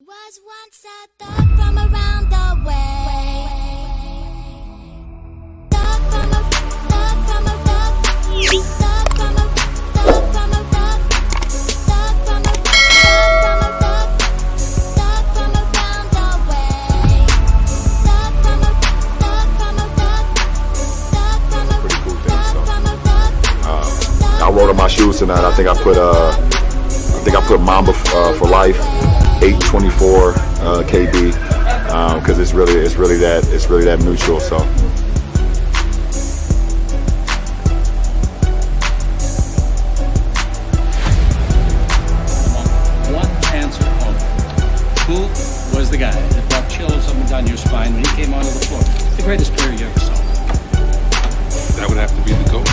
was once a thug from around the way. Thug from a thug from a thug. Thug from a thug from a thug. Thug from a thug from a thug. Thug from around the way. Thug from a thug from a thug. Thug from a thug from a thug. I rolled on my shoes tonight. I think I put Mamba for life, 824 KB, because it's really that neutral. So. One answer only. Who was the guy that brought chills up and down your spine when he came onto the floor? The greatest player you ever saw. That would have to be the GOAT.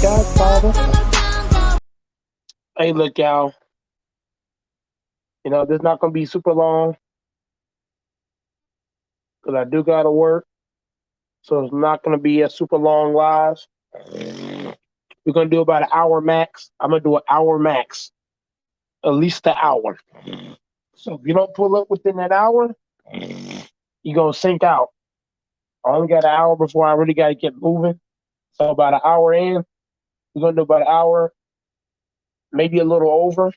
Godfather. Hey, look, y'all. This is not going to be super long because I do got to work. So it's not going to be a super long live. We're going to do about an hour max. I'm going to do an hour max, at least an hour. So if you don't pull up within that hour, you're going to sink out. I only got an hour before I really got to get moving. So about an hour in, we're going to do about an hour, maybe a little over,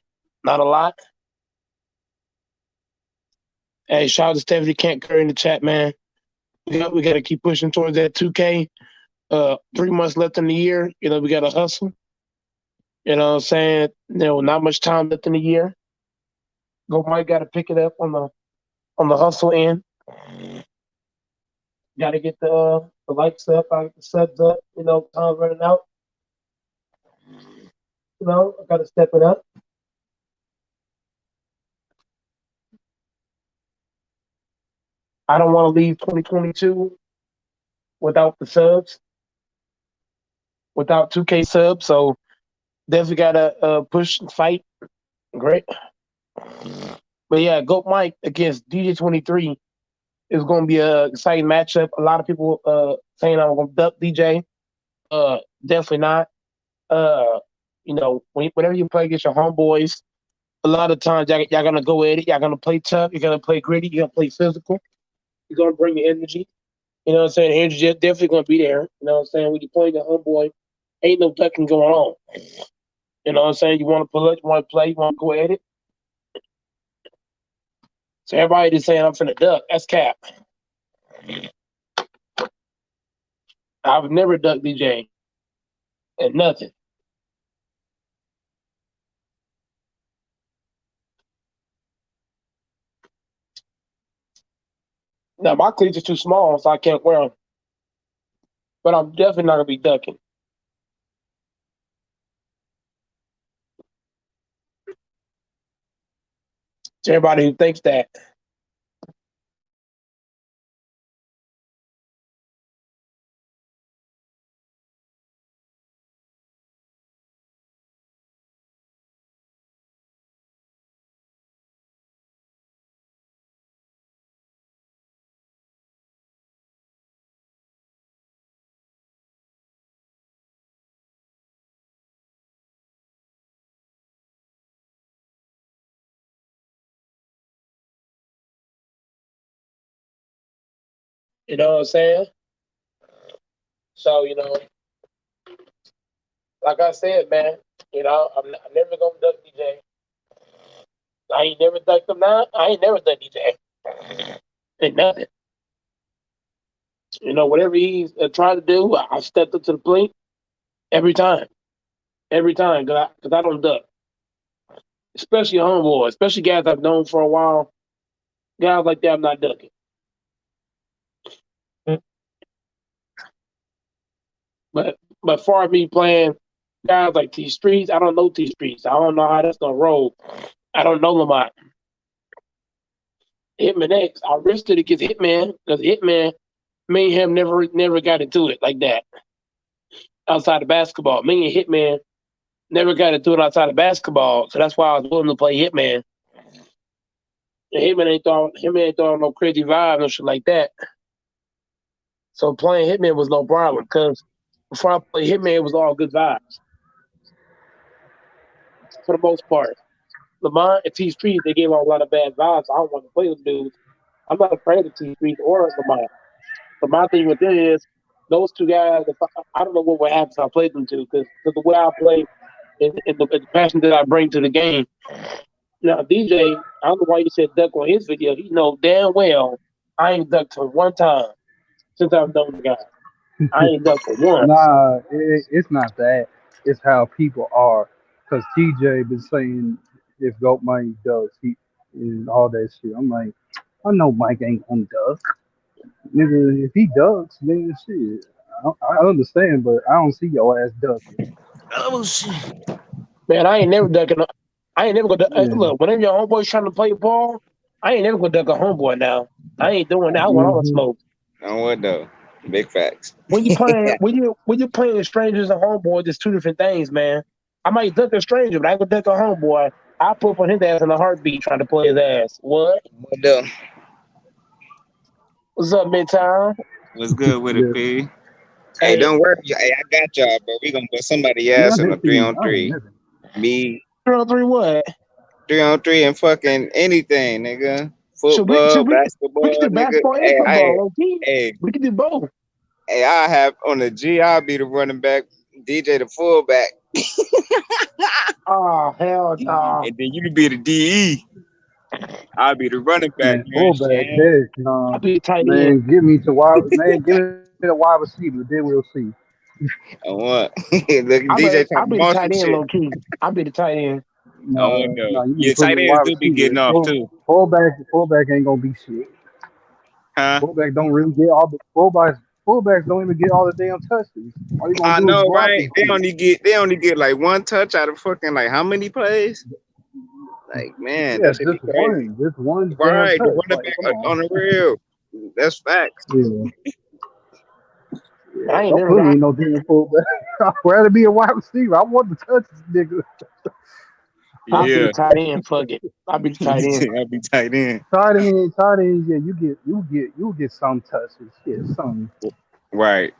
not a lot. Hey, shout out to Stephanie Can't Curry in the chat, man. We got to keep pushing towards that 2K. 3 months left in the year. We got to hustle. You know what I'm saying? Not much time left in the year. Go Mike got to pick it up on the hustle end. Got to get the likes up, I get the subs up. Time's running out. I got to step it up. I don't want to leave 2022 without the subs, without 2K subs. So definitely got to push and fight. Great. But yeah, Goat Mike against DJ23 is going to be an exciting matchup. A lot of people saying I'm going to duck DJ. Definitely not. Whenever you play against your homeboys, a lot of times y'all going to go at it. Y'all going to play tough. You're going to play gritty. You're going to play physical. You're going to bring your energy. You know what I'm saying? Energy definitely going to be there. You know what I'm saying? When you play your homeboy, ain't no ducking going on. You know what I'm saying? You want to pull it, you want to play, you want to go at it. So everybody just saying I'm finna duck. That's cap. I've never ducked DJ and nothing. Now my cleats are too small, so I can't wear them. But I'm definitely not gonna be ducking. To everybody who thinks that. You know what I'm saying? So, like I said, man, I'm never gonna duck DJ. I ain't never ducked him now. I ain't never ducked DJ. Ain't nothing. Whatever he's trying to do, I stepped up to the plate every time. Every time, because I don't duck. Especially homeboy, especially guys I've known for a while. Guys like that, I'm not ducking. But far as me playing guys like T Streets, I don't know T Streets. I don't know how that's gonna roll. I don't know Lamont. Hitman X, I risked it against Hitman because Hitman, me and him never got into it like that outside of basketball. Me and Hitman never got into it outside of basketball, so that's why I was willing to play Hitman. And Hitman ain't throwing no crazy vibes or shit like that. So playing Hitman was no problem because before I played Hitman, it was all good vibes for the most part. Lamont and T Street, they gave off a lot of bad vibes. I don't want to play with dudes. I'm not afraid of T Street or Lamont. But my thing with them is those two guys. I don't know what would happen if I played them two because the way I play and the passion that I bring to the game. Now DJ, I don't know why you said duck on his video. He know damn well I ain't ducked him one time since I've known the guy. I ain't ducked him once. Nah, it's not that. It's how people are. Cause TJ been saying if Goat Mike does, he and all that shit. I'm like, I know Mike ain't gonna duck. Nigga, if he ducks, then shit. I understand, but I don't see your ass ducking. Oh shit, man! I ain't never ducking. I ain't never gonna duck. Yeah. Look, whenever your homeboy's trying to play ball, I ain't never gonna duck a homeboy. Now I ain't doing that. I want all the hmm smoke. On what though? Big facts. When you playing, when you playing with strangers and homeboys, it's two different things, man. I might duck a stranger, but I ain't gonna duck a homeboy. I put up on his ass in a heartbeat trying to play his ass. What? What though? What's up, Midtown? What's good with it, Yeah. P? Hey, Hey, don't worry. Hey, I got y'all, bro. We gonna put somebody Yeah, ass I in a did three see. on I don't three. never. Me, 3-on-3 what? 3 on 3 and fucking anything, nigga. Should we Football, should we can basketball, do nigga. basketball and Hey, football, okay? hey, We can do both. hey, I have on the G. I'll be the running back, DJ the fullback, Oh hell no. and then you can be the DE. I'll be the running back. Man, You fullback, understand? heck, I'll nah. be a tight end. Man, give me the wide receiver, then we'll see. I want. Look, DJ trying I'll to be the ball some tight end shit. low key. I'll be the tight end. I want though. No, you need Your to put me tight in ends wide do be getting receiver. off too, Fullback ain't gonna be shit. huh? Fullback don't really get all the fullbacks. Fullbacks don't even get all the damn touches. All you gonna I do is know, block right? and shit. They only get like one touch out of fucking like how many plays? Like man, Yeah, that should be crazy. just one damn Right, the touch. running Like, back come on. on the real. That's facts. Yeah, I yeah. ain't Don't never put me got in no damn fullback. I'd rather be a wide receiver. I want the touches, nigga. I'll be the Yeah, tight end, fuck it. I'll be the tight end. I'll be tight end. Tight end. Yeah, you get some touches. Yeah, some. Right,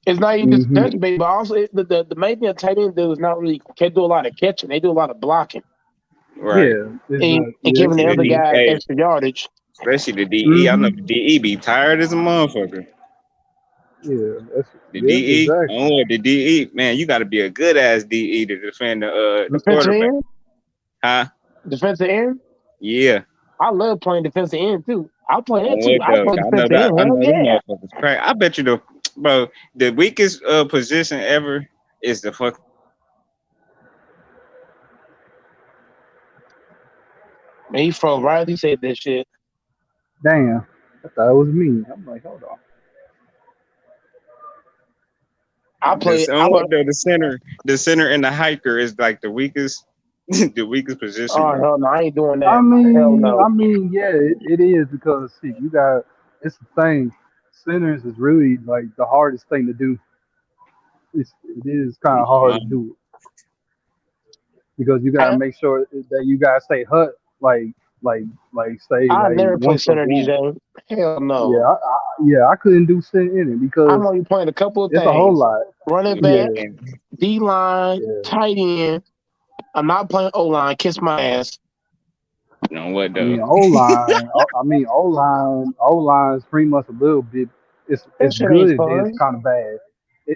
It's not even just Mm-hmm. touch, baby, but also the main thing a tight end do is not really can't do a lot of catching. They do a lot of blocking right. Yeah, it's and, not. and Yeah, giving the other guy Hey, extra yardage. especially the DE. I know mm-hmm. the DE be tired as a motherfucker. The Yeah, DE, exactly. oh the DE, man, you got to be a good ass DE to defend the Defensive quarterback, end, huh? defensive end. Yeah. I love playing defensive end too. I'll play that On too. what I'll though? play I know defensive that. end. I Hell know them yeah. motherfuckers crazy. I bet you bro, the weakest position ever is the fuck. Man, he from Riley said that shit. Damn, I thought it was me. I'm like, hold on. I This play. on what though? The center and the hiker is like the weakest, the weakest position, Oh bro. hell no, I ain't doing that. Hell no. Yeah, it is because see, you got it's the thing. Centers is really like the hardest thing to do. It is kind of hard to do because you gotta I make sure that you gotta stay hut like like stay I like never play 1 foot center one. DJ. Hell Yeah, no. I couldn't do center in it I'm because only playing a couple of it's a whole things: lot. running Yeah, back, Yeah, and D line, yeah. tight end. I'm not playing O line. Kiss my ass. No, what I mean, though? O line is pretty much a little bit. That It's shit ain't good and then it's fun. kind of bad.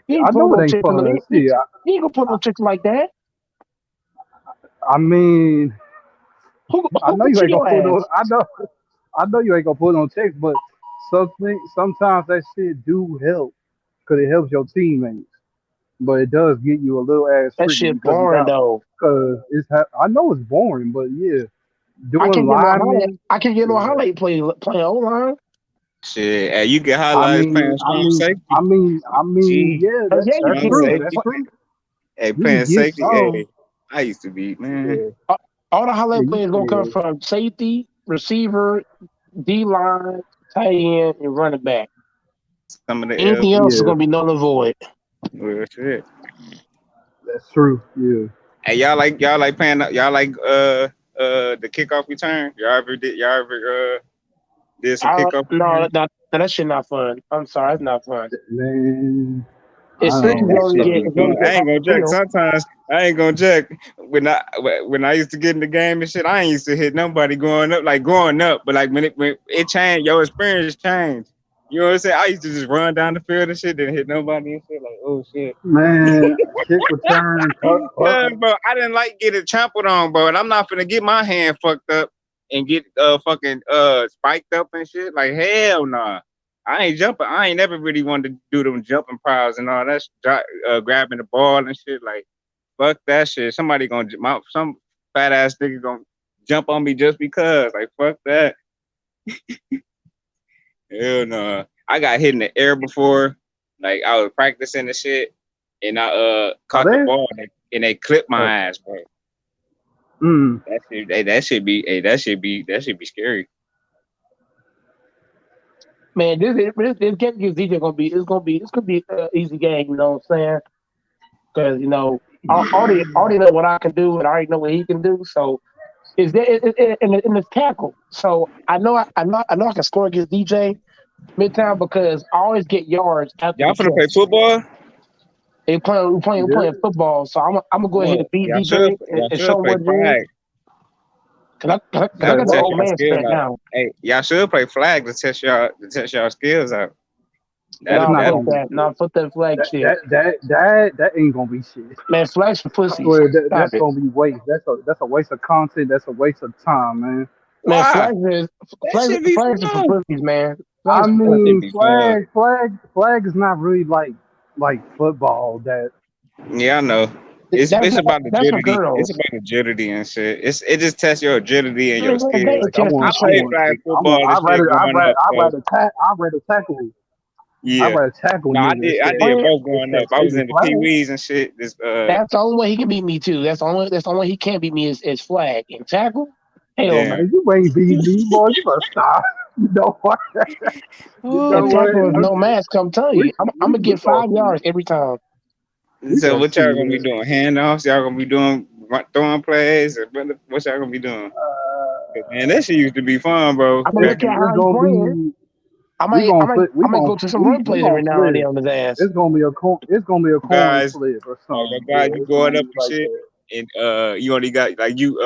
He ain't I pulling know no it ain't chicken. fun. See, He ain't gonna pull no chicken like that. I mean, I Who know gonna you cheat ain't gonna your put no. ass? I know you ain't gonna put on checks, but sometimes that shit do help because it helps your teammates. But it does get you a little ass That freaky shit because you boring got though. because I know it's boring, but yeah, I doing can't get no highlight. linemen. I can't get no Yeah. highlight playing O line. Shit, hey, you get I highlights mean, playing I strong mean, I safety. mean, I mean, Gee, yeah, Yeah, you that's strong can. true. That's safety. true. Hey, You can playing get safety. some. Hey, I used to be man. Yeah, Uh, All the yeah, highlight you players gonna come can. from safety, receiver, D line, tight end, and running back. Some of the L. Anything else is Yeah, gonna be null and void. Well, shit. that's true. Yeah. Hey, y'all like playing. Y'all like the kickoff return. Y'all ever did some kickoff No, return? that shit not fun. I'm sorry, it's not fun. Man, I Especially Man, if you that don't only shit get be know. if you fun. only get I half ain't gonna the check. field. Sometimes I ain't gonna check. When I used to get in the game and shit, I ain't used to hit nobody growing up. Like growing up, but like when it changed, your experience changed. You know what I'm saying? I used to just run down the field and shit, didn't hit nobody and shit. Like, oh shit. Man, kick return, Yeah, bro. I didn't like getting trampled on, bro. And I'm not finna get my hand fucked up and get fucking spiked up and shit. Like hell nah. I ain't jumping. I ain't never really wanted to do them jumping prize and all that. Grabbing the ball and shit. Like fuck that shit. Somebody gonna some fat ass nigga gonna jump on me just because. Like fuck that. Hell no. I got hit in the air before. Like I was practicing the shit, and I oh, caught the ball and they clipped oh, my ass, bro. mm, That should be scary. Man, this game against DJ it's gonna be an easy game. You know what I'm saying? Because I already know what I can do, and I already know what he can do. So is there in the tackle? So I know I can score against DJ midtown because I always get yards after Y'all the finna play catch. football? We're yeah. playing football, so I'm gonna go ahead Well, and beat y'all should DJ y'all and show should him play what it is. flag. Cause I That Say to got the what? test old y'all man skills spread out. now. Hey, y'all should play flag to test y'all skills out. That's That'll No, not fuck that'll gonna be that. shit. No, fuck that flag shit. That ain't gonna be shit. Man, flags for I pussies. swear Stop that's it. gonna be waste. That's a waste of content. That's a waste of time, man. Man, why? That should be flags are for fun. pussies, man. I Flags for That should pussies. mean, be fun. flag is not really like football. That Yeah, I know. It's about That's for agility. It's girls. about agility and shit. It just tests your agility and your Man, they skills. ain't like I testing want I I played shit. want flag I want football and shit growing up, so I rather tackle. I yeah. rather tackle No, I niggas did. I did Playing, both growing instead up. I was taking in the Pee flag. Wees and shit. that's the only way he can beat me too. That's the only way he can't beat me is flag and tackle. Hell no. Damn. Man, you ain't beat me, boy. You better stop. You know what? You And know what? tackle is no mask. I'm telling you, I'm gonna get Gonna 5 yards every time. we So gonna what see, y'all gonna be man. doing? Handoffs? Y'all gonna be doing throwing plays? Or what y'all gonna be doing? Uh, 'Cause, man, that shit used to be fun, bro. I'm gonna it's look Back at in how it's he's gonna playing. be we I might gonna go to some run we plays gonna every now and then flip. on his ass. It's gonna be a coin guys, flip or your something. guys, Yeah, you it's gonna going up be and like shit, that. and you only got like you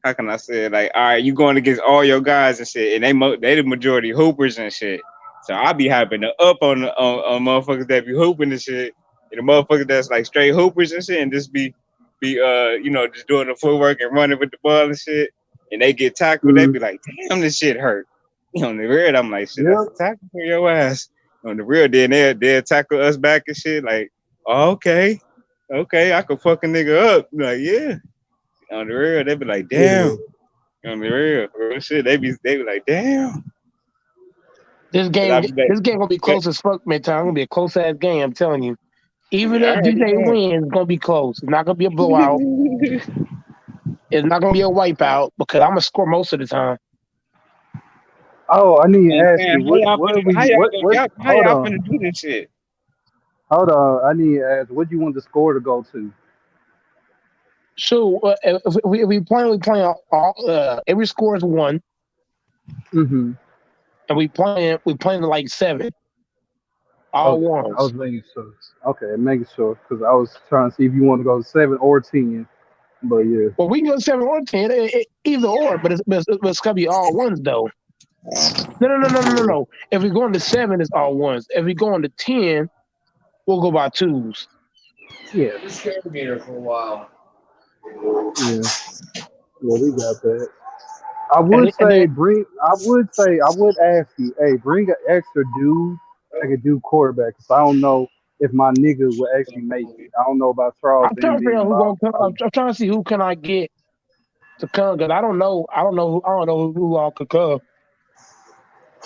how can I say it? Like, all right, you going against all your guys and shit, and they the majority hoopers and shit. So I be having to up on motherfuckers that be hooping and shit, and the motherfuckers that's like straight hoopers and shit, and just be just doing the footwork and running with the ball and shit, and they get tackled, they Mm, be like, damn, this shit hurt. On the real, I'm like, shit, that's yep. a tackle for your ass. On the real, then they'll tackle us back and shit, like, oh, okay, I could fuck a nigga up. Like, yeah. On the real, they be like, Yeah. damn. On the real shit, they be like, damn. This Cause I game, be like, this game gonna be yeah, close as fuck, man. It's gonna be a close ass game. I'm telling you. Even yeah, I if already DJ know. wins, it's gonna be close. It's not gonna be a blowout. It's not gonna be a Nah. wipeout because I'm gonna score most of the time. Oh, I need to I'm ask saying, you what are we how hold y'all on. finna do this shit? Hold on. I need to ask what you want the score to go to? So if we playing every score is one, Mm-hmm. and we playing like seven, all Okay. I was ones. making sure. Okay, making sure because I was trying to see if you want to go to 7 or 10. But yeah, Well, we can go 7 or 10, either or, but it's gotta be all ones though. No. If we go on to 7, it's all ones. If we go on to 10, we'll go by twos. yeah, This carabiner for a while. yeah. Yeah, we got that. I And, would and say then bring. I would ask you, hey, bring an extra dude that could do quarterback. Cause I don't know if my nigga will actually make it. I don't know about Charles I'm trying and to figure them, out but who gonna come. I'm trying to see who can I get to come because I don't know. I don't know who all could come.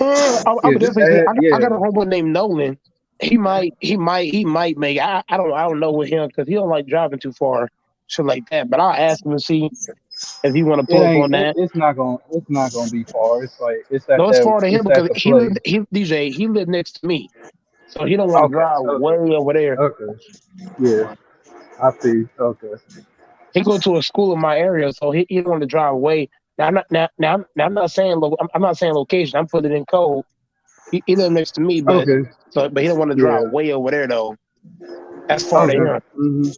I yeah, would just definitely say add, I got a yeah, homeboy named Nolan. He might make. I don't know with him because he don't like driving too far, shit like that. But I'll ask him and see if he want to it pull up ain't. on that. It's not gonna be far. It's like No, it's far to him it's at because the play. he DJ he lived next to me, so he don't want to Okay, drive way okay, over there. okay. Yeah, I see. Okay. He go to a school in my area, so he don't want to drive away. Now I'm not saying I'm not saying location. I'm putting it in code. He live next to me, but Okay. he don't want to drive Yeah. way over there though. That's far to Okay. him.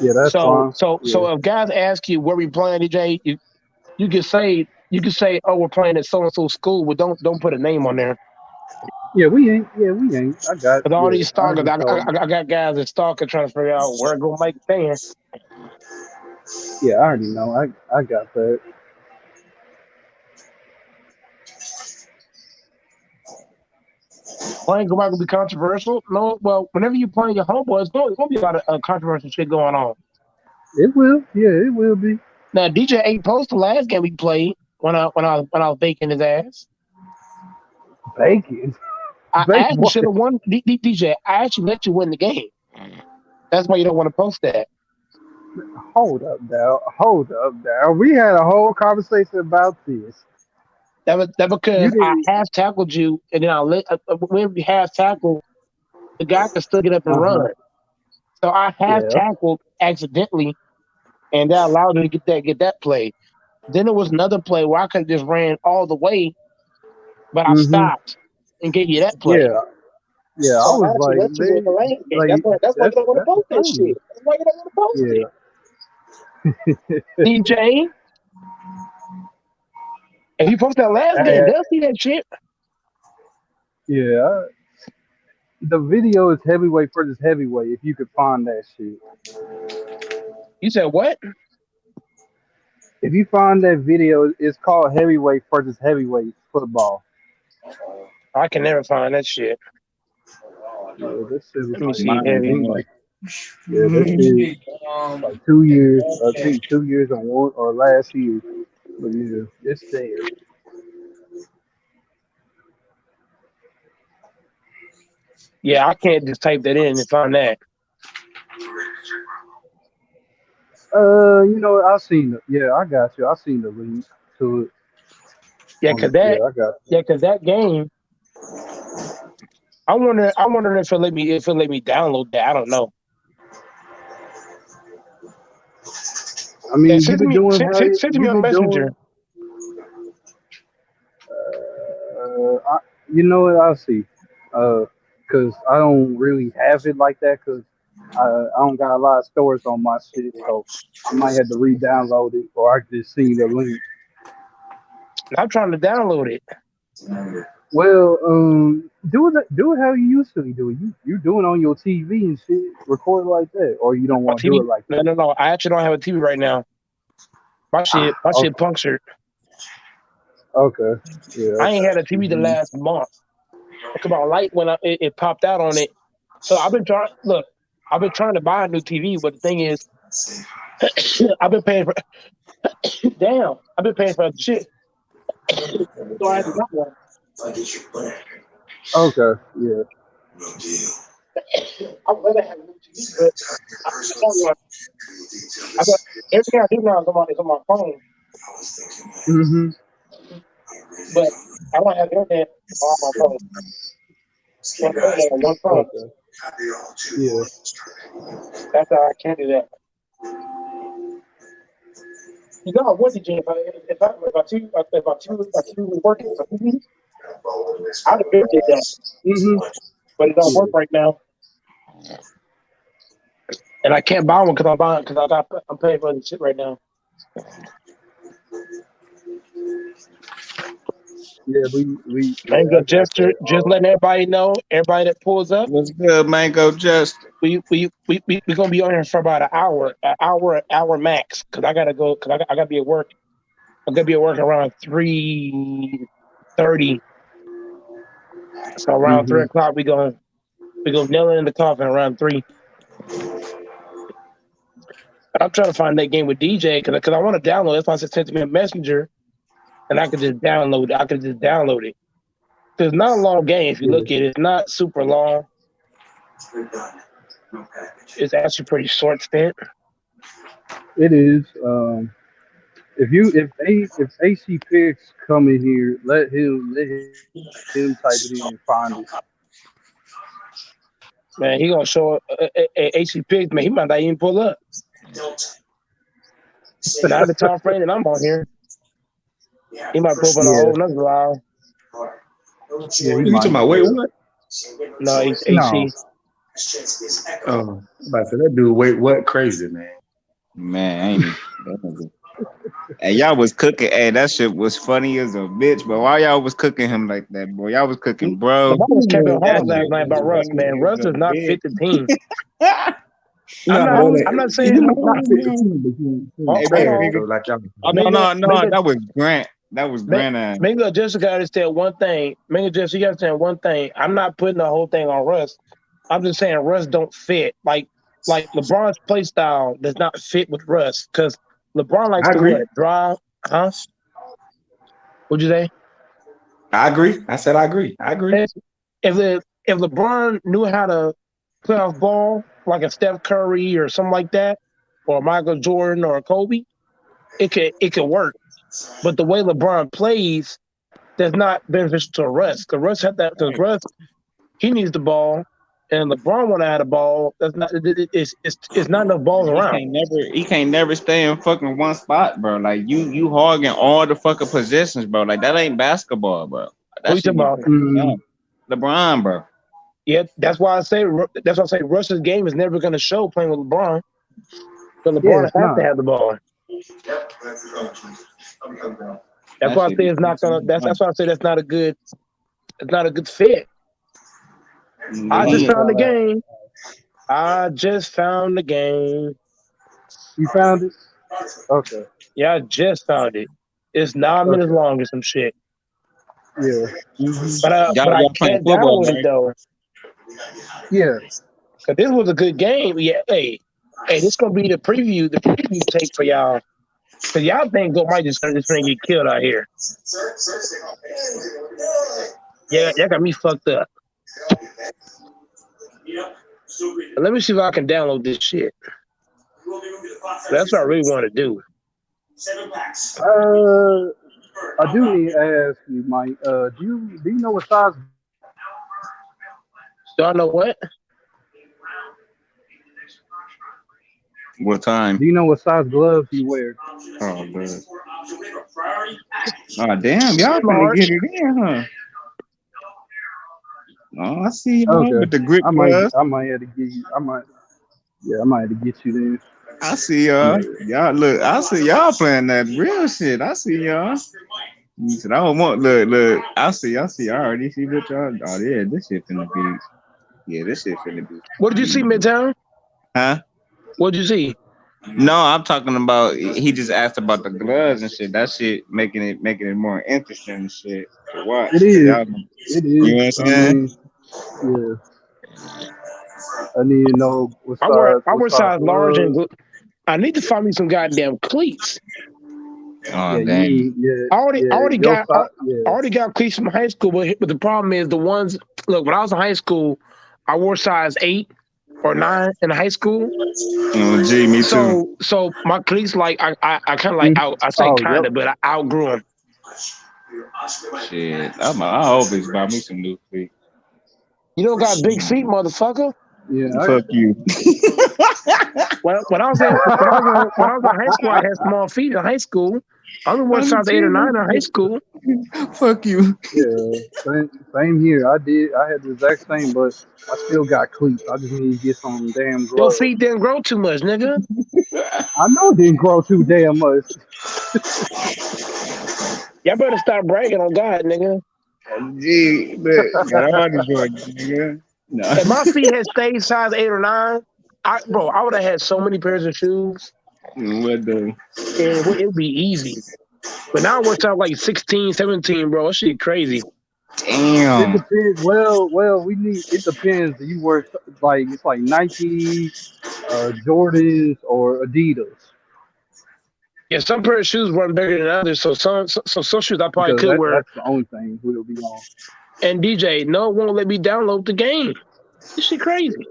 Yeah, that's So fine. so Yeah. so if guys ask you where we playing, DJ, you can say oh we're playing at so and so school, but don't put a name on there. Yeah, we ain't. Yeah, we ain't. I got. Because all Yeah, these I stalkers, already told. I got guys that stalker trying to figure out where go Mike staying. Yeah, I already know. I got that. Playing go back will be controversial. No, well, whenever you playing your homeboys, it's gonna be a lot of controversial shit going on. It will. Yeah, it will be. Now DJ ain't post the last game we played when I was baking his ass. Bacon. I Bake actually what? should have won. DJ, I actually let you win the game. That's why you don't want to post that. Hold up now. Hold up now. We had a whole conversation about this. That You because I didn't. half tackled you, and then I let when we half tackled, the guy could still get up and Uh huh. run. So I half Yeah. tackled accidentally, and that allowed me to get that play. Then there was another play where I could have just ran all the way, but I Mhm. stopped and gave you that play. Yeah. Yeah. I So I was actually like, let you win the man, lane game. like That's why you don't want to that's post that crazy. shit. That's why you don't want to post Yeah. it. DJ, if you post that last game, Uh, they'll see that shit. yeah. The video is heavyweight versus heavyweight. If you could find that shit. You said what? If you find that video, it's called heavyweight versus heavyweight football. I can never find that shit. Yeah, this shit was Let me like see. mine. Heavy. Ain't like yeah, this shit like 2 years. I think 2 years on one or last year. But yeah, it's there. Yeah, I can't just type that in and find that. You know what? I seen it. Yeah, I got you. I seen the link to it. Yeah, On cause the, yeah, that I got you. yeah, cause that game. I wonder if it let me download that. I don't know. I Yeah, mean, you've been doing how send to me you've on been Messenger. doing. You know what? I'll see. Cause I don't really have it like that. Cause I don't got a lot of stores on my shit, so I might have to re-download it, or I can just see the link. I'm trying to download it. Well, do it how you usually do it. You do it on your TV and shit, record like that, or you don't My want to do TV. it like that. No. I actually don't have a TV right now. My shit Okay, punctured. okay, yeah, I I ain't had got a TV the you. last month. It's about light when it popped out on it. So I've been trying. Look, I've been trying to buy a new TV, but the thing is, I've been paying for. Damn, I've been paying for shit. So I haven't got one. Okay, yeah. I'd rather have a new TV, but I don't have one. I got everything I do now is on my phone, Mhm. but I don't have internet on my phone. One internet on one phone. Okay. Yeah. That's how I can't do that. You know, I would DJ if I was working for TV, I'd have been did that, Mhm. but it don't Yeah. work right now. And I can't buy one because I'm paying for the shit right now. Yeah, Mango I got gesture, that. just letting everybody know, everybody that pulls up, What's good, Mango? Just we gonna be on here for about an hour max. Cause I gotta go, cause I gotta be at work. I'm gonna be at work around 3:30. So around 3 o'clock, we gonna nail it in the coffin around 3. I'm trying to find that game with DJ because I want to download. That's why I said send me a messenger, and I could just download it. It's not a long game if you look at it. It's not super long. It's actually pretty short stint. It is. If AC Fix come in here, let him type it in and find it. Man, he gonna show up. AC Pigs, man, he might not even pull up. But I have the time frame and I'm on here. He might pull up on a whole nother live. Yeah, he You talking might. about wait what? No, he's No. AC. Oh, about to that dude. Wait, what? Crazy man. man, ain't he? Hey, y'all was cooking. Hey, that shit was funny as a bitch. But why y'all was cooking him like that, boy? Y'all was cooking, bro. LeBron was Kevin That Hart last shit night was about Russ, man. funny as Russ a is not fit the team. bitch. I'm not saying. Hold Hey, on. So like y'all. Oh, no. That was Grant. That was Grant. Mango Jessica understand one thing. Mango Jessica, you understand one thing. I'm not putting the whole thing on Russ. I'm just saying Russ don't fit. Like LeBron's play style does not fit with Russ because LeBron likes I to agree. what? Drive, huh? What'd you say? I agree. I said I agree. I agree. If LeBron knew how to play off ball like a Steph Curry or something like that, or Michael Jordan or Kobe, it could work. But the way LeBron plays, that's not beneficial to Russ. Because Russ had that. Because Russ, he needs the ball, and LeBron want to have the ball. That's not. It's not enough balls around. He can't never stay in fucking one spot, bro. Like you hogging all the fucking positions, bro. Like that ain't basketball, bro. That What you should talking be about? LeBron, bro. Yeah, that's why I say Russ's game is never going to show playing with LeBron. But LeBron has to have the ball. That's why I say it's not gonna. That's why I say that's not a good. It's not a good fit. I just found the game. You found it? Okay. Yeah, I just found it. It's 9 minutes long or some shit. Yeah. But I can't download it though. Yeah. Cause this was a good game. Yeah, hey, this gonna be the preview tape for y'all. Cause y'all think Go might just gonna get killed out here. Yeah, y'all got me fucked up. But let me see if I can download this shit. That's what I really want to do. I do need to ask you, Mike. Do you know what size? Do I know what? What time? Do you know what size gloves you wear? Oh, bro. Oh, damn, y'all gonna get it in, huh? Oh, I see y'all with the grip gloves. I might have to give you. I might have to get you there. I see y'all. Y'all look. I see y'all playing that real shit. I see y'all. You said I don't want look. I see. I already see what y'all. Oh yeah, this shit finna be. Yeah, this shit finna be. What did you see, Midtown? Huh? What did you see? No, I'm talking about. He just asked about the gloves and shit. That shit making it more interesting and shit. To watch. It is. Y'all, It is. You know what I'm saying? Yeah. I need to know what size. I wear size large and I need to find me some goddamn cleats. Oh dang! I already got cleats from high school, but the problem is the ones. Look, when I was in high school, I wore size 8 or 9 in high school. Oh, gee, me too. So my cleats, like I kind of like I say kind of, but I outgrew them. Shit, I hope it's buy me some new cleats. You don't got big feet, motherfucker. Yeah, fuck you. When I was in high school, I had small feet in high school. I only wore I'm size 8 or 9 in high cheerleader. school. Fuck you. Yeah, same here. I had the exact same, but I still got cleats. I just need to get some damn Your gloves. feet didn't grow too much, nigga. I know it didn't grow too damn much. Y'all better stop bragging on God, nigga. Gee, look, got all the Jordans, nigga. No. If my feet had stayed size 8 or 9, I would have had so many pairs of shoes, What the? and it'd be easy. But now it works out like 16, 17, bro. That shit crazy. It Damn. depends. Well, we need. It depends. You wear like it's like Nike, Jordans, or Adidas Yeah, some pair of shoes run better than others. So some shoes I probably because could wear. that's the only thing we'll be on. And DJ, no, it won't let me download the game. This shit crazy.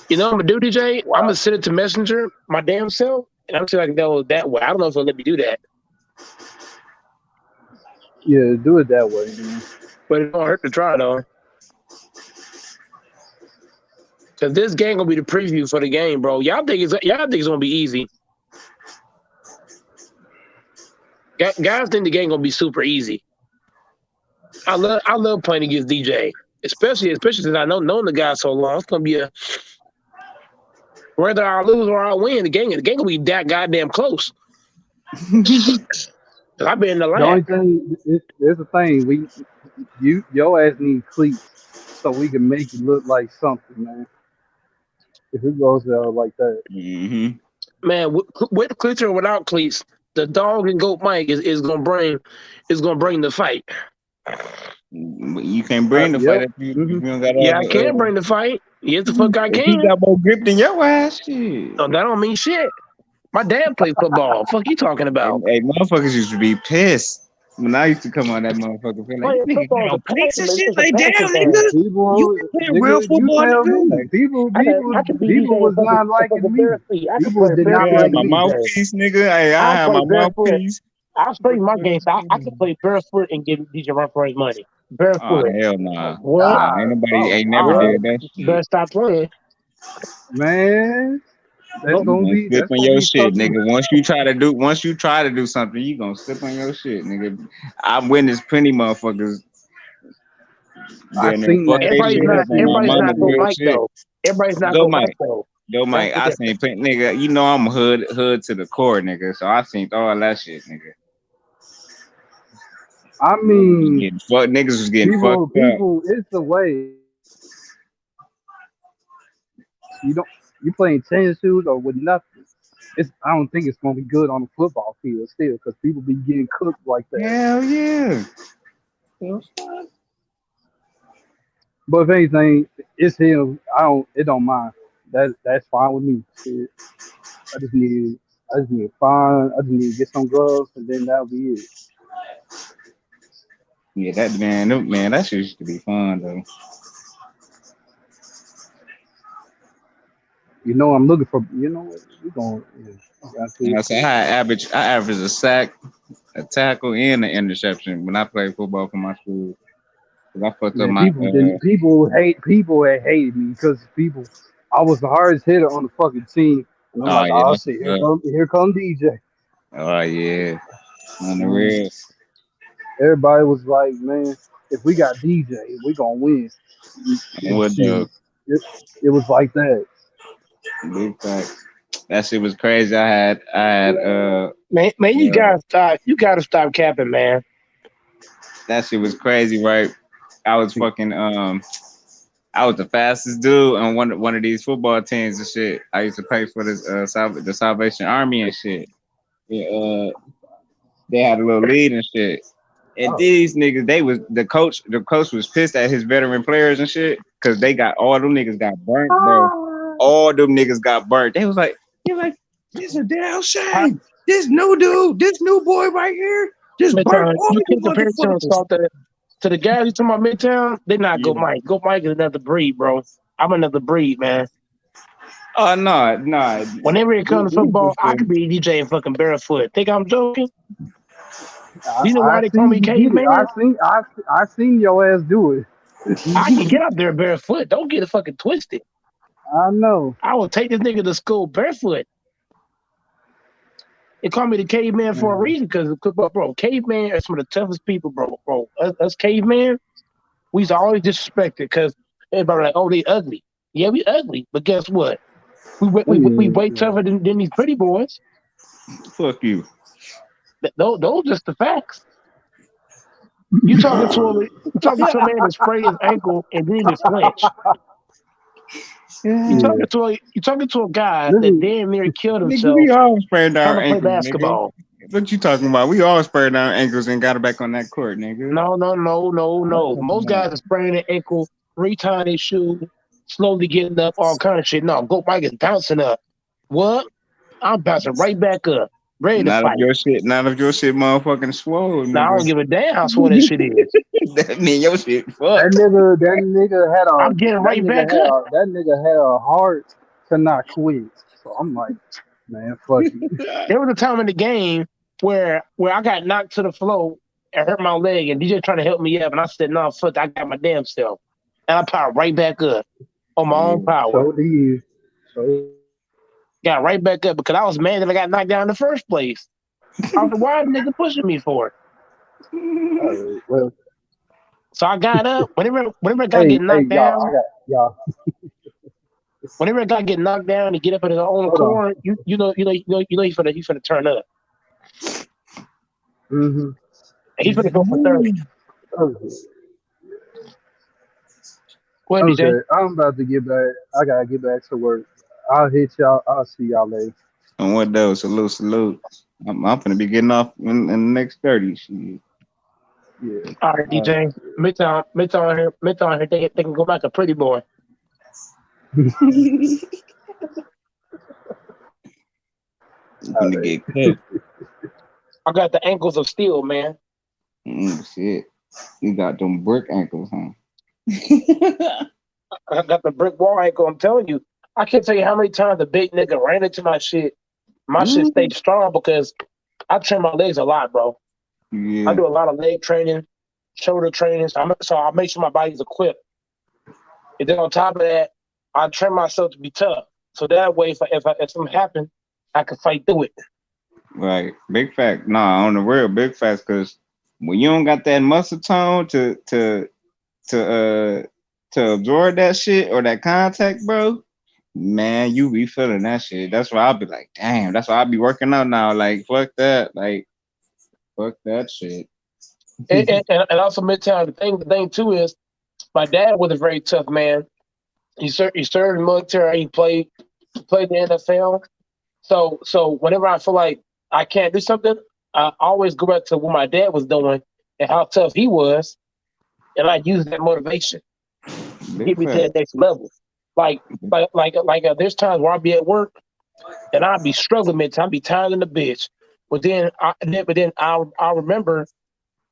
You know what I'm gonna do, DJ? I'm gonna send it to Messenger, my damn self, and I'm see if I can download that way. I don't know if it'll let me do that, Yeah, do it that way, man. but it don't hurt to try though. Cause this game gonna be the preview for the game, bro. Y'all think it's gonna be easy. Guys think the game gonna be super easy. I love playing against DJ, especially since I known the guy so long. It's gonna be whether I lose or I win, the game gonna be that goddamn close. I've been in the The lab. only thing there's a thing your ass need cleats so we can make it look like something, man. If it goes out like that, Mm-hmm. Man, with cleats or without cleats, the dog and goat Mike is gonna bring the fight. You can't bring the fight if you don't got all Yeah, I the. can bring the fight. Yes, the fuck I If he can. got more grip than your ass, shit. No, that don't mean shit. My dad played football. Fuck you talking about? Hey, motherfuckers used to be pissed when I used to come on that motherfucker. Feel like, Playing nigga, football you is know, a cleats and passion. shit. It's a Like, damn, passion thing. nigga, people, you been playing real nigga, you football, tell me. nigga. I could be People DJ was and not liking fucking me. barefoot. I could People play did not barefoot I like have my and me. mouthpiece, nigga. Hey, I I'll have play my barefoot. mouthpiece. I'll show you my game. So I could play barefoot and give DJ run for his money. Oh Barefoot. hell nah. What? Nah, ain't nobody Oh ain't never God, did that Better shit. stop playing. man, that's You gonna gonna be slip on your shit, something. nigga. Once you try to do something, you gonna slip on your shit, nigga. I've witnessed plenty motherfuckers I doing that seen fuck that that Everybody's shit shit. not up I on seen my that everybody's type mama not of go shit. real Mike shit. though. Everybody's not Go go Mike Mike. though. Go Mike. That's I the seen plenty nigga, you know I'm hood to the core, nigga. So I seen all that shit, nigga. I mean, Niggas was getting fucked up. people, it's the way you playing tennis shoes or with nothing. I don't think it's gonna be good on the football field still because people be getting cooked like that. Hell yeah. But if anything, it's him. It don't mind. That's fine with me. Shit. I just need I just need to get some gloves and then that'll be it. Yeah, that shit used to be fun though. You know I'm looking for. You know what? We going. You know, so I average a sack, a tackle, and an interception when I played football for my school. Cause I fucked up Man, my people had hated me because I was the hardest hitter on the fucking team, and I'm oh like, yeah, oh that's shit, what's up. here come DJ. Oh yeah, on the real. Everybody was like, man, if we got DJ, we gonna win. What the Shit, it was like that. big fact? That shit was crazy. I had man, you gotta stop capping, man. that shit was crazy, right? I was fucking I was the fastest dude on one of these football teams and shit. I used to play for this the Salvation Army and shit. Yeah, they had a little lead and shit. And these niggas, the coach was pissed at his veteran players and shit because they got all them niggas got burnt, bro. All them niggas got burnt. They was like, this is a damn shame. This new dude, this new boy right here, just burnt all You of you can't compare motherfuckers. to the guys you talking about Midtown. They not Yeah. Go Mike. Go Mike is another breed, bro. I'm another breed, man. Oh no. Whenever it comes to football, I could be DJ and fucking barefoot. Think I'm joking? You know why I they call seen me you get it. caveman? I seen your ass do it. I can get up there barefoot. Don't get it fucking twisted. I know. I will take this nigga to school barefoot. They call me the caveman for a reason, because, bro, caveman are some of the toughest people, bro. Us caveman, we used to always disrespect it because everybody like, oh, they ugly. Yeah, we ugly, but guess what? We way tougher than these pretty boys. Fuck you. Those just the facts. You talking to a man that sprayed his ankle and didn't even flinch. You talking to a guy that damn near killed Nigga, himself we all sprayed down trying to play ankles, basketball. nigga. What you talking about? We all sprayed down ankles and got it back on that court, nigga. No. Most guys are spraying their ankle, retying their shoe, slowly getting up, all kind of shit. No, Go Mike is bouncing up. What? I'm bouncing right back up, ready to Not fight. if your shit motherfucking swole, nigga. Now I don't give a damn how swole that shit is. That mean your shit fucked. That nigga had a. I'm getting right back up. That nigga had a heart to not quit. So I'm like, man, fuck you. There was a time in the game where I got knocked to the floor and hurt my leg, and DJ trying to help me up, and I said, "No, fuck, I got my damn self," and I powered right back up on my own power. So do you. So. Got right back up because I was mad that I got knocked down in the first place. I was like, why the nigga pushing me for it? Well, so I got up. Whenever I got get knocked down, whenever I got get knocked down and get up at his own accord, you know he's gonna turn up. Mm-hmm. He's gonna go for 30. What, okay, DJ? I'm about to get back. I gotta get back to work. I'll hit y'all. I'll see y'all later. And what though? Salute. I'm gonna be getting off in the next 30. Shit. Yeah. All right, DJ. Midtown here. They can go back a pretty boy. Gonna get cut. I got the ankles of steel, man. Shit. You got them brick ankles, huh? I got the brick wall ankle. I'm telling you. I can't tell you how many times the big nigga ran into my shit. My shit stayed strong because I train my legs a lot, bro. Yeah. I do a lot of leg training, shoulder training. So I make sure my body's equipped. And then on top of that, I train myself to be tough. So that way, if something happens, I can fight through it. Right. Big fact. Nah, on the real big facts, because when you don't got that muscle tone to absorb that shit or that contact, bro, man, you be feeling that shit. That's why I'll be like, damn, that's why I'll be working out now. Like, fuck that. Like, fuck that shit. and also Midtown, the thing too is my dad was a very tough man. He served in the military, he played the NFL. So whenever I feel like I can't do something, I always go back to what my dad was doing and how tough he was, and I use that motivation to get me to that next level. Like there's times where I'll be at work and I'll be struggling, man. I'll be tired in the bitch. But then I'll remember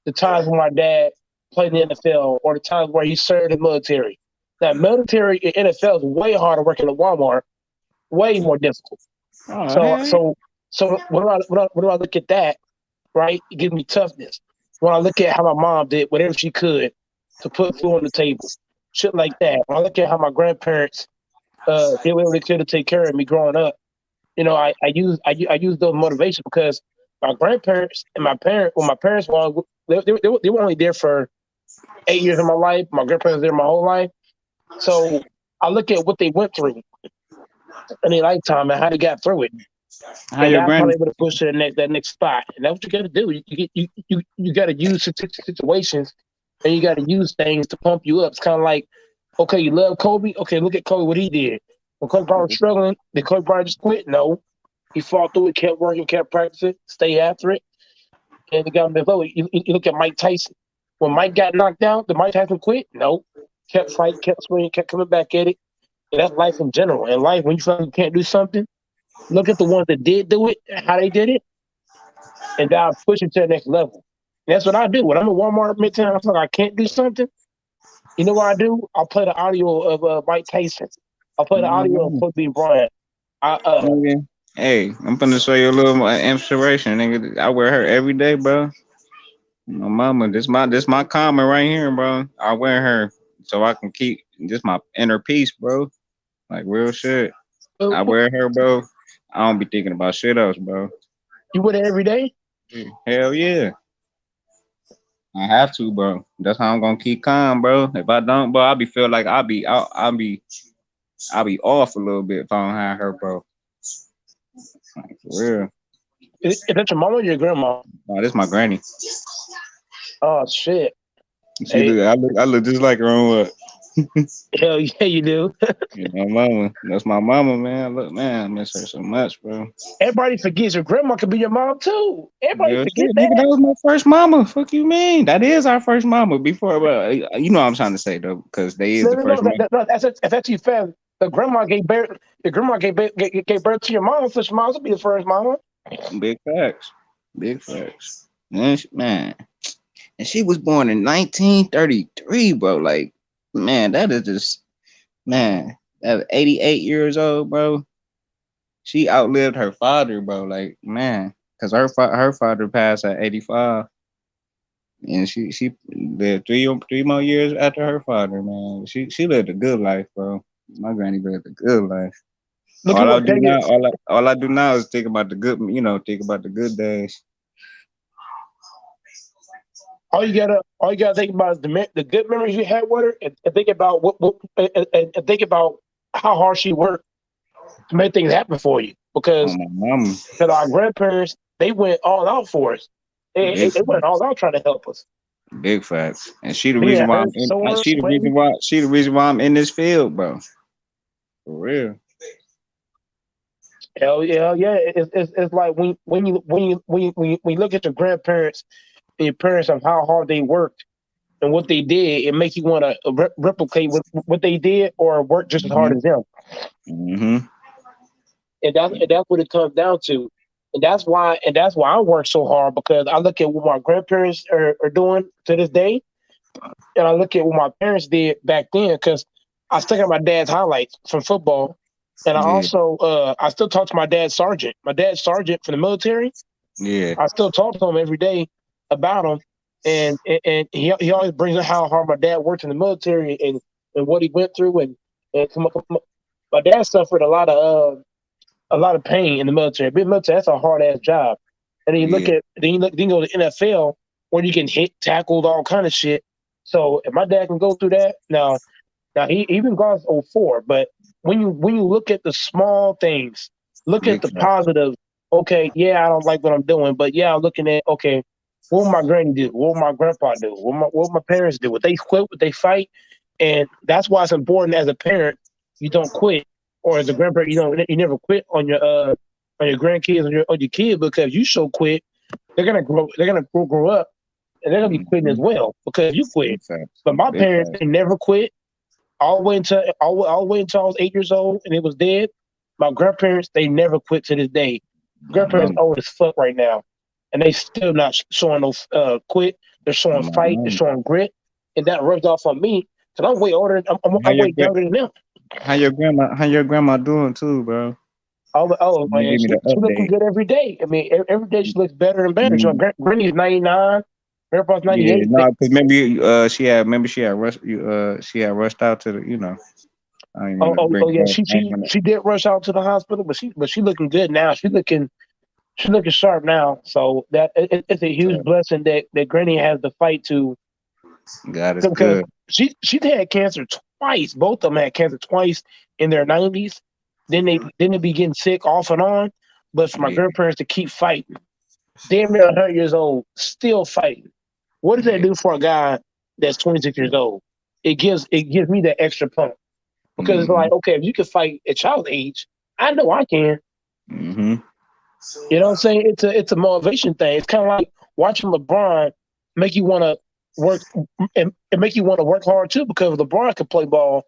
the times when my dad played in the NFL or the times where he served in the military. That military in NFL is way harder working at Walmart, way more difficult. So when I look at that, right, it gives me toughness. When I look at how my mom did whatever she could to put food on the table, shit like that. When I look at how my grandparents they were able to take care of me growing up, you know, I use those motivations because my grandparents and my parents were they were only there for 8 years of my life. My grandparents were there my whole life. So I look at what they went through in their lifetime and how they got through it. How your I'm able to push to that next spot, and that's what you got to do. You got to use situations, and you got to use things to pump you up. It's kind of like, okay, you love Kobe. Okay, look at Kobe, what he did. When Kobe Bryant was struggling, did Kobe Bryant just quit? No, he fought through it, kept working, kept practicing, stay after it, and he got him below. You look at Mike Tyson. When Mike got knocked out, did Mike Tyson quit? No, kept fighting, kept swinging, kept coming back at it. And that's life in general. In life, when you feel like you can't do something, look at the ones that did do it, how they did it, and now push it to the next level. And that's what I do. When I'm at Walmart Midtown, I feel like I can't do something. You know what I do? I'll play the audio of Mike Tyson. I'll play the audio of Kobe Bryant. Hey, I'm gonna show you a little inspiration, nigga. I wear her every day, bro. My mama, this my karma right here, bro. I wear her so I can keep just my inner peace, bro. Like real shit. I wear her, bro. I don't be thinking about shit else, bro. You with it every day? Hell yeah. I have to, bro. That's how I'm gonna keep calm, bro. If I don't, bro, I'll be off a little bit if I don't have her, bro. Like, for real. Is that your mom or your grandma? Oh, this my granny. Oh shit! She Hey, look, I look just like her on what? hell yeah, you do. My mama. That's my mama, man. Look, man, I miss her so much, bro. Everybody forgets your grandma could be your mom too. Everybody Real forget shit, nigga. that. That was my first mama. Fuck you, mean? That is our first mama. Before, you know what I'm trying to say though, because they is No, the no, no. first mama. That's actually fair. The grandma gave birth. The grandma gave birth to your mom, so your mom's will be the first mama. Big facts. Big facts. Man, and she was born in 1933, bro. Like, man, that is just, man, at 88 years old, bro. She outlived her father, bro. Like, man, because her father passed at 85. And she lived three more years after her father, man. She lived a good life, bro. My granny lived a good life. Look at what Peggy. All I do now is think about the good, think about the good days. All you gotta think about is the good memories you had with her, and think about and think about how hard she worked to make things happen for you. Oh Because my mama, our grandparents, they went all out for us. big They went all facts, out trying to help us. big facts. And she the They reason had why hurt, sore, sweating. she the reason why I'm in this field, bro. For real. Hell yeah, yeah. It's like when you look at your grandparents and your parents of how hard they worked and what they did, it makes you want to replicate what they did or work just as hard Mhm. as them. Mhm. And that's what it comes down to. And that's why I work so hard, because I look at what my grandparents are doing to this day, and I look at what my parents did back then, because I still got my dad's highlights from football, and Yeah. I still talk to my dad's sergeant from the military. Yeah. I still talk to him every day about him, and he always brings up how hard my dad worked in the military, and what he went through, and my dad suffered a lot of pain in the military. Being military, that's a hard ass job. And then you look Yeah. at then you go to NFL, where you can hit, tackled, all kind of shit. So if my dad can go through that, now he even gone 04, but when you look at the small things, look at Big the facts. positive. Okay, yeah, I don't like what I'm doing, but yeah, I'm looking at, okay, what would my granny do? What would my grandpa do? What would my parents do? Would they quit? Would they fight? And that's why it's important as a parent, you don't quit, or as a grandparent, you never quit on your grandkids, on your kid, because you show quit, they're gonna grow up, and they're gonna be quitting as Mhm. well because you quit. Big facts. But my Big parents, facts. they never quit all the way until I was 8 years old and it was dead. My grandparents, they never quit to this day. My Grandparents mama. old as fuck right now, and they still not showing no quit. They're showing My fight. They're mama. showing grit, and that rubs off on me because I'm way older. How I'm your way gra- younger than them. how your grandma doing too, bro? Oh You man, give me the she looking update. good every day. I mean, every day she looks better and better. So Mm, Granny's 99, Grandpa's yeah, 98. no, because remember she had rushed out to the, I don't even want to bring Yeah, it up. I ain't gonna, she did rush out to the hospital, but she looking good now. She's looking sharp now. So it's a huge blessing that Granny has the fight to, God is because good. she's had cancer twice. Both of them had cancer twice in their 90s. Then they be getting sick off and on. But for my Yeah, grandparents to keep fighting, damn near 100 years old, still fighting. What does that yeah. do for a guy that's 26 years old? It gives me that extra pump, because it's Mm-hmm. like, okay, if you can fight at child age, I know I can. Mm-hmm. You know what I'm saying? It's a motivation thing. It's kind of like watching LeBron make you want to work, and make you want to work hard too, because LeBron could play ball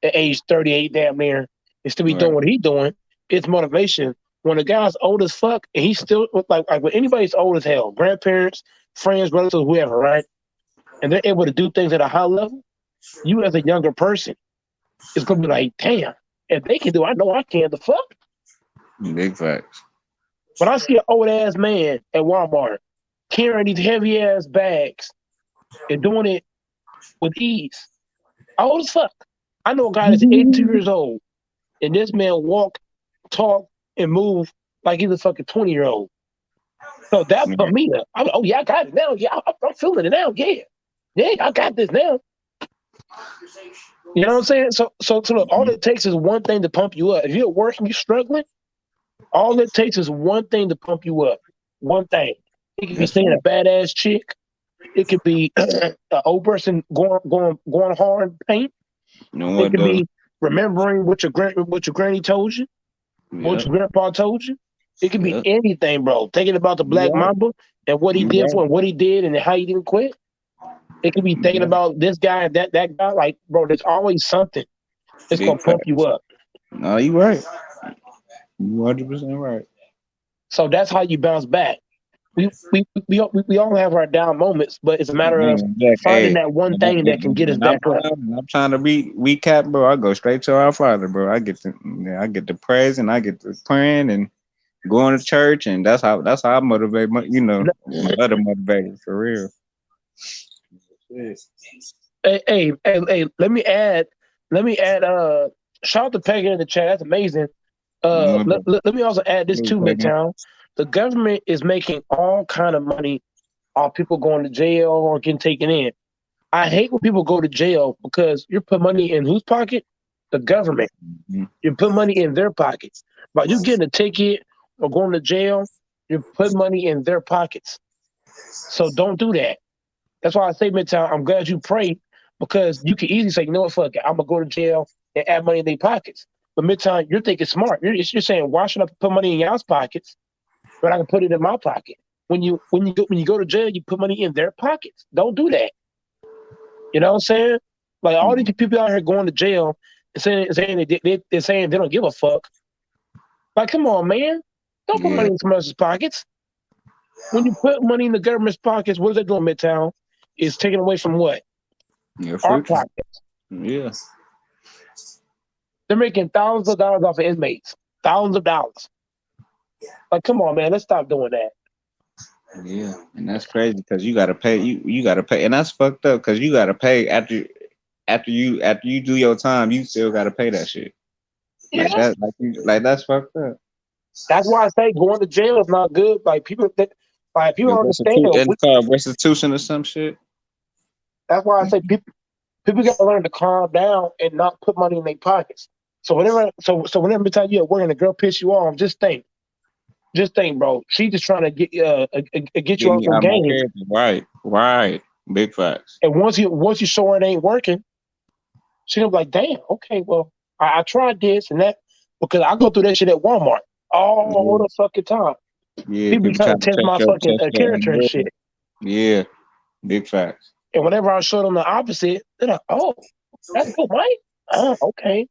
at age 38, damn near, and still be doing Right. what he's doing. It's motivation. When a guy's old as fuck and he's still like when anybody's old as hell, grandparents, friends, relatives, whoever, right? And they're able to do things at a high level, you as a younger person, it's gonna be like, damn, if they can do it, I know I can. The fuck? Big facts. When I see an old ass man at Walmart carrying these heavy ass bags and doing it with ease, old as fuck. I know a guy that's 82 years old, and this man walk, talk, and move like he's a fucking 20-year-old. So that put me up. Oh yeah, I got it now. Yeah, I'm feeling it now. Yeah, I got this now. You know what I'm saying? So look, all it takes is one thing to pump you up. If you're at work and you're struggling, all it takes is one thing to pump you up. One thing. It could be That's seeing a right. badass chick. It could be an old person going hard in paint. You know It what could though? be remembering what your granny told you, what Yeah, your grandpa told you. It could be yeah. anything, bro. Thinking about the You Black right. Mamba and what he You did for right. and what he did and how he didn't quit. It could be You thinking right. about this guy and that guy. Like, bro, there's always something that's gonna Big pump you facts. up. No, you right. You 100% right. So that's how you bounce back. We all have our down moments, but it's a matter of Man, Jack, finding hey, that one thing that can get us when I'm back up. down and I'm trying to recap, bro, I go straight to our Father, bro. I get to praise and I get to praying and going to church, and that's how I motivate my other motivators for real. Shit. Hey, let me add shout out to Peggy in the chat. That's amazing. No, Let me also add this really too, taking- Midtown. The government is making all kind of money off people going to jail or getting taken in. I hate when people go to jail because you put money in whose pocket? The government. Mhm. You put money in their pockets. By you getting a ticket or going to jail, you put money in their pockets. So don't do that. That's why I say, Midtown, I'm glad you prayed because you can easily say, you know what, fuck it, I'm gonna go to jail and add money in their pockets. But Midtown, you're thinking smart. You're saying, why should I put money in y'all's pockets, but I can put it in my pocket? When you go to jail, you put money in their pockets. Don't do that. You know what I'm saying? Like all these people out here going to jail and saying they're saying they don't give a fuck. Like, come on, man. Don't put Yeah, money in someone else's pockets. When you put money in the government's pockets, what is they doing, Midtown? Is taking away from what? your Our future. pockets. Yeah, They're making thousands of dollars off of inmates. Thousands of dollars. Like, come on, man. Let's stop doing that. yeah, and that's crazy because you gotta pay. You gotta pay, and that's fucked up because you gotta pay after you do your time. You still gotta pay that shit. Like Yeah. that, like that's fucked up. That's why I say going to jail is not good. Like people don't understand. It's called restitution or some shit. That's why I say people got to learn to calm down and not put money in their pockets. So whenever time you at work and the girl piss you off, just think, bro. She just trying to get you Get on me some out of my game. character. Right. Big facts. And once you show her it ain't working, she gonna be like, damn, okay, well, I tried this and that because I go through that shit at Walmart all Yeah, the fucking time. yeah. People be People trying to trying to test my fucking test your character and shit. unreal. Yeah, big facts. And whenever I show them the opposite, they're like, oh, that's good, right? Okay.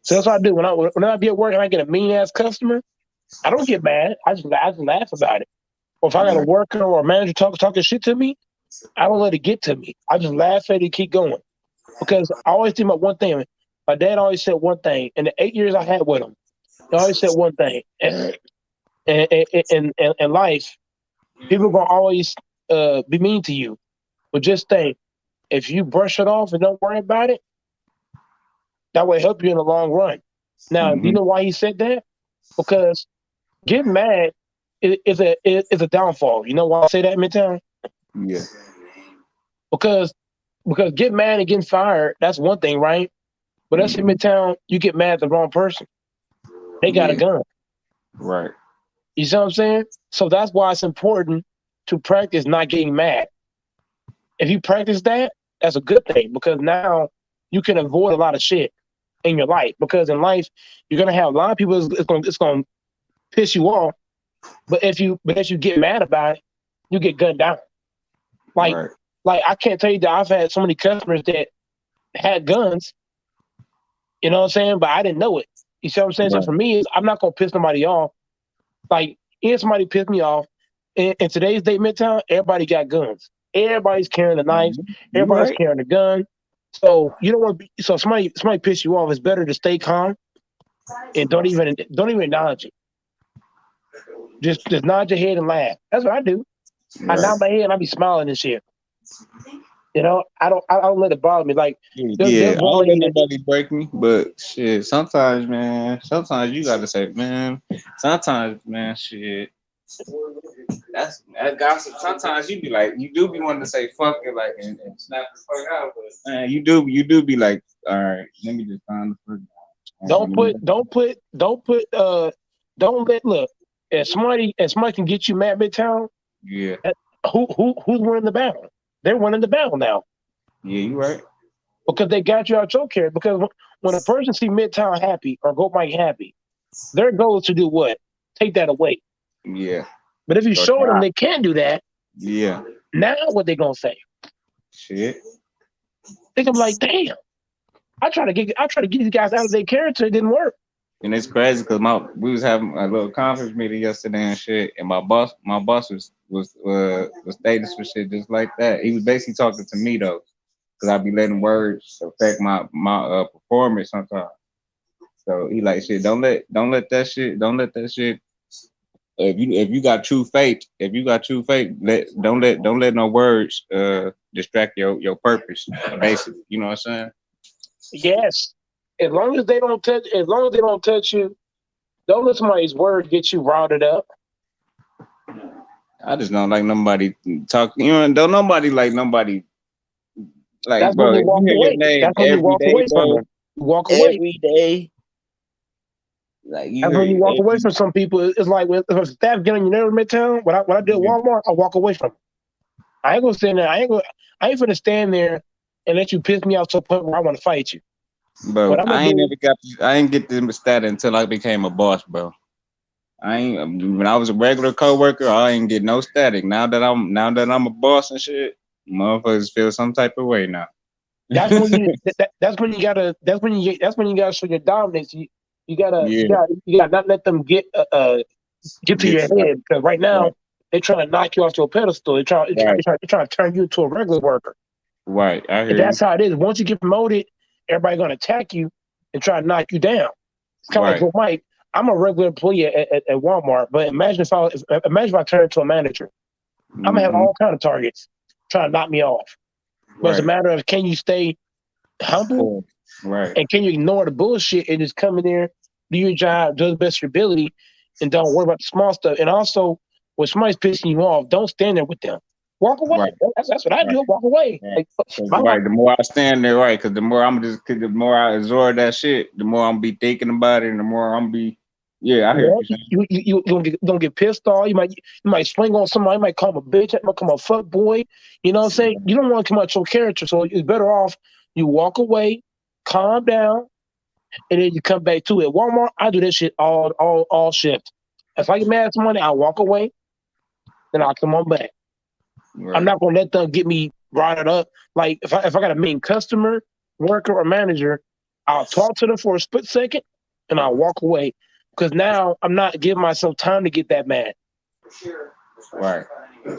So that's what I do. When I be at work and I get a mean ass customer, I don't get mad. I just laugh about it. Or if I got a Right. worker or a manager talking shit to me, I don't let it get to me. I just laugh at it and keep going. Because I always think about one thing. My dad always said one thing. In the 8 years I had with him, he always said one thing. In life, people gonna always be mean to you. But just think, if you brush it off and don't worry about it, that will help you in the long run. Now, do you Hmm. know why he said that? Because getting mad is a downfall. You know why I say that, Midtown? Yeah. Because getting mad and getting fired, that's one thing, right? But that's in Hmm. Midtown, you get mad at the wrong person. They got a Yeah. gun. Right. You see what I'm saying? So that's why it's important to practice not getting mad. If you practice that, that's a good thing because now you can avoid a lot of shit in your life. Because in life, you're gonna have a lot of people. It's gonna piss you off. But if you get mad about it, you get gunned down. Like Right. I can't tell you that I've had so many customers that had guns. You know what I'm saying? But I didn't know it. You see what I'm saying? So Right. for me, I'm not gonna piss somebody off. Like, if somebody pissed me off, in today's day, Midtown, everybody got guns. Everybody's carrying a knife. You Everybody's right. carrying a gun. So you don't want to be. So if somebody piss you off, it's better to stay calm and don't even acknowledge it. Just nod your head and laugh. That's what I do. I Right. nod my head and I be smiling and shit. You know, I don't let it bother me. Like Yeah. there's I one don't let lady that nobody break me, but shit. Sometimes you gotta say, man. Sometimes, man, shit. that's that gossip. Sometimes you be like, you do be wanting to say fuck it, like and snap the fuck out, but man, you do be like, all right, let me just find the fuck out. Don't let look. If somebody can get you mad midtown, Yeah, who's winning the battle? They're winning the battle now yeah, you right. because they got you out your character. Because when a person see midtown happy or Goat Mike happy, their goal is to do what? Take that away. Yeah, But if you Go show them try. they can't do that, Yeah, now what they gonna say? shit. They gonna be like, damn. I try to get these guys out of their character. It didn't work. And it's crazy because we was having a little conference meeting yesterday and shit, and my boss was stating some shit just like that. He was basically talking to me though, because I be letting words affect my performance sometimes. So he like shit. Don't let that shit. If you got true faith, don't let no words distract your purpose. Basically, you know what I'm saying? Yes. As long as they don't touch you, don't let somebody's word get you routed up. I just don't like nobody talk. You know, don't nobody like nobody. Like, That's bro, when you if walk you hear your away. name That's when you every walk day, away from bro, them. You walk away. every day, like you That's hear when you walk away every, from some people. It's like if a staff get on your nerve midtown, what I did at Walmart, I walk away from them. I ain't gonna stand there. I ain't gonna stand there and let you piss me off to a point where I want to fight you. bro. What I'm gonna do? I ain't get the status until I became a boss, bro. When I was a regular coworker, I ain't get no static. Now that I'm a boss and shit, motherfuckers feel some type of way now. That's when you gotta show your dominance. You gotta not let them get to your head, because right now they're trying to knock you off your pedestal. They're trying to turn you into a regular worker. Right, I hear And you. that's how it is. Once you get promoted, everybody's gonna attack you and try to knock you down. It's kind of like, well, Mike, I'm a regular employee at Walmart, but imagine if I turn into a manager. I'm gonna have all kind of targets trying to knock me off. But it's a matter of, can you stay humble, right, and can you ignore the bullshit and just come in there, do your job, do the best of your ability, and don't worry about the small stuff. And also, when somebody's pissing you off, don't stand there with them. Walk away. Right. That's what I do. Walk away. Right. Like, The more I stand there, right, because the more I absorb that shit, the more I'm be thinking about it, and the more I'm be, yeah, I hear what you're saying. you don't get pissed off. You might swing on somebody. You might call him a bitch. You might call him a fuck boy. You know what I'm saying? You don't want to come out your character, so it's better off you walk away, calm down, and then you come back to it. Walmart, I do this shit all shift. If I get mad at somebody, I walk away, then I'll come on back. Right. I'm not gonna let them get me riled up. Like if I got a mean customer, worker, or manager, I'll talk to them for a split second, and I'll walk away, because now I'm not giving myself time to get that mad. Right.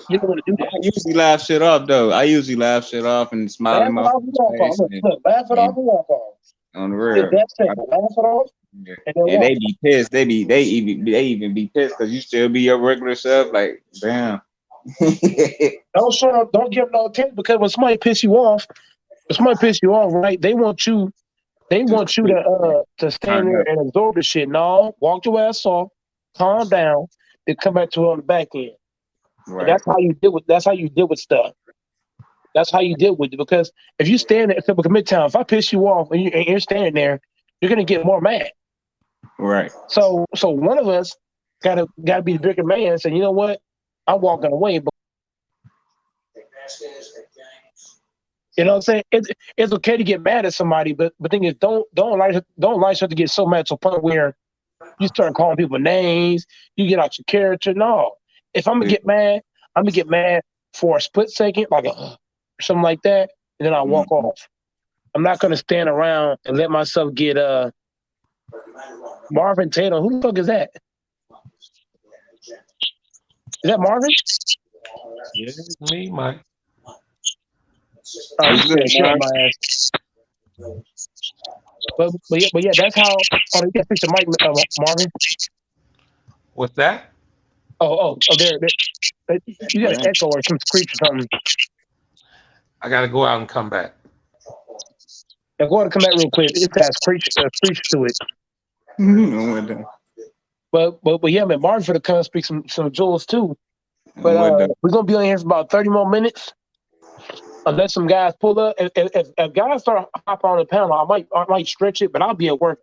You don't want to do that. I usually laugh shit off though. I usually laugh shit off and smile in my Laugh it off and walk off. On the real. It's that simple. Laugh it off. Yeah. And then And walk. they be pissed. They even be pissed because you still be your regular self. Like, damn. Don't give no attention, because when somebody piss you off, right? They want you to stand there and absorb the shit. No, walk your ass off, calm down, then come back to it on the back end. Right. And that's how you deal with stuff. That's how you deal with it. Because if you stand there, typical Midtown, if I piss you off and you're standing there, you're gonna get more mad. Right. So one of us gotta be the bigger man and say, you know what, I'm walking away. But you know what I'm saying? It's okay to get mad at somebody, but the thing is, don't allow yourself to get so mad to a point where you start calling people names, you get out your character. No. If I'm gonna get mad, I'm gonna get mad for a split second, like something like that, and then I'll walk off. I'm not gonna stand around and let myself get Marvin Tatum. Who the fuck is that? Is that Marvin? Yeah, it's me, Mike. Oh, shit my ass. But yeah, that's how. Oh, you got to fix the mic, Marvin. What's that? There. You got an echo or some screech or something. I gotta go out and come back. Now go ahead and come back real quick. It's got screech to it. But yeah, man, Marvin for the come speak some Julius too. But What the? we're gonna be on here for about 30 more minutes. Unless some guys pull up. If guys start hopping on the panel, I might stretch it, but I'll be at work.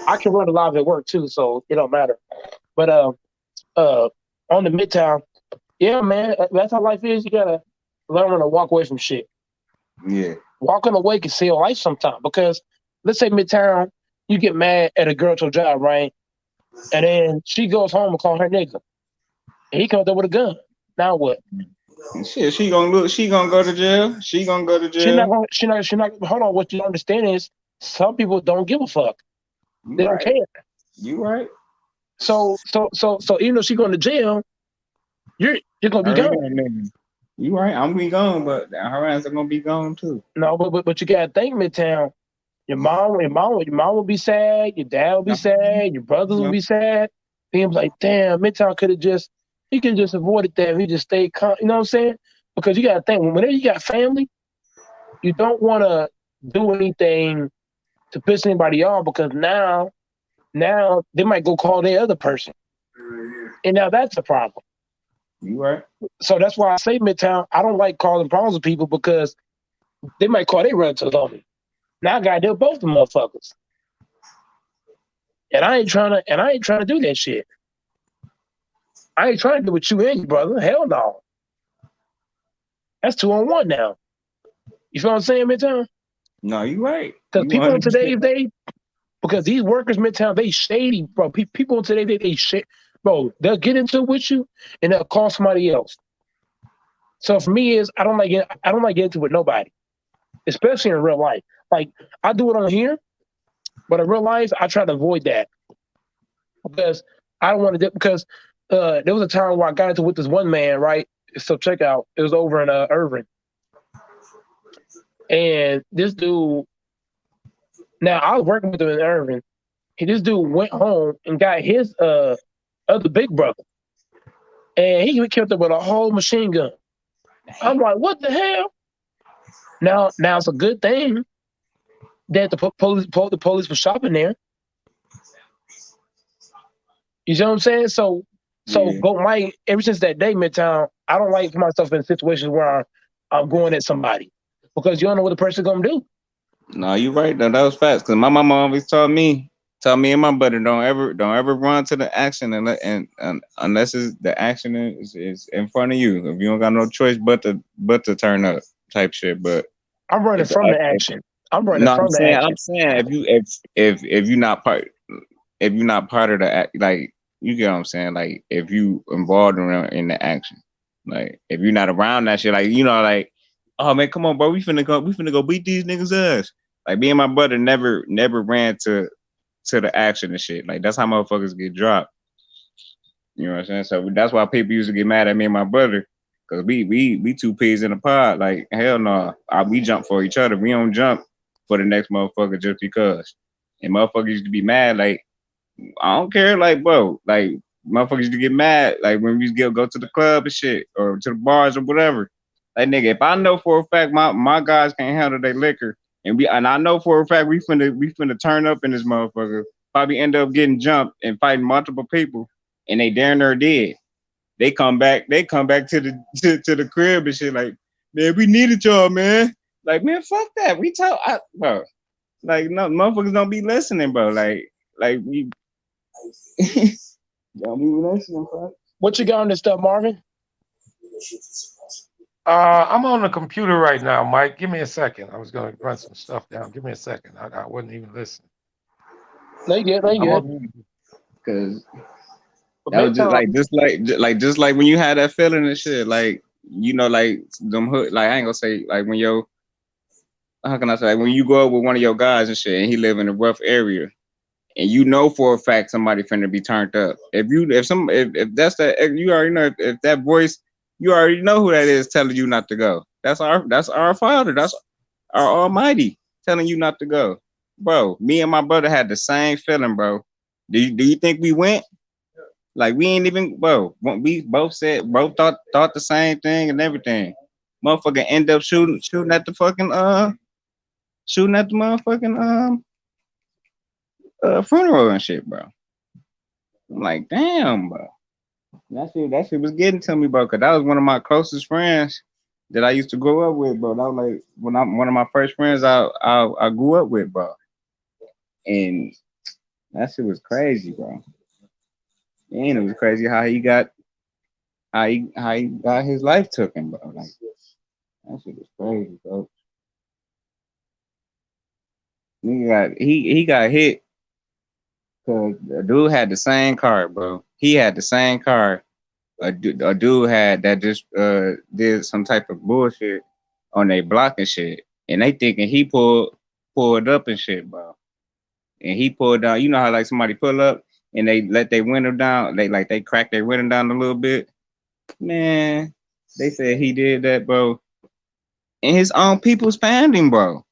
I can run a live at work too, so it don't matter. But on the Midtown, yeah, man, that's how life is. You gotta learn when to walk away from shit. Yeah. Walking away can save life sometimes because let's say Midtown, you get mad at a girl at your job, right? And then she goes home and call her nigga. And he comes up with a gun. Now what? Shit, she gonna look. She gonna go to jail. She gonna go to She not jail. gonna, she not hold on, what you don't understand is some people don't give a fuck. You They don't right. care. You right. So even though she going to jail, you're gonna be Her gone. and that nigga. You right. I'm gonna be gone, but her ass are gonna be gone too. No, but you gotta think Midtown. Your mom will be sad. Your dad will be sad. Your brothers will be sad. People like, damn, Midtown could have he could just avoided that. If he just stayed calm. You know what I'm saying? Because you gotta think, whenever you got family, you don't want to do anything to piss anybody off because now they might go call their other person, and now that's a problem. You right. So that's why I say Midtown. I don't like causing problems with people because they might call their relatives on me. Now I gotta deal with both the motherfuckers. And I ain't trying to do that shit. I ain't trying to do with you and your brother. Hell no. That's 2-on-1 now. You feel what I'm saying, Midtown? No, you right. Because You people in 100% today's because these workers Midtown, they shady, bro. People in today, they shady. Bro, they'll get into it with you and they'll call somebody else. So for me is I don't like getting into it with nobody. Especially in real life. Like I do it on here, but in real life, I try to avoid that. Because I don't want to because there was a time where I got into it with this one man, right? So check out, it was over in Irving. And this dude, now I was working with him in Irving. This dude went home and got his other big brother. And he killed him with a whole machine gun. I'm like, what the hell? Now it's a good thing that the police were shopping there. You see what I'm saying? So Yeah. go Mike, ever since that day, Midtown, I don't like myself in situations where I'm going at somebody. Because you don't know what the person's gonna do. No, you right though. That was facts. Cause my mama always taught me and my brother don't ever run to the action and unless the action is in front of you. If you don't got no choice but to turn up type shit. But I'm running from the action. I'm running from the action. I'm saying if you're not part of the act, like you get what I'm saying, like if you involved in the action, like if you're not around that shit, like like, oh man, come on, bro, we finna go beat these niggas ass. Like me and my brother never ran to the action and shit. Like that's how motherfuckers get dropped. You know what I'm saying? So that's why people used to get mad at me and my brother. Cause we two peas in a pod. Like hell no, we jump for each other. We don't jump for the next motherfucker just because. And motherfuckers used to be mad. Like I don't care. Like bro, like motherfuckers used to get mad. Like when we used to go to the club and shit or to the bars or whatever. Like nigga, if I know for a fact my guys can't handle their liquor, and I know for a fact we finna turn up in this motherfucker, probably end up getting jumped and fighting multiple people, and they damn near dead. They come back to the crib and shit like, man, we needed y'all, man. Like, man, fuck that. Bro. Like, no, motherfuckers don't be listening, bro. Like we don't be listening, bro. What you got on this stuff, Marvin? I'm on the computer right now, Mike. Give me a second. I was going to run some stuff down. Give me a second. I wasn't even listening. No, you good. Because that was just like when you had that feeling and shit, like like them hood, like I ain't gonna say like when how can I say, like when you go up with one of your guys and shit, and he live in a rough area, and you know for a fact somebody finna be turned up. If that's that, you already know if that voice, you already know who that is telling you not to go. That's our Father. That's our Almighty telling you not to go, bro. Me and my brother had the same feeling, bro. Do you think we went? Like we ain't even, bro. We both thought the same thing and everything. Motherfucker end up shooting at the fucking motherfucking funeral and shit, bro. I'm like, damn, bro. That shit was getting to me, bro. Cause that was one of my closest friends that I used to grow up with, bro. That was like one of my first friends I grew up with, bro. And that shit was crazy, bro. And it was crazy how he got his life taken, bro. Like that shit was crazy, bro. He got hit because a dude had the same car, bro. He had the same car. A dude had that just did some type of bullshit on their block and shit, and they thinking he pulled up and shit, bro. And he pulled down. You know how like somebody pull up and they let their window down. They crack their window down a little bit. Man, they said he did that, bro. And his own people's found him, bro.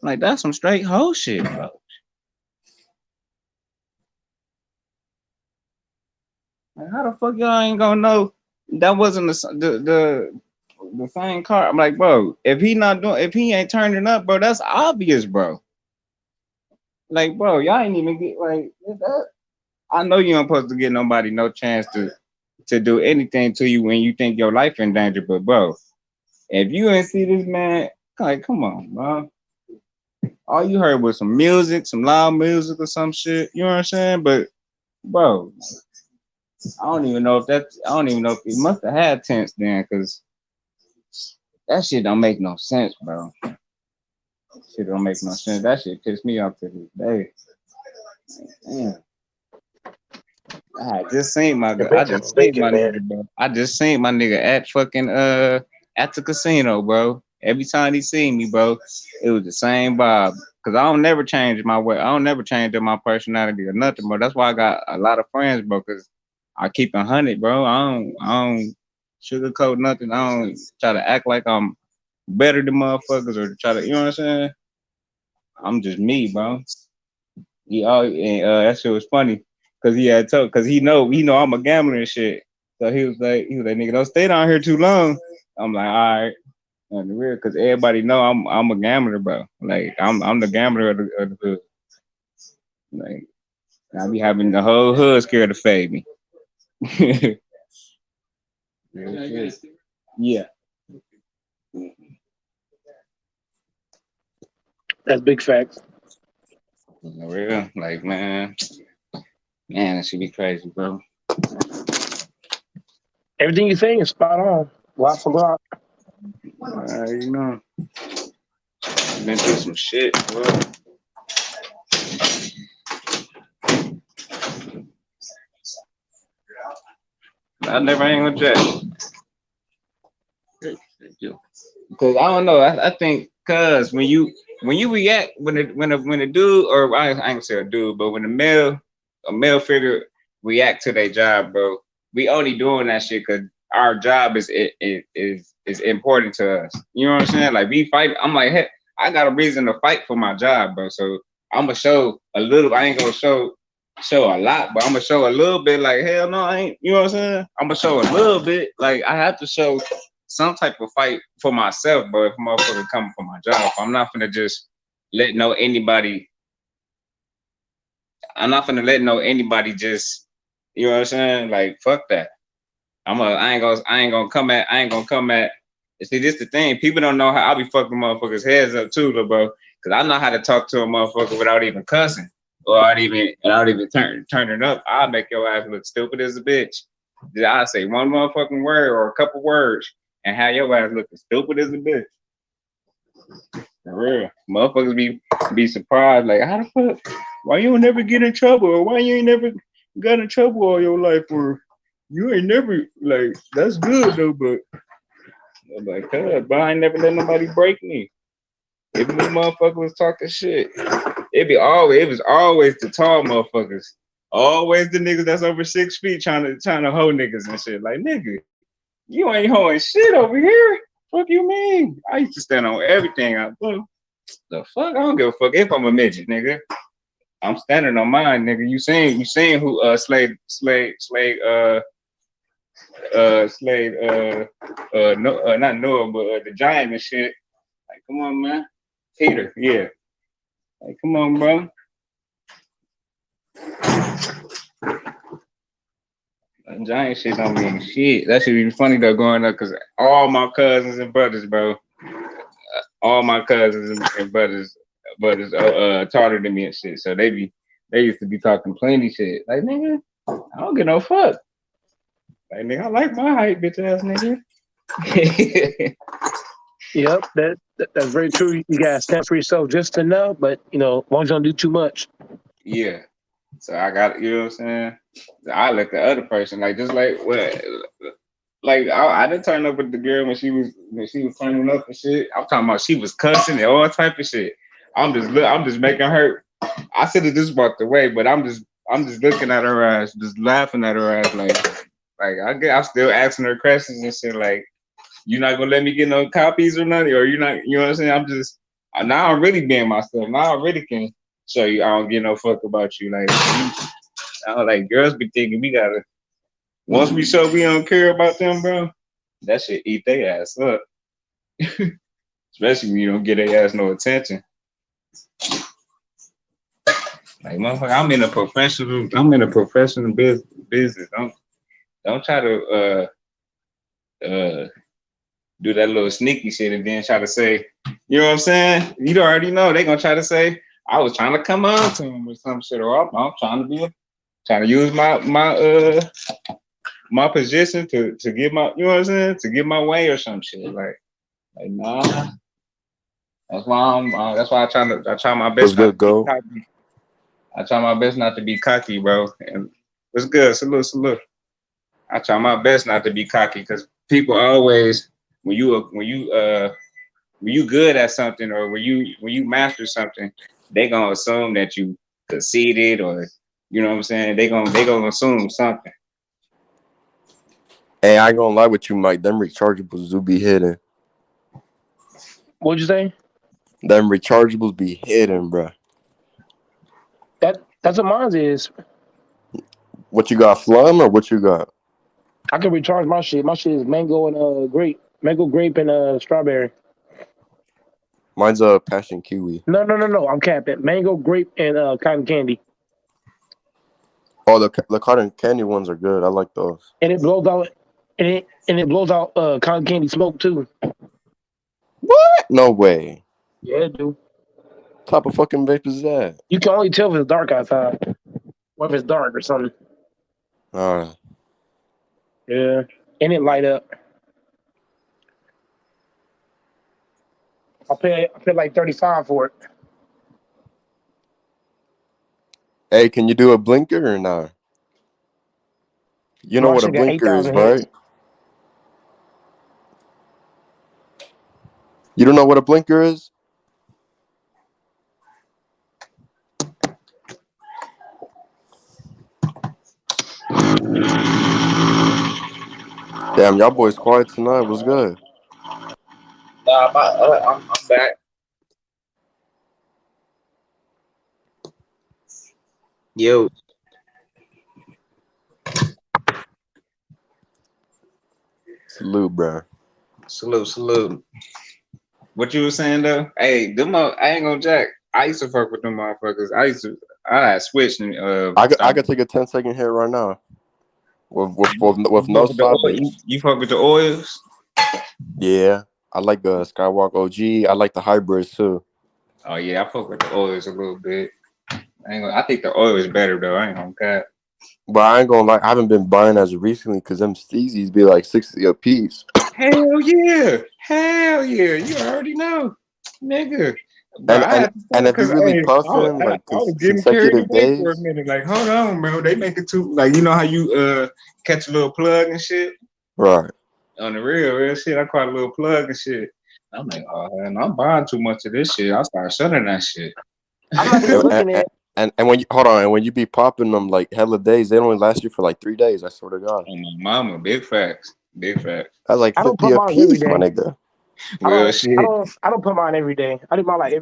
Like that's some straight hoe shit, bro. Like how the fuck y'all ain't gonna know that wasn't the same car? I'm like, bro, if he ain't turning up, bro, that's obvious, bro. Like, bro, y'all ain't even get like that. I know you ain't supposed to give nobody no chance to do anything to you when you think your life in danger, but bro, if you ain't see this man, like, come on, bro. All you heard was some music, some loud music or some shit. You know what I'm saying? But bro, I don't even know if he must have had tents then, cause that shit don't make no sense, bro. Shit don't make no sense. That shit pissed me off to this day. Damn. I just seen my The I bitch just is seen my bacon, man. nigga, bro. I just seen my nigga at fucking at the casino, bro. Every time he seen me, bro, it was the same vibe. Cause I don't never change my way. I don't never change up my personality or nothing, bro. That's why I got a lot of friends, bro. Cause I keep 100, bro. I don't sugarcoat nothing. I don't try to act like I'm better than motherfuckers or try to, you know what I'm saying? I'm just me, bro. That shit was funny because he had told because he know I'm a gambler and shit. So he was like, nigga, don't stay down here too long. I'm like, all right, on the real, because everybody know I'm a gambler, bro. Like I'm the gambler of the hood. Like I be having the whole hood scared to fade me. Yeah. That's big facts. On the real, like man, that should be crazy, bro. Everything you're saying is spot on. Lots of lot. You know, I've been through some shit, bro. I never ain't gonna check. Because I don't know. I think because when you react when a dude or I ain't gonna say a dude, but when a male figure react to their job, bro, we only doing that shit because our job is important to us. You know what I'm saying? Like we fight. I'm like, hey, I got a reason to fight for my job, bro. So I'm gonna show a little. I ain't gonna show a lot, but I'm gonna show a little bit. Like hell no, I ain't. You know what I'm saying? I'm gonna show a little bit. Like I have to show some type of fight for myself, bro. If a motherfucker coming for my job, I'm not gonna just let no anybody. I'm not gonna let no anybody just. You know what I'm saying? Like fuck that. I ain't gonna come at. See, this the thing. People don't know how I be fucking motherfuckers' heads up too, little bro. Cause I know how to talk to a motherfucker without even cussing, or I'd even turn it up. I'll make your ass look stupid as a bitch. I say one motherfucking word or a couple words and have your ass looking stupid as a bitch. For real. Motherfuckers be surprised, like, how the fuck? Why you don't never get in trouble? Or why you ain't never got in trouble all your life? Or you ain't never, like, that's good though, but I'm like, but I ain't never let nobody break me. Even when motherfuckers was talking shit, it was always the tall motherfuckers. Always the niggas that's over 6 feet trying to hoe niggas and shit. Like, nigga, you ain't hoeing shit over here. Fuck you mean? I used to stand on everything. The fuck? I don't give a fuck if I'm a midget, nigga. I'm standing on mine, nigga. You seen who slayed no, not Noah, but the giant and shit. Like, come on, man. Peter, yeah. Like, come on, bro. Giant shit don't mean shit. That should be funny though growing up because all my cousins and brothers, bro, all my cousins and brothers taller than me and shit. So they used to be talking plenty shit. Like nigga, I don't get no fuck. Like nigga, I like my height, bitch ass nigga. Yep, that's very true. You gotta stand for yourself just enough, but you know, as long as you don't do too much. Yeah. So I got, you know what I'm saying? I let the other person like just like what, like I didn't turn up with the girl when she was turning up and shit. I'm talking about she was cussing and all type of shit. I'm just making her. I should have just walked away, but I'm just looking at her ass, just laughing at her ass, like I'm still asking her questions and shit. Like, you not gonna let me get no copies or nothing, or you not, you know what I'm saying? Now I'm really being myself. Now I really can show you I don't give no fuck about you. Like, like girls be thinking we gotta. Once we show we don't care about them, bro, that shit eat their ass up. Especially when you don't get their ass no attention. Like motherfucker, I'm in a professional business. Don't try to do that little sneaky shit and then try to say, you know what I'm saying? You already know they gonna try to say I was trying to come on to him or some shit, or I'm trying to use my position to get my, you know what I'm saying, to get my way or some shit. Like nah. That's why I try my best not to be cocky. I try my best not to be cocky, bro. And it's good. Salute. I try my best not to be cocky because people always, when you good at something or when you master something, they gonna assume that you conceited or, you know what I'm saying. They gonna assume something. Hey, I ain't gonna lie with you, Mike. Them rechargeables do be hidden. What'd you say? Them rechargeables be hidden, bro. That's what mine is. What you got, Flum, or what you got? I can recharge my shit. My shit is mango and grape, and strawberry. Mine's a passion kiwi. No. I'm capping. Mango, grape, and cotton candy. Oh, the cotton candy ones are good. I like those. And it blows out. And it blows out cotton candy smoke too. What? No way. Yeah, it do. What type of fucking vape is that? You can only tell if it's dark outside, or if it's dark or something. Yeah, and it light up. I pay like $35 for it. Hey, can you do a blinker or not? You know My what a shit got blinker is, 8,000 hits. right? You don't know what a blinker is? Damn, y'all boys quiet tonight. What's good? I'm back. Yo. Salute, bro. Salute. What you were saying though? Hey, I ain't gonna jack. I used to fuck with them motherfuckers. I had switched and I could take a 10-second hit right now. With no stoppage. You fuck with the oils? Yeah. I like the Skywalk OG. I like the hybrids too. Oh yeah, I fuck with the oils a little bit. I think the oil is better though. I ain't gonna cut. But I ain't gonna lie, I haven't been buying as recently because them Steezies be like 60 a piece. Hell yeah. You already know, nigga. Bro, and if you really puffing I like was getting carried consecutive away for a days, minute. Like, hold on, bro. They make it too, like, you know how you catch a little plug and shit? right? On the real shit, I caught a little plug and shit. I'm like, oh man, I'm buying too much of this shit. I started shutting that shit. I'm not even looking at. And when you hold on, and when you be popping them like hella days, they only last you for like 3 days. I swear to God. Oh, my mama, big facts. That's like I don't 50 put a mine every piece, day. my nigga. Well, shit. I don't put mine every day. I do mine like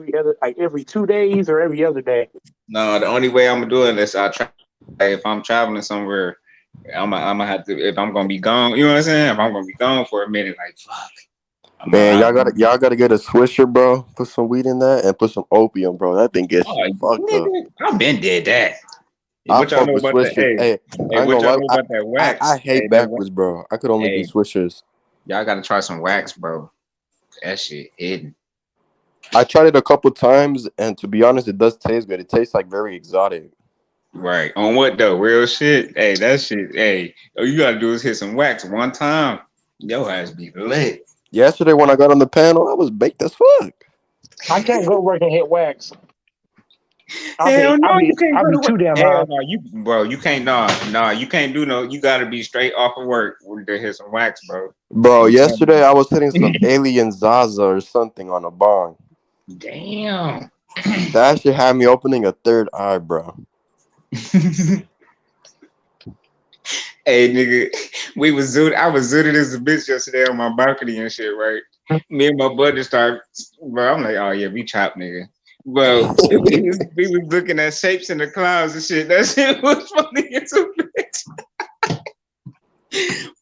every 2 days or every other day. No, the only way I'm gonna do it is if I'm traveling somewhere, I'm gonna have to, if I'm gonna be gone, you know what I'm saying? If I'm gonna be gone for a minute, like fuck. Man, y'all gotta get a swisher, bro. Put some weed in that and put some opium, bro. That thing gets you fucked up. I've been did that. I What y'all fuck know with about the swishers. Hey, I ain't what gonna y'all lie. know about that I wax? hate Hey, that backwards, bro. I could only do hey, swishers. y'all gotta try some wax, bro. That shit hidden. I tried it a couple times, and to be honest, it does taste good. It tastes like very exotic. Right. On what though? Real shit. Hey, that shit. Hey, all you gotta do is hit some wax one time. Yo ass be lit. Yesterday when I got on the panel, I was baked as fuck. I can't go work and hit wax. Hell no, you can't I'll go be to work. too damn high. Hell no, you can't you can't do no. You gotta be straight off of work to hit some wax, bro. Bro, I'm telling yesterday I was hitting some alien Zaza or something on a bong. you. Damn. That shit had me opening a third eye, bro. Hey nigga, I was zooted as a bitch yesterday on my balcony and shit, right? Me and my buddy started, bro. I'm like, oh yeah, we chop, nigga. Bro, we was looking at shapes in the clouds and shit. That shit was funny as a bitch.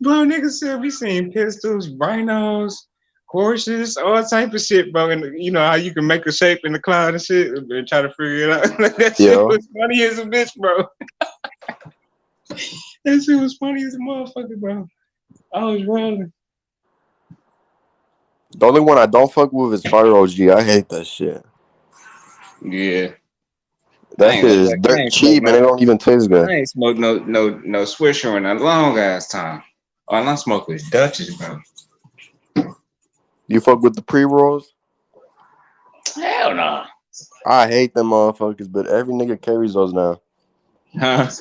Bro, nigga said we seen pistols, rhinos, horses, all type of shit, bro. And you know how you can make a shape in the cloud and shit and try to figure it out. Like, that shit was funny as a bitch, bro. That shit was funny as a motherfucker, bro. I was rolling. The only one I don't fuck with is Fire OG. I hate that shit. Yeah. That shit is dirt cheap and it don't even taste good. I ain't smoked no Swisher in a long ass time. All I smoke was Dutchess, bro. You fuck with the pre-rolls? Hell no. I hate them motherfuckers, but every nigga carries those now. Huh?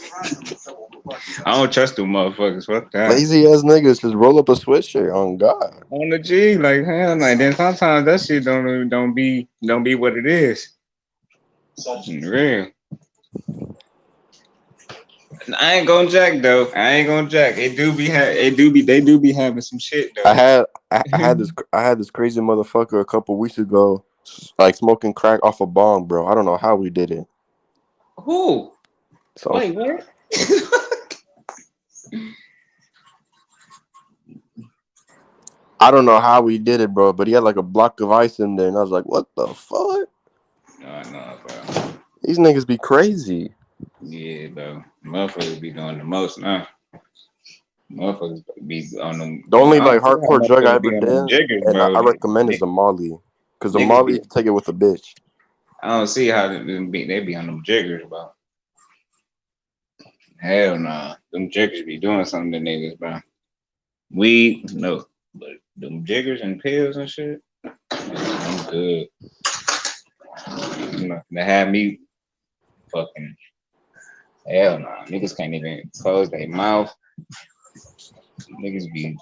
I don't trust them motherfuckers. Fuck that. Lazy ass niggas just roll up a Swisher on God. On the G, like hell no. Then sometimes that shit don't be what it is. Real. I ain't gonna jack though. I ain't gonna jack. They do be having some shit though. I had this crazy motherfucker a couple weeks ago, like smoking crack off a bong, bro. I don't know how we did it. Who? So Wait, what? I don't know how we did it, bro. But he had like a block of ice in there, and I was like, "What the fuck? No, bro. These niggas be crazy." Yeah, bro. Motherfuckers be doing the most now. Motherfuckers be on them. The only I don't like see how hardcore drug I motherfuckers ever be on them did, jiggers, and bro. I recommend is the Molly, because the Molly you can take it with a bitch. I don't see how they be on them jiggers, bro. Hell nah. Them jiggers be doing something to niggas, bro. Weed, no. But them jiggers and pills and shit, I'm good. You know, they had me fucking hell nah. Niggas can't even close their mouth. Niggas be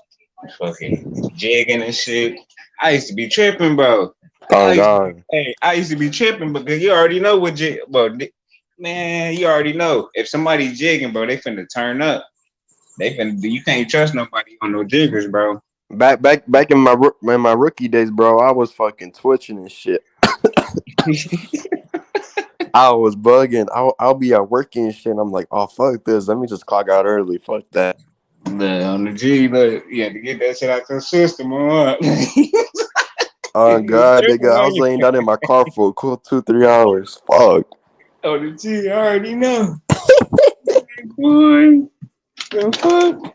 fucking jigging and shit. I used to be tripping, bro. Oh God. I used to be tripping because you already know what jig, bro. Man, you already know if somebody jigging, bro, they finna turn up. You can't trust nobody on no jiggers, bro. Back in my rookie days, bro, I was fucking twitching and shit. I was bugging. I'll be at work and shit. And I'm like, oh fuck this. Let me just clock out early. Fuck that. On the G, look, you had to get that shit out your system, on. Oh God, nigga, I was laying down in my car for a cool 2-3 hours. Fuck. On the G, I already know. Boy, the fuck.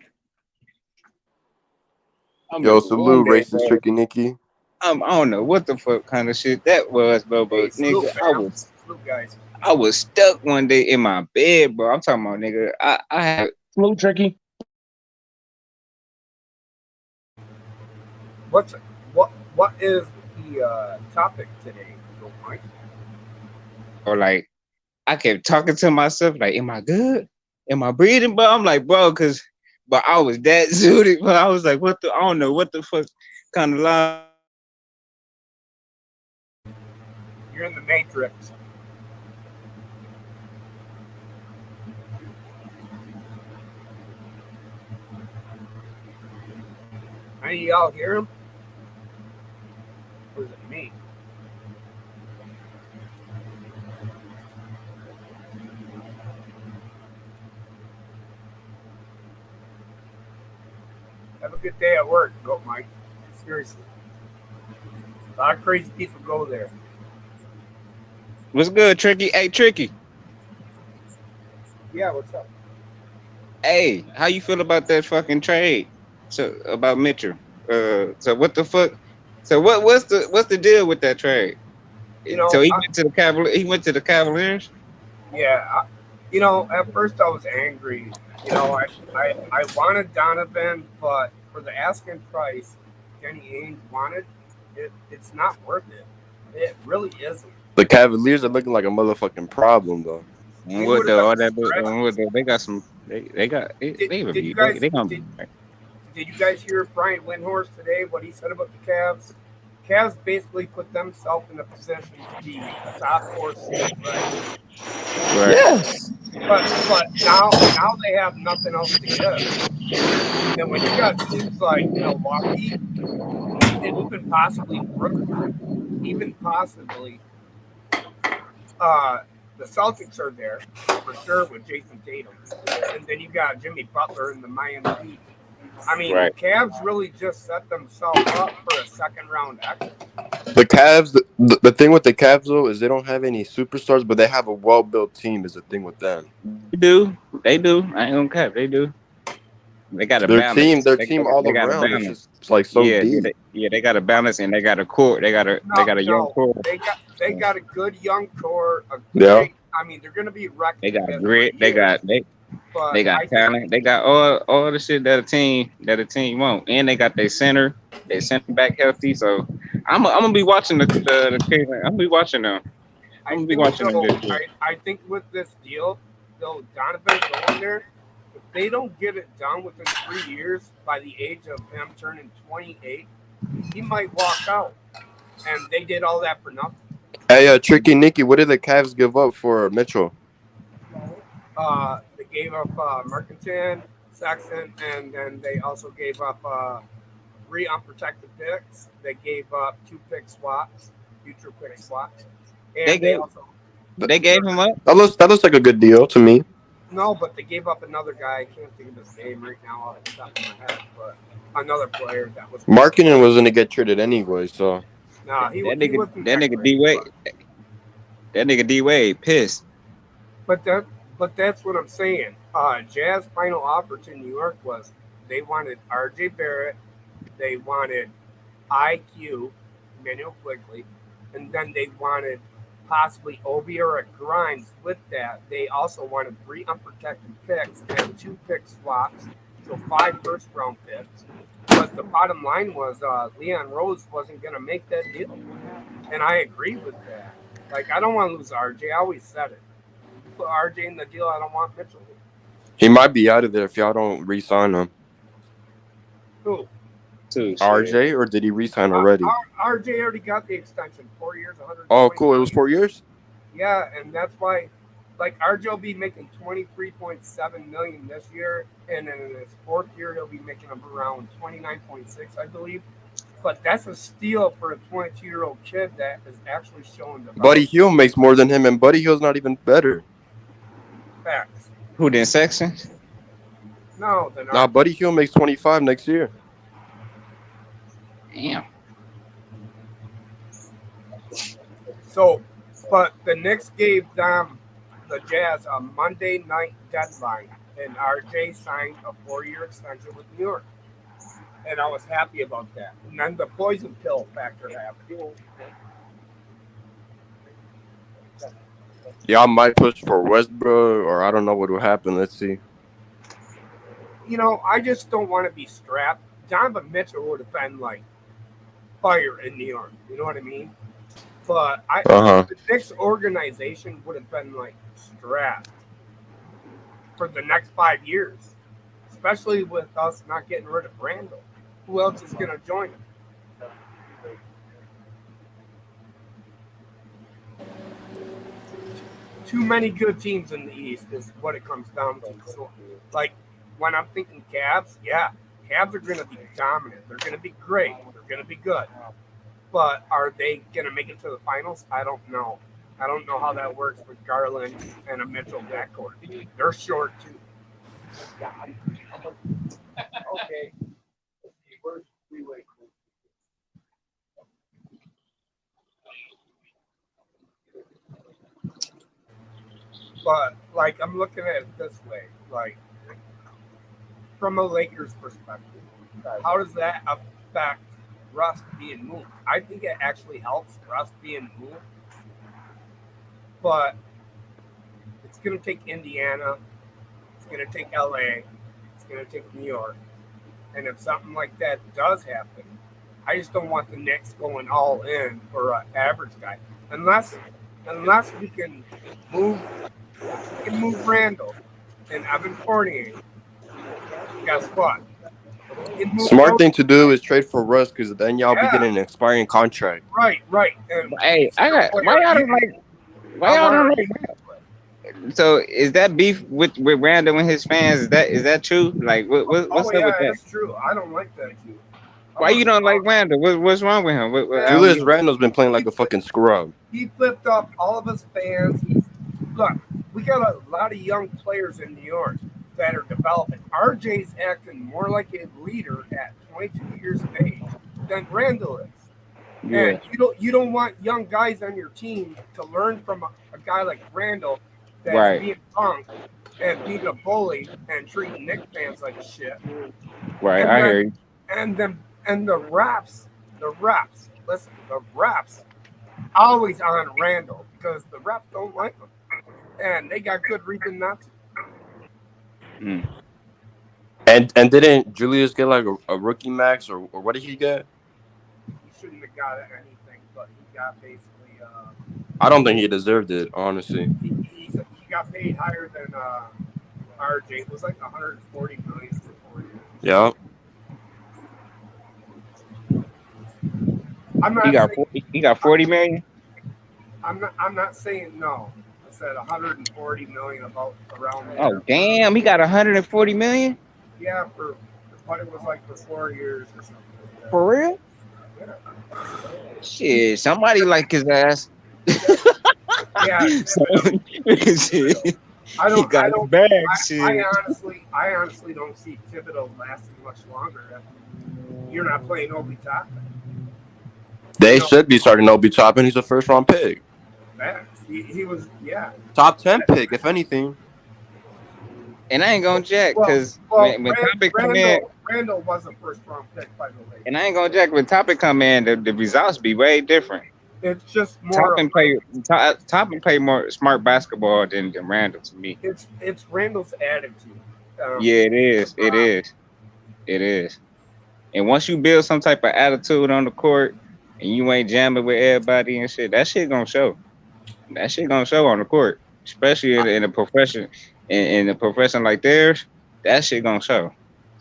Yo, salute, racist Tricky Nicky. I don't know what the fuck kind of shit that was, bro. But nigga, I was stuck one day in my bed, bro. I'm talking about, nigga. I had Salute, Tricky. What is the topic today, Mike? or like I kept talking to myself, like, am I good? Am I breathing? But I'm like, bro, but I was that zooted, but I was like, I don't know what the fuck kind of lie. You're in the Matrix. Any of y'all hear him? Or is it me? Have a good day at work, go Mike. Seriously. A lot of crazy people go there. What's good, Tricky? Hey, Tricky. Yeah, what's up? Hey, how you feel about that fucking trade? So about Mitchell. So what the fuck? So what's the deal with that trade? You So know, he went to the Cavaliers. He went to the Cavaliers. yeah, at first I was angry. I wanted Donovan, but for the asking price Danny Ainge wanted, it's not worth it. It really isn't. The Cavaliers are looking like a motherfucking problem though. And We what would have the got all a that? stretch. What they got some? They got they Did you review. guys They gonna did be. Did you guys hear Brian Windhorst today? What he said about the Cavs? Cavs basically put themselves in a position to be a top four seed, right? Right. Yes. But now they have nothing else to give. And when you got teams like Milwaukee and even possibly uh, the Celtics are there for sure with Jason Tatum, and then you got Jimmy Butler and the Miami Heat. I mean, the Right. Cavs really just set themselves up for a second round exit. The Cavs, the thing with the Cavs though is they don't have any superstars, but they have a well built team. Is the thing with them. They do. They do. I ain't gonna cap. They do. They got a Their balance. team, their They team got. all They got a around. It's balance. just it's like so Yeah. deep. They got a balance and they got a core. They No, got a young no, core. they got a good young core, a Yeah. great. I mean, they're going to be They reckoning got with for grit. years. They But got I think talent. They got all the shit that a team want, and they got their center back healthy. So I'm gonna be watching the Cleveland. I'm gonna be watching them. I'm I gonna be think watching them though this year. I think with this deal, though Donovan going there, if they don't get it done within 3 years by the age of him turning 28, he might walk out. And they did all that for nothing. Hey, Tricky Nicky, what did the Cavs give up for Mitchell? They gave up Mercantin, Saxon, and then they also gave up three unprotected picks. They gave up two pick swaps, future pick swaps, They and they gave also they gave him up. That looks like a good deal to me. no, but they gave up another guy. I can't think of his name right now off the top of my head, but another player that was good. Markkinen was gonna get traded anyway, so No, That he nigga wasn't that that nigga great, D Wade that nigga D Wade pissed. but that but that's what I'm saying. Jazz final offer to New York was they wanted R.J. Barrett, they wanted IQ, Manuel Quickly, and then they wanted possibly Obi or a Grimes. With that, they also wanted three unprotected picks and two pick swaps, so five first round picks. But the bottom line was Leon Rose wasn't going to make that deal, and I agree with that. Like I don't want to lose RJ. I always said it. You put RJ in the deal, I don't want Mitchell. he might be out of there if y'all don't re-sign him. Who? Too shit. RJ, or did he re-sign already? RJ already got the extension, 4 years, Oh, 120 cool. It was million. 4 years. Yeah, and that's why, like RJ will be making 23.7 million this year, and then in his fourth year he'll be making around 29.6, I believe. But that's a steal for a 22-year-old kid that is actually showing Buddy development. Hield makes more than him, and Buddy Hield's not even better. Facts. Who then Sexton? No, then Nah, RJ. Buddy Hield makes 25 next year. Damn. So, but the Knicks gave them the Jazz a Monday night deadline, and RJ signed a 4 year extension with New York. And I was happy about that. And then the poison pill factor happened. Yeah, I might push for Westbrook, or I don't know what will happen. Let's see. I just don't want to be strapped. Donovan Mitchell would have been like fire in New York. You know what I mean? But Uh-huh. the Knicks organization would have been like strapped for the next 5 years, especially with us not getting rid of Randle. Who else is going to join him? Too many good teams in the East is what it comes down to. So, like, when I'm thinking Cavs, yeah, Cavs are going to be dominant. They're going to be great. They're going to be good. But are they going to make it to the finals? I don't know. I don't know how that works with Garland and a Mitchell backcourt. They're short, too. Okay. But like I'm looking at it this way, like from a Lakers perspective, how does that affect Russ being moved? I think it actually helps Russ being moved, but it's going to take Indiana, it's going to take LA, it's going to take New York, and if something like that does happen, I just don't want the Knicks going all in for an average guy, unless we can move Randle and Evan Fournier. Guess what? Smart thing to do is trade for Russ because then y'all be getting an expiring contract. Right. And Hey, I got why y'all don't like. So is that beef with Randle and his fans? Is that true? Like what's up with that? That's true. I don't like that too. Why you don't like Randle? What's wrong with him? Julius Randle's been playing like a fucking scrub. He flipped up all of his fans. Look, we got a lot of young players in New York that are developing. RJ's acting more like a leader at 22 years of age than Randle is. Yeah. And you don't want young guys on your team to learn from a guy like Randle that's being punked and being a bully and treating Knicks fans like shit. Right, I hear you. And the refs, listen, the refs always on Randle because the refs don't like him. And they got good reason not to. Mm. And didn't Julius get like a rookie max or what did he get? He shouldn't have got anything, but he got basically. I don't think he deserved it, honestly. He got paid higher than RJ. It was like $140 million for 4 years. Yeah. He got 40 million. I'm not saying no. I said 140 million around there. Oh damn, he got 140 million. Yeah, but it was like for 4 years or something. Like for real? Yeah. Shit, somebody like his ass. Yeah. I honestly don't see Thibodeau lasting much longer. You're not playing Obi Toppin. They should be starting Obi Toppin. He's a first round pick. He was, yeah. Top 10 pick, if anything. And I ain't gonna jack because when Topic come in, Randle was a first round pick by the way. And I ain't gonna jack when Topic come in, the results be way different. It's just more. Toppin play more smart basketball than Randle to me. It's Randle's attitude. Yeah, it is. It is. And once you build some type of attitude on the court, and you ain't jamming with everybody and shit, that shit gonna show. That shit gonna show on the court, especially in a profession. In a profession like theirs, that shit gonna show.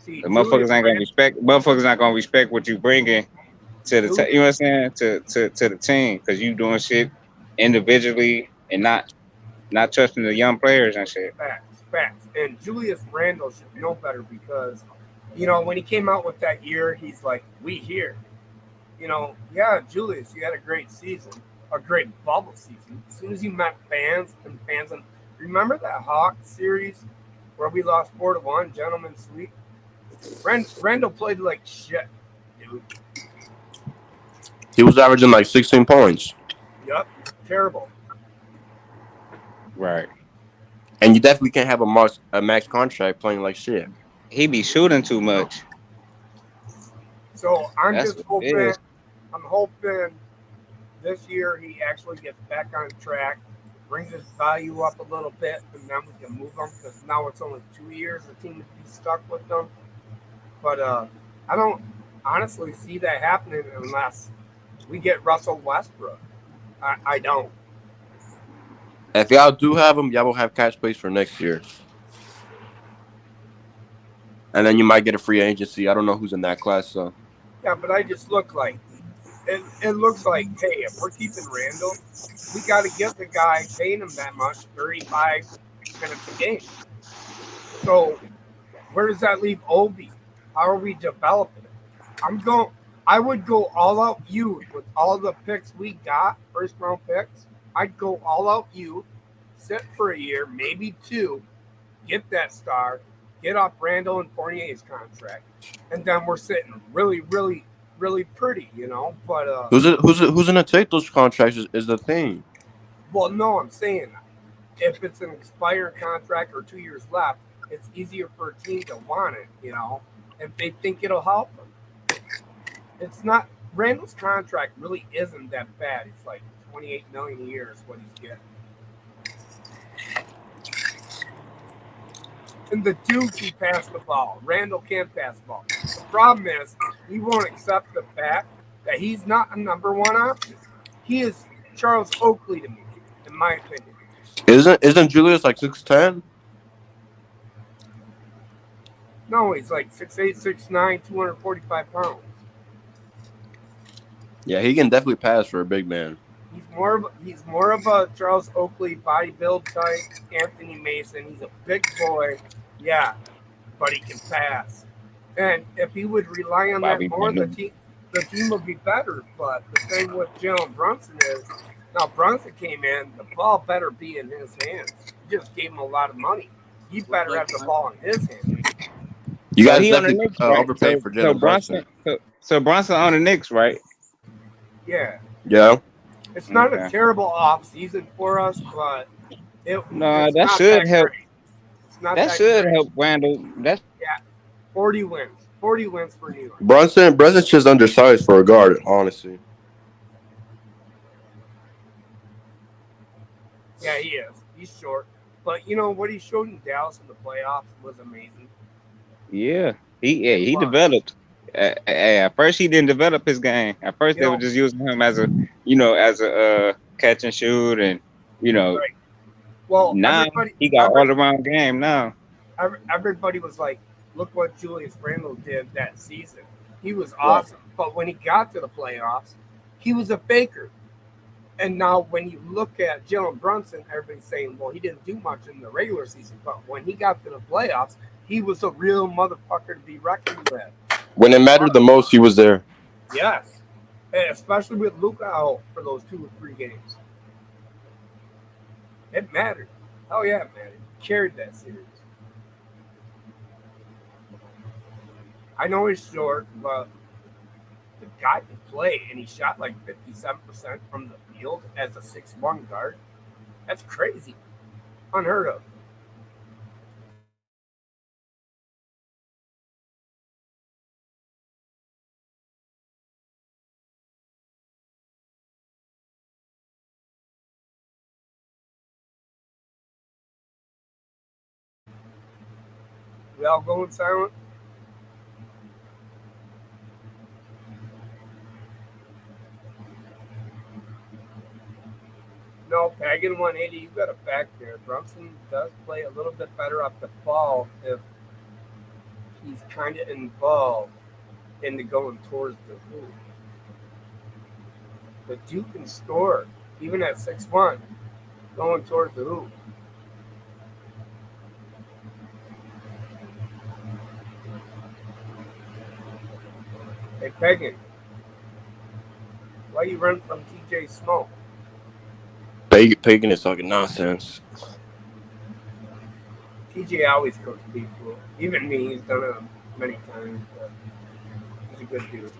The motherfuckers ain't gonna respect. Motherfuckers not gonna respect what you bringing to the. You know what I'm saying? To the team because you doing shit individually and not trusting the young players and shit. Facts. And Julius Randle should know better because, when he came out with that year, he's like, "We here." Yeah, Julius, you had a great season, a great bubble season. As soon as you met fans, remember that Hawk series where we lost 4-1, gentleman's sweep? Randle played like shit, dude. He was averaging like 16 points. Yep, terrible. Right. And you definitely can't have a max contract playing like shit. He be shooting too much. So I'm hoping this year he actually gets back on track, brings his value up a little bit, and then we can move him because now it's only 2 years the team would be stuck with them. But I don't honestly see that happening unless we get Russell Westbrook. I don't. If y'all do have him, y'all will have cash space for next year. And then you might get a free agency. I don't know who's in that class, so. Yeah, but I just look like it looks like, hey, if we're keeping Randle, we got to give the guy paying him that much, 35 minutes a game. So where does that leave Obi? How are we developing it? I would go all out youth with all the picks we got, first round picks. I'd go all out youth, sit for a year, maybe 2, get that star, get off Randle and Fournier's contract, and then we're sitting really, really, really pretty, But who's gonna take those contracts is the thing. Well, no, I'm saying if it's an expired contract or 2 years left, it's easier for a team to want it, if they think it'll help them. It's not Randle's contract really isn't that bad. It's like $28 million a year is what he's getting. And the dude can pass the ball. Randle can't pass the ball. The problem is he won't accept the fact that he's not a number one option. He is Charles Oakley to me, in my opinion. Isn't Julius like 6'10"? No, he's like 6'8", 6'9", 245 pounds. Yeah, he can definitely pass for a big man. He's more of a Charles Oakley body build type, Anthony Mason. He's a big boy, yeah, but he can pass. And if he would rely on Bobby that more, the Bennett. team would be better. But the thing with Jalen Brunson is, now Brunson came in, the ball better be in his hands. He just gave him a lot of money. He better have the ball in his hands. You So guys he on the definitely Knicks, right? overpaid for Jalen Brunson. So Brunson on the Knicks, right? Yeah. Yeah. It's not a terrible off season for us, but that should help. That should help Randle. Yeah, 40 wins. 40 wins for New York. Brunson's just undersized for a guard, honestly. Yeah, he is. He's short. But you know what he showed in Dallas in the playoffs was amazing. Yeah, he developed. At first, he didn't develop his game. At first, they were just using him as a catch and shoot, and Right. Well, now he got all around game. Now everybody was like, "Look what Julius Randle did that season. He was awesome." Yeah. But when he got to the playoffs, he was a faker. And now when you look at Jalen Brunson, everybody's saying, "Well, he didn't do much in the regular season," but when he got to the playoffs, he was a real motherfucker to be reckoned with. When it mattered the most, he was there. Yes, and especially with Luka out for those 2 or 3 games. It mattered. Oh yeah, it mattered. He carried that series. I know he's short, but the guy can play, and he shot like 57% from the field as a 6'1" guard. That's crazy. Unheard of. We all going silent? No, Pagan 180, you got a back there. Brunson does play a little bit better off the ball if he's kind of involved in the going towards the hoop. But Duke can score, even at 6'1", going towards the hoop. Hey, Pagan, why you run from TJ Smoke? Pagan is talking nonsense. TJ always cooks people. Even me, he's done it many times, but he's a good dude.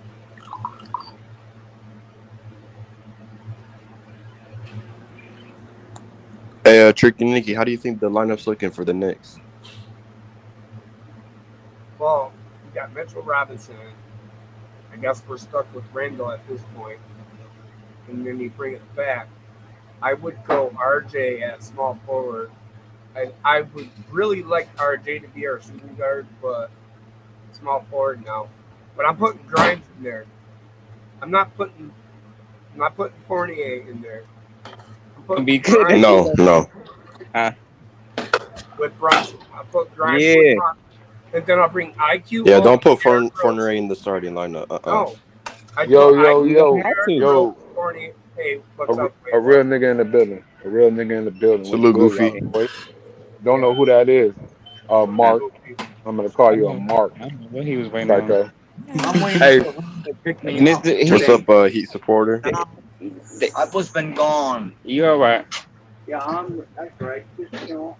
Hey, Tricky Nicky, how do you think the lineup's looking for the Knicks? Well, we got Mitchell Robinson. I guess we're stuck with Randle at this point. And then you bring it back. I would go RJ at small forward. I would really like RJ to be our shooting guard, but small forward now. But I'm putting Grimes in there. I'm not putting Fournier in there. I'm putting Grimes No. With Brunson. I'll put Grimes with Brunson. And then I'll bring IQ. Yeah, don't put Fournier in the starting lineup. No. Yo. Fournier. Hey, what's up? A real nigga in the building. A real nigga in the building. Salute, Goofy. Don't know who that is. Mark. I'm gonna call you a Mark. What he was waiting on. Hey, what's up, Heat supporter? I was been gone. You all right? Yeah, that's right.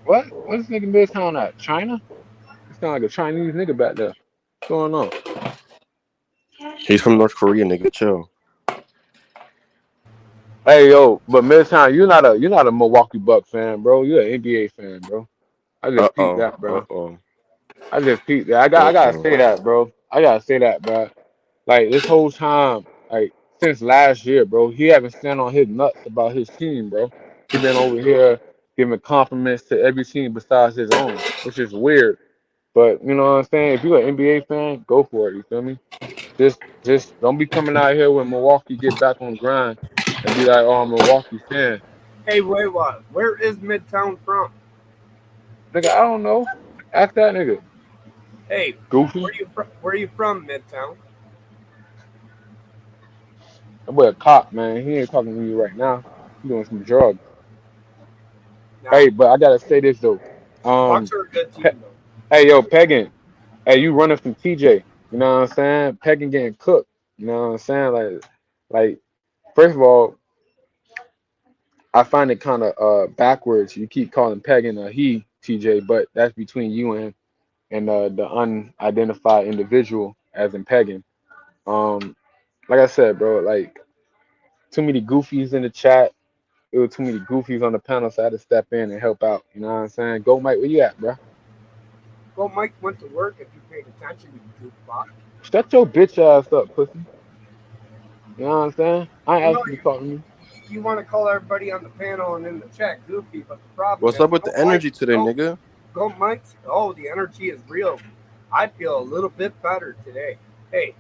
What? What's this nigga Midtown at? China? It sound like a Chinese nigga back there. What's going on? He's from North Korea, nigga. Chill. Hey yo, but Midtown, you're not a Milwaukee Bucks fan, bro. You're an NBA fan, bro. I Uh just peeped oh. that, Uh bro. oh. I just peeped that. I gotta Uh say that, bro. I gotta say that, bro. Like this whole time, like since last year, bro, he haven't stand on his nuts about his team, bro. He been over here giving compliments to every team besides his own, which is weird. But you know what I'm saying? If you're an NBA fan, go for it. You feel me? Just don't be coming out here when Milwaukee get back on grind and be like, oh, I'm a Milwaukee fan. Hey, wait, what? Where is Midtown from? Nigga, I don't know. Ask that nigga. Hey, Goofy. where you from, Midtown? That boy a cop, man. He ain't talking to you right now. He doing some drugs. Now, Hey, but I gotta say this though. Bucks Um, are a good Pe- team, though. hey yo, Peggin. Hey, you running from TJ. You know what I'm saying? Peggin getting cooked. You know what I'm saying? Like first of all, I find it kind of backwards. You keep calling Peggin a he, TJ, but that's between you and the unidentified individual as in Peggin. Like I said, bro, like too many goofies in the chat. There were too many goofies on the panel, so I had to step in and help out. You know what I'm saying? Go, Mike. Where you at, bro? Well, Mike went to work if you paid attention, you goofball. Shut your bitch ass up, pussy. You know what I'm saying? I ain't You know, asking you to talk to me. you want to call everybody on the panel and in the chat goofy, but the problem What's is, up with the energy today, nigga? go Mike. Oh, the energy is real. I feel a little bit better today. Hey,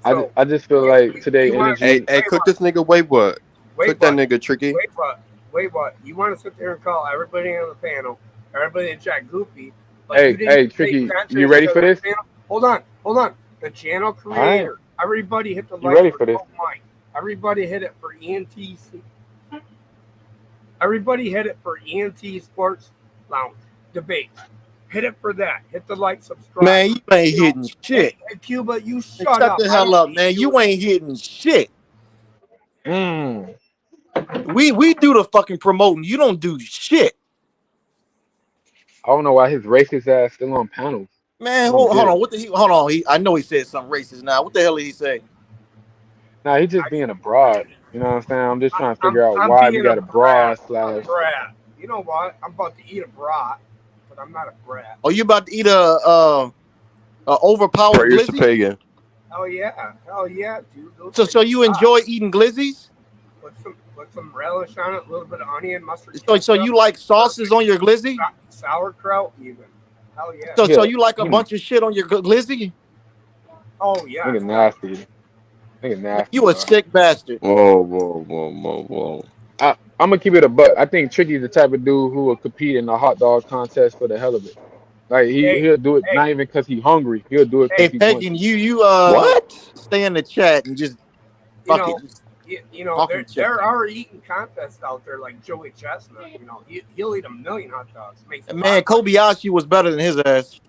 so I just feel you, like today you want Hey, energy. hey, wait cook what? this nigga. Wait, what? Wait Cook that what? nigga, Tricky. Wait what? Wait what? You want to sit there and call everybody on the panel, everybody in chat goofy, but you didn't Hey, even pay Tricky, attention you ready to for the this? panel. Hold on. The channel All right, creator. Everybody hit the you like ready for for this? Cold Mike. Everybody hit it for ENTC. Everybody hit it for ENT Sports Lounge debates. Hit it for that. Hit the like, subscribe. Man, you ain't You know, hitting shit. hey Cuba, you Man, shut shut up. the I hell don't up, need man. you. You ain't hitting shit. Mm. We do the fucking promoting. You don't do shit. I don't know why his racist ass still on panels. Man, I don't hold get on. it. What the hold on. I know he said something racist now. What the hell did he say? Nah, he just being a broad. You know what I'm saying? I'm just trying to figure out I'm why we being a got a broad brat. A slash. brat. You know what? I'm about to eat a brat, but I'm not a brat. Oh, you about to eat a overpowered Prayers to glizzy? pagan. Hell yeah, dude. Those So things you pop. enjoy eating glizzies? Put some relish on it, a little bit of onion, mustard, So ketchup. you like sauces Perfect. on your glizzy? Sauerkraut even. Hell yeah. So Yeah, you like a bunch of shit on your glizzy? Oh yes, nigga definitely. nasty. Nigga Man, nasty, you a bro. sick bastard. Whoa. I'm gonna keep it a buck. I think Tricky's the type of dude who will compete in a hot dog contest for the hell of it. Like Hey, he'll do it hey, not even because he hungry. He'll do it Hey, because hey. he want Peggy, to. you What? stay in the chat and just You fuck it, know, just there talking shit. are eating contests out there like Joey Chestnut. You know, he'll eat a million hot dogs. Makes a And lot man, of money. Kobayashi was better than his ass.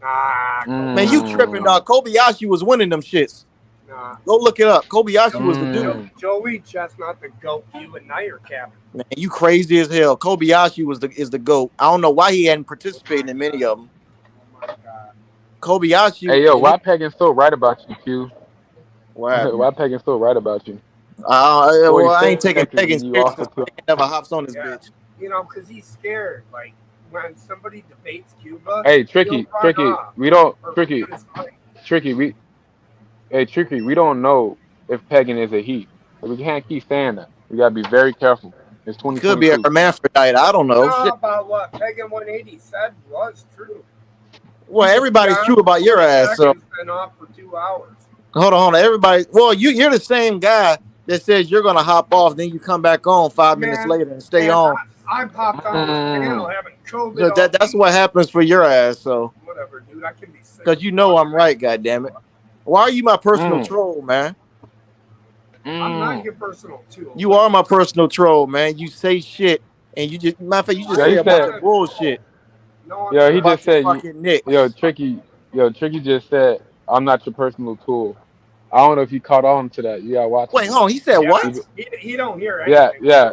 Nah, Man, you Kobayashi. tripping, Mm, dog. Kobayashi was winning them shits. Nah, Go look it up. Kobayashi was the dude. mm. Joey Chestnut, the goat. You and I are capping. Man, you crazy as hell. Kobayashi is the GOAT. I don't know why he hadn't Oh participated my in many god. of them. Oh my god. Kobayashi, Hey yo, why Pagan so right about you, Q? what happened? Why Pagan so right about you? All he Well, I ain't said taking is Pagan when you serious offer because to. Pagan never hops on this Yeah. bitch. You know, because he's scared. Like when somebody debates Cuba, Hey, he'll Tricky, run Tricky, off we don't or Tricky, mute his mic. Tricky, Tricky, we don't know if Pagan is a he. We can't keep saying that. We gotta be very careful. It's He could be a 2022. hermaphrodite. I don't You know. know Shit. about what Megan 180 said was true. Well, You could be everybody's on true about for your 40 ass. So seconds and off for 2 hours. hold on. Everybody. Well, you're the same guy that says you're gonna hop off, then you come back on 5 minutes Man, later and stay man, on. I popped on this panel Mm. having COVID So all that's week. what happens for your ass. So Whatever, dude. I can be sick because as you know fuck. I'm right. God damn it. Why are you my personal Mm. troll, man? I'm not Mm. your personal tool. You What are the my fuck? personal troll, man. You say shit and you just matter of fact, you just I Yeah, say he a am bunch said. not of a. bullshit No, I'm Yo, he not. just about your said you. fucking Knicks. Tricky just said I'm not your personal tool. I don't know if you caught on to that. You gotta watch Wait, him. hold on. He said Yeah, what? He, he don't hear yeah, anything. yeah,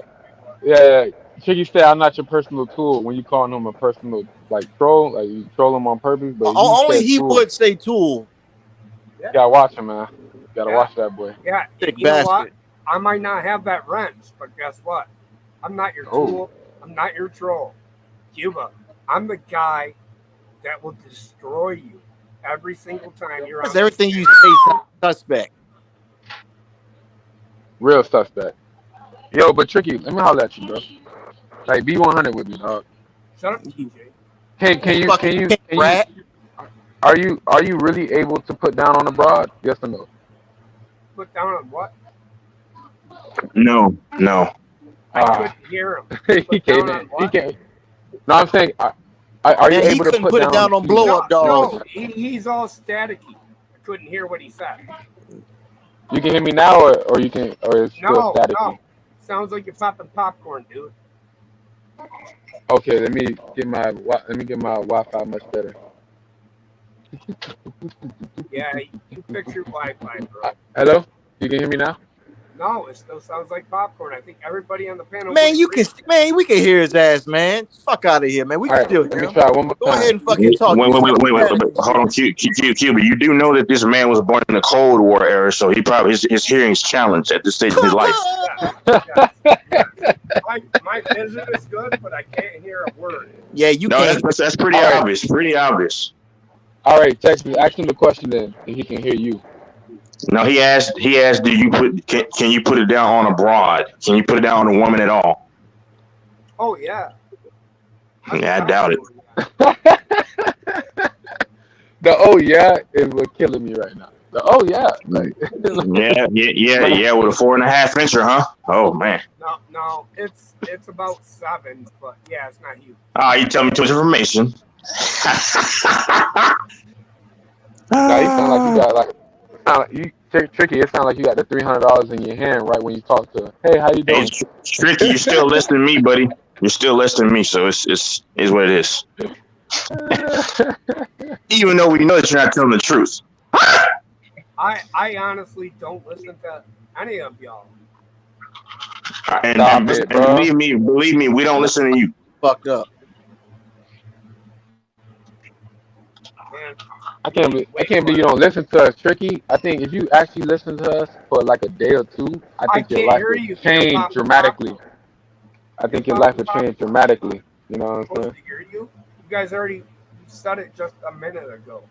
yeah. Tricky said I'm not your personal tool when you calling him a personal like troll, like you troll him on purpose. But he Only said he tool. would say tool. You gotta watch him, man. You gotta Yeah, watch that boy. yeah. Sick You know what? bastard. I might not have that wrench, but guess what? I'm not your Oh. tool. I'm not your troll. Cuba, I'm the guy that will destroy you every single time you're on. Because everything you say sounds suspect. Real suspect. Yo, but Tricky, let me holler at you, bro. Like, be 100 with me, dog. Shut up, TJ. Fucking Can rat. you are you really able to put down on a broad? Yes or no? Put down on what? No. I couldn't hear him. He Put came down on in. He what? came. No, I'm saying, are you Man, he able to couldn't put put it down on blow No, up dogs. no, he's all staticky. I couldn't hear what he said. You can hear me now, or it's still No, staticky? no. Sounds like you're popping popcorn, dude. Okay, let me get my Wi-Fi much better. Yeah, you fix your Wi-Fi, bro. Hello, you can hear me now? No, it still sounds like popcorn. I think everybody on the panel. Man, would you agree. can, man, we can hear his ass, man. Fuck out of here, man. We All can right, still let hear me him. try one more Go time. ahead and fucking talk. Wait, You sound hold static on, and Q. But you do know that this man was born in the Cold War era, so he probably his hearing's challenged at this stage of his life. Yes. My vision is good, but I can't hear a word. Yeah, you No, can't. that's pretty All right. obvious. Pretty obvious. All right, text me. Ask him the question then, if he can hear you. No, he asked, do you can you put it down on a broad? Can you put it down on a woman at all? Oh yeah. Yeah, I doubt it. The oh yeah is what's killing me right now. The oh yeah, like Yeah, with a 4.5 incher, huh? Oh man. No, it's about 7, but yeah, it's not huge. You tell me too much information. Nah, you sound like you got Tricky. It sounds like you got the $300 in your hand right when you talk to her. Hey, how you Hey, doing? Tricky, you're still less than me, buddy. You're still less than me, so it's what it is. Even though we know that you're not telling the truth. I honestly don't listen to any of y'all. And it, bro. believe me, we don't listen to you. Fucked up. Man, I can't believe you don't listen to us, Tricky. I think if you actually listen to us for like a day or two, I think your can't life hear would you. change dramatically. I think your life would change dramatically. You know what I'm supposed saying? to hear you. You guys already said it just a minute ago.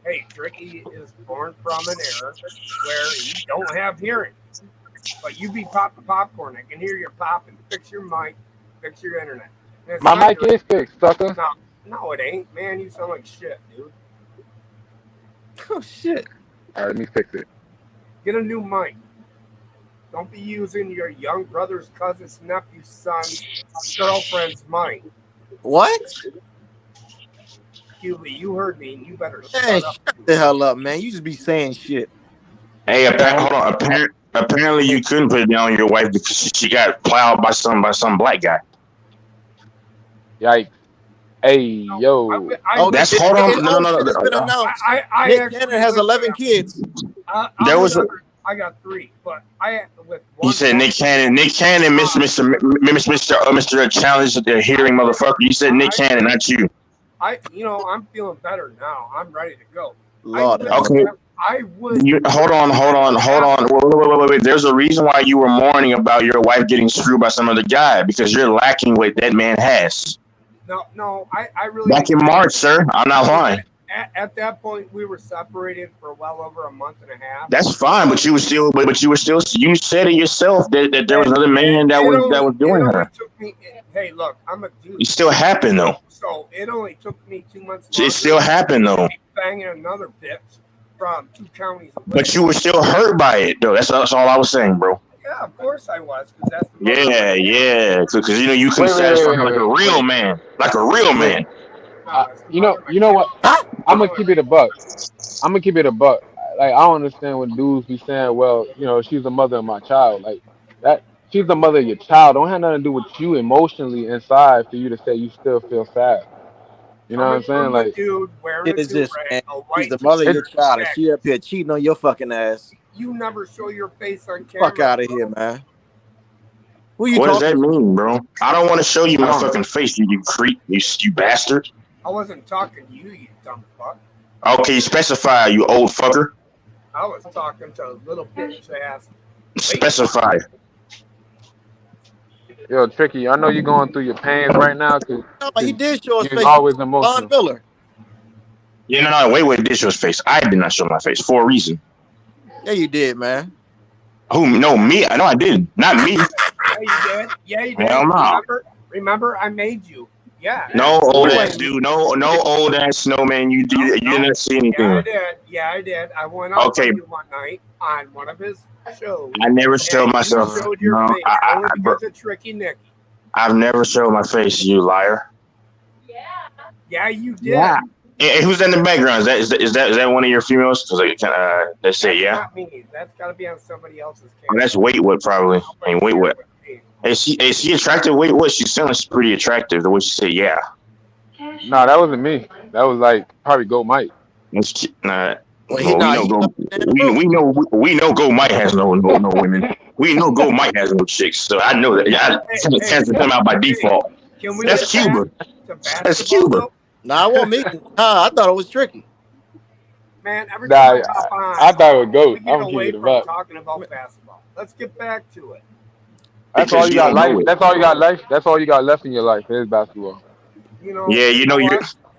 Hey, Tricky is born from an era where you don't have hearing. But you be popping popcorn. I can hear you popping. Fix your mic. Fix your internet. My mic is fixed, sucker. No, it ain't, man. You sound like shit, dude. Oh shit. All right, let me fix it. Get a new mic. Don't be using your young brother's cousin's nephew's son's girlfriend's mic. What? Cuba, you heard me. You better Man, shut up. shut the hell up, man. You just be saying shit. Hey, hold on. Apparently, you couldn't put it down on your wife because she got plowed by some black guy. Yikes. Hey, yo. That's hold on. No. It's been announced. Nick Cannon has 11 kids. There was I got 3, but with he said Nick Cannon, Mr. Challenge the hearing motherfucker. You said Nick Cannon, not you. I'm feeling better now. I'm ready to go. Lord, okay. I would. Hold on. Wait. There's a reason why you were mourning about your wife getting screwed by some other guy because you're lacking what that man has. No, I really. Back in March, sir. I'm not lying. At that point, we were separated for well over a month and a half. That's fine, but you said it yourself that there was another man that was doing her. Hey, look, I'm a dude. It still happened though. So it only took me 2 months. It still happened though. Banging another bitch from 2 counties away. But you were still hurt by it though. That's all I was saying, bro. Yeah, of course I was. That's Because you couldn't satisfy like a real man, You know what? I'm gonna keep it a buck. Like I don't understand when dudes be saying, "Well, she's the mother of my child." Like that, she's the mother of your child. Don't have nothing to do with you emotionally inside for you to say you still feel sad. You know what I'm saying? Like, dude, it is this, man. She's the mother of your child, and she up here cheating on your fucking ass. You never show your face on camera. Fuck out of here, man. What does that mean, bro? I don't want to show you my fucking face, you creep, you bastard. I wasn't talking to you, you dumb fuck. Okay, specify, you old fucker. I was talking to a little bitch ass Specify. Yo, Tricky, I know you're going through your pains right now because No, he did show his you're face. always Von emotional. Miller. Yeah, no, wait, did show his face. I did not show my face for a reason. Yeah, you did, man. Who? No, me. No, I didn't. Not me. Yeah, you did. Yeah, you did. Hell no. Remember, I made you. Yeah. No old Anyway, ass dude. No old ass snowman. You didn't see anything. Yeah, I did. Yeah, I did. I went out Okay. with you one night on one of his shows. I never showed and myself. You showed your No, face only because of Tricky Nicky. I've never showed my face. You liar. Yeah, you did. Yeah. Hey, who's in the background? Is that one of your females? Because they say yeah. Not me. That's got to be on somebody else's Oh, camera. that's Waitwood probably. And Waitwood. Is she attractive? Waitwood. She sounds pretty attractive. The way she said yeah. No, that wasn't me. That was like probably Go Mike. Nah. Well, we know Go Mike has no women. We know Go Mike has no chicks. So I know that. I tends to come out by default. That's Cuba. That's Cuba. Nah, I want me. I thought it was Tricky. Man, every Nah, time I hop on, I thought it was Goat. we get I'm away keeping it from up. talking about basketball. Let's get back to it. That's all you got life. That's all you got life. That's all you got left in your life is basketball. You know. Yeah, you know you.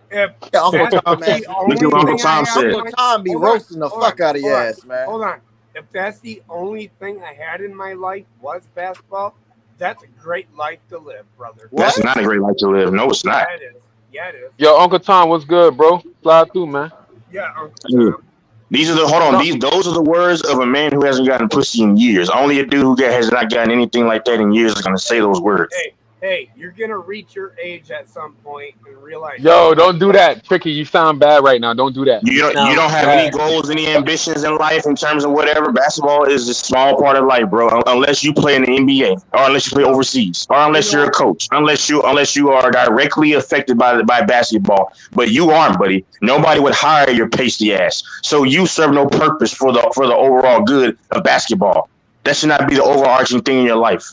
If Uncle that's Tom, man. the only Look at what Uncle thing I Tom have said. in Uncle my- Tom be hold on, roasting the hold fuck on, out of your hold on, ass, man. Hold on. If that's the only thing I had in my life was basketball, that's a great life to live, brother. That's not a great life to live. No, it's not. Yeah, it is. Yeah, it is. Yo, Uncle Tom, what's good, bro? Slide through, man. Yeah, Uncle Hey, Tom. these are those are the words of a man who hasn't gotten pussy in years. Only a dude who has not gotten anything like that in years is gonna say those words. Hey, you're gonna reach your age at some point and realize. Yo, don't do that, Tricky. You sound bad right now. Don't do that. You don't have any goals, any ambitions in life in terms of whatever. Basketball is a small part of life, bro. Unless you play in the NBA, or unless you play overseas, or unless you're a coach, unless you are directly affected by basketball. But you aren't, buddy. Nobody would hire your pasty ass. So you serve no purpose for the overall good of basketball. That should not be the overarching thing in your life.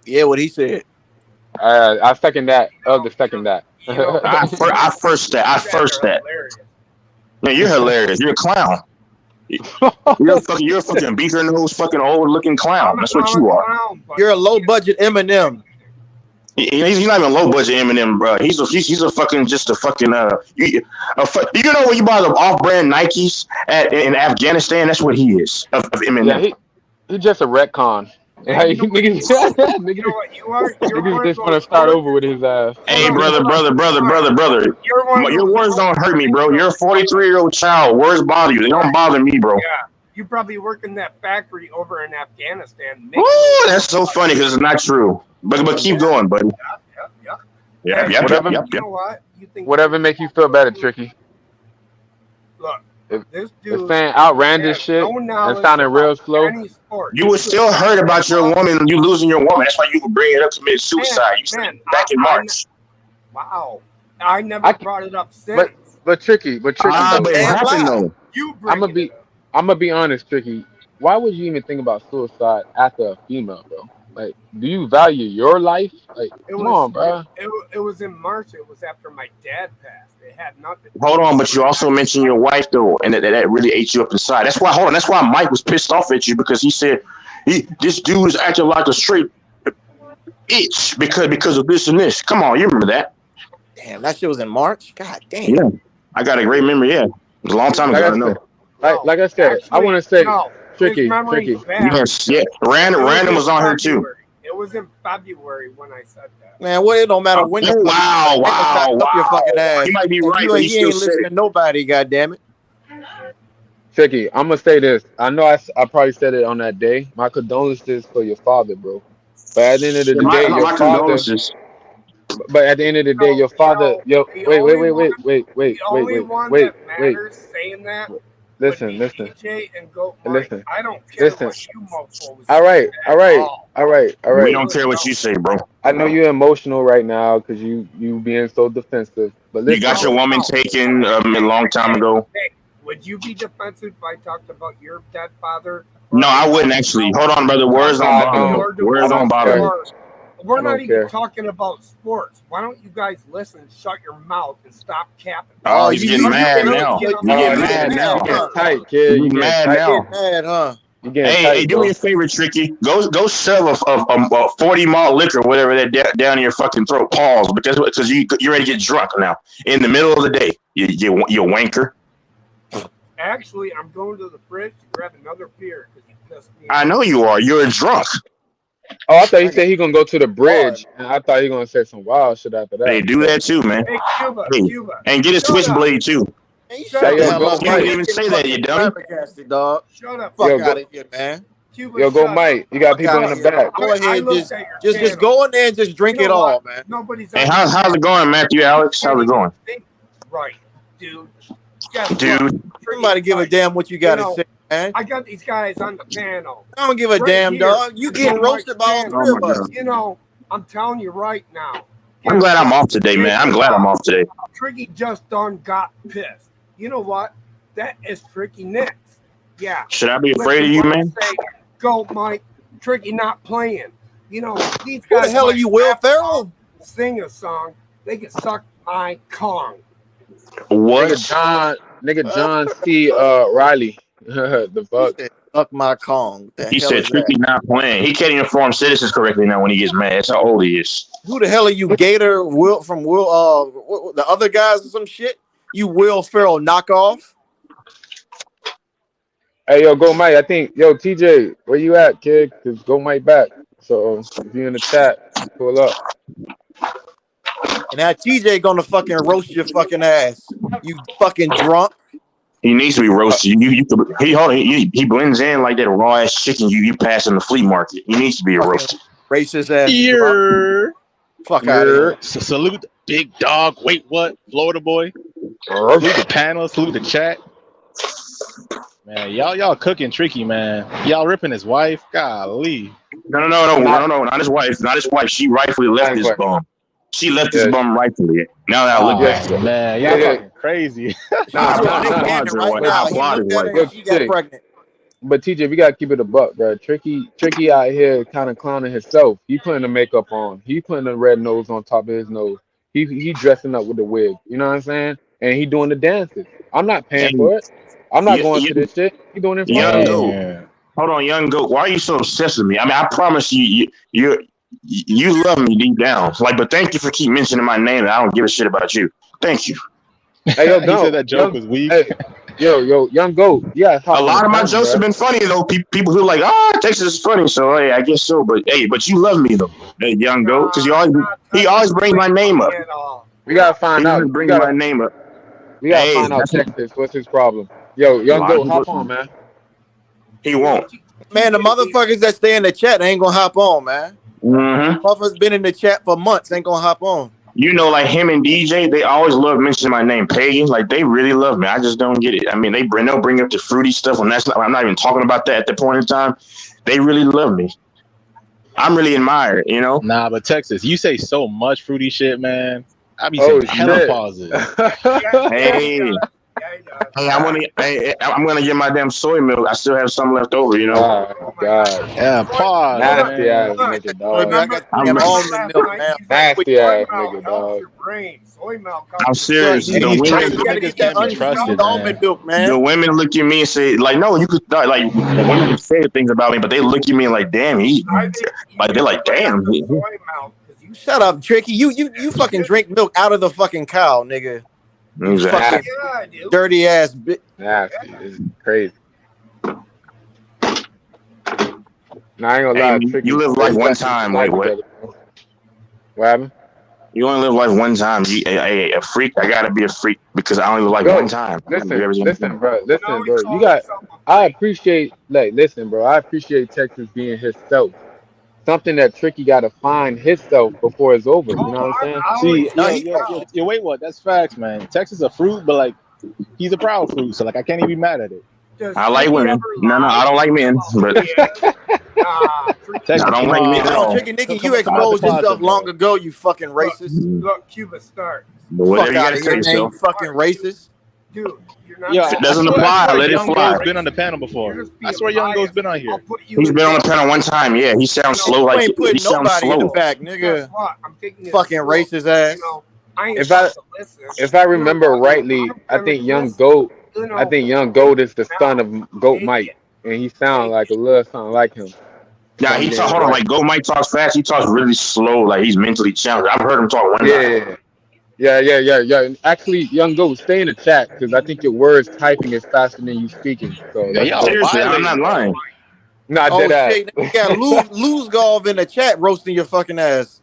Yeah, what he said. I second that. Second that. I first that. Man, you're hilarious. You're a clown. You're a fucking beaker nose, fucking old looking clown. That's what you are. You're a low budget Eminem. He's not even low budget Eminem, bro. He's a fucking just a fucking you know when you buy the off brand Nikes in Afghanistan, that's what he is of Eminem. Yeah, he's just a retcon. Like, niggas just want to start over with his ass. Hey, brother. Your words don't hurt me, bro. You're a 43-year-old child. Words bother you. They don't bother me, bro. Yeah, you probably work in that factory over in Afghanistan. Ooh, that's so funny because it's not true. But keep going, buddy. Yeah. You know what? You think Whatever make you feel better, Tricky. Look, If saying outlandish shit and sounding real slow. You would still hurt about your woman, you losing your woman. That's why you would bring it up to commit suicide. You said it back in March. Wow. I never brought it up since. But Tricky. But it happened though. I'm gonna be honest, Tricky. Why would you even think about suicide after a female, bro? Like, do you value your life? Like, come on, bro. It was in March. It was after my dad passed. It had nothing. Hold on, but you also mentioned your wife though, and that really ate you up inside. That's why Mike was pissed off at you because he said this dude is acting like a straight bitch because of this and this. Come on, you remember that? Damn, that shit was in March. God damn. Yeah, I got a great memory. Yeah, it was a long time ago. I know. Like I said, I want to say, Tricky. Yes, yeah. Randle was on here too. It was in February when I said that. Man, well, it don't matter when. Wow. Up your fucking ass. You might be right, You but ain't listening to nobody. Goddamn it. Tricky, I'm gonna say this. I know I probably said it on that day. My condolences for your father, bro. But at the end of the day, your father. Condolences. But at the end of the day, your father. Wait. Saying that. Listen. DJ and Goat Mike. Listen. I don't care Listen. what you mofos All right. We don't care what you say, bro. I know you're emotional right now because you being so defensive. But listen, you got your woman taken a long time ago. Hey, would you be defensive if I talked about your dead father? No, I wouldn't actually. Hold on, brother. Words don't bother me. Words don't bother me. We're not even talking about sports. Why don't you guys listen, shut your mouth, and stop capping? Oh, you're getting mad now. You're getting mad now. Tight, kid. You're mad now. Mad, huh? You getting Hey, tight, do bro. me a favor, Tricky. Go shove a 40 malt liquor, whatever that down your fucking throat. Pause, because you're ready to get drunk now in the middle of the day. You wanker. Actually, I'm going to the fridge to grab another beer because you pissed me I off. know you are. You're a drunk. Oh, I thought he said he gonna go to the bridge, and I thought he gonna say some wild shit after that. They do that too, man. Hey, Cuba, Hey, Cuba. and get a Shut up. switchblade too. Man, you Shut shut Hey, the yo, hell go up, You man. didn't Mike. even say that, you dummy. Flabbergasted, dog. Shut up. Fuck Yo, out go. of here, man. Cuba, Yo, go, shut Mike. up. You got Fuck people out in of the here. back. Go I ahead, looked at your just channel. go in there and just drink You it know all, what? man. Nobody's Hey, on how's it going, Matthew Alex? How's it going? think right, dude. Guess what? Dude, Somebody give a damn what you got to say, man. I got these guys on the panel. I don't give a right damn, here. dog. You getting On my roasted by all channel. three of us. You know, I'm telling you right now. I'm Guess glad I'm what? off today, man. I'm glad I'm off today. Tricky just done got pissed. You know what? That is Tricky Knicks. Yeah. Should I be Listen afraid of you, what I man? say. Go, Mike. Tricky not playing. You know, these Who guys the hell are might you, Will rap a Ferrell? song, sing a song. They can suck my Kong. What? Nigga John C. Riley. The He fuck. said, "Suck my Kong." The He hell said is that? Tricky not playing. He can't even form sentences correctly now when he gets mad. That's how old he is. Who the hell are you, Gator? Will from Will? The other guys or some shit? You Will Ferrell knockoff? Hey, yo, go Mike. I think, yo, TJ, where you at, kid? Cause go Mike back. So if you in the chat, pull up. And that TJ gonna fucking roast your fucking ass. You fucking drunk. He needs to be roasted. He blends in like that raw ass chicken you pass in the flea market. He needs to be Fucking roasted. racist ass drunk. Here. Fuck out of here. Salute Big Dog. Wait, what? Florida boy. Salute the panel. Salute the chat. Man, y'all cooking Tricky, man. Y'all ripping his wife. Golly. No, not his wife. Not his wife. She rightfully left his bum. She left his bum rightfully. Now that I look back, Man, y'all talking crazy. Right now, he looked at her and she got pregnant. But TJ, we gotta keep it a buck, bro. Tricky out here kind of clowning himself. He putting the makeup on. He putting the red nose on top of his nose. He dressing up with the wig. You know what I'm saying? And he doing the dances. I'm not paying for it. I'm not going to this shit. He doing it for Young me. Goat. Hold on, Young Goat. Why are you so obsessed with me? I mean, I promise you love me deep down. Like, but thank you for keep mentioning my name. And I don't give a shit about you. Thank you. Hey, yo, He said that joke was weak. Hey, yo, Young Goat. Yeah, a lot of my jokes have been funny though. People who are like, Texas is funny. So hey, I guess so. But you love me though, hey, Young Goat, because he always brings my name up. We gotta find out. Bring my name up. We gotta find out Texas. What's his problem? Yo, Young Goat, hop on, man. He won't. Man, the motherfuckers that stay in the chat ain't gonna hop on, man. Mm-hmm. Motherfuckers been in the chat for months, ain't gonna hop on. You know, like him and DJ, they always love mentioning my name, Pagan. Like they really love me. I just don't get it. I mean, they'll bring up the fruity stuff when I'm not even talking about that at the point in time. They really love me. I'm really admired, you know. Nah, but Texas, you say so much fruity shit, man. I be saying hella pauses. Hey, I'm gonna get my damn soy milk. I still have some left over, you know. Oh God. Yeah, pause. Nasty ass nigga, dog. I got almond milk now. Nasty ass nigga, dog. I'm serious. These niggas can't be trusted, almond milk, man. The women look at me and say, like, no, you could like the women say things about me, but they look at me like, damn, they're like, damn. Shut up, Tricky. You fucking drink milk out of the fucking cow, nigga. Exactly. Fucking dirty ass bitch. Nasty. It's crazy. Nah, I ain't gonna lie. Hey, you live life one time. Wait, what? What happened? You only live life one time. A freak. I gotta be a freak because I only live life one time. Listen, bro. You got. I appreciate. Listen, bro. I appreciate Texas being himself. Something that Tricky got to find himself before it's over. You know what I'm saying? See, yo, wait, what? That's facts, man. Texas a fruit, but like he's a proud fruit, so like I can't even be mad at it. I like women. No, I don't like men. But I don't like men at all. Tricky nigga, you exposed yourself long ago. You fucking racist. Look, Cuba starts. Whatever you Fuck out gotta of say, here, man. so. You fucking racist. Dude, you're not. Yo, If it doesn't apply, let it Young fly. Go's been on the panel before. I swear Young Go's been on here. He's been on the panel one time. Yeah, he sounds slow. You Like ain't he putting sounds nobody in the slow. back, nigga. Fucking racist ass. If I remember rightly, I think Young Goat is the son of Goat Mike. and he sound like a little something like him. So Yeah, I'm he getting talk. it Hold on, right. like Go Mike talks fast. He talks really slow, like he's mentally challenged. I've heard him talk one time. Yeah. Actually, young Goat, stay in the chat because I think your words typing is faster than you speaking. So Yeah, let's y'all go. Seriously, I'm not violating, bro. lying. Not Oh dead ass. shit, you got lose golf in the chat roasting your fucking ass.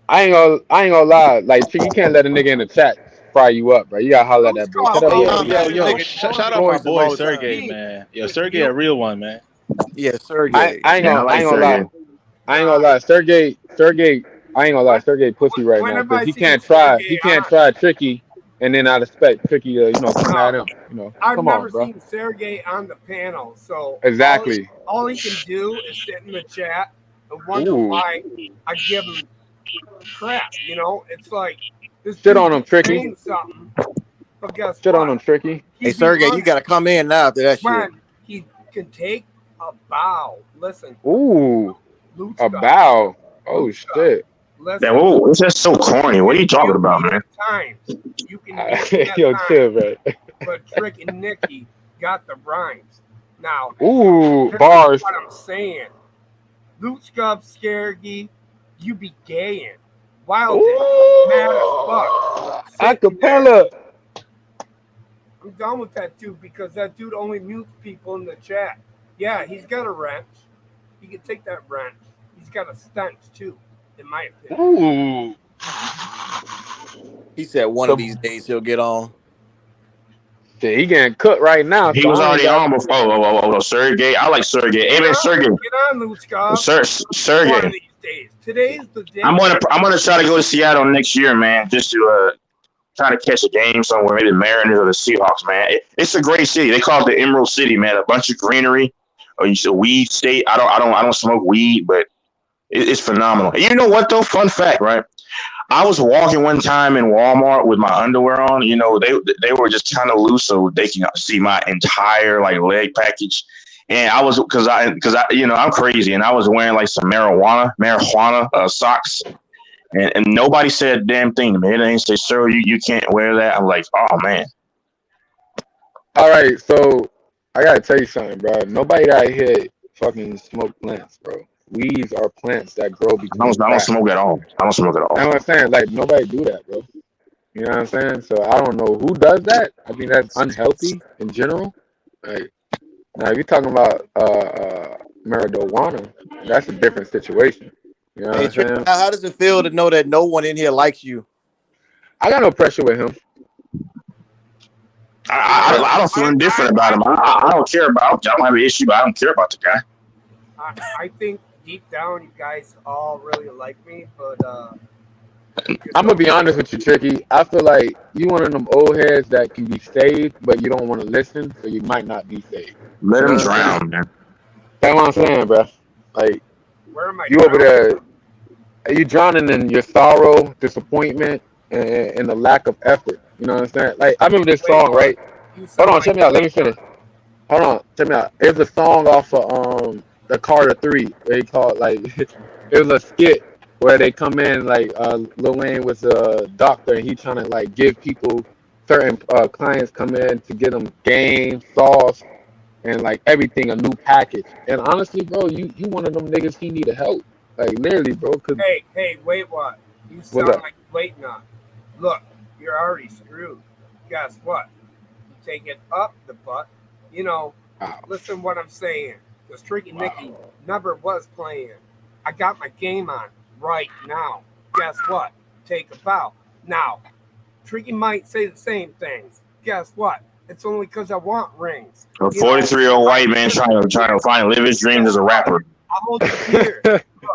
I ain't gonna lie. Like, Chick, you can't let a nigga in the chat fry you up, bro. You gotta holler at Loose that boy. golf Shut up, Hey, little yo, always buddy. yo, let a yo! nigga Shout know out my Noise him boy all the time. Sergey, me. man. Yo, If Sergey, you a real one, man. Yeah, I, Sergey. I ain't Yeah, I gonna I like ain't gonna lie. Sergey. I ain't gonna lie. Sergey. I ain't gonna lie. when, Sergey pussy right when now have because I he seen can't try. Sergey He can't on? try Tricky, and then I'd expect Tricky to come No, at him. I've Come on, never bro. seen Sergey on the panel. So Exactly. all he can do is sit in the chat and wonder Ooh. why I give him crap. You know, it's like this Shit dude on him, be Tricky. saying something, but guess Shit on what? him, Tricky. Hey He'd be Sergey, you running gotta come in now after that shit. when he can take a bow. Listen, Ooh. Luke A stuff, bow. Oh Luke stuff. shit. That Listen, whoa, it's just so corny. What are you you talking can about, beat man? at times. You can beat me at Yo, times, chill, man. but Trick and Nicky got the rhymes. Now, Ooh, this is bars. what I'm saying. Luke Scuff, Scaredy, you be gaying. Wildin, mad as fuck. Ooh. Sitting there. Acapella. I'm done with that dude because that dude only mutes people in the chat. Yeah, he's got a wrench. He can take that wrench. He's got a stench too, in my opinion. Ooh. He said one of these The days he'll get on. shit, he getting cooked right now, He so was I ain't already got. on before. Sergey. I like Sergey. Hey Get man, on, Sergey. get on, Luke Scuff. One of Sergey. these days. Today's the day. I'm gonna try to go to Seattle next year, man, just to try to catch a game somewhere, maybe the Mariners or the Seahawks, man. It's a great city. They call it the Emerald City, man. A bunch of greenery. Or you said weed state. I don't smoke weed, but it's phenomenal. And you know what though? Fun fact, right? I was walking one time in Walmart with my underwear on. You know, they were just kind of loose, so they can see my entire like leg package. And I was because I you know I'm crazy, and I was wearing like some marijuana socks, and nobody said a damn thing to me. They didn't say, "Sir, you can't wear that." I'm like, oh man. All right, so I gotta tell you something, bro. Nobody out here fucking smoke plants, bro. Weeds are plants that grow between I don't cracks. smoke at all. I don't smoke at all. You know what I'm saying? Like nobody do that, bro. You know what I'm saying? So I don't know who does that. I think that's unhealthy in general. Like now, if you're talking about marijuana, that's a different situation. You know what Hey I'm Trick, saying? how does it feel to know that no one in here likes you? I got no pressure with him. I don't feel indifferent about him. I don't care about. I don't have an issue, but I don't care about the guy. I think deep down you guys all really like me, but I'm gonna be honest with you, Tricky. I feel like you one of them old heads that can be saved, but you don't want to listen, so you might not be saved. Let You know him what I'm saying? drown, man. That's what I'm saying, bro. Like where am I you over drowning? there, you drowning in your sorrow, disappointment, and the lack of effort. You know what I'm saying? Like I remember this Wait, song, right? you Hold sound on, like check me out. Let me finish. Hold on, check me out. It's a song off of the Carter 3. They call it like it was a skit where they come in like Lil Wayne was a doctor and he trying to like give people certain clients come in to get them game sauce and like everything a new package. And honestly, bro, you one of them niggas he need help. Like literally, bro. Cause Hey, wait, what? You what's sound up? like waiting on. Look, you're already screwed. Guess what? You take it up the butt. You know, Wow. listen what I'm saying. Because Tricky Nicky Wow. never was playing. I got my game on right now. Guess what? Take a bow. Now, Tricky might say the same things. Guess what? It's only because I want rings. A You know, 43-year-old white man just trying to find live his dreams as a rapper. I'll hold you here.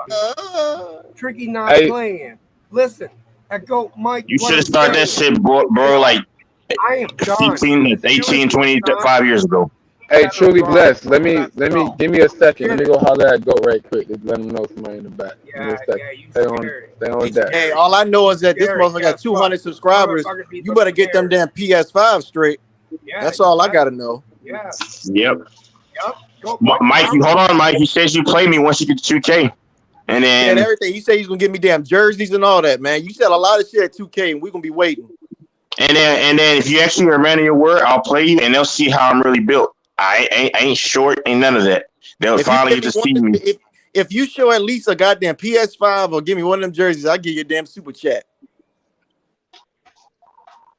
Look, Tricky not Hey, playing. Listen, I go, Mike. You What should I'm have started that saying, shit, bro, you know, like I am done. 18, 20, Done. 5 years ago. hey, truly Run. blessed. Let me Let's go. give me a second. Let Get me it. go holler at Goat right quick. Just let him know somebody in the back. Give me a Yeah, second. yeah, you Stay on scary. deck. Hey, all I know is that this Scary. motherfucker got Guess what? 200 subscribers. Motherfucker be You better get them scared. damn PS5 straight. Yeah, That's all I yeah, gotta know. yeah. Yep. Yep. Go, Mike. Mike, hold on, Mike. He says you play me once you get to 2K. And Said then everything. He said he's gonna give me damn jerseys and all that, man. You said a lot of shit at 2K, and we're gonna be waiting. and then if you actually are a man of your word, I'll play you and they'll see how I'm really built. I ain't short, ain't none of that. They'll If you finally give get me to see one, me. if you show at least a goddamn PS5 or give me one of them jerseys, I'll give you a damn super chat.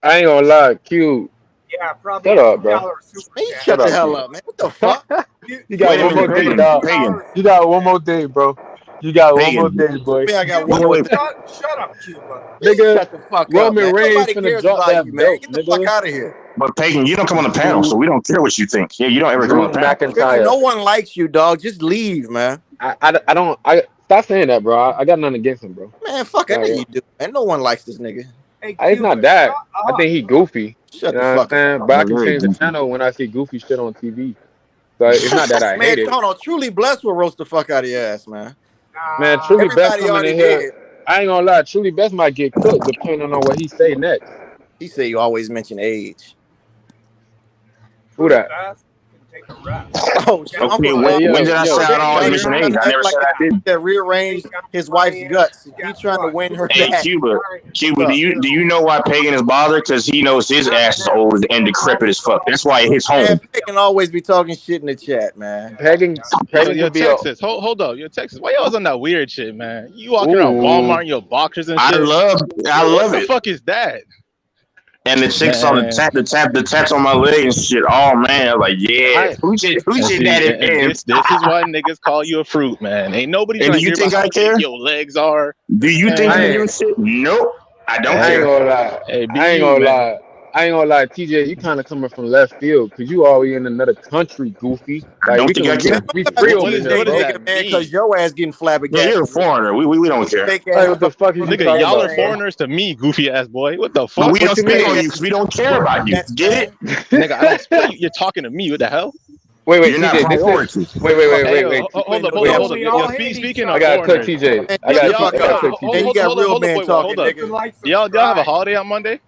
I ain't gonna lie, Q. Yeah, probably Shut a up, bro. $2 super Man, you chat. shut Shut the up, hell Q. up, man. What the fuck? You got Wait a one more minute, day, Pagan. dog. Pagan. You got one more day, bro. You got one more Pagan. day, boy. Man, I got one Wait, more wait. thing. Shut up, Cuba. Nigga, Shut the fuck up, Roman man. Reigns Nobody finna cares drop about you, that man. belt, Get the fuck nigga. out of here. But Pagan, you don't come on the panel, Drew, so we don't care what you think. Yeah, you don't ever come on Drew the panel. Tricky, no McIntyre. one likes you, dog. Just leave, man. I don't. Stop saying that, bro. I got nothing against him, bro. Man, fuck it. Like, You do, man. No one likes this nigga. Hey, it's not Cuba, that. shut I up. think he goofy. You Shut know the what I'm fuck up. saying? But I They're can very change the goofy. channel when I see goofy shit on TV. So it's not that I Man, hate it. hold on. Truly Blessed will roast the fuck out of your ass, man. Man, Truly Best Everybody coming already in here. did. I ain't gonna lie. Truly Best might get cooked depending on what he say next. He said you always mention age. Who that? Take a rest. Oh, shit. Okay, Uncle Hey, when did I yo, say I don't always Pagan. mention trying age? to I act never like said I didn't. that rearranged his wife's guts. He trying to win her Hey, back. Cuba, do you know why Pagan is bothered? Because he knows his ass is old and decrepit as fuck. That's why it hits Man, home. Pagan always be talking shit in the chat, man. Pagan Yo, could be a. Texas. Hold up. Yo, Texas. Why y'all was on that weird shit, man? You walking around Ooh. Walmart in your boxers and I shit. love What the it. fuck is that? And the chicks on Man. the tats on my leg and shit. Oh man, I'm like yeah, who And did see, that and advance? this is why niggas call you a fruit, man. Ain't nobody And trying do to you hear about think how I care? big your legs are. Do you think I I Man. give a ain't. shit? Nope, I don't I ain't care. gonna lie. Hey, be I ain't you, gonna man. lie. I ain't gonna lie, TJ. You kind of coming from left field because you already in another country, goofy. I Like don't we think I can care. be About free the over What here, TJ does bro. that nigga, man, because mean? your ass getting Bro, you're a flabbergasted. foreigner. We don't care. Fake Like ass what the fuck is you Nigga, talking y'all are about, bro? foreigners to me, goofy ass boy. What the But fuck? we don't What you speak on mean? you because we don't care about you. Mets Get fan. it? Nigga, I don't spit. You're talking to me. What the hell? Wait, You're not TJ. This is priority. Hey, yo, wait. hold up, Wait, hold up. We Yo, all hate each speaking I of other. gotta cook foreigners, TJ. Man, I shut gotta the y'all, fuck I gotta up. cook Man, TJ. you got hold up, real men wait, talking, hold up. nigga. Like, Do y'all have a subscribe. holiday on Monday?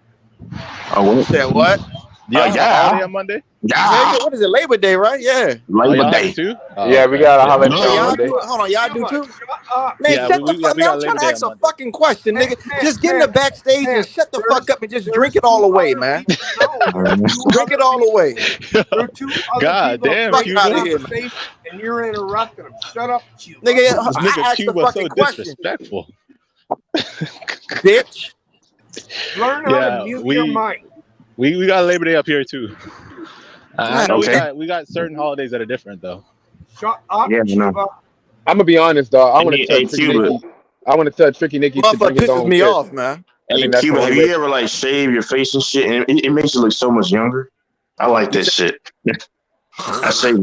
Oh, You said what? Do y'all have a yeah, holiday on Monday? Hell yeah. yeah, what is it? Labor Day, right? Yeah. Oh, Labor y'all have Day. it too? Oh, Yeah, we okay. got a Yeah, holiday Oh, on y'all Monday. do? Hold on, y'all do Cuba, too? shut up. Man, yeah, shut the fuck. we Man, got I'm trying Labor to Day ask on a Monday. fucking question, nigga. Just get in the backstage and shut the fuck up and just drink There's it all two away, other man. people. No, there's two Drink it other all people. away. There are two other God people damn, Fuck making out of Cuba. here, man. conversation, and you're interrupting them. Shut up, Cuba. Nigga, This I nigga asked the Cuba fucking so question, disrespectful. bitch. Learn how to Yeah, mute your mic. we got Labor Day up here too. I know Okay. we got certain holidays that are different though. Shut up, Yeah, no. Cuba. I'm gonna be honest, dog. I want to tell Hey, Tricky Cuba. Nicky. I want to tell Tricky Nicky to Motherfucker bring his pisses own me fish. off, man. I Hey, think that's the Cuba, have only you way. ever like shave your face and shit, and it makes you look so much younger? I like You that said, shit. I shave.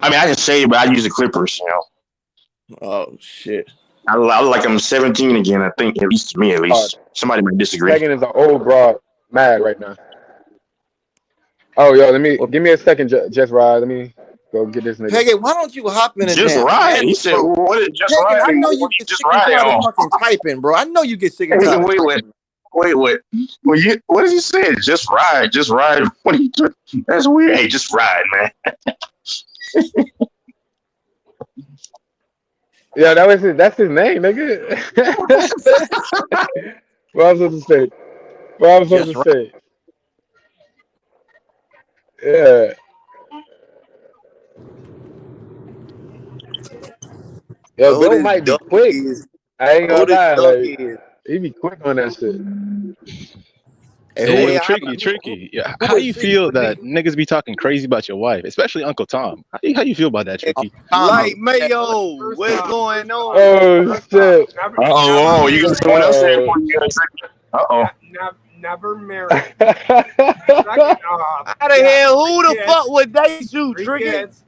I mean, I just shave, but I use the clippers. You know, oh shit. I look like I'm 17 again. I think, at least to me, at least. Somebody might disagree. Megan is an old broad, mad right now. Oh, yo, Well, give me a second, Just Ride. Let me go get this nigga. Peggy, why don't you hop in a Just damn right. chat, He said, bro? "What is just Peggy, right? I And know what you you get just sick and right tired of on?" fucking typing, bro. I know you get sick and Hey, tired of wait, typing. what? What did he say? Just ride, just ride. What are you doing? That's weird. Hey, just ride, man. Yeah, that's his name, nigga. What I was supposed to say? What I was supposed Just to right. say? Yeah. Yo, Oh, Bill this might be dog quick. is. I ain't Oh, gonna this lie, dog like is. he be quick on that shit. Hey, Hey, who yo, is tricky. Yeah, who how do is you feel secretly that niggas be talking crazy about your wife, especially Uncle Tom? How you feel about that, And Tricky? Tommy? Light Mayo, First what's off, going on? Oh shit. never Oh, you got married. someone else saying for Uh you. Never married. oh. Second off, How the hell? Who the kids, fuck would date you, three Tricky? kids,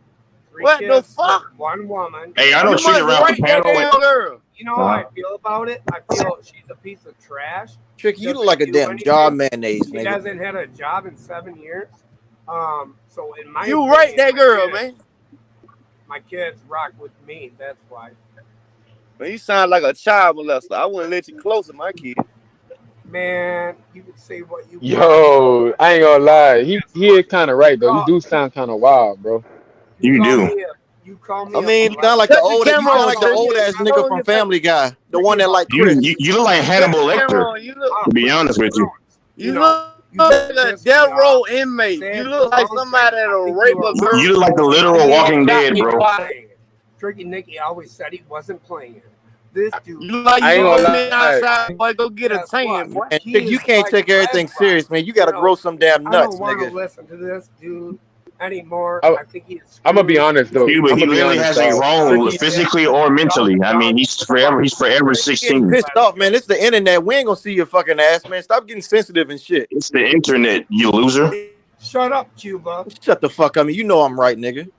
What the fuck? one woman. Hey, I know You Tricky must around the write that panel. damn girl. You know how I feel about it? I feel she's a piece of trash. Tricky, you look Doesn't like a do damn jar of anything. mayonnaise, She nigga. hasn't had a job in 7 years. So in my You opinion, write that girl, man. My kids rock with me. That's why. Man, you sound like a child molester. I wouldn't let you close to my kid. Man, you can say what you want. Yo, I ain't gonna lie. He is kind of right though. You do sound kind of wild, bro. You do. You call me I mean, you sound like Cut the camera on, the old ass Tricky. nigga from Family Guy, the one that like Chris. You look like Cut Hannibal the camera Lecter. on. You look. To be honest with you. You look You look just like a pissed me death row off. inmate. Said You the look like wrong somebody thing. that'll I think rape you a were girl. You look like the literal He Walking ain't Dead, bro. playing. Tricky Nicky always said he wasn't playing. This dude. You look like I you ain't gonna gonna come in lie. outside, boy, go get a Guess what? tan, man. He You is can't like take everything red serious, line. man. You gotta You know, grow some damn I nuts, don't want to nigga. listen to this dude anymore. I'm I think he is gonna be screwed. honest though. Cuba, I'm he gonna be literally honest, hasn't dog. grown Tricky Nick, physically or mentally. I mean, he's forever Getting 16. pissed off, man. It's the internet. We ain't gonna see your fucking ass, man. Stop getting sensitive and shit. It's the internet, you loser. Shut up, Cuba. Shut the fuck up. I mean, you know I'm right, nigga.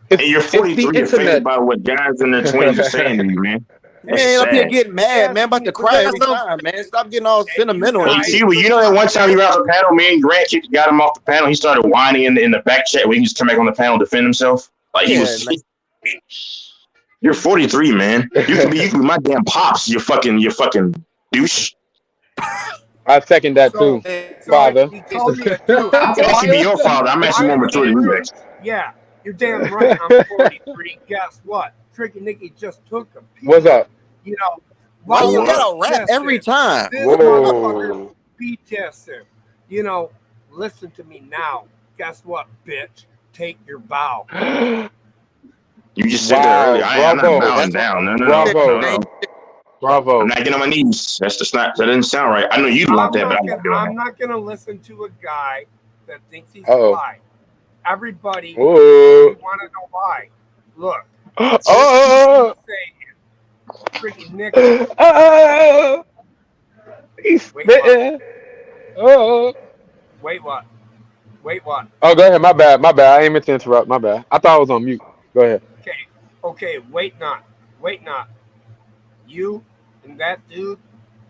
And you're It's the 43, offended internet. by what guys in their 20s are saying to you, man. That's Man, up here sad. getting mad, man. About to cry every time, man. Stop getting all sentimental and Hey, shit. Cuba, you know that one time you were off the panel, me and Grant kicked got him off the panel. He started whining in the back chat when he just come back on the panel to defend himself. Like he Yeah, was. man. You're 43, man. You could be my damn pops. You fucking douche. I second that too, father. He called me a dude. I can actually be your father. I'm actually more mature than you guys. Yeah, you're damn right. I'm 43. Guess what? Tricky Nicky just took a piece. What's up? You know, Why you was gotta rap tested. every time? This Whoa. motherfucker be tested. You know, listen to me now. Guess what, bitch? Take your bow. You just said that earlier. I'm not Bravo. bowing down. No. Bravo. I'm not getting on my knees. That doesn't sound right. I know you'd want that, but I'm not doing I'm that. not gonna listen to a guy that thinks he's Uh-oh. fly. Everybody Whoa. want to know why. Look. Oh. Tricky Nick. Oh. He's spitting. Oh. Wait, what? Wait, what? Oh, go ahead. My bad. I ain't meant to interrupt. My bad. I thought I was on mute. Go ahead. Okay. Wait, not. You and that dude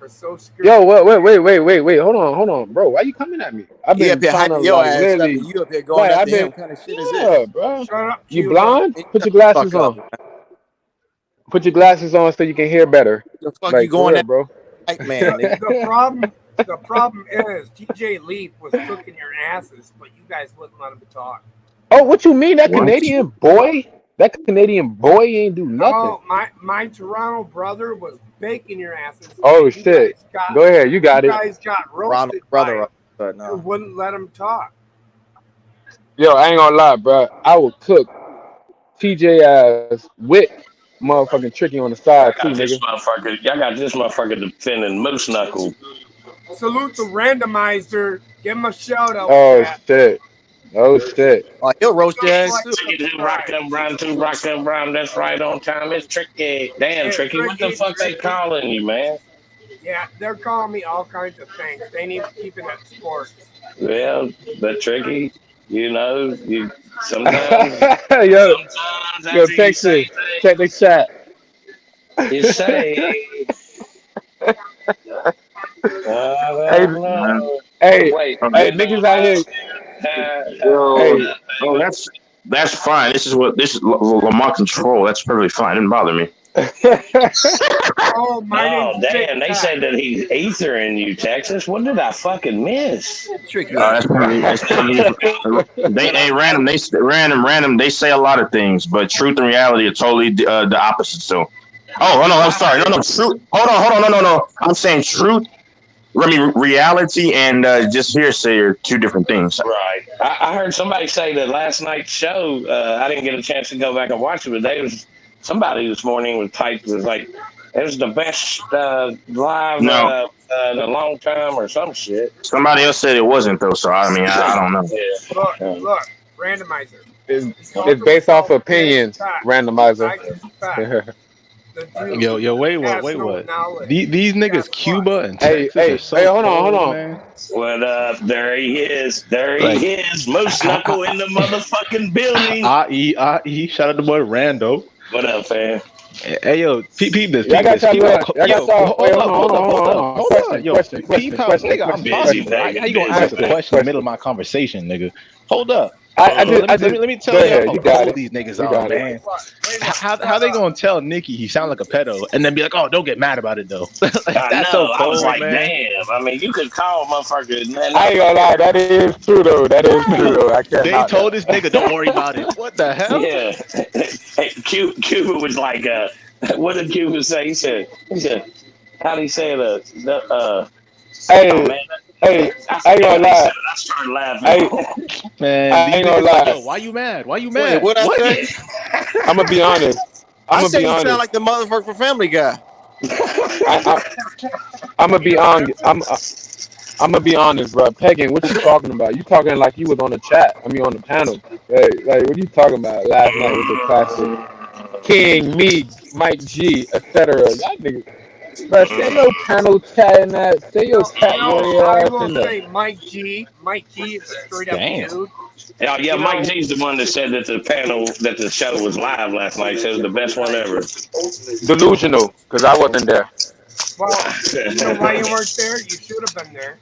are so screwed. Yo, wait. Hold on, bro. Why you coming at me? I've He been up here trying to hyping your like ass up, literally. and you up here going Like, after him. What kind of shit is Yeah, this? bro. Shut up, You Cuba. blind? Hey, Put shut your the glasses fuck up, on. man. Put your glasses on so you can hear better. The fuck Like you for going real, at, bro. hype man, nigga? The problem is TJ Leaf was cooking your asses, but you guys wouldn't let him talk. Oh, what you mean? That What? Canadian boy? That Canadian boy ain't do nothing. No, my Toronto brother was baking your asses. Oh You shit. guys got- Go ahead, you got You it. guys got Ronald roasted brother, by but it. no. Wouldn't let him talk. Yo, I ain't gonna lie, bro. I would cook TJ ass with motherfucking Tricky on the side too, nigga. Y'all got this motherfucker defending Moose Knuckle. Salute the randomizer. Give him a shout out. Oh Pat. shit. Oh shit. Oh, he'll roast your ass Like too. Rock them Brown. That's right on time. It's Tricky. Damn, Yeah, Tricky. What the Tricky, fuck they Tricky. calling you, man? Yeah, they're calling me all kinds of things. They need to keep it at sports. Well, but Tricky, you know, you sometimes Yo, after yo, you Texas, say check the chat. things, you say, Hey, no. hey, Wait, hey, niggas out here. Hey, Oh, that's fine. This is Lamont control. That's perfectly fine. It didn't bother me. Oh, my name's damn, they Big said Cat. that he's ethering you, Texas. What did I fucking miss? Tricky. That's random. They say a lot of things, but truth and reality are totally the opposite. So, no, I'm sorry. No, truth. Hold on. No. I'm saying truth. I mean, reality and just hearsay are two different things. Right. I heard somebody say that last night's show. I didn't get a chance to go back and watch it, but somebody this morning was typed was like, it was the best live No. in a long time or some shit. Somebody else said it wasn't though. So I mean, I don't know. Yeah. Look, randomizer. it's based off opinions, randomizer. Yo, wait, what? These niggas, Cuba and Texas Hey, are so hold on. man. What up? There he is. Moose Knuckle in the motherfucking building. I.E. Shout out to boy Randle. What up, fam? Hey, yo, peep this. Hold on. Yo, peep how, nigga, I'm talking. How you gonna ask a question in the middle of my conversation, nigga? Hold up. Let me tell you how old these niggas are, man. How they gonna tell Nikki he sound like a pedo and then be like, oh, don't get mad about it though? That's so cold, I was like, man. damn. I mean, you could call motherfucker. I ain't gonna lie, that is true though. I can't. They told this nigga, don't worry about it. What the hell? Yeah. Hey, Cuba was like, what did Cuba say? He said, how do you say it? Hey, oh, man, Hey, I I ain't gonna forgot he said lie. it. I started laughing. I Man, these ain't gonna niggas like, lie. yo, why you mad? Why you Wait, mad? what I What? say? I'm gonna be honest. I'm I gonna say be you sound honest. like the motherfucker from Family Guy. I, I'm gonna be on. I'm gonna be honest, bro. Pegging, what you talking about? You talking like you was on the chat. I mean, on the panel. Hey, like, what you talking about? Last night was a classic. King, me, Mike G, etc. Y'all niggas, bro. Say your panel chat in that. Say your chat warrior I ass will in there. say Mike G. Mike G is a straight up Damn. dude. Yeah, Mike G's the one that said that the show was live last night. Said it was the best one ever. Delusional, because I wasn't there. Well, you know why you weren't there? You should have been there.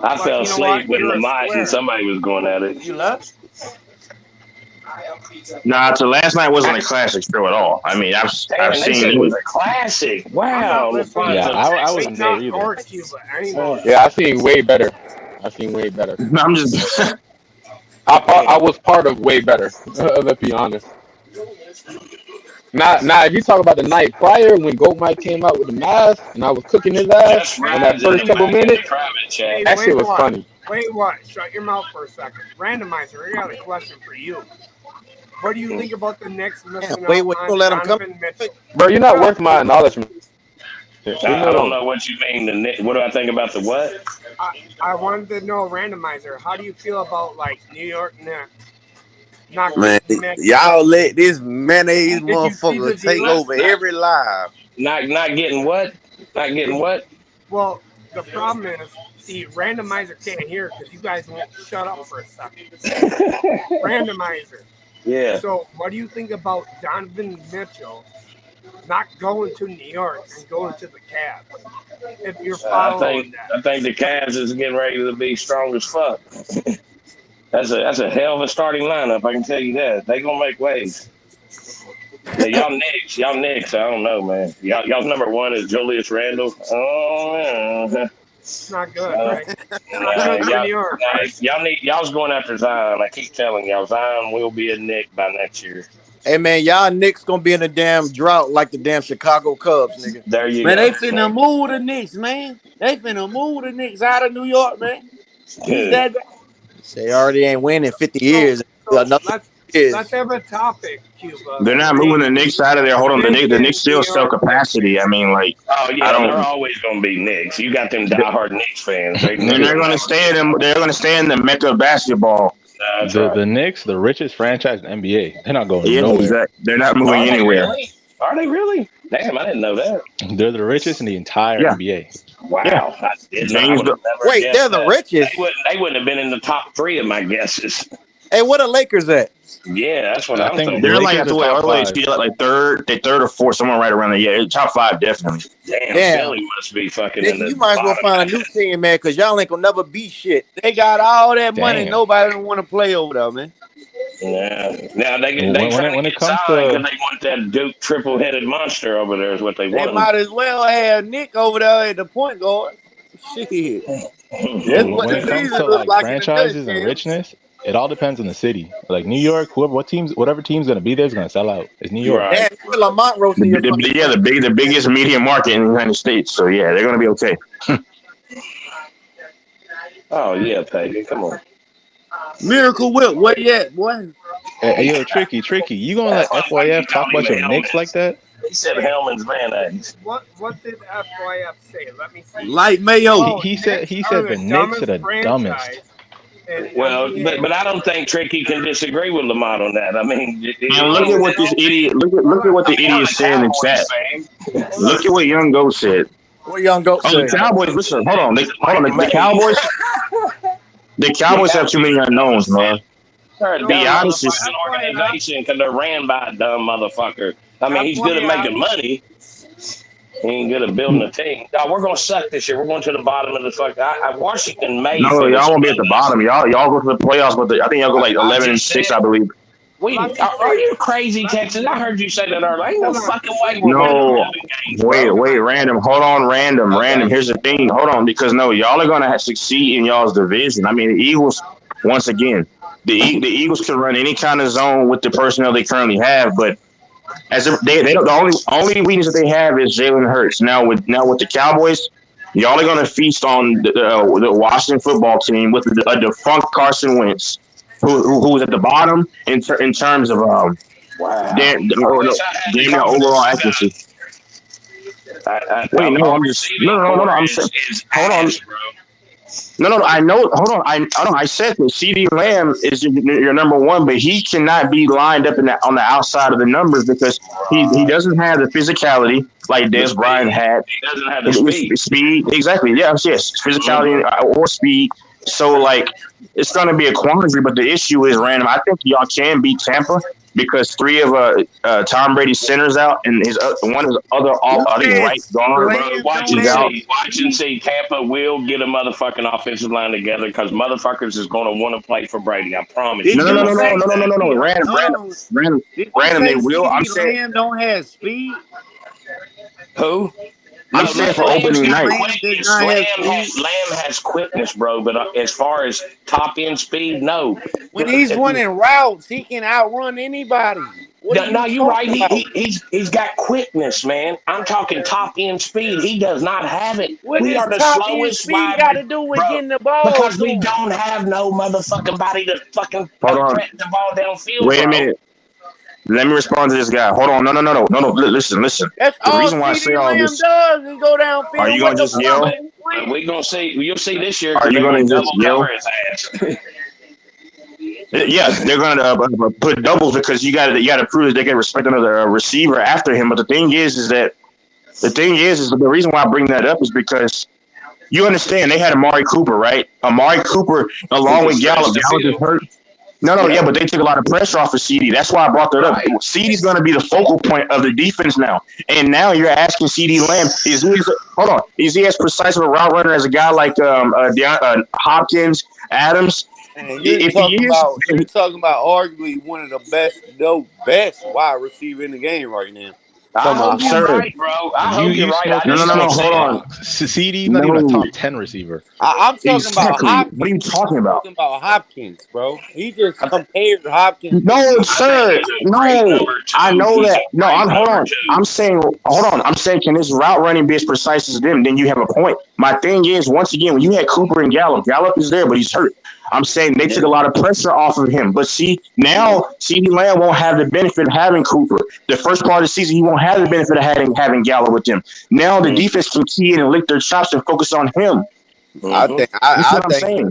I But fell you know what? asleep with You're a Lamont and square. somebody was going at it. You left? Nah, so last night wasn't a classic show at all. I mean, I've Damn, they said it seen. was a classic. I'm not Wow, listening LeBron's Yeah, to I Wait wasn't there Not either. or Cuba anymore. Yeah, I seen way better. I seen way better. I'm just. I was part of way better. Let's be honest. Now, if you talk about the night prior when Goat Mike came out with the mask and I was cooking his ass Just on that Rhymes in first the couple back in the minutes, private chat. Hey, that wait shit was what? funny. Wait what? Shut your mouth for a second. Randomizer, I got a question for you. What do you think about the Knicks Damn, missing wait, out you on gonna let him come? Donovan Mitchell? Bro, you're Shut not worth up, my Cuba. acknowledgement. Leave me I don't alone. know what you mean. What do I think about the what? I wanted to know, Randomizer, how do you feel about like New York Knicks not Man, getting Mitchell? y'all let this mayonnaise Did you see the motherfucker take deal? over every live. Not getting what? Not getting what? Well, the problem is, see, Randomizer can't hear because you guys won't shut up for a second. Randomizer. Yeah. So, what do you think about Donovan Mitchell not going to New York and going to the Cavs? If you're following that. I think the Cavs is getting ready to be strong as fuck. That's a hell of a starting lineup. I can tell you that. They gonna make waves. Yeah, y'all Knicks. I don't know, man. Y'all's number one is Julius Randle. Oh, yeah. It's not good, right? Not good for New York, right? Y'all's going after Zion. I keep telling y'all, Zion will be a Knick by next year. Hey man, y'all Knicks gonna be in a damn drought like the damn Chicago Cubs, nigga. There you Man, go. they finna move the Knicks, man. They finna move the Knicks out of New York, man. It's that bad. They already ain't winning 50 years. So Another let's have a topic, Cuba. They're not moving the Knicks out of there. Hold on, the Big Knicks New still sell York capacity. I mean, like, Oh I yeah, they're don't. always gonna be Knicks. You got them diehard Knicks fans. They're gonna stay in. They're gonna stay in the mecca of basketball. That's The right. Knicks, the richest franchise in the NBA. They're not going Yeah, nowhere. exactly. They're not moving Are they anywhere. really? Are they really? Damn, I didn't know that. They're the richest in the entire Yeah. NBA. Wow, Yeah. I did not. I James. would have never Wait, guessed they're the that. richest. They wouldn't have been in the top three of my guesses. Hey, where the Lakers at? Yeah, that's what I I'm think thinking. the They're like Lakers at the are way all top the way five. like third. They third or fourth, somewhere right around there. Yeah, top five definitely. Damn, Philly must be fucking in Nigga, the you might as well bottom. find a new team, man, because y'all ain't gonna never beat shit. They got all that money. Damn. Nobody don't want to play over there, man. Yeah. Now they When trying it to get comes Zion to because they want that Duke triple-headed monster over there is what they They want. might as well have Nick over there at the point guard. Shit. That's what when the it comes season to looks like like in a franchises and nutshell. richness, it all depends on the city. Like New York, whatever team's gonna be there is gonna sell out. It's New York. Right. Damn, Lamont roasting your fucking Yeah, the biggest media market in the United States. So yeah, they're gonna be okay. Oh yeah, Pagan, come on. Miracle Whip, where you at, boy? Hey, yo, Tricky, you gonna let That's why you FYF talk call him about your Knicks like that? He said Hellman's mayonnaise. What did FYF say? Let me see. Light mayo. He said Knicks the are Knicks are the franchise dumbest. in Well, NBA. but I don't think Tricky can disagree with Lamont on that. I mean, Man, look at what this idiot. Look at what the idiot said in the chat. Look at what Young Goat said. What Young Goat Oh, the say? Cowboys. Listen, hold on. The Cowboys. The Cowboys have too many unknowns, man. They're a Be dumb honest, motherfucking organization because they're ran by a dumb motherfucker. I mean, he's good at making money. He ain't good at building a team. No, we're gonna suck this year. We're going to the bottom of the fuck. Washington may No, finish. y'all won't be at the bottom. Y'all go to the playoffs, but I think y'all go like 11-6, I believe. Are you crazy, Texas? I heard you say that earlier. Ain't no fucking way we're winning No, 11 games, bro. wait, random. Hold on, random. Here's the thing. Hold on, because no, y'all are gonna have to succeed in y'all's division. I mean, the Eagles. Once again, the Eagles can run any kind of zone with the personnel they currently have, but as if they don't, the only weakness that they have is Jalen Hurts. Now with the Cowboys, Y'all are going to feast on the Washington football team with a defunct Carson Wentz, who was at the bottom in terms of Wow. damn overall accuracy. Wait, no, I'm just no. I'm saying, hold on. No. I know. Hold on. I said that CeeDee Lamb is your number one, but he cannot be lined up on the outside of the numbers because he doesn't have the physicality like Dez Bryant had. He doesn't have the speed. Exactly. Yes. Physicality or speed. So like it's going to be a quandary. But the issue is random. I think y'all can beat Tampa because three of Tom Brady's centers out and his one is other right guard. Bro, watch and see. Tampa will get a motherfucking offensive line together because motherfuckers is going to want to play for Brady. I promise you. No. Random. They will. I'm saying Lamb don't have speed. Who? I'm saying for opening night. Lamb has quickness, bro. But as far as top end speed, no. When he's running routes, he can outrun anybody. You're right. He's got quickness, man. I'm talking top end speed. He does not have it. We are the slowest wide. Got to do with getting the ball because we don't have no motherfucking body to fucking threat the ball downfield. Wait a minute. Let me respond to this guy. Hold on. No. Listen. That's the reason why I say all this. Does is go downfield. Are you gonna just yell? We're gonna see. You'll see this year. Are you gonna just yell? His ass. Yeah, they're gonna put doubles because you got to prove that they can respect another receiver after him. But the thing is the reason why I bring that up is because you understand they had Amari Cooper, right? Amari Cooper along with Gallup. Gallup is hurt. No, but they took a lot of pressure off of CD. That's why I brought that up. CD's going to be the focal point of the defense now. And now you're asking CD Lamb, is he as precise of a route runner as a guy like Hopkins, Adams? Man, you're talking about arguably one of the best wide receiver in the game right now. I hope you're right, bro. I hope you're right. No, hold on. CD's not even a top 10 receiver. I'm talking about Hopkins. What are you talking about? I'm talking about Hopkins, bro. He just compared Hopkins. No, sir. No, I know that. No, hold on. I'm saying, can this route running be as precise as them? Then you have a point. My thing is, once again, when you had Cooper and Gallup is there, but he's hurt. I'm saying they took a lot of pressure off of him. But see, now CeeDee Lamb won't have the benefit of having Cooper. The first part of the season, he won't have the benefit of having Gallup with him. Now the defense can key in and lick their chops and focus on him. I think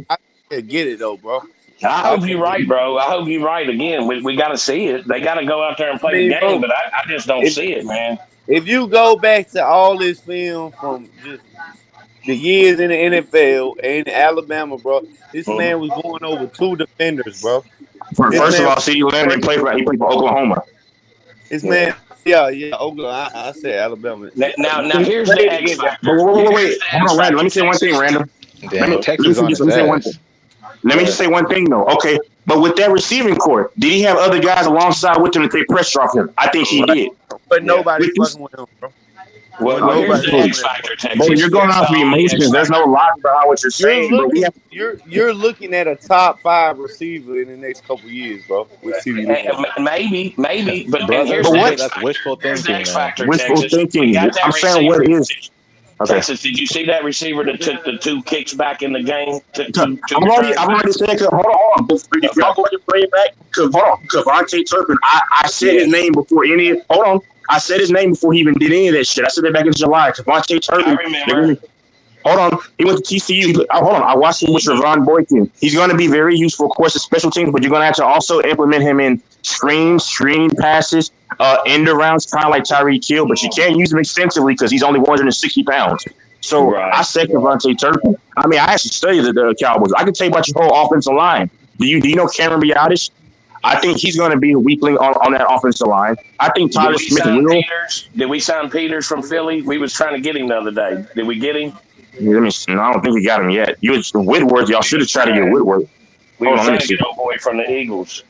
I get it though, bro. I hope you're right, bro. I hope you're right. Again, we got to see it. They got to go out there and play the game, but I just don't see it, man. If you go back to all this film from just the years in the NFL and Alabama, bro, this man was going over two defenders, bro. First of all, CeeDee Lamb he played for Oklahoma. This man, yeah, Oklahoma. I said Alabama. Now here's the X factor. Wait. Hold on, Randall. Let me say one thing, Randall. Let me just say one thing, though. Okay, but with that receiving core, did he have other guys alongside with him to take pressure off him? I think he did. But nobody fucking with him, bro. Well, here's the X factor, Texas. You're going off the emotions. There's no logic behind what you're saying. You're looking at a top 5 receiver in the next couple years, bro. Maybe, but that's wishful thinking. Wishful thinking. I'm saying what it is. Okay. Texas, did you see that receiver that took the 2 kicks back in the game? I've already said. Hold on. If y'all going to play it back, Devontae Turpin. I said his name before any. Hold on. I said his name before he even did any of that shit. I said that back in July. Devontae Turpin. I remember. Hold on. He went to TCU. Hold on. I watched him with Trevon Boykin. He's going to be very useful, of course, in special teams, but you're going to have to also implement him in screen passes, end arounds, kind of like Tyreek Hill, but you can't use him extensively because he's only 160 pounds. So I said Devontae Turpin. I mean, I actually studied the Cowboys. I can tell you about your whole offensive line. Do you know Cameron Biotis? I think he's going to be a weakling on that offensive line. I think Tyler Smith will. Did we sign Peters from Philly? We was trying to get him the other day. Did we get him? No, I don't think we got him yet. Whitworth. Y'all should have tried to get Whitworth. We were trying to get old boy from the Eagles.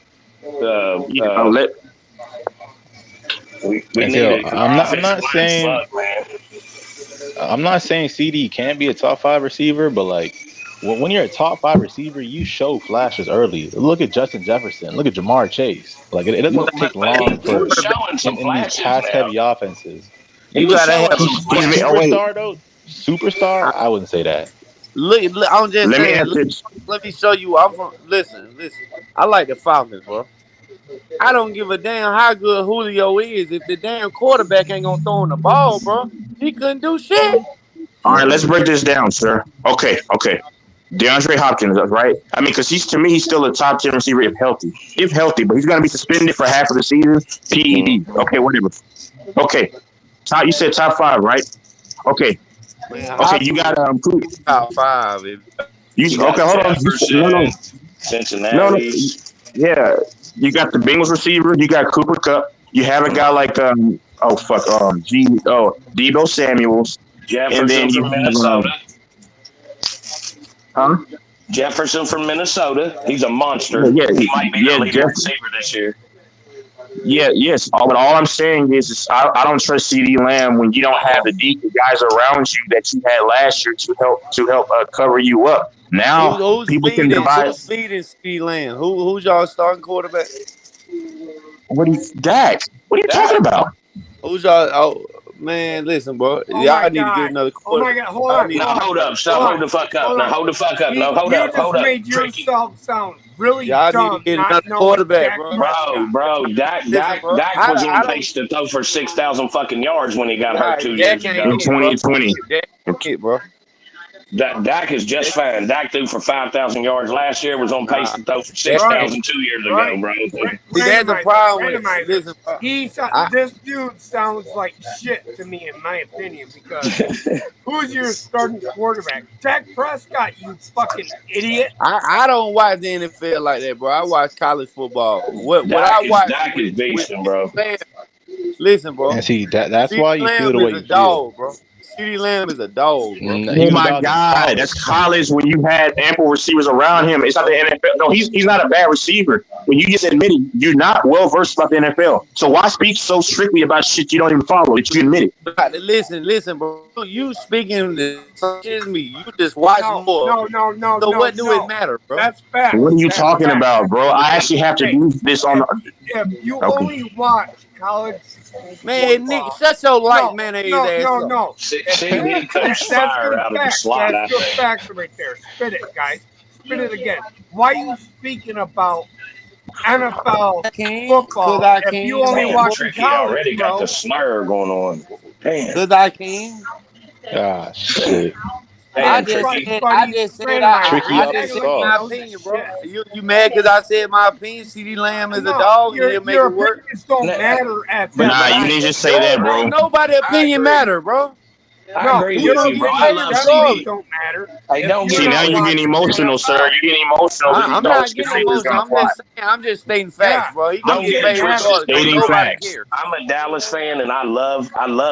I'm not saying CD can't be a top 5 receiver, but like when you're a top 5 receiver, you show flashes early. Look at Justin Jefferson. Look at Jamar Chase. Like it doesn't take long for in these pass-heavy offenses. You gotta have superstar though. superstar, I wouldn't say that. Look, I'm just Let me saying. ask this. Let me show you. I'm from. Listen. I like the Falcons, bro. I don't give a damn how good Julio is. If the damn quarterback ain't gonna throw him the ball, bro, he couldn't do shit. All right, let's break this down, sir. Okay. DeAndre Hopkins, right? I mean, because to me, he's still a top 10 receiver if healthy. If healthy, but he's going to be suspended for half of the season. PED. Okay, whatever. Okay. You said top 5, right? Okay. Man, Okay, you got top 5. You got hold on. Jefferson, No. Cincinnati. Yeah, you got the Bengals receiver. You got Cooper Kupp. You have a guy like Deebo Samuels, and then Jefferson you from have Minnesota. huh? Jefferson from Minnesota. He's a monster. Yeah, He might be the leading Jeff. receiver this year. Yeah, yes. All I'm saying is I don't trust CD Lamb when you don't have the deep guys around you that you had last year to help cover you up. Now Who's people can divide. Who's feeding CeeDee Lamb? Who's y'all starting quarterback? Dak? What are you talking about? Who's y'all? Oh man, listen, bro. Y'all need to get another quarterback. Hold on. Hold up. Hold the fuck up. Now hold the fuck up. No, hold You up. just made yourself sound really Y'all need dumb. to get not another knowing quarterback, Dak bro. Prescott. Dak was on pace to throw for 6,000 fucking yards when he got hurt 2 years ago. In 2020. Bro. Dak is just fine. Dak threw for 5,000 yards last year. Was on pace to throw for 6,000 2 years ago, bro. See, there's a problem with listen. This dude sounds like shit to me, in my opinion, because who's your starting quarterback? Dak Prescott, you fucking idiot. I don't watch the NFL like that, bro. I watch college football. What I watch Dak is beasting, bro. Listen, bro. And see that's CeeDee why you Lamb feel the way is you a dog, bro. CeeDee Lamb is a dog, bro. Oh my God, that's college when you had ample receivers around him. It's not the NFL. No, he's not a bad receiver. When you just admitted you're not well versed about the NFL, so why speak so strictly about shit you don't even follow? That you admit it. Listen, bro. You speaking to me. You just watch more. No. So what do it matter, bro? That's fact. What are you talking about, bro? I actually have to do this on. If you only watch college, man, Nick, shut your light mayonnaise ass up. No. CD comes fire out of the slot. That's good facts right there. Spit it, guys. Spit it again. Why are you speaking about NFL football if you only watch Tricky college, already bro? got the slur going on. Damn. Because I can. Ah, shit. I just said my opinion, bro. You mad because I said my opinion? CeeDee Lamb is a dog and he'll make it work. Opinions don't matter at that. Nah, you didn't just say that, bro. Nobody opinion matter, bro. I agree with you, bro. I love CD. Don't matter. See, now you're getting emotional, sir. You're getting emotional. I'm not getting emotional. I'm just stating facts, bro. He Don't get it twisted. Stating facts. I'm a Dallas fan and I love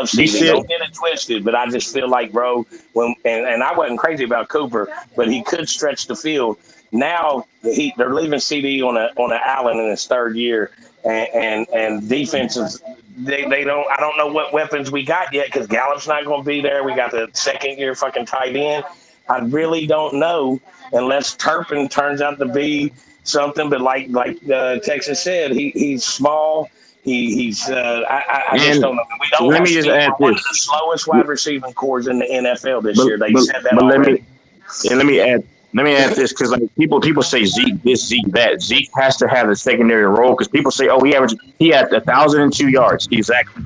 CD. Don't get it twisted, but I just feel like, bro, and I wasn't crazy about Cooper, but he could stretch the field. Now they're leaving CD on a Allen in his third year, and defenses. I don't know what weapons we got yet because Gallup's not going to be there. We got the second year fucking tight end. I really don't know unless Turpin turns out to be something. But like Texas said, he's small. I just don't know. We don't. Let me just add one this. of the slowest wide receiving cores in the NFL this year. They said that already. Let me add this because like people say Zeke this, Zeke that. Zeke has to have a secondary role because people say, oh, he had 1,002 yards exactly,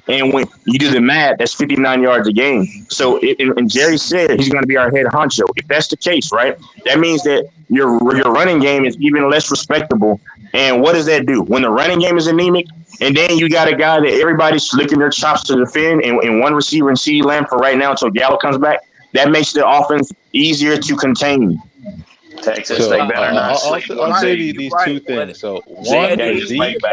and when you do the math, that's 59 yards a game. So and Jerry said he's going to be our head honcho. If that's the case, right, that means that your running game is even less respectable. And what does that do when the running game is anemic? And then you got a guy that everybody's licking their chops to defend, and one receiver in CeeDee Lamb for right now until Gallup comes back. That makes the offense easier to contain. Texas, So, they better not sleep. I'll say these two things. So one for Zeke.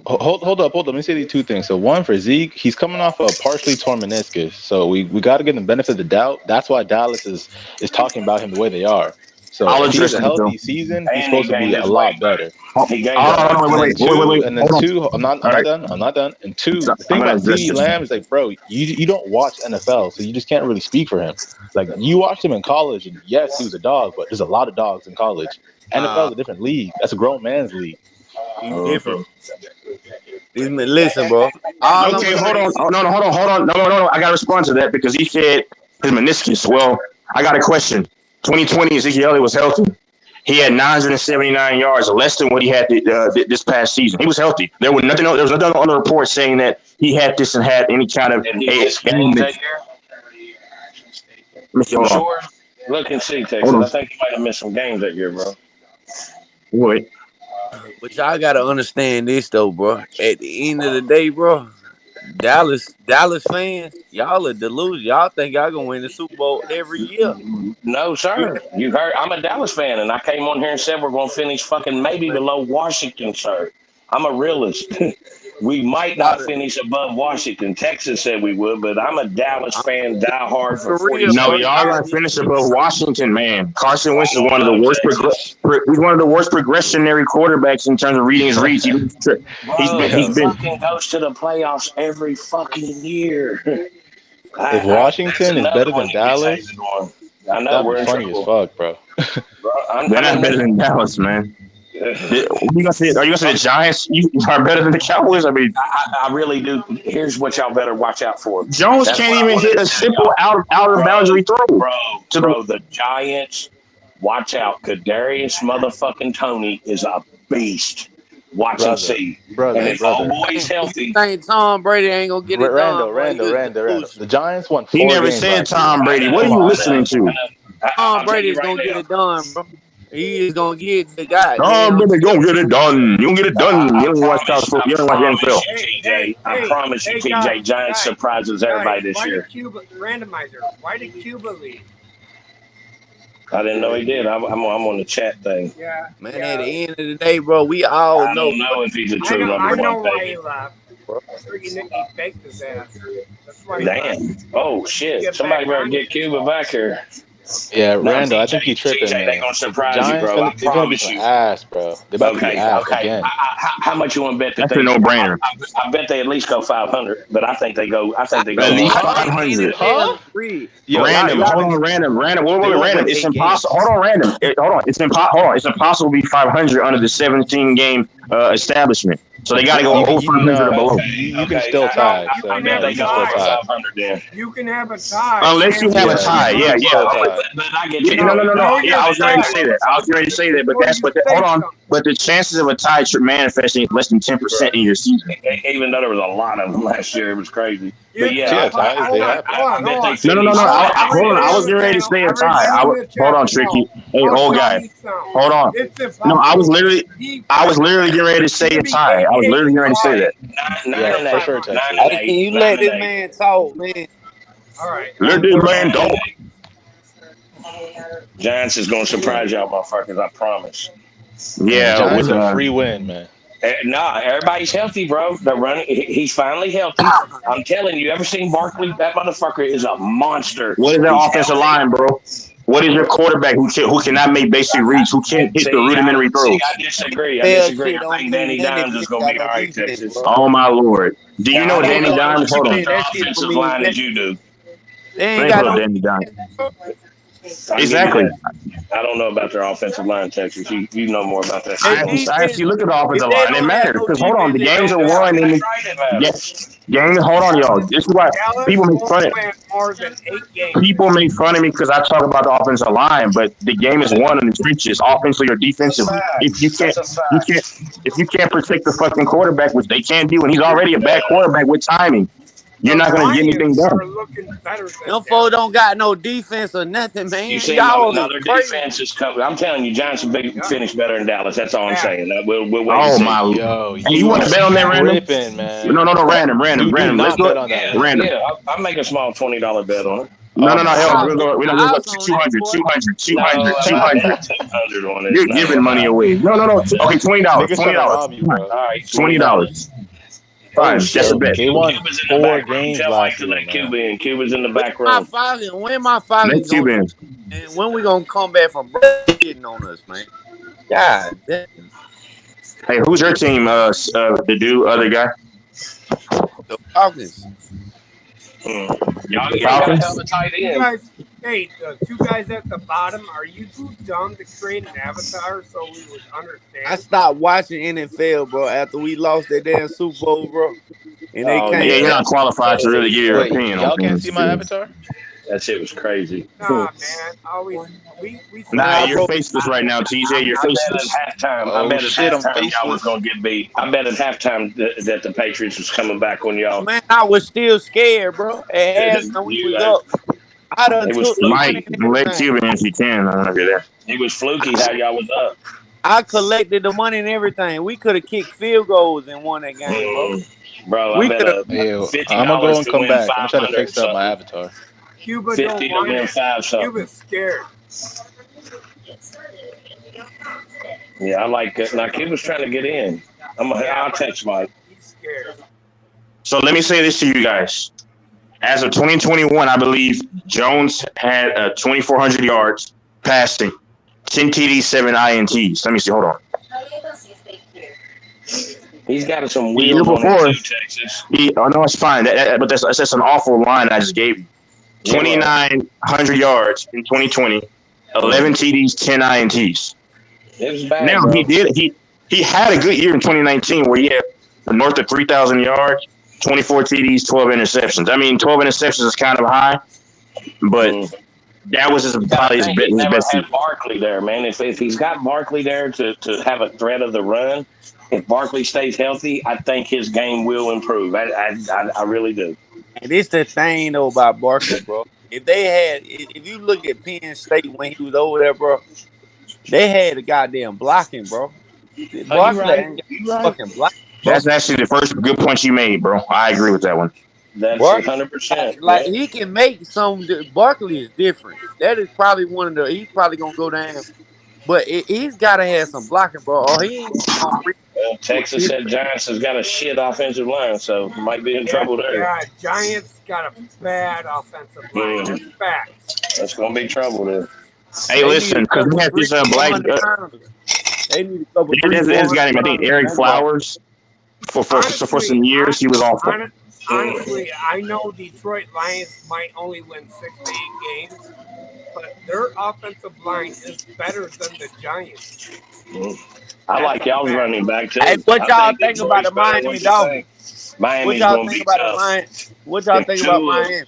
Hold up. Let me say these two things. So one for Zeke, he's coming off a partially torn meniscus. So we got to give him the benefit of the doubt. That's why Dallas is talking about him the way they are. So if he has a healthy season, he's supposed to be a lot better. Wait. And then two, I'm not done. And two, the thing about CeeDee Lamb is like, bro, you don't watch NFL, so you just can't really speak for him. Like you watched him in college, and yes, he was a dog, but there's a lot of dogs in college. NFL is a different league. That's a grown man's league. He's different. Listen, bro. Okay, hold on. No. I got to respond to that because he said his meniscus. Well, I got a question. 2020, Ezekiel Elliott was healthy. He had 979 yards, less than what he had this past season. He was healthy. There was nothing on the report saying that he had this and had any kind of ailment. Sure. Look and see, Texas. I think he might have missed some games that year, bro. Wait. But y'all gotta understand this though, bro. At the end of the day, bro, Dallas fans, y'all are delusional. Y'all think y'all gonna win the Super Bowl every year. No, sir. You heard I'm a Dallas fan, and I came on here and said we're gonna finish fucking maybe below Washington, sir. I'm a realist. We might not finish above Washington. Texas said we would, but I'm a Dallas fan, die hard for 40 No, y'all gonna finish above Washington, man. Carson Wentz is one of the worst. He's one of the worst progressionary quarterbacks in terms of reading his reads. He's been fucking goes to the playoffs every fucking year. If Washington is better than Dallas, I know that'd be funny as fuck, bro. They're not better than Dallas, man. Are you gonna say the Giants are better than the Cowboys? I mean, I really do. Here's what y'all better watch out for. Jones can't even hit a simple out of boundary throw. Bro, the Giants. Watch out. Kadarius motherfucking Tony is a beast. Watch and see. And if old boy's healthy. You think Tom Brady ain't gonna get it done? Randall. The Giants won 4 He never games said last Tom year. Brady. What are you listening to? Tom Brady's gonna get it done, bro. He is gonna get the guy. Tom Brady gonna get it done. You gonna get it done. You don't watch college football. You don't watch NFL. I promise you, TJ, Giants surprises everybody this year. Randomizer. Why did Cuba leave? I didn't know he did. I'm on the chat thing. Yeah. Man, at the end of the day, bro, we all I don't know if he's a true number I know one why baby. he left. Freaking Nicky baked his ass. That's why he Damn. left. Oh shit. Somebody better get Cuba back here. Yeah, No, Randall, I TJ, think he tripping, TJ, man. they gonna surprise Giants, you, bro. I they're gonna be promise some you. ass, bro. They're about to be ass again. How much you want to bet that That's they? a no-brainer. I bet they at least go 500, but I think they go. At least 500. Huh? Random. Hold on, random. Wait, random. It's impossible. Hold on, random. Hold on. It's impossible. It's impossible to be 500 under the 17-game establishment. So they got to go over 500 or below. You can still tie. So I bet they go over 500 then. You can have a tie. Unless you have a tie, yeah. But I get you. No. Yeah, I was ready to say that. But hold on. But the chances of a tie manifesting is less than 10% in your season. Even though there was a lot of them last year, it was crazy. But Yeah, ties, they happen. I bet they finish. No. Hold on. I was getting ready to say a tie. Hold on, Tricky. Hey, old guy. Hold on. No, I was literally getting ready to say a tie. I was literally getting ready to say that. Yeah, for sure, Texas. Can you let this man talk, man? All right. Let this man talk. Giants is gonna surprise y'all, motherfuckers. I promise. Yeah, Giants a free win, man. Nah, everybody's healthy, bro. They're running. He's finally healthy. I'm telling you. Ever seen Barkley? That motherfucker is a monster. What is that offensive line, bro? What is your quarterback who cannot make basic reads, who can't hit the rudimentary throws? I disagree. I think Danny Dimes is gonna be all right, Texas. Oh my lord! Do you know Danny Dimes? Hold on. Offensive line as you do. They ain't got no Danny Dimes. Exactly. I don't know about their offensive line, Texas. You know more about that. I actually look at the offensive line. It matters because hold on, the games are won in the games. Hold on, y'all. This is why people make fun of people make fun of me because I talk about the offensive line, but the game is won in the trenches, offensively or defensively. If you can't protect the fucking quarterback, which they can't do, and he's already a bad quarterback with timing. You're not going to get anything done. Them folks don't got no defense or nothing, man. You see, Y'all another defense is coming. I'm telling you, Giants will finish better than Dallas. That's all I'm saying. We'll wait and see. My! Yo, hey, you want to bet on that, Random? Man. No, random. Let's go. Random. Yeah, I'll make a small $20 bet on it. No. Hell, we're not going to go 200 on it. You're giving money away. No. Okay, $20. All right, $20. Fine, that's a bet. They won 4 games last year. Cuba's in the back row. When my father going and when we gonna come back from getting on us, man? God damn. Hey, who's your team? The other guy. The Falcons. Y'all have a tight end. You guys, hey, the two guys at the bottom, are you too dumb to create an avatar so we would understand? I stopped watching NFL, bro, after we lost that damn Super Bowl, bro. And they you're not qualified to really give your opinion. Y'all can't see my avatar? That shit was crazy. Nah, man. Always we Nah, Man, I you're broke. faceless right now, TJ. You're I bet faceless. at halftime. I Oh bet at shit, I'm halftime y'all was faceless. gonna get beat. I bet at halftime that the Patriots was coming back on y'all. Man, I was still scared, bro. At halftime, we was up. I done It was took the money fluky. Mike, and let everything. Cuban if you can. I don't know if you're there. It was fluky how y'all was up. I collected the money and everything. We could have kicked field goals and won that game, bro. Bro, I We bet could have. Yo, $50 I'm gonna go and to come win back. I'm gonna try to 500 or fix up my something. avatar. Cuba 50 don't to want win it. 5 something. Cuba's scared. Yeah, I like it. Now Cuba's trying to get in. I'll but text Mike. he's scared. So let me say this to you guys. As of 2021, I believe Jones had 2,400 yards passing, 10 TDs, 7 INTs. Let me see. Hold on. He's got some The year wheels on him before, too, Texas. oh no, it's fine. But that's an awful line I just gave you. Yeah, well, 2,900 yards in 2020, 11 TDs, 10 INTs. it was bad, Now bro. he had a good year in 2019 where he had north of 3,000 yards, 24 TDs, 12 interceptions. I mean, 12 interceptions is kind of high, but that was probably his He never best had season. Barkley there, man. If he's got Barkley there to have a threat of the run, if Barkley stays healthy, I think his game will improve. I really do. And this the thing though about Barkley, bro. If you look at Penn State when he was over there, bro, they had the goddamn blocking, bro. Oh, you Barkley right. ain't got You right. fucking blocking, bro. That's actually the first good point you made, bro. I agree with that one. That's Barkley, 100%. like he can make some. Barkley is different. That is probably one of the. He's probably gonna go down, but he's got to have some blocking, bro. Or he ain't gonna reach. Well, Texas said Giants has got a shit offensive line, so might be in trouble there. Yeah, Giants got a bad offensive line. That's facts. That's gonna be trouble there. Hey, listen, because we had this black. They need a couple This guy named, I think, Eric Flowers. For some years, he was awful. Honestly, I know Detroit Lions might only win 6 to 8 games, but their offensive line is better than the Giants. I like y'all's running back too. Hey, what y'all think about the Detroit's better than Miami what you Dolphins? think. Miami's What y'all gonna think be about tough. the Miami? What y'all think about Miami?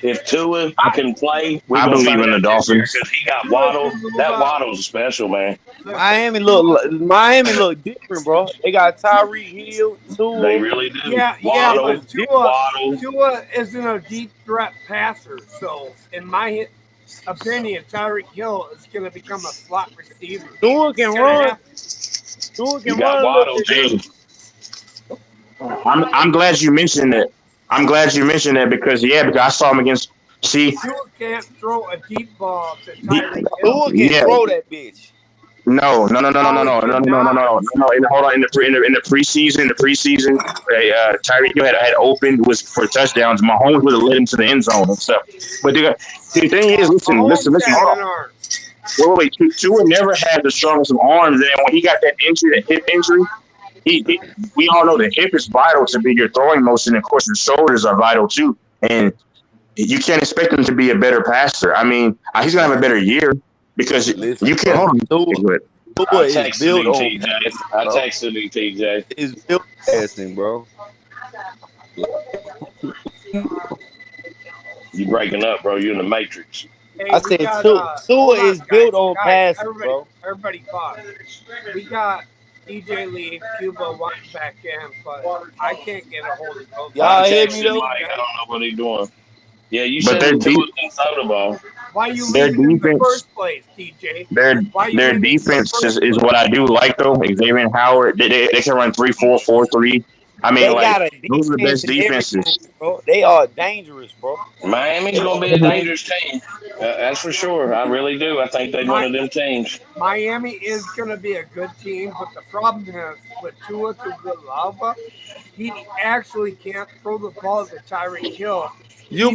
If Tua can play, we're I gonna believe find in the out Dolphins. because he got Waddle. That Waddle's special, man. Miami look different, bro. They got Tyreek Hill, Tua. They really do. Yeah, Waddle, but Waddle. Tua isn't a deep threat passer. So, in my opinion, Tyreek Hill is going to become a slot receiver. Tua can run. Tua can run a little bit. I'm glad you mentioned that. I'm glad you mentioned that because I saw him against. See, Tua can't throw a deep ball to Tyreek Hill. Tua can throw that bitch. No. Hold on. In the preseason, Tyreek Hill had opened was for touchdowns. Mahomes would have led him to the end zone and stuff. But the thing is, listen. Hold on. Wait. Tua never had the strongest of arms, and when he got that hip injury, we all know the hip is vital to be your throwing motion. Of course, your shoulders are vital too, and you can't expect him to be a better passer. I mean, he's gonna have a better year because you can't. Hold on. I texted him, TJ. It's built passing, bro. You breaking up, bro? You in the Matrix. Hey, I said Tua is built on passing, bro. Everybody pause. We got DJ Lee, Cuba wanting back in, but I can't get a hold of both. Y'all hear me though? Mike, I don't know what he's doing. Yeah, you But said Tua can throw the ball. Why you leaving in the first place, TJ? Their defense is what I do like though. Xavier Howard, they can run 3-4, 4-3. I mean, those are the best defenses. Bro. They are dangerous, bro. Miami's gonna be a dangerous team. That's for sure. I really do. I think they're one of them teams. Miami is going to be a good team, but the problem is with Tua Tagovailoa, he actually can't throw the ball to Tyreek Hill. Y'all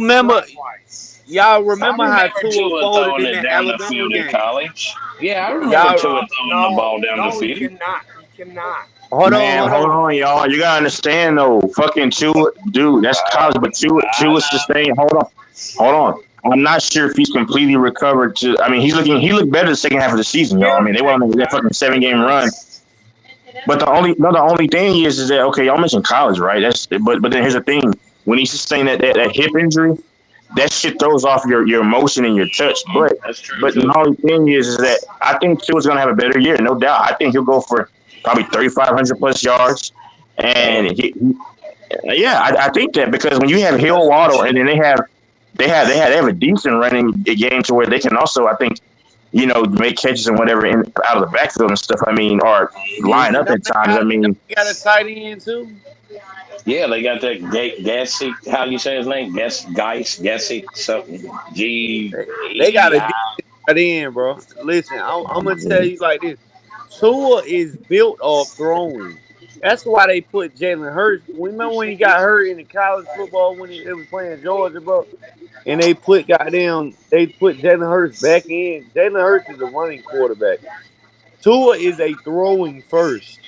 remember how Tua folded in that down the Alabama field game? in college? Yeah, I remember Tua throwing the ball down the field. He cannot. Hold on, y'all. You gotta understand though. Fucking Tua, dude, that's college, but Tua sustained. Hold on. I'm not sure if he's completely recovered. I mean, he looked better the second half of the season, y'all. I mean, they went on that fucking 7-game run. But the only thing is that okay, y'all mentioned college, right? But then here's the thing: when he sustained that hip injury, that shit throws off your motion and your touch. That's true But too. the only thing is that I think Tua's gonna have a better year, no doubt. I think he'll go for probably 3,500 plus yards, and yeah, I think that because when you have Hill, Waddle, and then they have a decent running game to where they can also, I think, make catches and whatever out of the backfield and stuff. I mean, or line You up know at times. I mean, they got a tight end too. Yeah, they got that Gassick. How you say his name? Gassick something. They got a G-E-I. decent tight end, bro. Listen, I'm gonna tell you like this: Tua is built off throwing. That's why they put Jalen Hurts. Remember when he got hurt in the college football when they was playing Georgia, bro? And they put Jalen Hurts back in. Jalen Hurts is a running quarterback. Tua is a throwing first.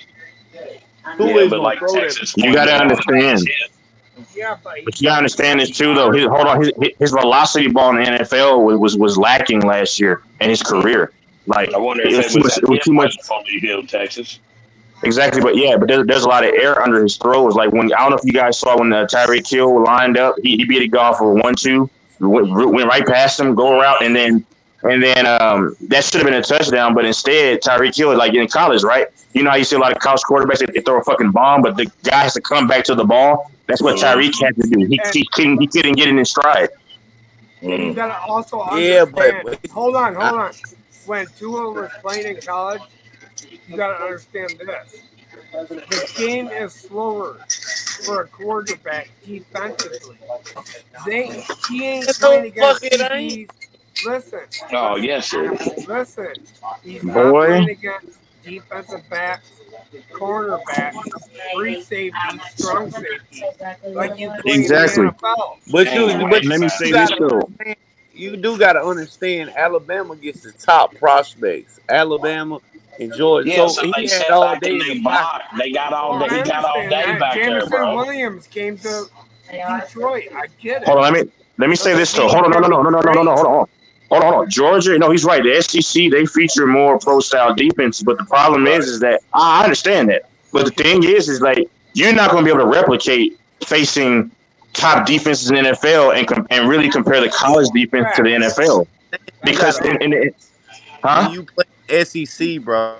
Tua Yeah, is but gonna like throw that. Texas you got to pointed out, understand. Yeah, but he But you gotta doesn't understand run this too, though. His velocity ball in the NFL was lacking last year in his career. Like I wonder it if was it too was much. at It was him too much. before we built Texas. Exactly, but there's a lot of air under his throws. Like when I don't know if you guys saw when Tyreek Hill lined up, he beat a golf for 1-2, went right past him, go around, and then that should have been a touchdown, but instead Tyreek Hill, like in college, right? You know how you see a lot of college quarterbacks they throw a fucking bomb, but the guy has to come back to the ball. That's what Tyreek had to do. He couldn't get in his stride. And you gotta also Yeah, understand. but Hold on. When Tua was playing in college, you gotta understand this: the game is slower for a quarterback defensively. He ain't playing no fuck against it ain't. DBs. Listen, Oh, yes, it. listen. He's not Boy, playing against defensive backs, cornerbacks, free safeties, strong safeties, like you play in the exactly. NFL. But Ain't you, but right Let me about say you this gotta it. though. understand. You do gotta understand. Alabama gets the top prospects. Alabama and Georgia. Yeah, So so they he had sat all back day and in the they pocket. blocked. They got all Well, day. I He got all understand day that. back there, Jameson bro. Williams came to Detroit. I get Hold it. on, let me say Doesn't this though. mean Hold he's on, gonna be no, great. hold on. Georgia, no, he's right. The SEC they feature more pro style defense, but the problem Right. is that I understand that. But the thing is like you're not going to be able to replicate facing top defenses in the NFL and really compare the college defense to the Facts. NFL You because gotta when huh? you play SEC, bro.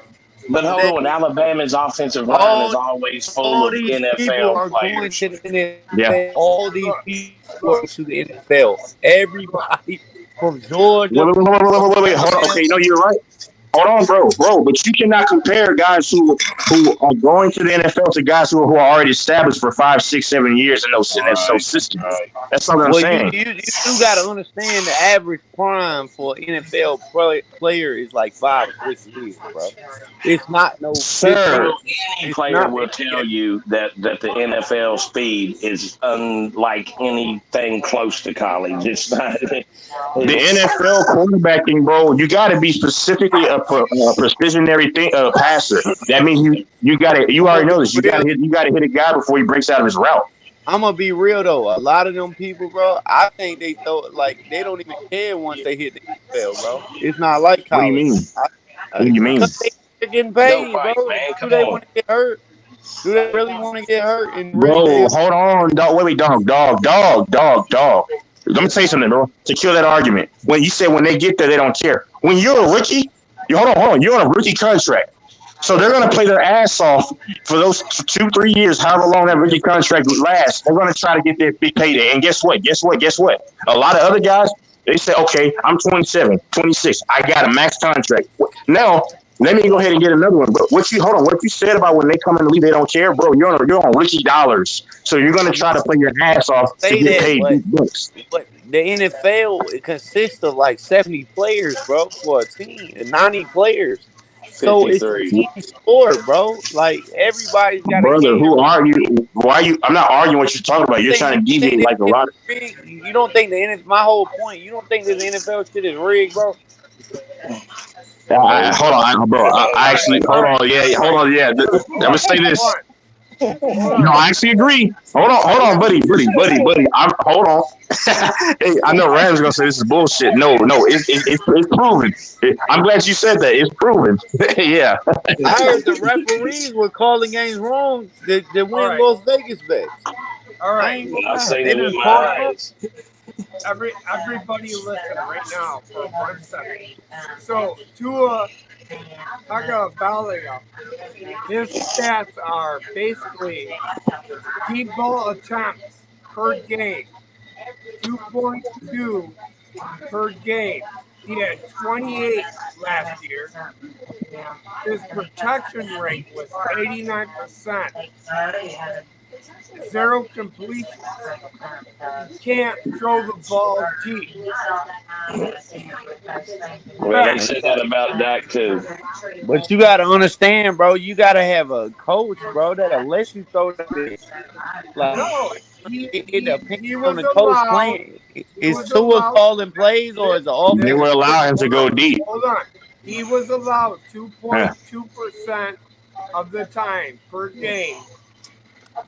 But hold That on, Alabama's offensive line is all always full all of these people NFL are going players. to the Yeah. NFL. All these Look, people are look, going to the NFL. look. Everybody from Georgia, Wait, from wait. Hold on. Alabama. Okay, no, you're right. Hold on, bro. But you cannot compare guys who are going to the NFL to guys who are already established for 5, 6, 7 years in those Right, systems. right. That's all I'm Well, saying. you do got to understand the average prime for an NFL player is like 5 or 6 years, bro. It's not no Sir, 15. Well, any It's player not. will tell you that the NFL speed is unlike anything close to college. It's not. the It's NFL quarterbacking, bro, you got to be specifically a precisionary passer. That means you I'm gonna already be know this. real. You got to hit a guy before he breaks out of his route. I'm gonna be real though. A lot of them people, bro, I think they throw like they don't even care once they hit the NFL, bro. It's not like What do you college. mean? What do you Because mean? they're getting go paid, bro. fight, man. Do Come they on. want to get hurt? Do they really want to get hurt and really Bro, live? hold on, dog. Wait, dog. Let me tell you something, bro. To kill that argument, when you say when they get there, they don't care. When you're a rookie, hold on. You're on a rookie contract, so they're gonna play their ass off for those 2, 3 years, however long that rookie contract lasts. They're gonna try to get their big payday. And guess what? A lot of other guys, they say, okay, I'm 27, 26. I got a max contract. Now, let me go ahead and get another one. But what you said about when they come in the league, they don't care, bro. You're on rookie dollars. So you're gonna I'm try to not play your ass off to say get that, paid big bucks. but the NFL it consists of like 70 players, bro, for a team, and 90 players. So it's a 53. team sport, bro. Like everybody's got a Brother, hand. who are you? Why are you? I'm not arguing what you're talking about. You're trying to You think deviate this like a shit lot. is rigged? You don't think the NFL? My whole point. You don't think this NFL shit is rigged, bro? There you Hold go. on, bro. I actually All hold right, on. Yeah, all hold right. on. Yeah, I'm gonna Look, say hold this. on, hold No, on. I actually agree. Hold on, buddy. Hold on. Hey, I know Rams gonna say this is bullshit. No, it's proven. I'm glad you said that. It's proven. Yeah. I heard the referees were calling games wrong to All win right, Las Vegas bets. all I right, ain't gonna I've lie. seen They it with didn't all call my right. them. eyes. everybody listen right now for 1 second. So Tua Tagovailoa, his stats are basically deep ball attempts per game, 2.2 per game. He had 28 last year. His protection rate was 89%. Zero completions. He can't throw the ball deep. Well, they said that about Dak too. But you gotta understand, bro. You gotta have a coach, bro, that'll let you throw that bitch. Like No, he it he depends he on was the coach allowed. playing. He Is was Tua allowed. calling plays or is the They offense? would allow him to go deep. Hold on. He was allowed Yeah. 2.2% of the time per game,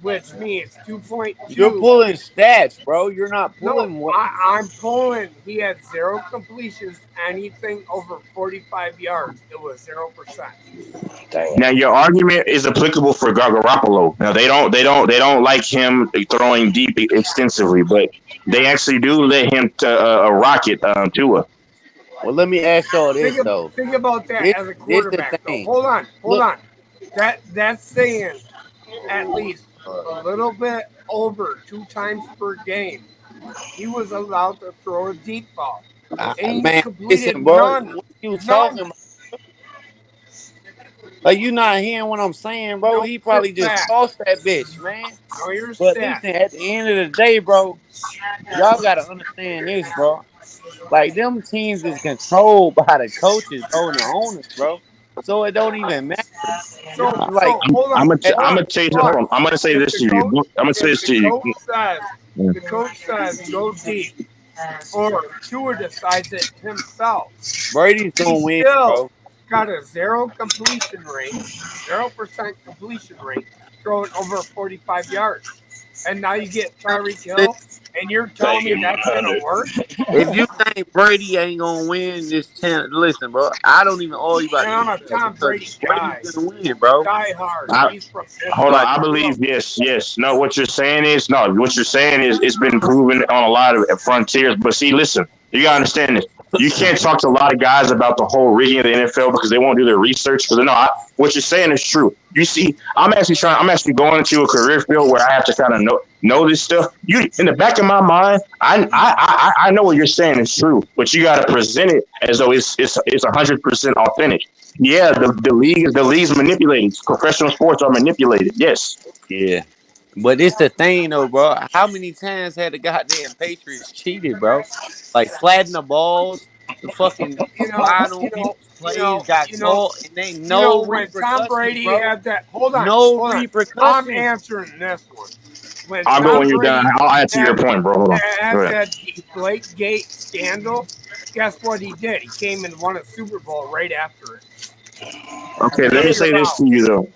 which means You're 2.2. pulling stats, bro. You're not No, pulling what. I'm pulling. He had zero completions, anything over 45 yards. It was 0%. Now your argument is applicable for Garoppolo. Now they don't like him throwing deep extensively, but they actually do let him to rock it Tua. Well, let me ask y'all this though. Think about that This as a this the quarterback, though. thing. Hold Look, on. That's saying at least a little bit over 2 times per game. He was allowed to throw a deep ball, and he man, completed listen, bro. none. What you talking None. about? Like you not hearing what I'm saying, bro? No, He your probably just stats. tossed that bitch, man. No, your But stats. listen, at the end of the day, bro, y'all gotta understand this, bro. Like them teams is controlled by the coaches, bro, and the owners, bro. So it don't even matter. So Like hold on, I'm gonna change. Hold on. I'm gonna say If this the to you. coach, I'm gonna say if this the to you. coach says go deep, or Tua decides it himself, Brady's he gonna win, still bro. got a 0% completion rate, throwing over 45 yards. And now you get Tyreek Hill, and you're telling me that's gonna work? If you think Brady ain't gonna win this chance, listen, bro. I don't even argue about And the I'm a NFL Tom because Brady Brady's guy, gonna win, bro. die hard. I, He's from hold on. Pittsburgh. I believe yes. No, what you're saying is no. What you're saying is it's been proven on a lot of frontiers. But see, listen, you gotta understand this. You can't talk to a lot of guys about the whole rigging of the NFL because they won't do their research. Because what you're saying is true. You see, I'm actually going into a career field where I have to kind of know this stuff. You in the back of my mind, I know what you're saying is true, but you got to present it as though it's 100% authentic. Yeah, the league's manipulated. Professional sports are manipulated. Yes. Yeah. But it's the thing though, bro. How many times had the goddamn Patriots cheated, bro? Like flattened the balls, the fucking final plays got called, and they no When Tom repercussions, Brady bro. had that, hold No on. I'm repercussions. answering this one. When I'll go Tom when you're done. Brady I'll answer your had, point, bro. Hold on. Go had ahead. that Deflate Gate scandal, guess what he did? He came and won a Super Bowl right after it. Okay, let me say this to you though.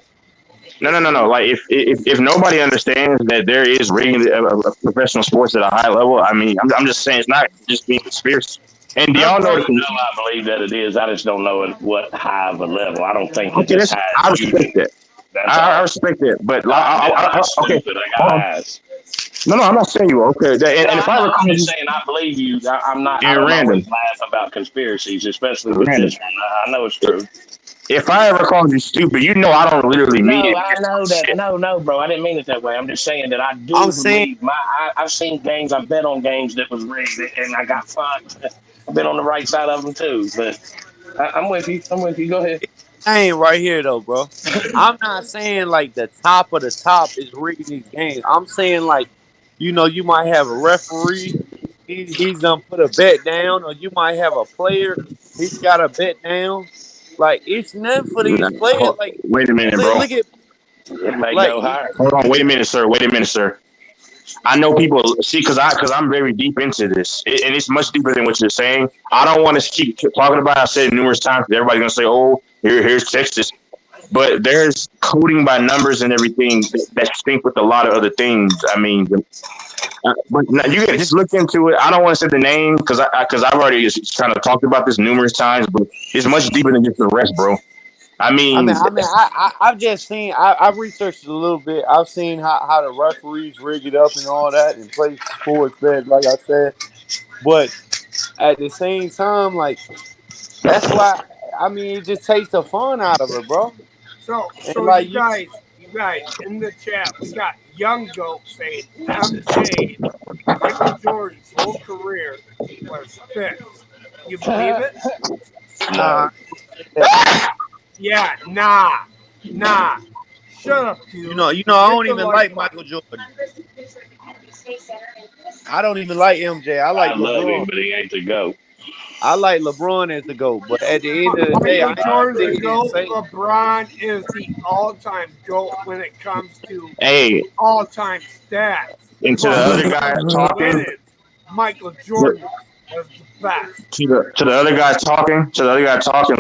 No. Like if nobody understands that there is rigging of professional sports at a high level, I mean, I'm just saying it's not just being conspiracy. And do y'all know You that? know, I believe that it is. I just don't know at what high of a level. I don't think it's Okay, as high I as you respect do. that. That's I all. respect that, but I'm not okay, stupid. I hold got on. eyes. No, I'm not saying you are. Okay. No, And if I I know. I'm recall just you saying I believe you. I'm not. I in don't random, always laugh about conspiracies, especially with this one. I know it's true. if I ever called you stupid, you know I don't literally mean No, it. I Just know that. shit. No, bro. I didn't mean it that way. I'm just saying that I I'm do saying, believe I've seen games. I bet on games that was rigged, and I got fucked. I've been on the right side of them too. But I'm with you. I'm with you. Go ahead. I ain't right here though, bro. I'm not saying like the top of the top is rigging these games. I'm saying like, you might have a referee. He's gonna put a bet down, or you might have a player. He's got a bet down. Like it's nothing for these players. Like Wait a minute, bro. look at It may like go higher. Hold on. Wait a minute, sir. Wait a minute, sir. I know people see because I'm very deep into this, and it's much deeper than what you're saying. I don't want to keep talking about it. I've said it numerous times. Everybody's gonna say, "Oh, here's Texas," but there's coding by numbers and everything that sync with a lot of other things. I mean, but now you can just look into it. I don't want to say the name because I've already kind of talked about this numerous times, but it's much deeper than just the rest, bro. I mean, I've just seen. I've researched it a little bit. I've seen how the referees rig it up and all that, and play sports bets. Like I said, But at the same time, like that's why I mean it just takes the fun out of it, bro. So And so like you guys in the chat, we got Young Goat saying MJ, Michael Jordan's whole career was fixed. You believe it? nah, Yeah, nah. Shut up, dude. I Hit don't the even like like button. Michael Jordan. I don't even like MJ. I like I love him, LeBron. but he ain't the GOAT. I like LeBron as the GOAT, but at the end of the day, I Michael ain't gonna Jordan's the sit here and GOAT. say LeBron is the all-time GOAT when it comes to Hey, all-time stats. and to the But other when it guy comes to talking, winning, Michael Jordan was the best. to the other guy talking,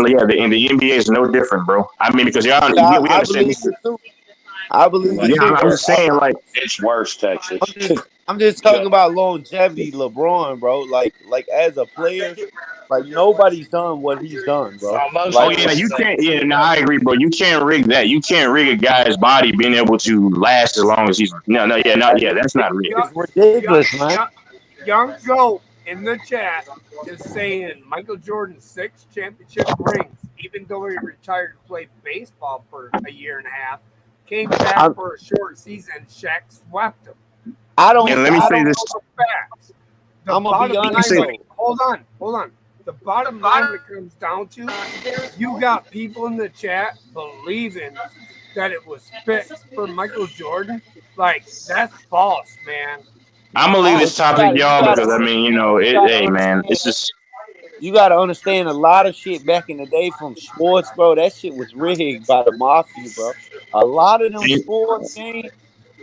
yeah, in the NBA is no different, bro. I mean, because y'all, yeah, we I understand believe this. it too. I believe it Yeah, too, I'm but just saying, like, It's worse, I'm Texas. just talking about longevity, LeBron, bro. Like as a player, like nobody's done what he's done, bro. Almost oh Like yeah, you everything. can't. Yeah, no, I agree, bro. You can't rig that. You can't rig a guy's body being able to last as long as he's. No, yeah, no, yeah, that's not rigged. Young, it's ridiculous, man. young Goat in the chat is saying Michael Jordan's 6 championship rings, even though he retired to play baseball for a year and a half, came back I'm for a short season. Shaq swept him. I You don't And let me I say all don't this. know the facts. The I'm gonna be bottom honest line, Say, when though. it, hold on. The bottom line when it comes down to, you got people in the chat believing that it was fixed for Michael Jordan. Like that's false, man. I'm gonna leave this But topic, you y'all, gotta because I mean, understand. You gotta hey, man, understand. it's just. You gotta understand a lot of shit back in the day from sports, bro. That shit was rigged by the mafia, bro. A lot of them sports games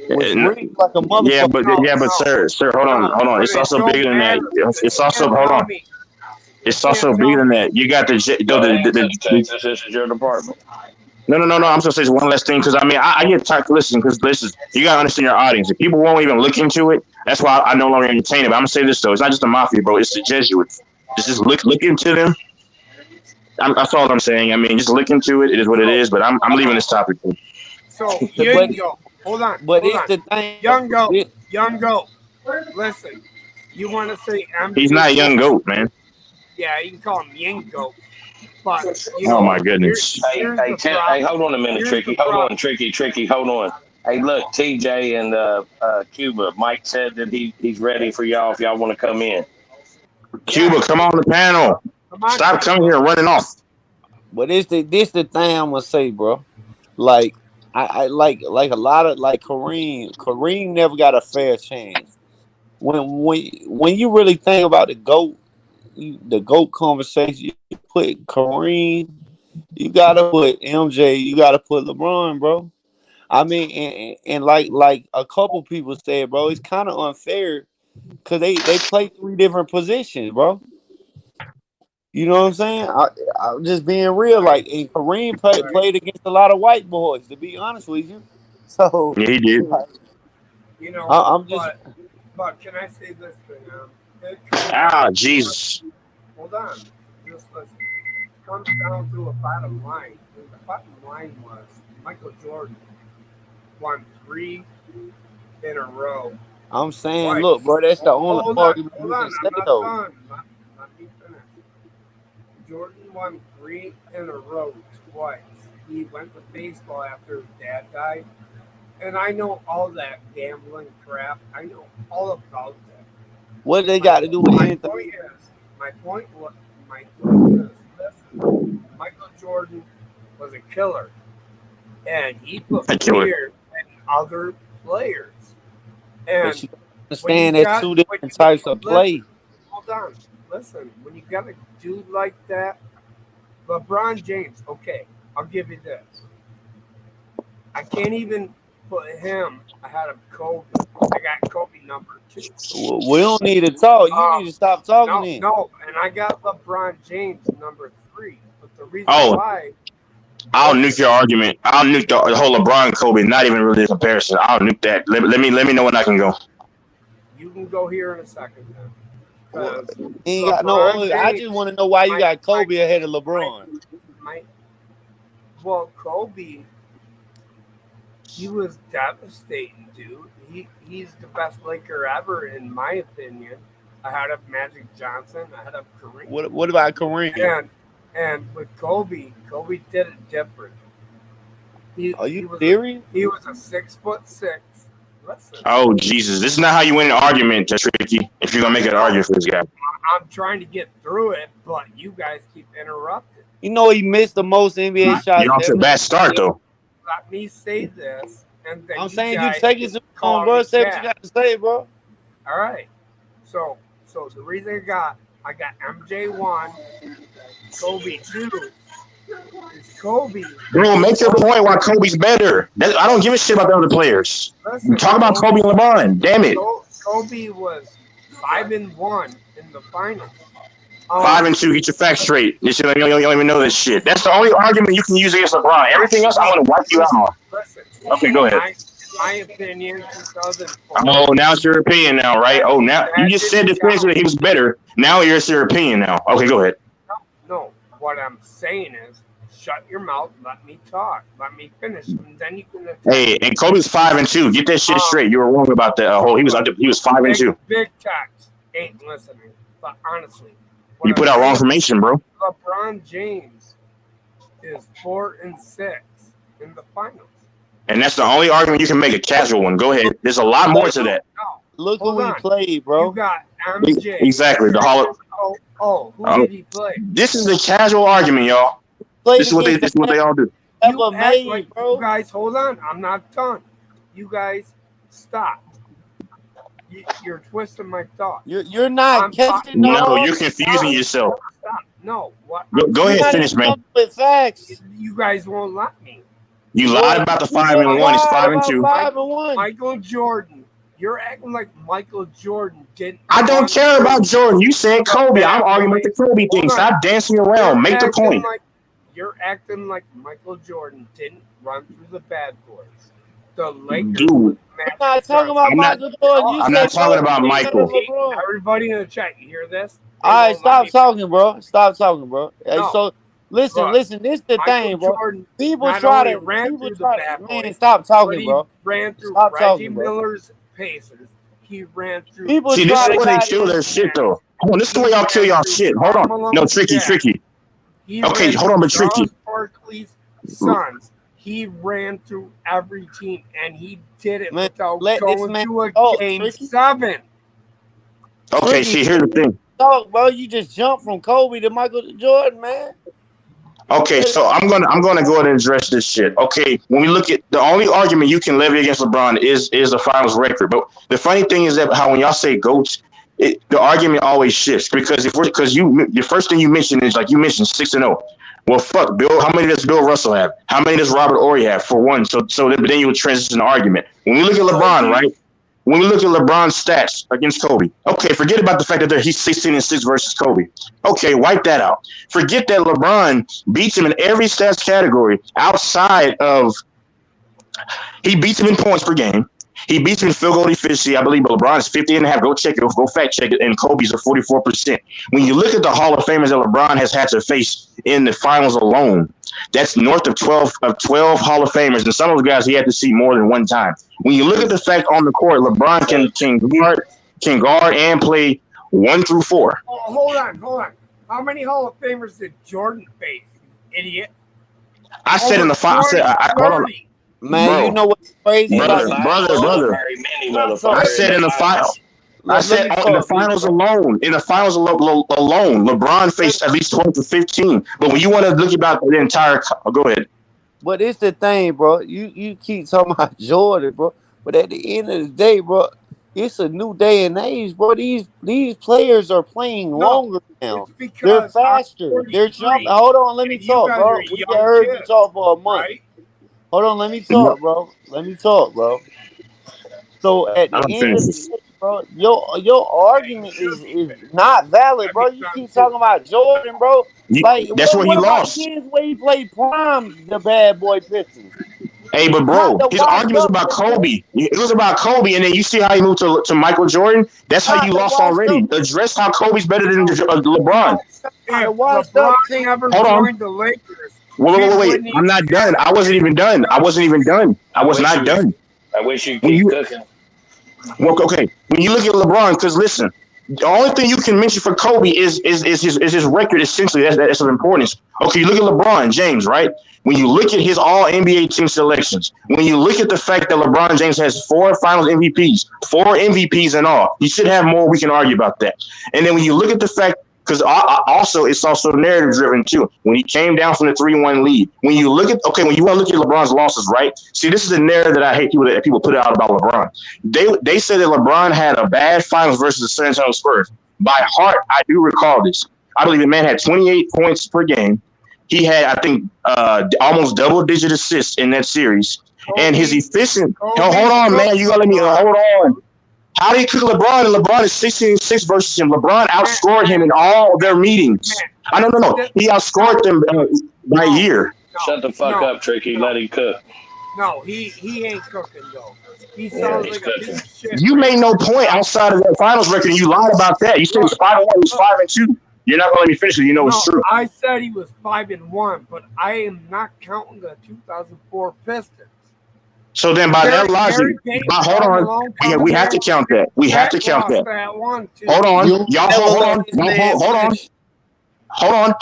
was rigged like a Yeah, motherfucker. but No, sir, hold on. but It's it also don't bigger than that. matter because It's also hold on. you It's can't also bigger tell than me. that. You got Go ahead, Texas. This is your department. no. I'm just gonna say one last thing because I mean I get tired. Listen, because listen, you gotta understand your audience. If people won't even look into it, that's why I no longer entertain it. But I'm gonna say this though, it's not just the mafia, bro. It's the Jesuits. Just look into them. That's all I'm saying. I mean, just look into it. It is what it So, is. But I'm leaving this topic. so But young go. Hold on. it's the thing. Young go. Listen, you want to say He's MJ's not whole young goat, man. yeah, you can call him Yango, but you Oh know, my goodness. here's the Hey, problem. hold on a minute, Here's the Tricky. Hold on, problem. Tricky. Hold on. Hey, look, TJ and Cuba. Mike said that he's ready for y'all if y'all want to come in. Cuba, come on the panel. Come on, Stop coming Cuba. here and running off. But this the thing I'm gonna say, bro. Like I like a lot of like Kareem. Kareem never got a fair chance. When you really think about the GOAT conversation, you put Kareem, you gotta put MJ, you gotta put LeBron, bro. I mean, and like a couple people said, bro, it's kind of unfair because they play 3 different positions, bro. You know what I'm saying? I'm just being real. Right, Like, and Kareem right. played against a lot of white boys, to be honest with you. So, Yeah, he did. like, You know, I'm just but can I say this thing? It comes Ah, down to a, Jesus. hold on, just listen. It comes down to a bottom line. And the bottom line was Michael Jordan won 3 in a row I'm saying, look, twice. bro, that's the only Hold on, argument hold you can on. say, I'm not though. done. Let me finish. Jordan won 3 in a row twice. He went to baseball after his dad died. And I know all that gambling crap. I know all about that. What they got to do with My anything? point is, my point is, listen, Michael Jordan was a killer, and he put I kill it. fear in other players. But And you when you understand there's got, 2 when different you types of listen, play. hold on, listen, when you got a dude like that, LeBron James, okay, I'll give you this. I can't even put him ahead of Kobe. I got Kobe number 2. We don't need to talk. You need to stop talking then. No, and I got LeBron James number 3. But the reason Oh, why, I'll nuke listen, your argument. I'll nuke the whole LeBron Kobe. Not even really a comparison. I'll nuke that. Let me know when I can go. you can go here in a second then, Well, because he ain't got no. LeBron I just James, want to know why you my got my Kobe ahead of my LeBron. my, well, Kobe, he was devastating, dude. He's the best Laker ever, in my opinion. ahead of Magic Johnson, ahead of Kareem. What about Kareem? And with Kobe did it different. Are you serious? He was a 6'6". Listen, Oh Jesus, this is not how you win an argument, Tricky. If you're gonna make an argument for this guy, I'm trying to get through it, but you guys keep interrupting. You know he missed the most NBA shots. you're off to a bad start though. Let me say this, and then I'm you saying guys you take it to call bro. me Say what you cat. got to say, bro. All right. So the reason I got MJ1, Kobe 2 is Kobe. Bro, make your point why Kobe's better. I don't give a shit about the other players. Listen, Talk about Kobe and LeBron. Damn it. Kobe was 5-1 in the finals. 5-2. Get your facts straight. You don't even know this shit. That's the only argument you can use against LeBron. Everything else, I want to wipe you out on. Listen, Okay, go ahead. In my opinion, 2004. Oh, now it's your opinion now, right? Oh, now you just said defensively he was better. Now it's your opinion now. Okay, go ahead. No, what I'm saying is, shut your mouth. Let me talk. Let me finish, and then you can. Hey, and Kobe's 5-2. Get that shit straight. You were wrong about that. He was 5-2. Big text ain't listening, but honestly, You put out wrong information, bro. LeBron James is 4-6 in the finals. And that's the only argument you can make, a casual one. Go ahead. There's a lot more to that. Look who he played, bro. You got MJ. Exactly. The Hall of. Who did he play? This is the casual argument, y'all. This is what they all do. You act like, you guys, hold on. I'm not done. You guys, stop. You're twisting my thought. You're not catching. No, you're confusing yourself. Stop. No. What? Go ahead, finish, man. With facts. You guys won't let me. You lied about the 5-1. It's 5-2. 5-1. Michael Jordan. You're acting like Michael Jordan didn't. I don't care about Jordan. You said Kobe. I'm arguing about the Kobe thing. Stop dancing around. Make the point. You're acting like Michael Jordan didn't run through the bad boys. The Lakers. Dude. I'm not talking about Michael Jordan. I'm not talking about Michael. Everybody in the chat, you hear this? All right, stop talking, bro. Stop talking, bro. No. So listen. This is the thing, bro. People try to. Man, stop talking, bro. Ran through Stop Reggie talking, bro. Miller's Pacers. He ran through. People See, this is where they kill their shit, though. Hold on, this is the way y'all kill y'all shit. Hold on. No, tricky. Okay, hold on, but tricky. Barkley's sons. He ran through every team, and he did it without going to a game 7. Okay, see, here's the thing. Talk, bro. You just jumped from Kobe to Michael Jordan, man. Okay, so I'm gonna go ahead and address this shit. Okay, when we look at the only argument you can levy against LeBron is the finals record. But the funny thing is that how when y'all say GOATs, the argument always shifts because the first thing you mentioned is like you mentioned 6-0. Well, fuck, Bill. How many does Bill Russell have? How many does Robert Horry have? For one, so then you would transition the argument. When we look at LeBron, right? When we look at LeBron's stats against Kobe, okay, forget about the fact that he's 16-6 versus Kobe. Okay, wipe that out. Forget that LeBron beats him in every stats category outside of he beats him in points per game. He beats him in field goal efficiency. I believe LeBron is 50.5. Go check it. Go fact check it. And Kobe's at 44%. When you look at the Hall of Famers that LeBron has had to face in the finals alone, that's north of 12 Hall of Famers. And some of those guys he had to see more than one time. When you look at the fact on the court, LeBron can guard and play 1 through 4. Oh, hold on. How many Hall of Famers did Jordan face, you idiot? I said in the final. Hold on. Man, bro, you know what's crazy? Brother. I said in the final. I said in the finals alone. In the finals alone, LeBron faced at least 12 to 15. But when you want to look about the entire, go ahead. But it's the thing, bro. You keep talking about Jordan, bro. But at the end of the day, bro, it's a new day and age, bro. These players are playing longer now. They're faster. They're jumping. Hold on, let me talk, bro. We heard you talk for a month. Right? Hold on, let me talk, bro. So at the end of the day, bro, your argument is not valid, bro. You keep talking about Jordan, bro. That's where he lost. Where he played prime, the bad boy Pistons. Hey, but bro, his argument was about Kobe. It was about Kobe, and then you see how he moved to Michael Jordan. That's how you lost already. Address how Kobe's better than LeBron. LeBron never joined the Lakers. Wait. I'm not done. I wasn't even done. I was not done. I wish you keep cooking. Well, okay. When you look at LeBron, because listen, The only thing you can mention for Kobe is his record. Essentially, that's of importance. Okay, you look at LeBron James, right? When you look at his All NBA team selections, when you look at the fact that LeBron James has 4 Finals MVPs, 4 MVPs in all, he should have more. We can argue about that. And then when you look at the fact, because also it's also narrative driven too. When he came down from the 3-1 lead, when you look at when you want to look at LeBron's losses, right? See, this is the narrative that I hate people put out about LeBron. They said that LeBron had a bad finals versus the San Antonio Spurs. By heart, I do recall this. I believe the man had 28 points per game. He had, I think, almost double-digit assists in that series. And his efficient. Hold on, man. You gotta let me hold on. How did he cook LeBron? And LeBron is 16-6 versus him. LeBron outscored him in all their meetings. No. He outscored them by a year. Shut the fuck up, Tricky. Let him cook. No, he ain't cooking though. He sounds like a piece of shit. You made no point outside of that finals record, and you lied about that. You said it was 5-1. It was 5-2. You're not gonna let me finish it. You know it's true. I said he was 5-1, but I am not counting the 2004 Pistons. So then, by that logic, hold on, we have to count that. We have to count that. Hold on, y'all. Hold on.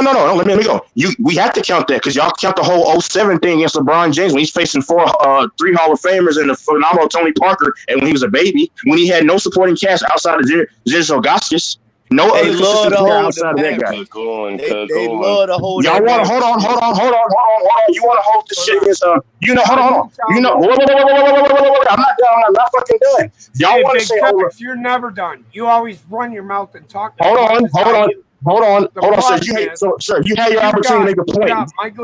No. Let me go. We have to count that because y'all count the whole 07 thing against LeBron James when he's facing 3 Hall of Famers and the phenomenal Tony Parker, and when he was a baby, when he had no supporting cast outside of Zizzo Gaskis. No other consistent player outside of that guy. They love to hold. Y'all want to hold on. You want to hold this shit against hold on. Whoa. I'm not fucking done. Y'all want to say you're never done. You always run your mouth and talk. Hold on, sir. You had your opportunity to make a point.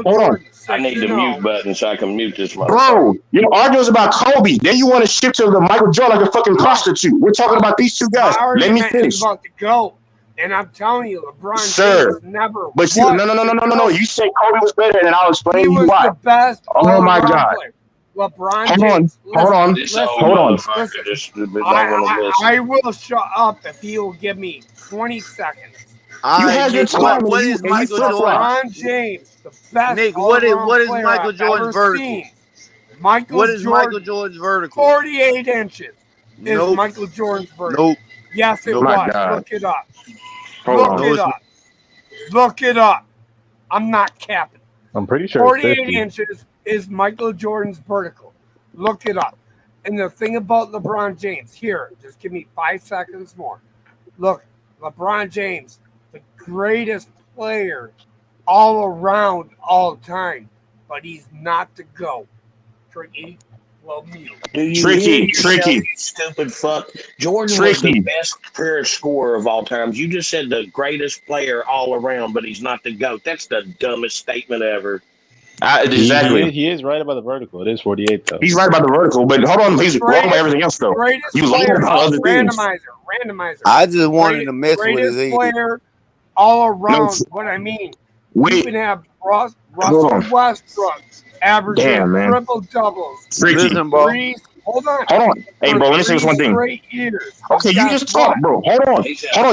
Hold on. I need the mute button so I can mute this motherfucker. Bro, you're arguing about Kobe. Then you want to shift to the Michael Jordan like a fucking prostitute. We're talking about these two guys. Let me finish. About to go. And I'm telling you, LeBron James never. But you, no. You say Kobe was better, and then I'll explain you why. He was the best. Oh my God. Player. LeBron James. Hold on. I will shut up if he will give me 20 seconds. You had your time. What is Michael Jordan? LeBron James, the best. Nick, what is Michael Jordan's vertical? What is Michael Jordan's vertical? 48 inches is Michael Jordan's vertical. Nope. Yes, it was. Look it up. Look it up. I'm not capping. I'm pretty sure 48 inches is Michael Jordan's vertical. Look it up. And the thing about LeBron James, here, just give me 5 seconds more. Look, LeBron James, the greatest player all around all time, but he's not the GOAT. Tricky. Well, Tricky. Stupid fuck. Jordan was the best career scorer of all times. You just said the greatest player all around, but he's not the GOAT. That's the dumbest statement ever. Exactly. He is right about the vertical. It is 48 though. He's right about the vertical, but hold on, he's wrong about everything else though. You lied about other things. Randomizer. I just wanted to mess with his ego. Player all around. What I mean. You can have Russell Westbrook averaging triple doubles. Listen, bro. Hold on. Hey, bro, let me say this one thing. Years. Okay, you just talk, bro. Hold on.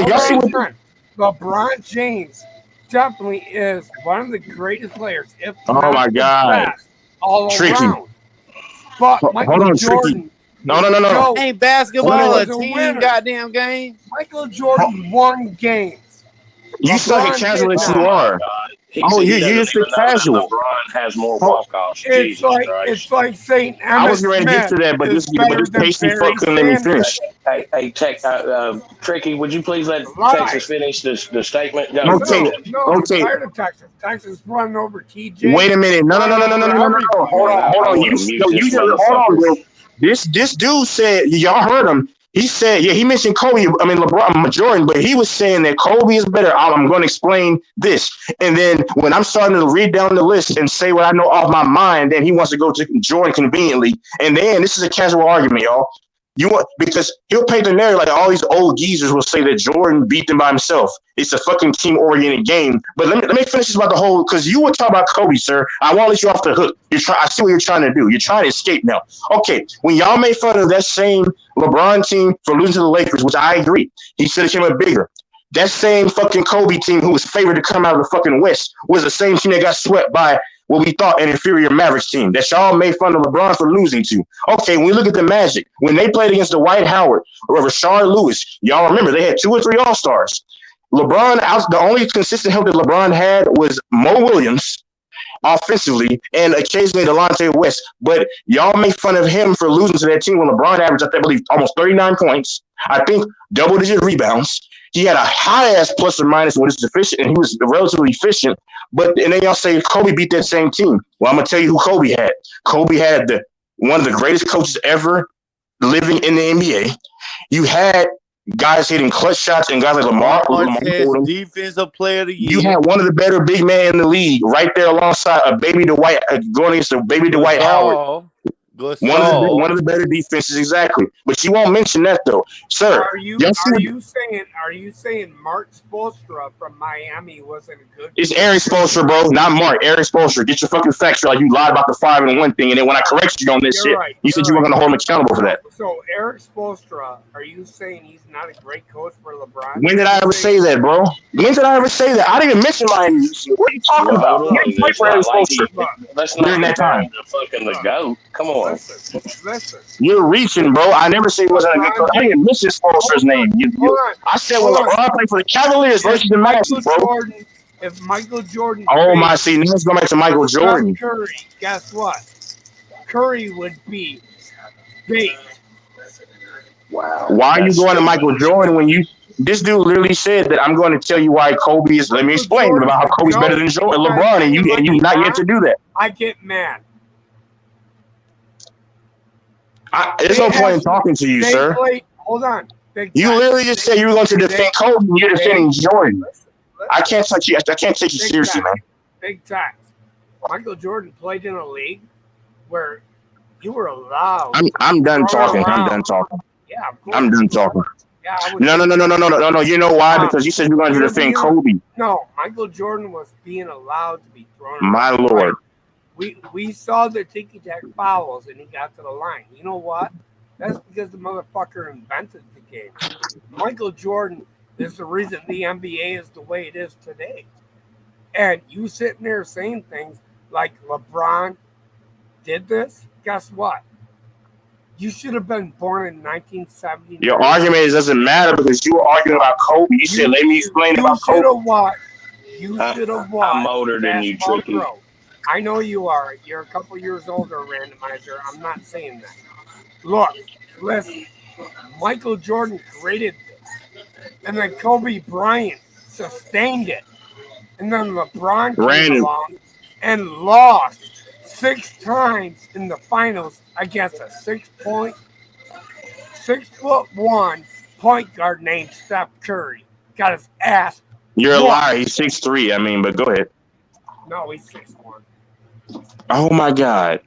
Y'all see what? LeBron James definitely is one of the greatest players, if not my God, best, all around. But Michael Jordan. No. Ain't basketball a team goddamn game? Michael Jordan won games. You suck at casual as you are. You just say casual. LeBron has more walk-offs. It's like saying Emmitt I was ready to get to that, but this pasty fuck couldn't let me finish. Hey, Tricky, would you please let Texas finish the statement? No, I'm tired of Texas. Texas running over TJ. Wait a minute. No. Hold on. Hold on, bro. This dude said, y'all heard him. He said, he mentioned Kobe, LeBron, Jordan, but he was saying that Kobe is better. I'm going to explain this. And then when I'm starting to read down the list and say what I know off my mind, then he wants to go to Jordan conveniently. And then this is a casual argument, y'all. Because he'll paint the narrative like all these old geezers will say that Jordan beat them by himself. It's a fucking team-oriented game. But let me finish this about the whole, because you were talking about Kobe, sir. I won't let you off the hook. I see what you're trying to do. You're trying to escape now. Okay, when y'all made fun of that same LeBron team for losing to the Lakers, which I agree, he should have came up bigger. That same fucking Kobe team who was favored to come out of the fucking West was the same team that got swept by what we thought an inferior Mavericks team that y'all made fun of LeBron for losing to. Okay, when we look at the Magic, when they played against Dwight Howard or Rashard Lewis, y'all remember they had 2 or 3 All-Stars. LeBron, the only consistent help that LeBron had was Mo Williams offensively and occasionally Delonte West. But y'all make fun of him for losing to that team when LeBron averaged, I believe, almost 39 points. I think double-digit rebounds. He had a high-ass plus or minus when it's efficient, and he was relatively efficient. And then y'all say Kobe beat that same team. Well, I'm going to tell you who Kobe had. Kobe had one of the greatest coaches ever living in the NBA. You had guys hitting clutch shots and guys like Lamar Odom. Defensive player of the year. You had one of the better big men in the league right there alongside a baby Dwight, going against a baby Dwight Howard. One of the better defenses, exactly. But you won't mention that though, sir. Are you saying Mark Spoelstra from Miami wasn't a good? It's Eric Spoelstra, bro, not Mark. Eric Spoelstra. Get your fucking facts right. You lied about the 5-1 thing, and then when I corrected you on this shit, you said you weren't gonna hold him accountable for that. So Eric Spoelstra, are you saying he's not a great coach for LeBron? When did I ever say that, bro? When did I ever say that? I didn't even mention Miami. What are you talking about? You didn't play for Eric Spoelstra during that time. The GOAT. Come on. Listen. You're reaching, bro. I never said he wasn't a good coach. I didn't mention Spoelstra's name. I said when LeBron played for the Cavaliers versus the Magic, bro. If Michael Jordan. Oh my! See, now let's go back to Michael Jordan. Curry, guess what? Curry would be baked. Wow. Why are you going to Michael Jordan when this dude literally said that I'm going to tell you why Kobe is? Let me explain about how Kobe's better than LeBron, and you not yet to do that. I get mad. There's no point in talking to you, sir. Hold on. You literally just said you were going to defend Kobe, and you're defending Jordan. I can't take you seriously, man. Big time. Michael Jordan played in a league where you were allowed. I'm done talking. I'm done talking. Yeah, of course. I'm done talking. Yeah, No. You know why? Because you said you're going to defend Kobe. No, Michael Jordan was being allowed to be thrown. My Lord. We saw the ticky-tack fouls, and he got to the line. You know what? That's because the motherfucker invented the game. Michael Jordan is the reason the NBA is the way it is today. And you sitting there saying things like LeBron did this, guess what? You should have been born in 1979. Your argument doesn't matter because you were arguing about Kobe. You said, let me explain about Kobe. You should have watched. I'm older than you, Tricky. Pro. I know you are. You're a couple years older, randomizer. I'm not saying that. Look, listen. Michael Jordan created this. And then Kobe Bryant sustained it. And then LeBron came along and lost 6 times in the finals against a 6'1" point guard named Steph Curry. Got his ass. You're a liar. He's 6'3". But go ahead. No, he's 6'1". Oh my God.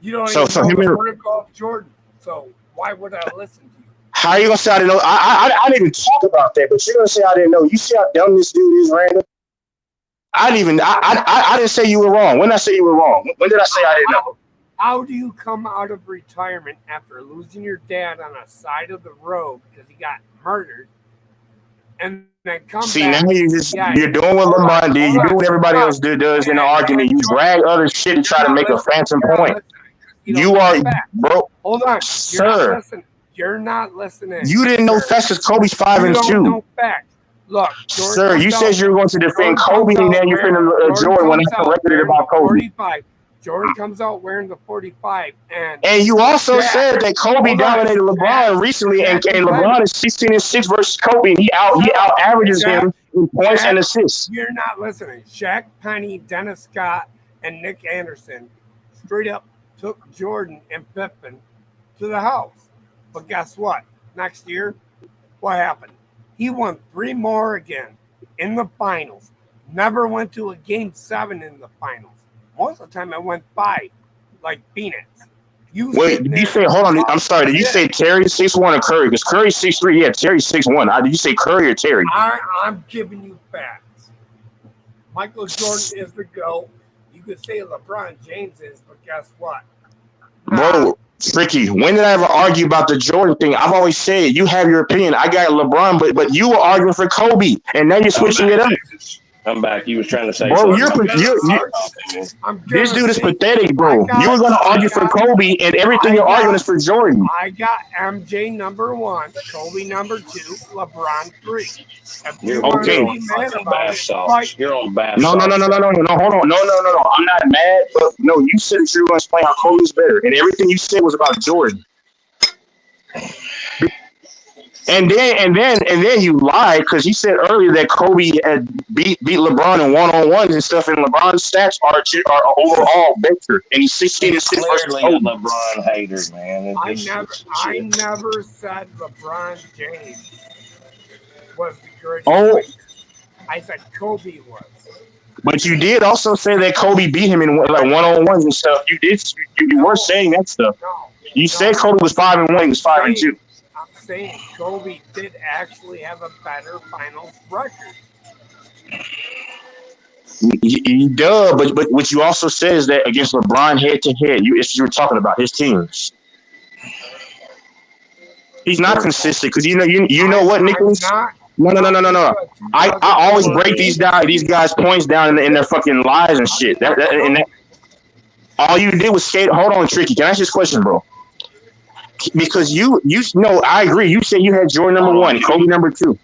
You don't even know the protocol of Jordan. So why would I listen to you? How are you gonna say I didn't know? I didn't even talk about that, but you're gonna say I didn't know. You see how dumb this dude is, Randle? I didn't say you were wrong. When did I say you were wrong? When did I say I didn't know? How do you come out of retirement after losing your dad on a side of the road because he got murdered? And then come back. Now you're doing what LeBron did. You do what everybody else does in an argument. You drag other shit to try to make a phantom point. You are, bro. Hold on, sir. You're not listening. You didn't know facts because Kobe's 5-2. You know facts. Look, sir, you said you were going to defend Kobe, and now you're finna Jordan when I corrected it about Kobe. 45. Jordan comes out wearing the 45, and you also said that Kobe dominated LeBron recently, and LeBron is 16-6 versus Kobe, and he out averages him in points and assists. You're not listening. Shaq Penny, Dennis Scott, and Nick Anderson straight up took Jordan and Pippen to the house. But guess what? Next year, what happened? He won 3 more again in the finals. Never went to a game 7 in the finals. Most of the time, I went 5, like Phoenix. Wait, did you say? Hold on, I'm sorry. Did you say Terry 6'1" or Curry? Because Curry's 6'3". Yeah, Terry's 6'1". Did you say Curry or Terry? I'm giving you facts. Michael Jordan is the GOAT. You could say LeBron James is, but guess what? Bro, Tricky, when did I ever argue about the Jordan thing? I've always said you have your opinion. I got LeBron, but you were arguing for Kobe, and now you're switching it up. I'm back. You was trying to say Bro, something. this dude is pathetic, bro. You were going to argue for Kobe, and everything you're arguing is for Jordan. I got MJ number 1, Kobe number 2, LeBron 3. If you want to be mad about it, fight. You're on bath No, hold on. No. I'm not mad, but no, you said that you were going to explain how Kobe's better, and everything you said was about Jordan. And then you lied because you said earlier that Kobe had beat LeBron in one-on-ones and stuff, and LeBron's stats are overall better, and he's 16 and 6 versus clearly a LeBron hater, man. I never said LeBron James was the greatest player. I said Kobe was. But you did also say that Kobe beat him in one-on-ones and stuff. You were saying that stuff. You said Kobe was 5-1, he was 5-2. I'm saying Kobe did actually have a better finals record. He does, but what you also said is that against LeBron head-to-head, you were talking about his teams. He's not consistent because you know what, Nicholas? No. I always break these guys' points down in their fucking lies and shit. That all you did was skate. Hold on, Tricky. Can I ask this question, bro? Because you know, I agree. You said you had Jordan number 1, Kobe number 2.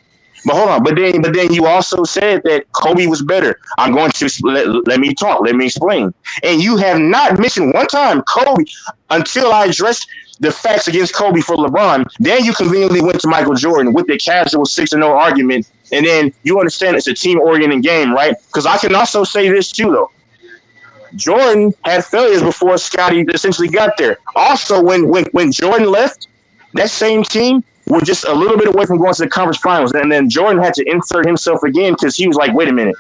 But hold on. But then you also said that Kobe was better. I'm going to let me talk. Let me explain. And you have not mentioned one time Kobe until I addressed the facts against Kobe for LeBron. Then you conveniently went to Michael Jordan with the casual 6-0 argument. And then you understand it's a team-oriented game, right? Because I can also say this too, though. Jordan had failures before Scottie essentially got there. Also, when Jordan left, that same team were just a little bit away from going to the conference finals, and then Jordan had to insert himself again because he was like, "Wait a minute,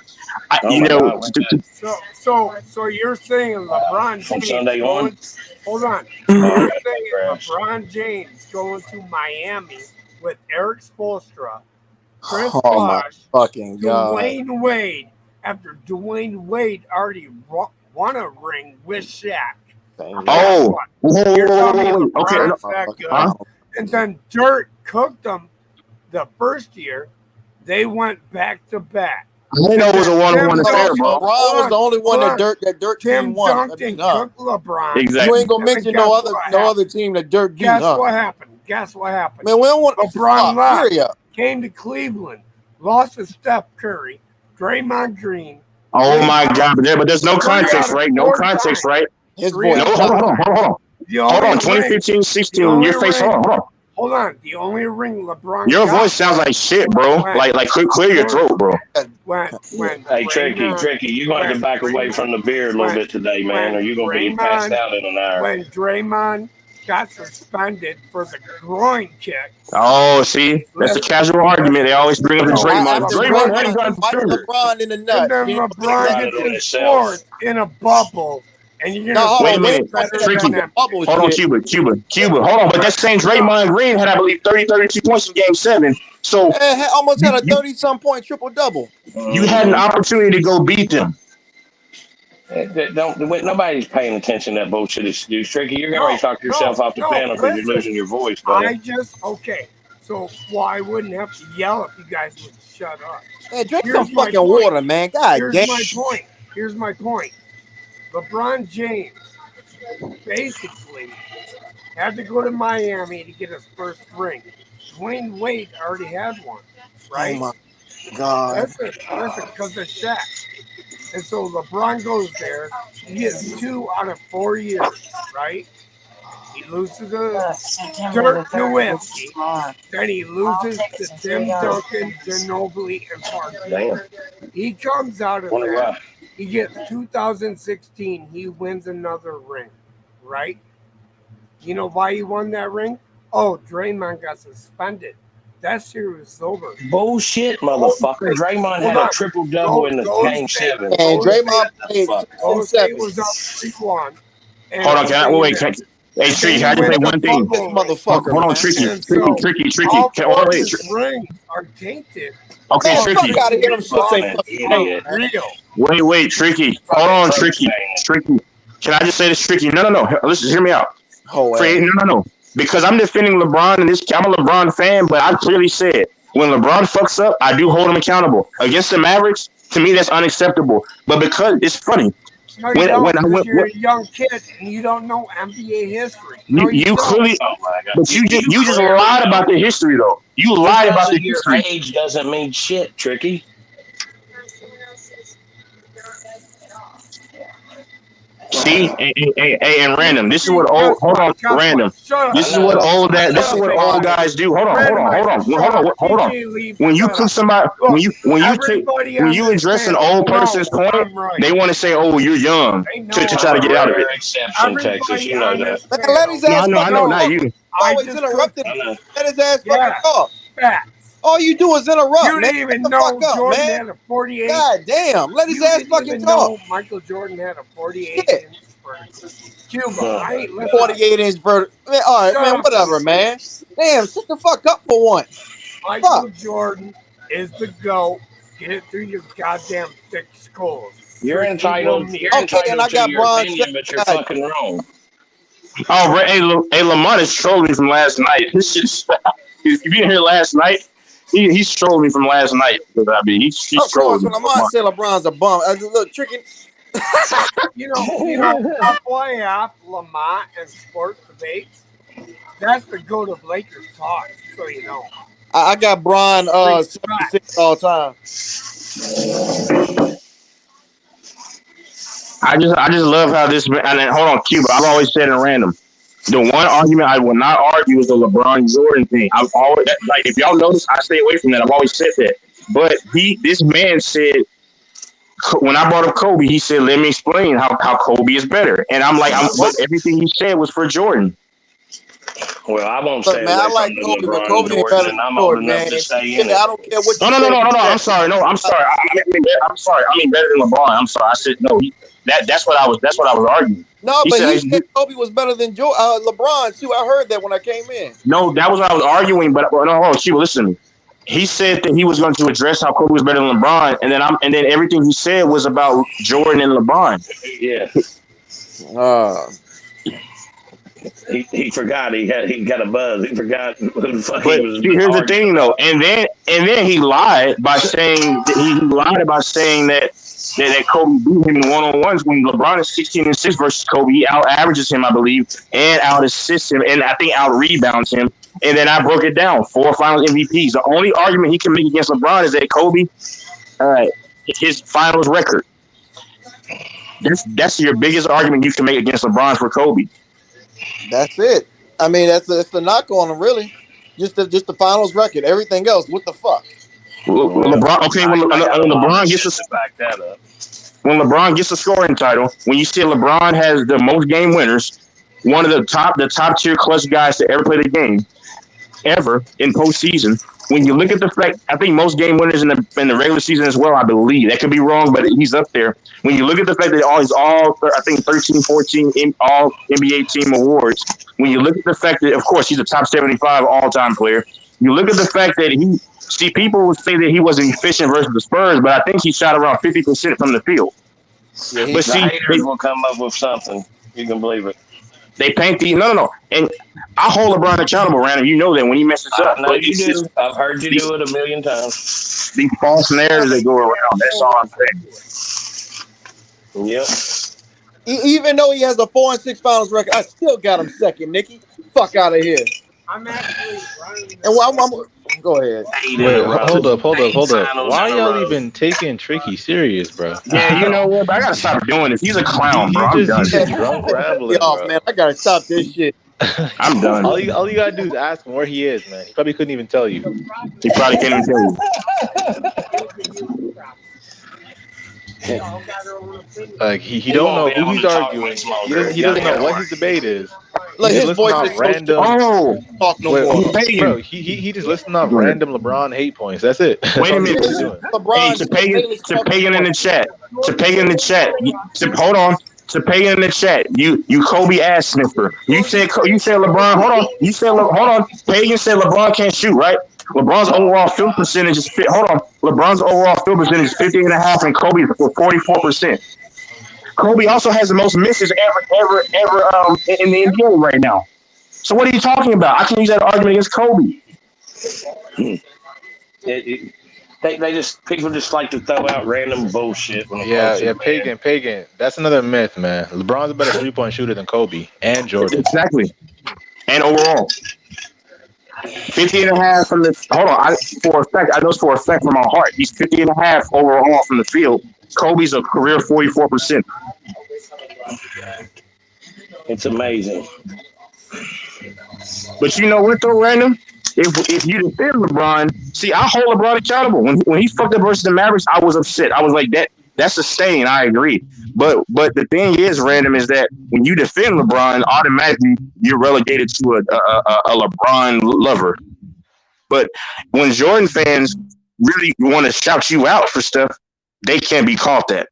So you're saying LeBron James? Hold on. You're saying LeBron James going to Miami with Eric Spoelstra, Chris Bosh, Dwayne Wade, after Dwayne Wade already won a ring with Shaq. And then Dirk cooked them the first year. They went back to back. I know it was a 1-on-1 affair, bro. LeBron was the only one that Dirk Tim team won. Duncan cooked LeBron. Exactly. You ain't gonna mention no other team that Dirk beat. Guess what happened? Man, we don't want LeBron left. Came to Cleveland, lost to Steph Curry, Draymond Green. Oh my God! But there's no context, right? No context, right? His boy. No, hold on. Hold on. 2015, 16. Your face. Hold on. The only ring LeBron. Your voice sounds like shit, bro. Like clear your throat, bro. Hey, Tricky, you're going to back away from the beer a little bit today, man, or you're going to be passed out in an hour. When Draymond got suspended for the groin kick. Oh, see, that's the casual argument. They always bring up the Draymond. LeBron in the nuts. And then LeBron gets his fourth in a bubble. And you're gonna wait a minute. Hold on, Cuba. Hold on, but that same Draymond Green had, I believe, 32 points in Game 7. So almost had a 30-some point triple-double. You had an opportunity to go beat them. Nobody's paying attention to that bullshit. It's Tricky. You're going to talk yourself off the panel because you're losing your voice, buddy. So I wouldn't have to yell if you guys would shut up. Hey, drink some fucking water, man. God damn. Here's my point. LeBron James basically had to go to Miami to get his first ring. Dwayne Wade already had one, right? Oh my God. That's because of Shaq. And so LeBron goes there. He gets 2 out of 4 years, right? He loses to Dirk Nowitzki. Then he loses to Tim Duncan, Ginobili, and Parker. Damn. He comes out of that. He gets 2016. He wins another ring, right? You know why he won that ring? Oh, Draymond got suspended. That series was over. Bullshit, motherfucker. Draymond had a triple-double in the Game 7. And Draymond played 7. Was up 3-1. Hold on, hey, Tricky, can I just say one thing? Motherfucker. Hold on, Tricky. All 4 of his rings are tainted. Okay, Tricky. Wait, Tricky. Hold on, Tricky. Can I just say this, Tricky? No. Listen, hear me out. No. Because I'm defending LeBron and I'm a LeBron fan, but I clearly said when LeBron fucks up, I do hold him accountable. Against the Mavericks, To me, that's unacceptable. But because it's funny, No, you don't, because you're a young kid and you don't know NBA history. No, you you don't. clearly, Oh my God. but you just lied about the history though. You lied about the Your history. age doesn't mean shit, Tricky. See, and random. This is See, what old. guess Hold on, what? Guess random. what? Shut up. This is what old that. This Shut is up, what big old guy. guys do. Hold on, Randomizer, shut up. hold on. TJ Lee, When you shut click up. somebody, Look, when everybody on this address an panel old person's knows point, I'm right. they want to say, "Oh, you're young," They know to I'm try to I'm a get out of it. rare exception, Texas. Everybody You know on that. this Man, panel let his ass I fucking know. knows Not talk. you. I Always just interrupting. I know. Let his ass fucking yeah, talk. facts. All you do is interrupt, You man. didn't Shut even the know fuck up, Jordan man. had a 48. God damn. Let his You ass didn't fucking even talk. know Michael Jordan had a 48 Shit. inch vertical. Cuba, I ain't listening. 48-inch vertical. Man, all right, Shut man, up, whatever, Cuba. man. Damn, shut the fuck up for once. Michael Fuck. Jordan is the GOAT. Get it through your goddamn thick skulls. You're Tricky entitled. Willie. You're Okay, and I entitled to got your Bron opinion, second. but you're fucking wrong. Oh, hey, Lamont is trolling me from last night. This is, if you didn't hear last night, he's trolling me from last night. I mean, he's Of course, trolling me. when Lamont said LeBron's a bum, I just look tricky. You know, FYF, Lamont, and sports debates, that's the GOAT of Lakers talk, so you know. I got Bron 76 all time. I just love how this. And then, hold on, Cuba. I've always said in random. The one argument I will not argue is the LeBron Jordan thing. I've always like if y'all notice, I stay away from that. I've always said that. But this man said when I brought up Kobe, he said, "Let me explain how Kobe is better." And I'm like, but everything he said was for Jordan. Well, I won't Look, stay man, away I from like the Kobe, but LeBron Kobe ain't Jordan, better and than I'm old Jordan, enough man. to And stay TJ, in it. I don't care what you No. say. I'm sorry. No, I'm sorry. I'm sorry. I mean better than LeBron. I'm sorry. I said no. That's what I was arguing. No, He but he said said Kobe was better than LeBron too. I heard that when I came in. no. That was what I was arguing. But no, hold on, Chiba, listen to me. He said that he was going to address how Kobe was better than LeBron, and then everything he said was about Jordan and LeBron. Yeah. He forgot he got a buzz. He forgot who the fuck he But was see, here's the arguing thing, though, about. and then he lied by saying that Kobe beat him in one-on-ones when LeBron is 16-6 versus Kobe. He out averages him, I believe, and out assists him, and I think out rebounds him. And then I broke it down: 4 Finals MVPs. The only argument he can make against LeBron is that Kobe, his Finals record. That's your biggest argument you can make against LeBron for Kobe. That's it. I mean, that's the knock on him, really. Just the finals record. Everything else, what the fuck? LeBron. Okay, when I got a lot LeBron of gets shit to back that up. when LeBron gets a scoring title, when you see LeBron has the most game winners, one of the top tier clutch guys to ever play the game, ever in postseason. When you look at the fact, I think most game winners in the regular season as well, I believe. That could be wrong, but he's up there. When you look at the fact that he's all, I think 13, 14 all NBA team awards. When you look at the fact that, of course, he's a top 75 all-time player. You look at the fact that people would say that he wasn't efficient versus the Spurs, but I think he shot around 50% from the field. Yeah, But The haters will come up with something. You can believe it. they paint no. And I hold LeBron accountable, Randall. You know that when he messes up. I know But you it's do. just I've heard you do it a million times. these false narratives that go around. That's all I'm saying. Yep. Even though he has a 4 and 6 finals record, I still got him second, Nikki. Fuck out of here. I'm actually running. And go ahead. Wait, hold up. Why y'all even taking Tricky serious, bro? Yeah, you know what? I gotta stop doing this. He's a clown, bro. I'm done. He's just drunk rambling, off, bro. man. I gotta stop this shit. I'm done. All you gotta do is ask him where he is, man. He probably couldn't even tell you. He probably can't even tell you. Like he don't know who he's arguing. He doesn't know what his debate is. Like He's his listing voice off is so random. talk no more. Bro, he just listing off random LeBron hate points. That's it. Wait a minute. LeBron, to Pagan in the chat. Hold on. To Pagan in the chat. You Kobe ass sniffer. You said LeBron. Hold on. Hold on. Pagan said LeBron can't shoot, right? LeBron's overall field percentage is LeBron's overall field percentage is 50.5, and Kobe for 44%. Kobe also has the most misses ever in the NBA right now. So what are you talking about? I can use that argument against Kobe. people just like to throw out random bullshit when it comes to the Pagan. That's another myth, man. LeBron's a better 3-point shooter than Kobe and Jordan. Exactly. And overall. 50.5 from the hold on. I know for a fact from my heart. He's 50.5 overall from the field. Kobe's a career 44%. It's amazing. But you know what though, Random? If you defend LeBron, see, I hold LeBron accountable. When he fucked up versus the Mavericks, I was upset. I was like, that's a stain. I agree. But the thing is, Random, is that when you defend LeBron, automatically you're relegated to a LeBron lover. But when Jordan fans really want to shout you out for stuff, they can't be caught that.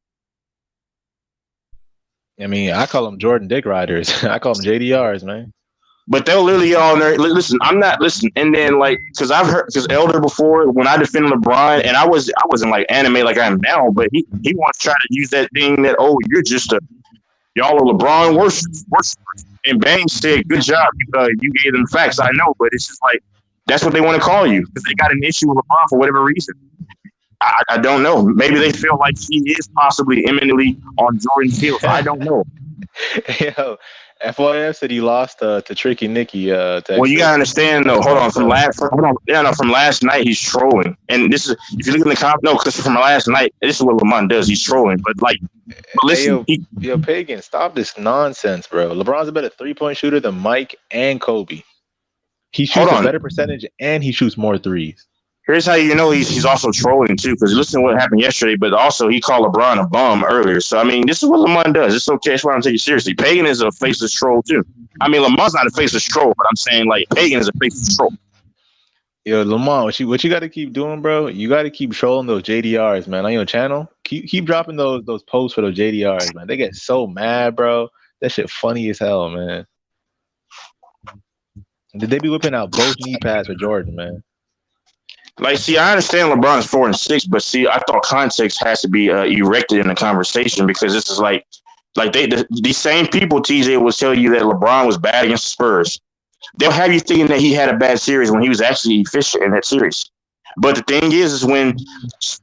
I mean, I call them Jordan Dick Riders. I call them JDRs, man. But they'll literally all listen. I'm not listening. And then because I've heard Elder before when I defended LeBron, and I wasn't like anime like I am now, but he wants to try to use that thing that you're just y'all are LeBron worshippers. And Bang said, "Good job, you gave them facts." I know, but it's just like that's what they want to call you because they got an issue with LeBron for whatever reason. I don't know. Maybe they feel like he is possibly imminently on Jordan's heels. I don't know. Yo, FYF said he lost to Tricky Nicky. Well, you gotta understand though. Hold on, from last night he's trolling, and this is if you look in the comment. No, because from last night, this is what Lamont does. He's trolling, but listen, yo, Pagan, stop this nonsense, bro. LeBron's a better 3-point shooter than Mike and Kobe. He shoots a better percentage, and he shoots more threes. Here's how you know he's also trolling too, because listen to what happened yesterday. But also he called LeBron a bum earlier. So I mean, this is what Lamont does. It's okay. That's why I'm taking it seriously. Pagan is a faceless troll too. I mean, Lamont's not a faceless troll, but I'm saying like Pagan is a faceless troll. Yo, Lamont, what you got to keep doing, bro? You got to keep trolling those JDRs, man, on your channel. Keep dropping those posts for those JDRs, man. They get so mad, bro. That shit funny as hell, man. Did they be whipping out both knee pads for Jordan, man? Like, see, I understand LeBron's 4 and 6, but see, I thought context has to be erected in the conversation because this is like these same people, TJ, will tell you that LeBron was bad against the Spurs. They'll have you thinking that he had a bad series when he was actually efficient in that series. But the thing is when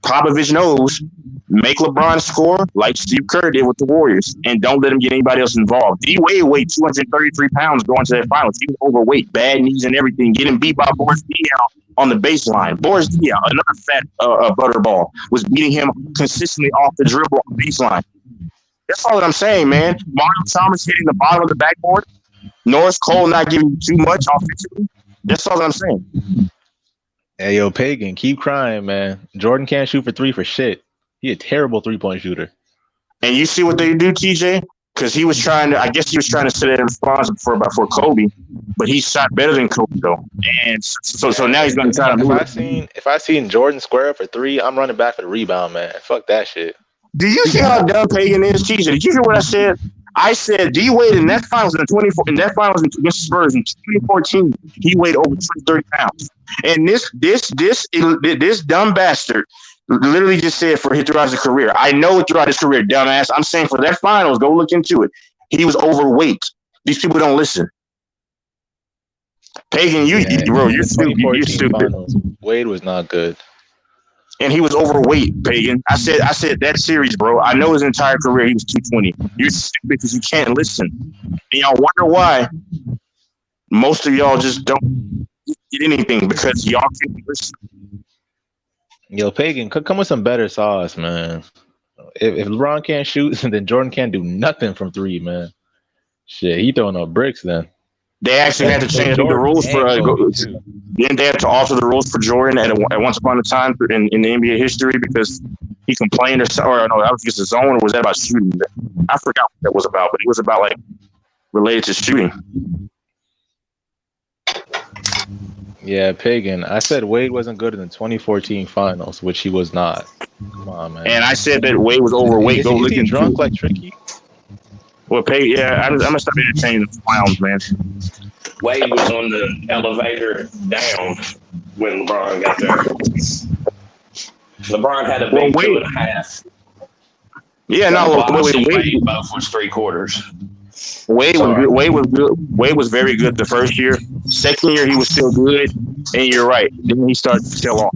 Popovich knows, make LeBron score like Steve Kerr did with the Warriors and don't let him get anybody else involved. D-Wade weighed 233 pounds going to that finals. He was overweight, bad knees and everything, getting beat by Boris Diaw on the baseline. Boris Diaw, another fat butterball, was beating him consistently off the dribble on the baseline. That's all that I'm saying, man. Mario Chalmers hitting the bottom of the backboard. Norris Cole not giving you too much offensively. That's all that I'm saying. Hey, yo, Pagan, keep crying, man. Jordan can't shoot for three for shit. He a terrible 3-point shooter. And you see what they do, TJ? Because he was trying to set it in response for Kobe, but he shot better than Kobe though. And so now he's going to try to move. If I seen Jordan square up for 3, I'm running back for the rebound, man. Fuck that shit. Do you see how dumb Pagan is, TJ? Did you hear what I said? I said D-Wade in that finals against Spurs in 2014, he weighed over 230 pounds. And this dumb bastard literally just said throughout his career. I know throughout his career, dumbass. I'm saying for that finals, go look into it. He was overweight. These people don't listen. Pagan, you're stupid. You're stupid. Finals, Wade was not good. And he was overweight, Pagan. I said that series, bro. I know his entire career he was 220. You're stupid because you can't listen. And y'all wonder why most of y'all just don't get anything because y'all can't listen. Yo, Pagan, come with some better sauce, man. If LeBron can't shoot, then Jordan can't do nothing from 3, man. Shit, he throwing up bricks then. They actually had to change the rules for. Then they had to alter the rules for Jordan at once upon a time in the NBA history because he complained or no, that was just his zone, or was that about shooting? I forgot what that was about, but it was about like related to shooting. Yeah, Pagan. I said Wade wasn't good in the 2014 finals, which he was not. Come on, man. And I said that Wade was overweight. Go look drunk like Tricky. Well, I'm gonna stop entertaining the clowns, man. Wade was on the elevator down when LeBron got there. LeBron had a big 2.5. Yeah, Wade both was 3/4. Wade was good. Wade was very good the first year. Second year, he was still good. And you're right. Then he started to tail off.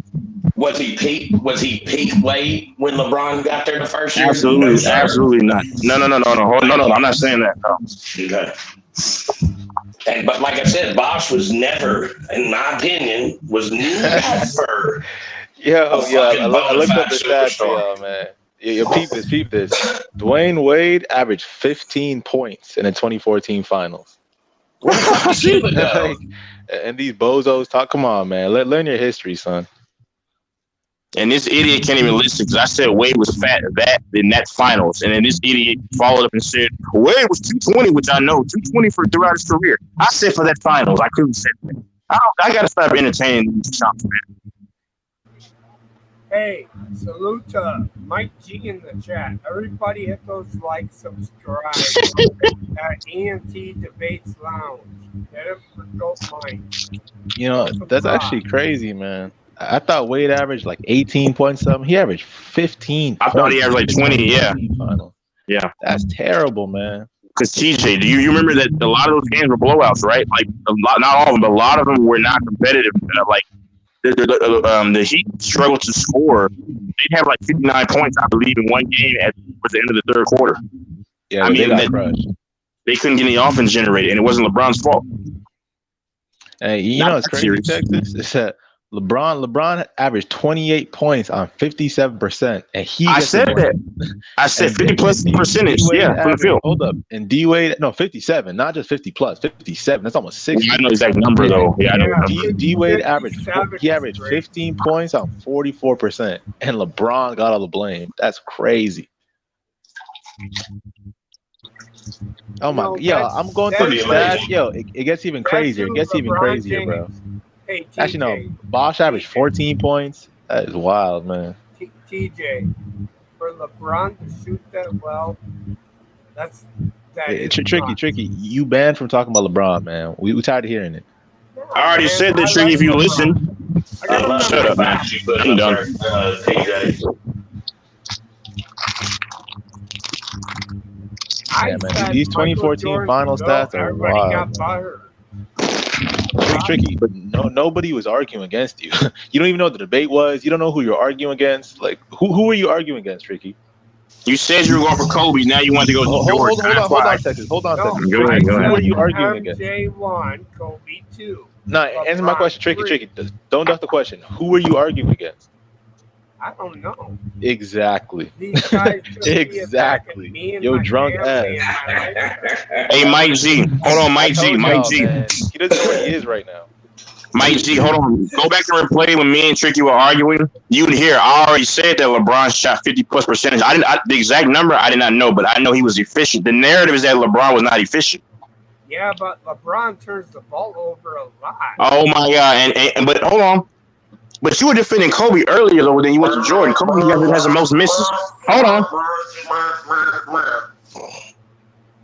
Was he peak? Was he peak Wade when LeBron got there the first year? Absolutely, No, sir. absolutely not. No. I'm not saying that. No. Okay. But like I said, Bosh was never, in my opinion, was never Yo, a fucking I bona looked up fide the stats for superstar. y'all, man. Yo, peep this. Dwayne Wade averaged 15 points in the 2014 finals. Where the fuck did Cuba go? Like, and these bozos talk. Come on, man. Learn your history, son. And this idiot can't even listen because I said Wade was fat in that finals. And then this idiot followed up and said, Wade was 220, which I know, 220 for throughout his career. I said for that finals. I couldn't say that. I got to stop entertaining these chumps, man. Hey, salute to Mike G in the chat. Everybody hit those likes, subscribe at ENT Debates Lounge. Get it for Goat Mike. You know, that's actually crazy, man. I thought Wade averaged like 18 points something. He averaged 15. I thought he averaged like 20, yeah. Final. Yeah. That's terrible, man. Because TJ, do you remember that a lot of those games were blowouts, right? Like not all of them, but a lot of them were not competitive. Like the Heat struggled to score. They'd have like 59 points, I believe, in one game at the end of the third quarter. Yeah, I mean, they couldn't get any offense generated, and it wasn't LeBron's fault. Hey, you know what's crazy, Texas? It's that LeBron averaged 28 points on 57%, and I said that. I said 50 plus percentage, yeah, from the field. Hold up, and D Wade, no, 57, not just 50 plus, 57. That's almost 60. I know the exact number though. Yeah, I know. D Wade averaged 15 points on 44%, and LeBron got all the blame. That's crazy. Oh my, I'm going through the stats. Yo, it gets even crazier. It gets even crazier, bro. Hey, TJ. Actually, no. Bosh averaged 14 points. That is wild, man. TJ, for LeBron to shoot that well, Tricky. You banned from talking about LeBron, man. We tired of hearing it. I already said that, Tricky. If you listen, shut up, man. I'm done. Yeah, man. These 2014 final stats are wild. Tricky, but nobody was arguing against you. You don't even know what the debate was. You don't know who you're arguing against. Like, who were you arguing against, Tricky? You said you were going for Kobe. Now you want to go to Jordan. Hold on a second. Hold on a second. Go ahead. Who were you arguing against? MJ1, Kobe 2. No, answer my question, Tricky. Don't duck the question. Who were you arguing against? I don't know. Exactly. These guys exactly. Yo, drunk ass. Hey, Mike G. Hold on, Mike G. Mike G. Man. He doesn't know where he is right now. Mike G, hold on. Go back and replay when me and Tricky were arguing. You'd hear I already said that LeBron shot 50 plus percentage. The exact number I did not know, but I know he was efficient. The narrative is that LeBron was not efficient. Yeah, but LeBron turns the ball over a lot. Oh my God! And but hold on. But you were defending Kobe earlier though than you went to Jordan. Kobe has the most misses. Hold on.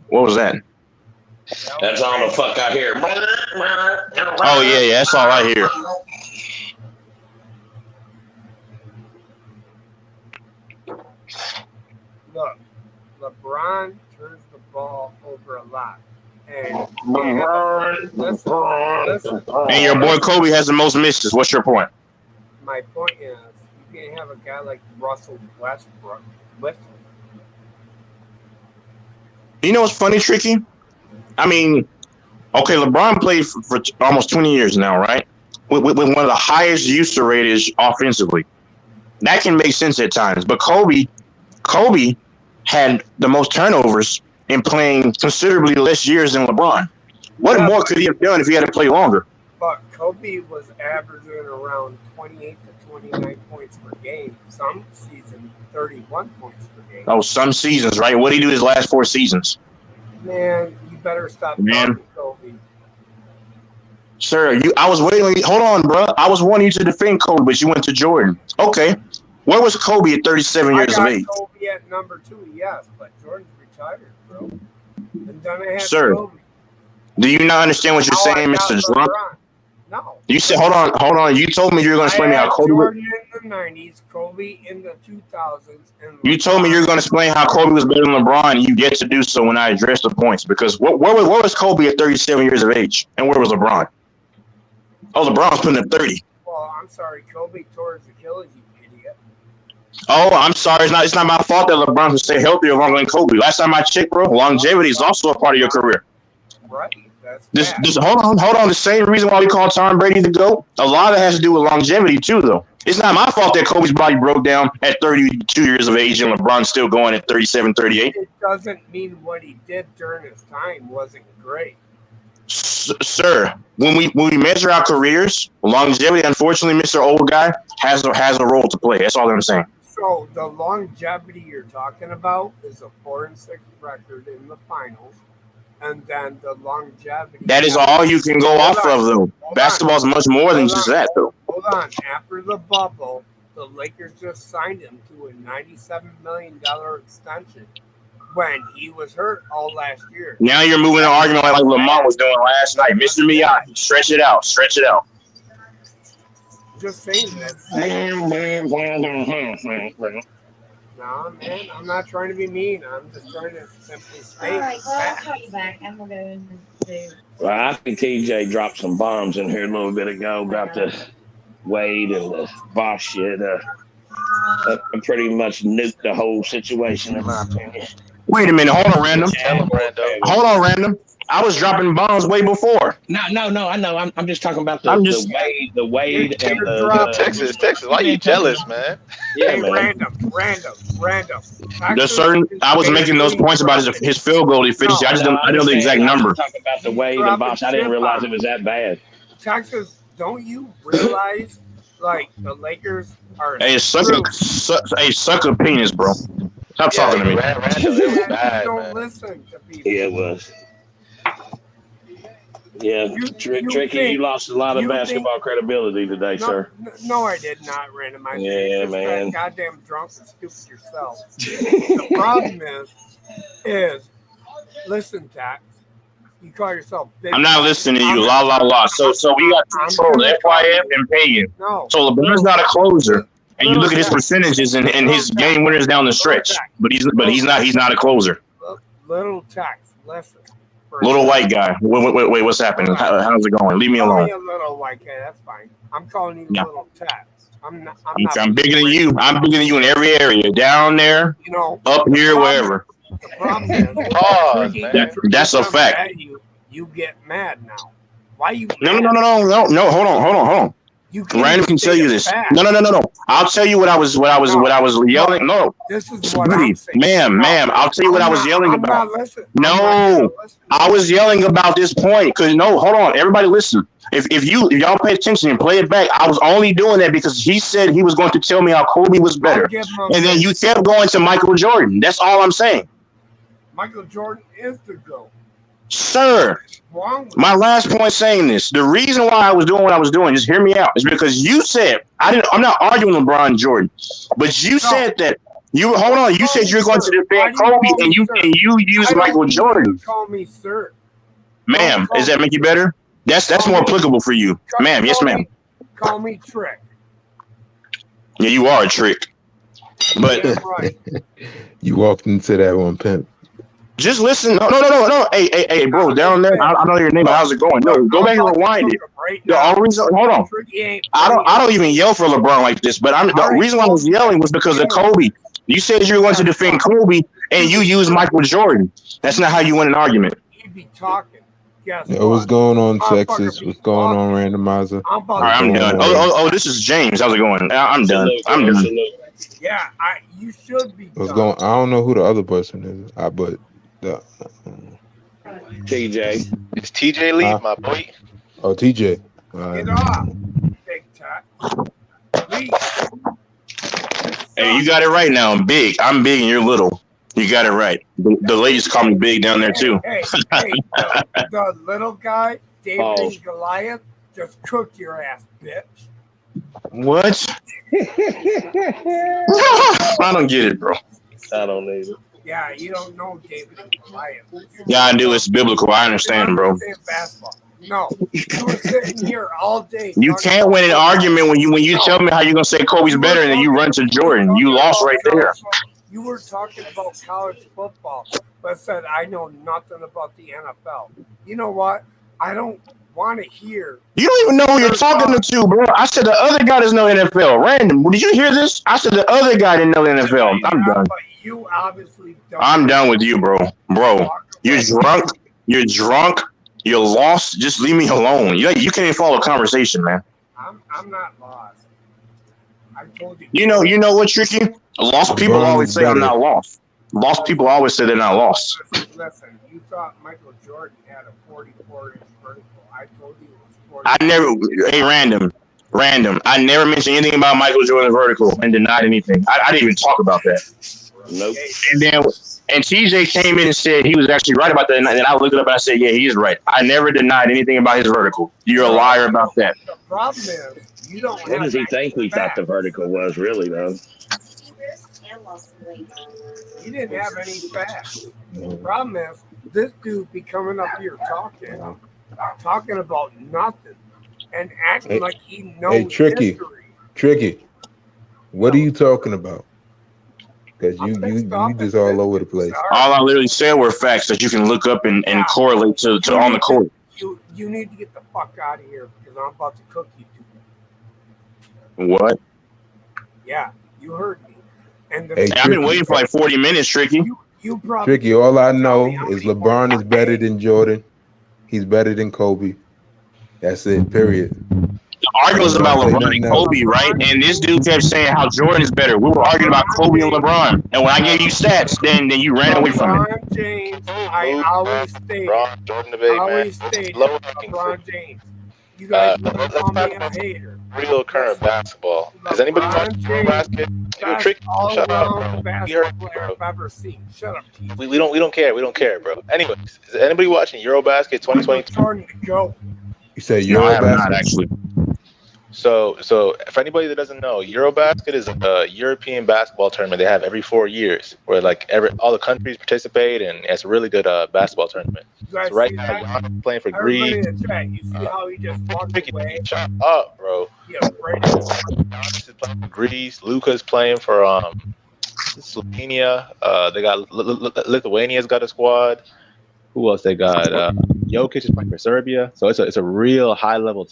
What was that? That's all the fuck I hear. Oh yeah, that's all I hear. Look, LeBron turns the ball over a lot. And And your boy Kobe has the most misses. What's your point? My point is, you can't have a guy like Russell Westbrook with him. You know what's funny, Tricky? I mean, okay, LeBron played for almost 20 years now, right? With one of the highest user rates offensively. That can make sense at times. But Kobe had the most turnovers in playing considerably less years than LeBron. What more could he have done if he had to play longer? But Kobe was averaging around 28 to 29 points per game. Some seasons, 31 points per game. Oh, some seasons, right? What did he do his last 4 seasons? Man, you better stop talking Kobe. Sir, I was waiting on you. Hold on, bro. I was wanting you to defend Kobe, but you went to Jordan. Okay. Where was Kobe at 37 years of age? Kobe at number 2, yes, but Jordan's retired, bro. And then I had Sir, Kobe. do you not understand what you're saying, Mr. Drunk? No. You said, hold on. You told me you were going to explain me how Kobe. Jordan in the 90s, Kobe in the 2000s, and You told me you were going to explain how Kobe was better than LeBron, and you get to do so when I address the points. Because where was Kobe at 37 years of age, and where was LeBron? Oh, LeBron was putting up 30. Well, I'm sorry. Kobe tore his Achilles, you idiot. Oh, I'm sorry. It's not my fault that LeBron can stay healthier longer than Kobe. Last time I checked, bro, longevity is also a part of your career. Right. That's Just hold on. The same reason why we call Tom Brady the GOAT, a lot of it has to do with longevity too, though. It's not my fault that Kobe's body broke down at 32 years of age and LeBron's still going at 37, 38. It doesn't mean what he did during his time wasn't great. Sir, when we measure our careers, longevity, unfortunately, Mr. Old Guy has a role to play. That's all I'm saying. So the longevity you're talking about is a 4-6 record in the finals, and then the longevity. That is all you can go off of, though. Basketball is much more than just that, though. Hold on. After the bubble, the Lakers just signed him to a $97 million extension when he was hurt all last year. Now you're moving the argument like Lamont was doing last night. Mr. Miyagi, stretch it out. Just saying that. No, man, I'm not trying to be mean. I'm just trying to simply state. All right, well, I'll call you back, and we'll go and do. Well, I think TJ dropped some bombs in here a little bit ago about the Wade and the Boss shit. Pretty much nuked the whole situation, in my opinion. Wait a minute. Hold on, Random. I was dropping bombs way before. No. I know. I'm just talking about the Wade and the Texas. Why you jealous, man? Yeah, hey, man. Random. There's certain. I was making those points about his field goal efficiency. I don't know the exact number. I'm talking about the Wade and Boss. I didn't realize it was that bad. Texas, don't you realize like the Lakers are? Hey, suck penis, bro. Stop talking to me. Randle, it was bad, don't man. listen to people. Yeah, it was. Yeah, Tricky, you lost a lot of basketball credibility today, sir. No, I did not, Random. Yeah, man. Goddamn drunk and stupid yourself. The problem is, listen, Tax. You call yourself big. I'm not listening to you. La. So we got control FYF and paying. No. So LeBron's not a closer. And you look at his percentages and his game winners down the stretch. But he's not a closer. Little Tax, listen. Little white guy. Wait, what's happening? How's it going? Leave me alone. A little white guy, that's fine. I'm calling you Little Tax. I'm bigger than you. I'm bigger than you in every area. Down there, up here, wherever. The problem is, that's a fact. You get mad now. Why you? No. Hold on. Random can tell you this. No. I'll tell you what I was yelling. No, this is what I'm saying. Ma'am. I'll tell you what I was yelling about. No, I was yelling about this point because hold on, everybody listen. If y'all pay attention and play it back, I was only doing that because he said he was going to tell me how Kobe was better, and then you kept going to Michael Jordan. That's all I'm saying. Michael Jordan is the GOAT. Sir, my last point saying this, the reason why I was doing what I was doing, just hear me out, is because you said, I'm not arguing LeBron and Jordan, but you said that, you said you're going to defend Kobe and you use Michael Jordan. Call me sir. Ma'am, does that make you better? That's more applicable for you. Ma'am, yes ma'am. Call me Trick. Yeah, you are a trick. But you walked into that one, pimp. Just listen. No. Hey, bro, down there. I know your name, but how's it going? No, go back and rewind it. The only reason, hold on. I don't even yell for LeBron like this, but the reason why I was yelling was because of Kobe. You said you were going to defend Kobe, and you used Michael Jordan. That's not how you win an argument. You'd be talking. What's going on, Texas? What's going on, Randomizer? All right, I'm done. Oh, this is James. How's it going? I'm done. Yeah, you should be. What's going? I don't know who the other person is. But. TJ. It's TJ Lee, my boy. Oh, TJ. Get off, big time. Hey, you got it right now. I'm big and you're little. You got it right. The ladies call me big down there too. Hey, the little guy, David and Goliath, just cooked your ass, bitch. What? I don't get it, bro. I don't need it. Yeah, you don't know David and Goliath. Yeah, I do. It's biblical. I understand, bro. No, you were sitting here all day. You can't win an argument when you tell me how you're gonna say Kobe's better and then you run to Jordan. You lost right there. You were talking about college football, but said I know nothing about the NFL. You know what? I don't want to hear. You don't even know who you're talking to, bro. I said the other guy doesn't know NFL. Random. Did you hear this? I said the other guy didn't know NFL. I'm done. But you obviously don't. I'm done with you, bro. Bro, you're drunk. You're drunk. You're lost. Just leave me alone. You can't even follow a conversation, man. I'm not lost. I told you. You know what, Tricky? Lost people always say I'm not lost. Lost people always say they're not lost. Listen, you thought Michael Jordan had a 44-inch vertical. I told you it was 40. I never. Hey, random. I never mentioned anything about Michael Jordan's vertical and denied anything. I didn't even talk about that. Nope. And TJ came in and said he was actually right about that, and I looked it up and I said, yeah, he is right. I never denied anything about his vertical. You're a liar about that. The problem is you don't. What does he think we thought the vertical was, really, though? He didn't have any facts. The problem is this dude be coming up here talking about nothing and acting like he knows Tricky. history. Tricky. What are you talking about? Because you just all over the place. All I literally said were facts that you can look up and correlate to on the court. You need to get the fuck out of here because I'm about to cook you two. What? Yeah, you heard me. And I've been waiting for like 40 minutes, Tricky. You probably Tricky, all I know is LeBron is better than Jordan. He's better than Kobe. That's it, period. The argument was about LeBron and Kobe, right? And this dude kept saying how Jordan is better. We were arguing about Kobe and LeBron. And when I gave you stats, then you ran away from it. LeBron James, I always stayed. Jordan the baby, always stayed. LeBron James. You guys want to call me a hater. Real current basketball. Has anybody watched Eurobasket? You're tricky. Shut up, bro. We heard you, bro. I've ever seen. Shut up, T. We don't care. We don't care, bro. Anyways, is anybody watching Eurobasket 2022? Go. You say No, I have Eurobasket? not actually. So if anybody that doesn't know, Eurobasket is a European basketball tournament they have every 4 years, where like all the countries participate, and it's a really good basketball tournament. So right now, Giannis playing for Greece. In the chat, you see how he just walked away? Shut up, bro. Yeah, right. Giannis is playing for Greece. Luka's playing for Slovenia. They got Lithuania's got a squad. Who else they got? Jokic is playing for Serbia. So it's a real high level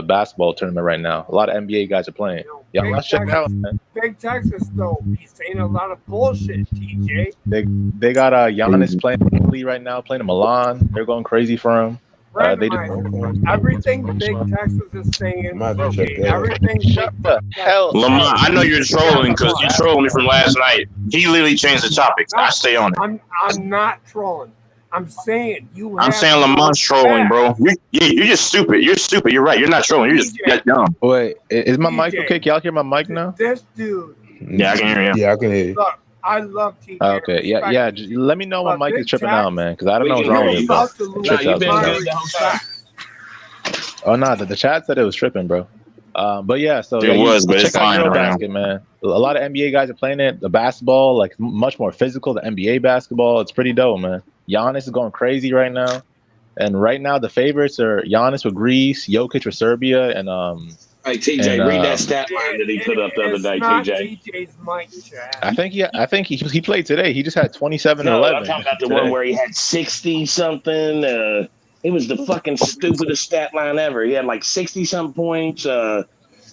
basketball tournament right now. A lot of NBA guys are playing. Yeah, let's check it out, man. Big Texas though, he's saying a lot of bullshit. TJ. They got Giannis playing in Italy right now, playing in Milan. They're going crazy for him. Everything Big Texas is saying. Everything. Shut the hell. Lamont, I know you're trolling because you trolled me from last night. He literally changed the topic. I stay on it. I'm not trolling. I'm saying I'm saying Lamont's trolling, bro. You're just stupid. You're stupid. You're right. You're not trolling. You're just dumb. Wait, is my mic okay? Can y'all hear my mic now? This dude. Yeah, I can hear you. Yeah, I can hear you. Look, I love TJ. Okay, yeah. Let me know when my mic is tripping out, man, because I don't know what's wrong with it. Oh no, the chat said it was tripping, bro. But yeah, so it was, but it's fine right now. Man. A lot of NBA guys are playing it. The basketball, like much more physical. The NBA basketball, it's pretty dope, man. Giannis is going crazy right now, and right now the favorites are Giannis with Greece, Jokic with Serbia, and Hey TJ, read that stat line that he put up the other day, TJ. TJ's mic, Chad. I think he played today. He just had 27 and 11. I'm talking about the one where he had 60 something. It was the fucking stupidest stat line ever. He had like 60 something points.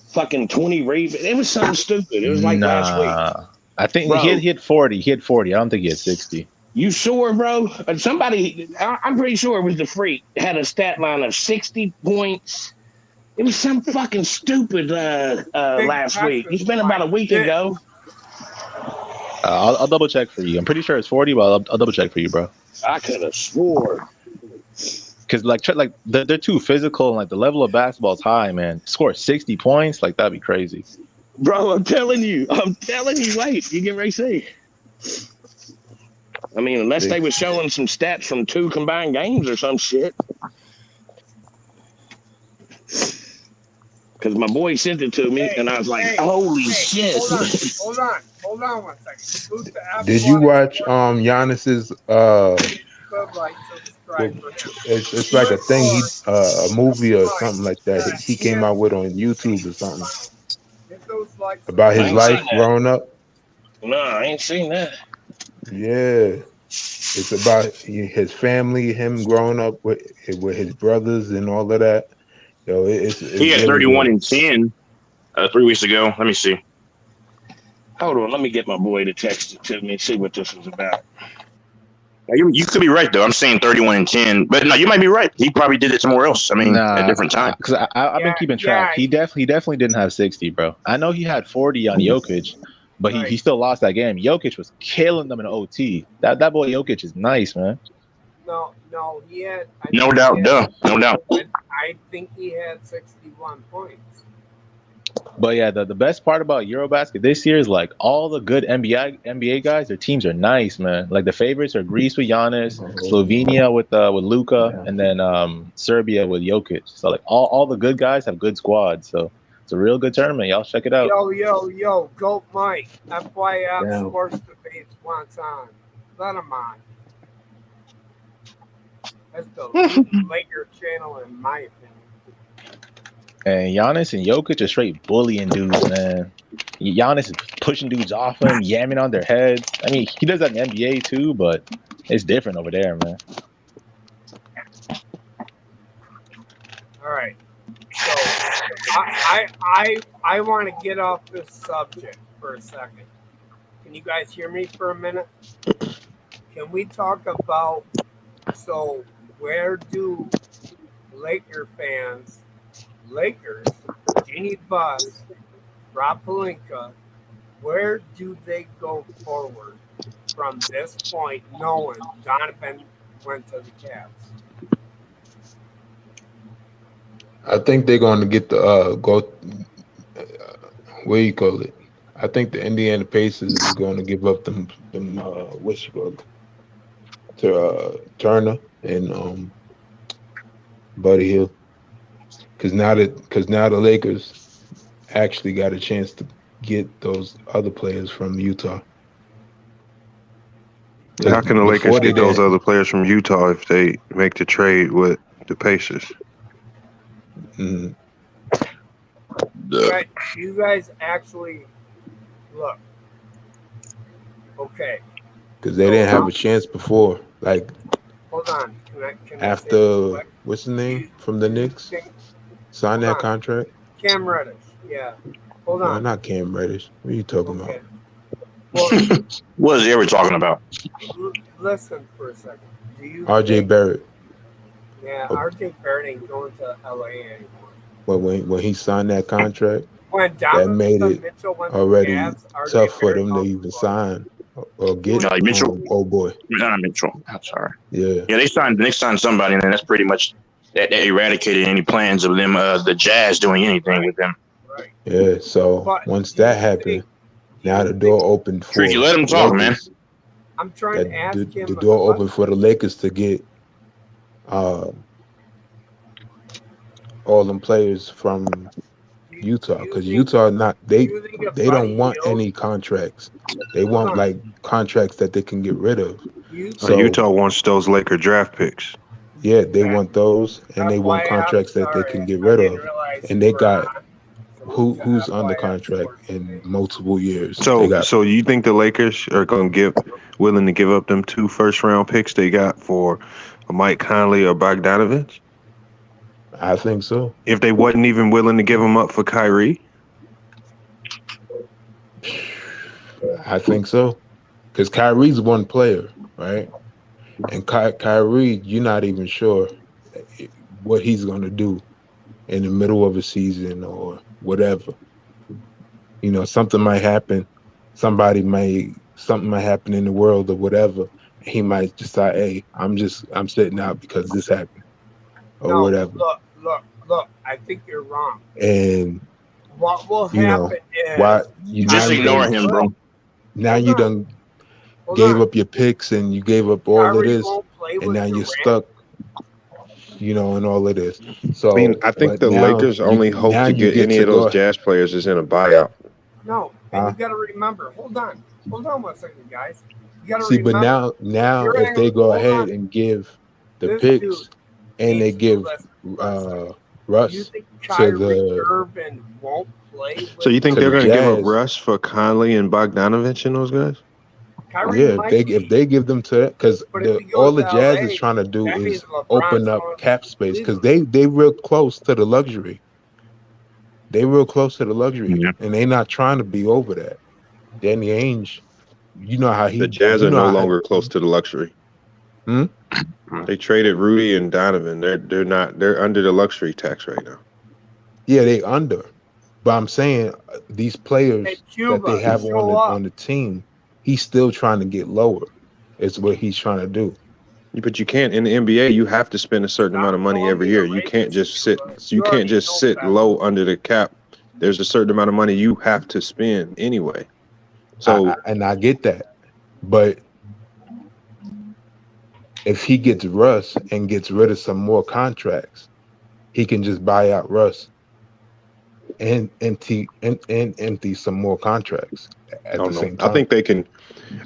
Fucking 20 rebounds. It was something stupid. It was like last week. I think he hit 40. He hit 40. I don't think he had 60. You sure, bro? Somebody, I'm pretty sure it was the freak, had a stat line of 60 points. It was some fucking stupid last week. It's been about a week ago. I'll double check for you. I'm pretty sure it's 40, but I'll double check for you, bro. I could have swore. Because like they're too physical, and like the level of basketball is high, man. Score 60 points, like that'd be crazy. Bro, I'm telling you. Wait, you get ready to see. I mean, unless they were showing some stats from 2 combined games or some shit. Because my boy sent it to me, and I was like, holy shit. Hold on 1 second. Did you watch Giannis's it's like a thing a movie or something like that he came out with on YouTube or something about his life growing up? No, I ain't seen that. Yeah. It's about his family, him growing up with his brothers and all of that. Yo, it's He had really 31 good. and 10 3 weeks ago. Let me see. Hold on, let me get my boy to text it to me. See what this was about. Now, you could be right though. I'm saying 31 and 10, but no, you might be right. He probably did it somewhere else. I mean, at Nah, different time. because I've been keeping track. He definitely didn't have 60, bro. I know he had 40 on Jokic, but he still lost that game. Jokic was killing them in OT. That boy Jokic is nice, man. No, he had. No doubt, no doubt. I think he had 61 points. But yeah, the best part about Eurobasket this year is like all the good NBA guys, their teams are nice, man. Like the favorites are Greece with Giannis, Slovenia with Luka, and then Serbia with Jokic. So like all the good guys have good squads. So it's a real good tournament. Y'all check it out. Yo, Goat Mike. FYF Damn. Sports Debates wants on. Let him on. That's the leading Laker channel in my opinion. And Giannis and Jokic are straight bullying dudes, man. Giannis is pushing dudes off him, yamming on their heads. I mean, he does that in the NBA too, but it's different over there, man. All right. So I want to get off this subject for a second. Can you guys hear me for a minute? Can we talk about where do Laker fans, Lakers, Jeannie Buss, Rob Pelinka, where do they go forward from this point, knowing Donovan went to the Cavs? I think they're going to get the what do you call it? I think the Indiana Pacers is going to give up them Westbrook to Turner and Buddy Hill, because now the Lakers actually got a chance to get those other players from Utah. How can the Lakers get those other players from Utah if they make the trade with the Pacers? Mm-hmm. You guys actually look. Okay. Because they didn't have a chance before. Like, hold on. Can I after what's his name from the Knicks signed that contract? Cam Reddish. Yeah. Hold No, on. not Cam Reddish. What are you talking about? What is Eric talking about? Listen for a second. Do you RJ Barrett. Yeah, RJ Barrett ain't going to LA anymore. But when he signed that contract, When that Donovan made it Mitchell went to already Cavs, RJ tough for Barrett them to even sign or get Mitchell. Oh boy. Not Mitchell. I'm sorry. Yeah. Yeah, they signed somebody, and that's pretty much that eradicated any plans of them, the Jazz doing anything with them. Yeah. So once that happened, now the door opened for Tricky, let him talk, man. I'm trying to ask him. The door opened for the Lakers to get all them players from Utah, because Utah they don't want any contracts. They want like contracts that they can get rid of. So Utah wants those Laker draft picks. Yeah, they want those, and they want contracts that they can get rid of. And they got who's under contract in multiple years. So you think the Lakers are going to willing to give up them 2 first-round picks they got for Mike Conley or Bogdanovich? I think so. If they wasn't even willing to give them up for Kyrie? I think so. Because Kyrie's one player, right? And Kyrie, you're not even sure what he's going to do in the middle of a season or whatever. You know, something might happen. Something might happen in the world or whatever. He might decide, hey, I'm sitting out because this happened or whatever. Look, I think you're wrong. And what will happen is just ignore him, bro. Now you done gave up your picks and you gave up all of this, and now you're stuck, you know, and all of this. So I mean, I think the Lakers only hope to get any of those Jazz players is in a buyout. No, and you got to remember. Hold on 1 second, guys. You got to see, remember. but now if they go ahead and give the picks and they give Russ you think to the Irvin won't play? So you think they're going to give up Russ for Conley and Bogdanovich and those guys? Kyrie Yeah, might if be, they give them to that, because but if he all goes the to Jazz is LA, trying to do that means is LeBron's open up going cap to space because Cleveland. they real close to the luxury. They real close to the luxury, Yeah. and they not trying to be over that. Danny Ainge, you know how The Jazz you are know no how. longer close to the luxury. Hmm? They traded Rudy and Donovan. They're under the luxury tax right now. Yeah, they under, but I'm saying these Hey, players that they Cuba, have show on up. the team, he's still trying to get lower. It's what he's trying to do. But you can't in the NBA. You have to spend a certain amount of Stop money calling every me year. a You can't racist, just sit. Cuba. You You can't already just know sit better. low under the cap. There's a certain amount of money you have to spend anyway. So I get that, but if he gets Russ and gets rid of some more contracts, he can just buy out Russ and empty some more contracts I at the don't know. same I time. think they can.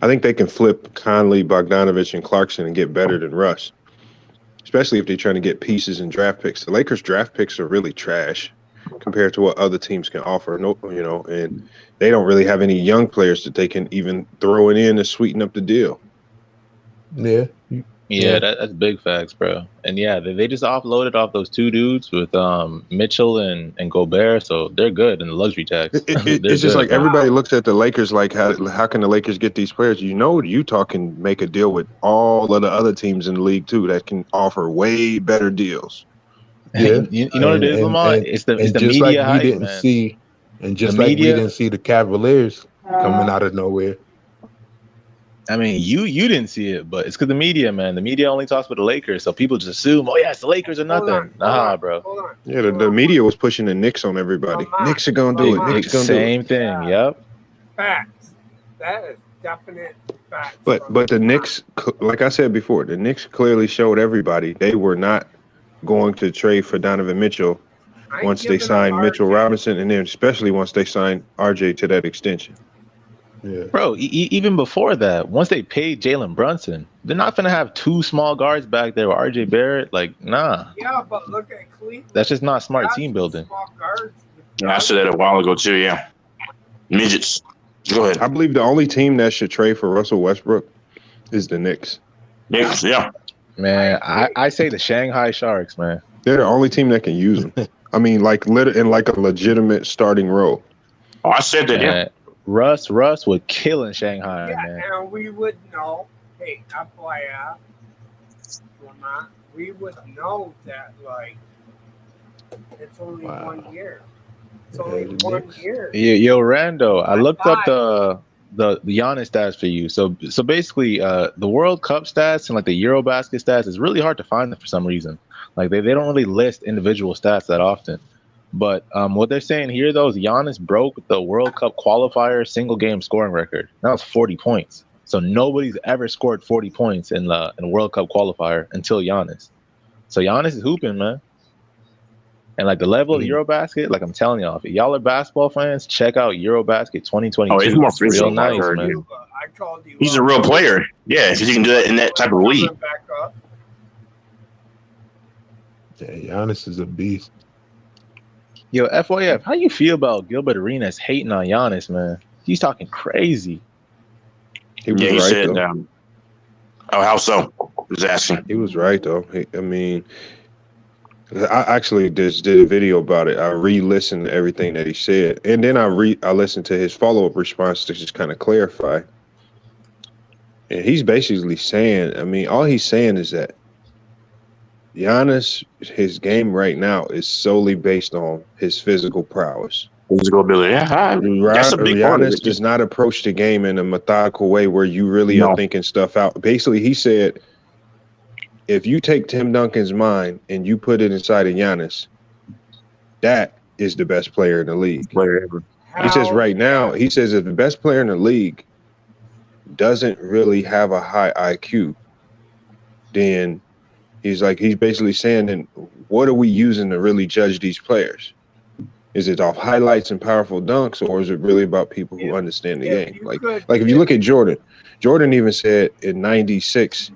I think they can flip Conley, Bogdanovich, and Clarkson and get better than Russ. Especially if they're trying to get pieces and draft picks. The Lakers' draft picks are really trash compared to what other teams can offer. No, and they don't really have any young players that they can even throw it in to sweeten up the deal. Yeah. Yeah, that's big facts, bro. And yeah, they just offloaded off those two dudes with Mitchell and Gobert, so they're good in the luxury tax. They're It's just good, like bro. everybody looks at the Lakers like how can the Lakers get these players? Utah can make a deal with all of the other teams in the league too that can offer way better deals. Yeah, You know what it is, Lamar? It's and the just like media we hype, didn't man. see, and The just like we didn't media. see the Cavaliers coming out of nowhere. I mean, you didn't see it, but it's because the media, man. The media only talks about the Lakers, so people just assume, oh yeah, it's the Lakers or nothing. Nah, bro. Yeah, the media was pushing the Knicks on everybody. Knicks are gonna do it. Knicks gonna do it. Same thing. Yep. Facts. That is definite facts. But the Knicks, like I said before, the Knicks clearly showed everybody they were not going to trade for Donovan Mitchell once they signed Mitchell Robinson, and then especially once they signed RJ to that extension. Yeah. Bro, even before that, once they paid Jalen Brunson, they're not gonna have two small guards back there with RJ Barrett. Like, nah. Yeah, but look at Cleveland. That's just not smart team building. Small guards. I said that a while ago too. Yeah, midgets. Go ahead. I believe the only team that should trade for Russell Westbrook is the Knicks. Knicks, yeah. Man, I say the Shanghai Sharks, man. They're the only team that can use them. I mean, like in like a legitimate starting role. Oh, I said that. Yeah. Russ would kill in Shanghai, man. And we would know. Hey, FYI, Lamont, we would know that like it's only 1 year. It's only 1 year. Yo, Rando, I looked up the Giannis stats for you. So basically, the World Cup stats and like the Eurobasket stats is really hard to find them for some reason. Like they don't really list individual stats that often. But what they're saying here though is Giannis broke the World Cup qualifier single game scoring record. That was 40 points. So nobody's ever scored 40 points in the World Cup qualifier until Giannis. So Giannis is hooping, man. And like the level of Eurobasket, like I'm telling y'all, if y'all are basketball fans, check out Eurobasket 2022. Oh, it's more It's real physical, nice, I heard, man. yeah. He's a real player. Yeah, because he can do that in that type of league. Yeah, Giannis is a beast. Yo, FYF, how you feel about Gilbert Arenas hating on Giannis, man? He's talking crazy. He was he right, said, though. oh, how so? He was asking. He was right, though. I mean, I actually just did a video about it. I re-listened to everything that he said, and then I listened to his follow-up response to just kind of clarify. And he's basically saying, I mean, all he's saying is that Giannis, his game right now is solely based on his physical prowess. Physical ability, yeah. That's a big part of Giannis it. does not approach the game in a methodical way where you really are thinking stuff out. Basically, he said, if you take Tim Duncan's mind and you put it inside of Giannis, that is the best player in the league. He says right now, he says if the best player in the league doesn't really have a high IQ, then he's basically saying, then what are we using to really judge these players? Is it off highlights and powerful dunks, or is it really about people who understand the game? Like if you look at Jordan even said in '96,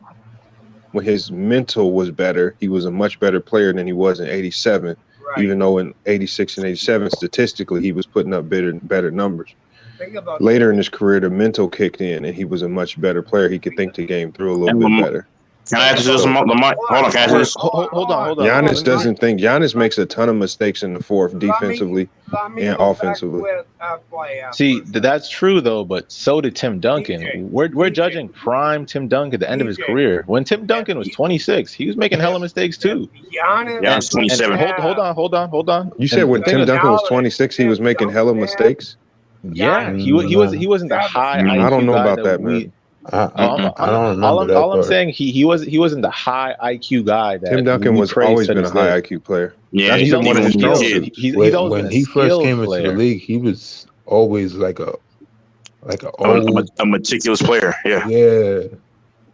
when his mental was better, he was a much better player than he was in '87. Even though in '86 and '87, statistically, he was putting up better numbers. Think about later in his career, the mental kicked in, and he was a much better player. He could think the game through a little bit better. Can I answer this? So, Hold on, can I answer this? Hold on. Giannis doesn't think. Giannis makes a ton of mistakes in the fourth, defensively let me and go back offensively. with FYF. See, that's true though, but so did Tim Duncan. We're judging prime Tim Duncan at the end of his career. When Tim Duncan was 26, he was making hella mistakes too. Giannis 27. Hold on. You said when Tim Duncan was 26, he was making hella mistakes. Yeah, he wasn't the high IQ I don't know guy about that, man. I don't remember that all I'm part. saying he wasn't the high IQ guy that Tim Duncan was always been a high IQ player. Yeah, That's been one of his strong suits. He's always been When a he first skilled came into player. the league, he was always like a a meticulous player. Yeah.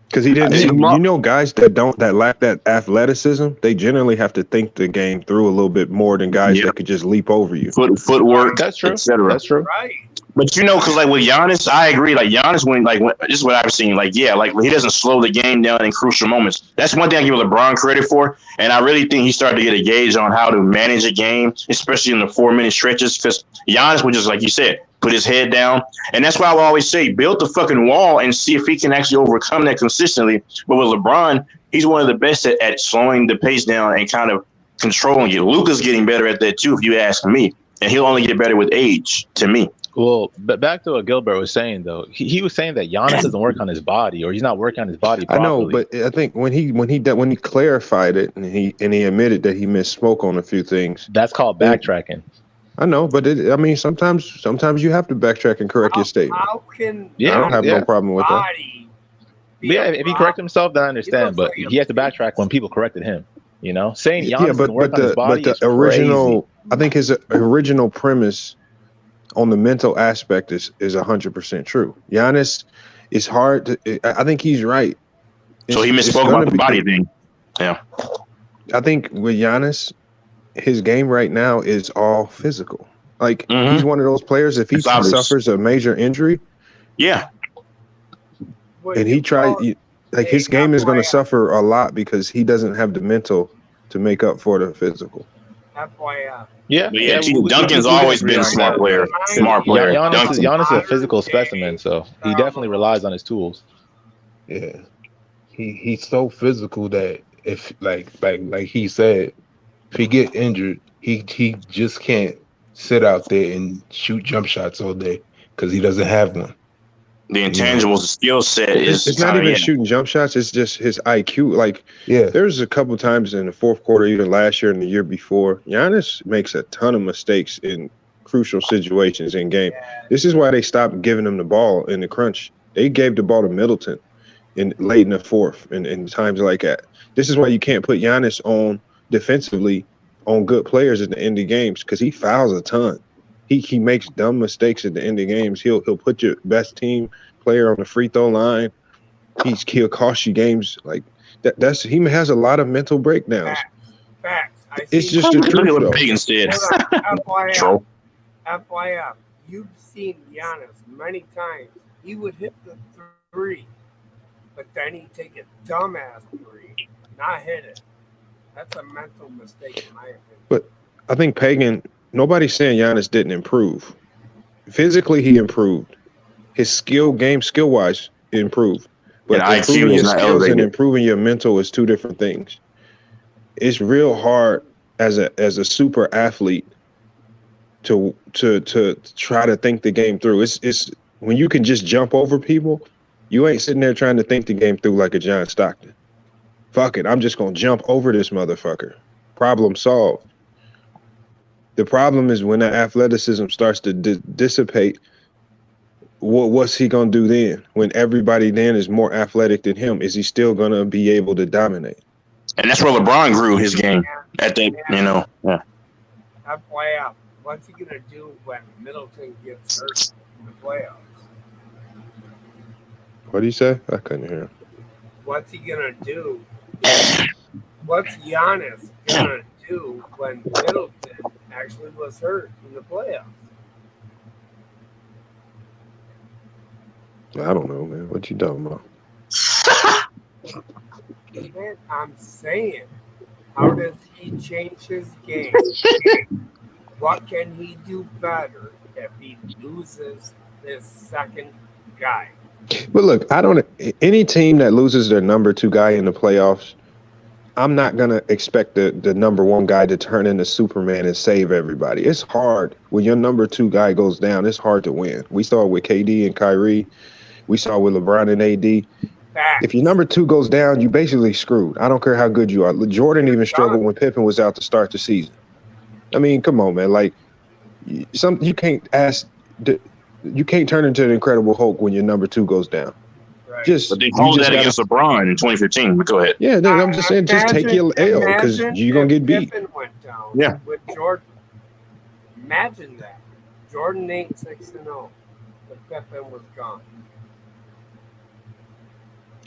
Because he didn't. You know, guys that lack that athleticism, they generally have to think the game through a little bit more than guys that could just leap over you. Footwork, That's true. etc. That's true. Right. But because like with Giannis, I agree. Like Giannis, when this is what I've seen. Like he doesn't slow the game down in crucial moments. That's one thing I give LeBron credit for, and I really think he started to get a gauge on how to manage a game, especially in the 4-minute stretches. Because Giannis would just, like you said, put his head down, and that's why I will always say, build the fucking wall and see if he can actually overcome that consistently. But with LeBron, he's one of the best at slowing the pace down and kind of controlling it. Luka's getting better at that too, if you ask me, and he'll only get better with age. To me. Well, but back to what Gilbert was saying though, he was saying that Giannis doesn't work on his body, or he's not working on his body properly. I know, but I think when he clarified it and he admitted that he misspoke on a few things. That's called backtracking. I know, but sometimes you have to backtrack and correct your statement. How can I don't have no problem with that. Yeah, if he corrects himself, then I understand. But he has to backtrack when people corrected him. You know, saying Giannis doesn't work on his body is original. crazy. I think his original premise on the mental aspect is 100% true. Giannis is hard to. I think he's right. So he misspoke about the body thing. Yeah. I think with Giannis, his game right now is all physical. Like he's one of those players. If he suffers a major injury, and he tried, like his game is going to suffer a lot because he doesn't have the mental to make up for the physical. FYF. Yeah. Duncan's always been a smart player. Giannis is a physical specimen, so he definitely relies on his tools. Yeah, he's so physical that if like he said, if he get injured, he just can't sit out there and shoot jump shots all day because he doesn't have one. The intangibles, the skill set is. It's not even shooting jump shots. It's just his IQ. Like, there's a couple times in the fourth quarter, either last year and the year before, Giannis makes a ton of mistakes in crucial situations in game. This is why they stopped giving him the ball in the crunch. They gave the ball to Middleton late in the fourth in times like that. This is why you can't put Giannis on defensively on good players at the end of games because he fouls a ton. He makes dumb mistakes at the end of games. He'll put your best team player on the free throw line. He'll cost you games like that. He has a lot of mental breakdowns. Facts. It's just the truth. What Pagan said. FYF, you've seen Giannis many times. He would hit the three, but then he'd take a dumbass three, not hit it. That's a mental mistake in my opinion. But I think Pagan. Nobody's saying Giannis didn't improve. Physically, he improved. His skill-wise, improved. But improving your skills and improving your mental is two different things. It's real hard as a super athlete to try to think the game through. It's when you can just jump over people, you ain't sitting there trying to think the game through like a John Stockton. Fuck it, I'm just gonna jump over this motherfucker. Problem solved. The problem is when the athleticism starts to dissipate, what's he going to do then? When everybody then is more athletic than him, is he still going to be able to dominate? And that's where LeBron grew his game. At the, yeah. FYF, what's he going to do when Middleton gets hurt in the playoffs? What do you say? I couldn't hear him. What's he going to do? What's Giannis going to do when Middleton actually was hurt in the playoffs? I don't know, man. What you talking about? Man, I'm saying, how does he change his game? What can he do better if he loses his second guy. But look, any team that loses their number 2 guy in the playoffs, I'm not gonna expect the number 1 guy to turn into Superman and save everybody. It's hard when your number 2 guy goes down. It's hard to win. We saw it with KD and Kyrie. We saw it with LeBron and AD. If your number 2 goes down, you basically screwed. I don't care how good you are. Jordan even struggled when Pippen was out to start the season. I mean, come on, man. Like you can't turn into an Incredible Hulk when your number 2 goes down. Right. But they called that against LeBron in 2015. But go ahead. Yeah, I'm just saying, just take your L because you're gonna get beat. Pippen went down Yeah. with Jordan. Imagine that. Jordan ain't 6-0, but Pippen was gone.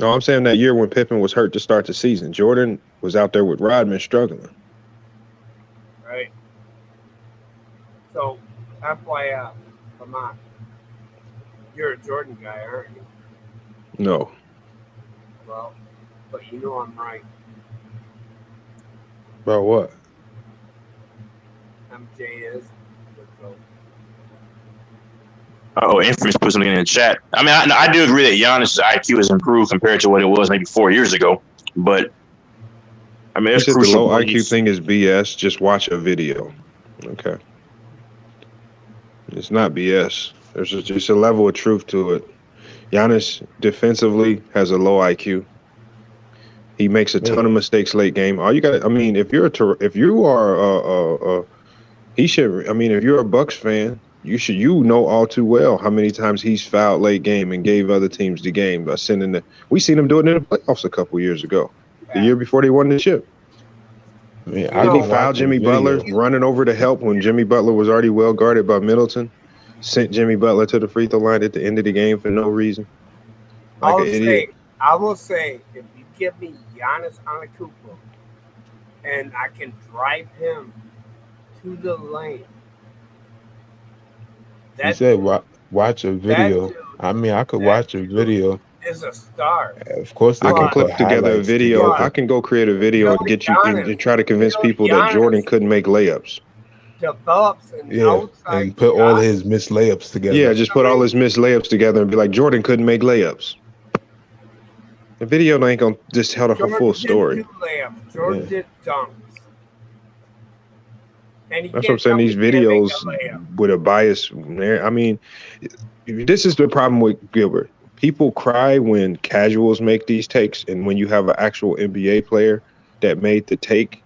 No, I'm saying that year when Pippen was hurt to start the season, Jordan was out there with Rodman struggling. Right. So, FYI, come on. You're a Jordan guy, aren't you? No. Well, but you know I'm right. About what? MJ is the GOAT. Oh, Infamous put something in the chat. I mean, I do agree that Giannis' IQ has improved compared to what it was maybe 4 years ago. But I mean, it's The crucial. low IQ thing is BS. Just watch a video. Okay. It's not BS. There's just a level of truth to it. Giannis defensively has a low IQ. He makes a ton of mistakes late game. All you got, I mean, if you're a Bucks fan, you know all too well how many times he's fouled late game and gave other teams the game by sending we seen him do it in the playoffs a couple years ago, the year before they won the chip. He fouled Jimmy Butler running over to help when Jimmy Butler was already well guarded by Middleton. Sent Jimmy Butler to the free throw line at the end of the game for no reason. Like an idiot. I will say, if you give me Giannis Antetokounmpo and I can drive him to the lane. You said watch a video. I mean, I could watch a video. Is a star. Of course, I can clip together a video. I can go create a video and get you and try to convince people that Jordan couldn't make layups. Develops an outside and put all his missed layups together. Yeah, just put all his missed layups together and be like, Jordan couldn't make layups. The video ain't gonna just tell the full story. Jordan did layups. Jordan did dunks. That's what I'm saying. These videos with a bias there. I mean, this is the problem with Gilbert. People cry when casuals make these takes, and when you have an actual NBA player that made the take.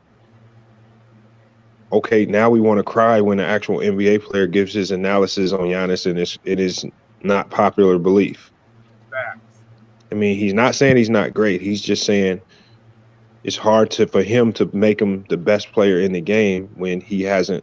Okay, now we want to cry when an actual NBA player gives his analysis on Giannis, and it is not popular belief. I mean, he's not saying he's not great. He's just saying it's hard for him to make him the best player in the game when he hasn't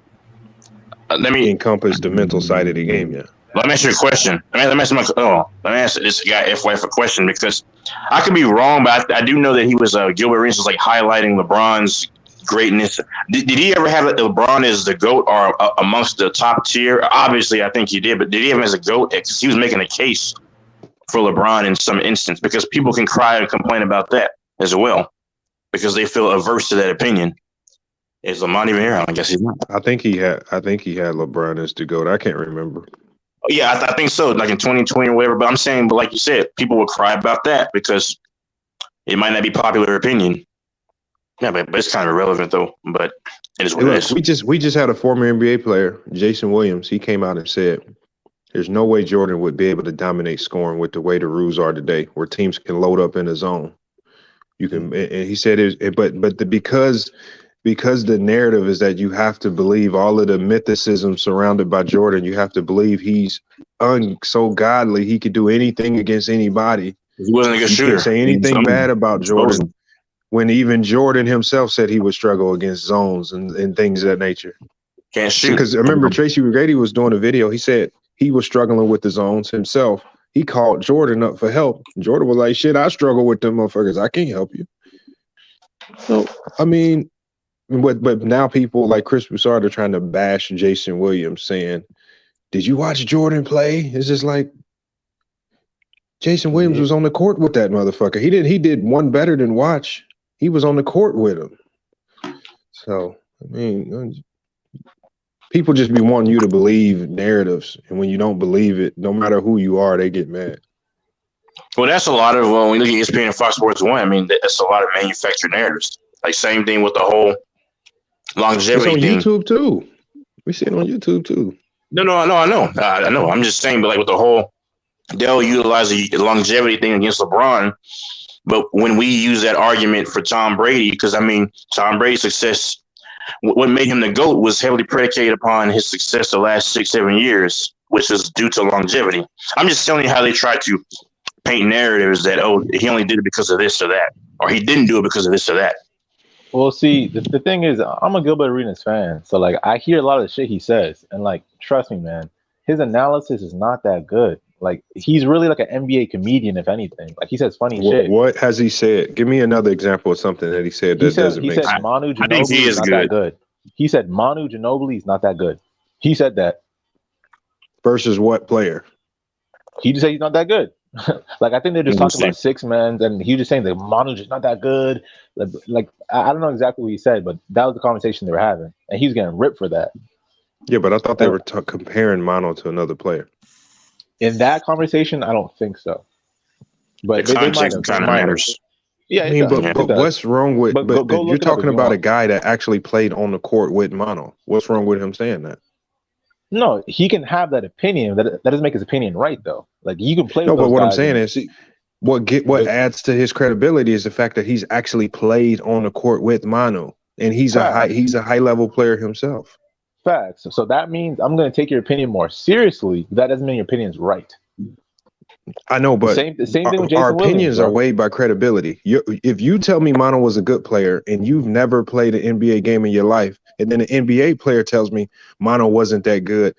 encompassed the mental side of the game yet. Let me ask you a question. Let me answer this guy FYF a question because I could be wrong, but I do know that he was Gilbert Arenas was like highlighting LeBron's greatness. Did he ever have LeBron as the GOAT or amongst the top tier? Obviously, I think he did, but did he have him as a GOAT? Because he was making a case for LeBron in some instance because people can cry and complain about that as well because they feel averse to that opinion. Is Lamont even here? I guess he's not. I think he had LeBron as the GOAT. I can't remember. Yeah, I think so, like in 2020 or whatever. But I'm saying, but like you said, people would cry about that because it might not be popular opinion. Yeah, but it's kind of irrelevant though. But it is what it is. We just had a former NBA player, Jason Williams. He came out and said, "There's no way Jordan would be able to dominate scoring with the way the rules are today, where teams can load up in the zone. You can." And he said, because the narrative is that you have to believe all of the mythicism surrounded by Jordan. You have to believe he's so godly he could do anything against anybody. He wasn't a good shooter. You can't say anything bad about Jordan. When even Jordan himself said he would struggle against zones and things of that nature. Can't shoot. Because I remember Tracy McGrady was doing a video. He said he was struggling with the zones himself. He called Jordan up for help. Jordan was like, shit, I struggle with them motherfuckers. I can't help you. So, I mean, but now people like Chris Broussard are trying to bash Jason Williams saying, did you watch Jordan play? It's just like, Jason Williams was on the court with that motherfucker. He did one better than watch. He was on the court with him. So, I mean, People just be wanting you to believe narratives, and when you don't believe it, no matter who you are, they get mad. Well, that's a lot of when we look at ESPN and Fox Sports 1. I mean, that's a lot of manufactured narratives. Like same thing with the whole longevity It's on thing. YouTube too. We see it on YouTube too. No, I know. I'm just saying, but like with the whole, they'll utilize the longevity thing against LeBron. But when we use that argument for Tom Brady, because I mean, Tom Brady's success, what made him the GOAT was heavily predicated upon his success the last 6-7 years, which is due to longevity. I'm just telling you how they try to paint narratives that, oh, he only did it because of this or that, or he didn't do it because of this or that. Well, see, the thing is, I'm a Gilbert Arenas fan, so like I hear a lot of the shit he says, and like trust me, man, his analysis is not that good. Like he's really like an NBA comedian, if anything. Like he says funny shit. What has he said? Give me another example of something that he said that doesn't make sense. Manu I think he Ginobili is not good. that good. He said Manu Ginobili is not that good. He said that. Versus what player? He just said he's not that good. Like I think they're just talking about six men, and he was just saying that Manu's just not that good. Like I don't know exactly what he said, but that was the conversation they were having, and he's getting ripped for that. Yeah, but I thought they were comparing Manu to another player. In that conversation, I don't think so. But the they might context have. kind of matters. Yeah, I mean, but what's wrong with? But go you're look it up if talking you about a want. guy that actually played on the court with Manu. What's wrong with him saying that? No, he can have that opinion. That doesn't make his opinion right, though. Like you can play. No, with but those what I'm guys saying and- is, what adds to his credibility is the fact that he's actually played on the court with Manu, and he's a high level player himself. Facts. So that means I'm going to take your opinion more seriously. But that doesn't mean your opinion's right. I know, but the same thing with our Jason Williams, opinions bro. are weighed by credibility. If you tell me Manu was a good player and you've never played an NBA game in your life, and then an NBA player tells me Manu wasn't that good,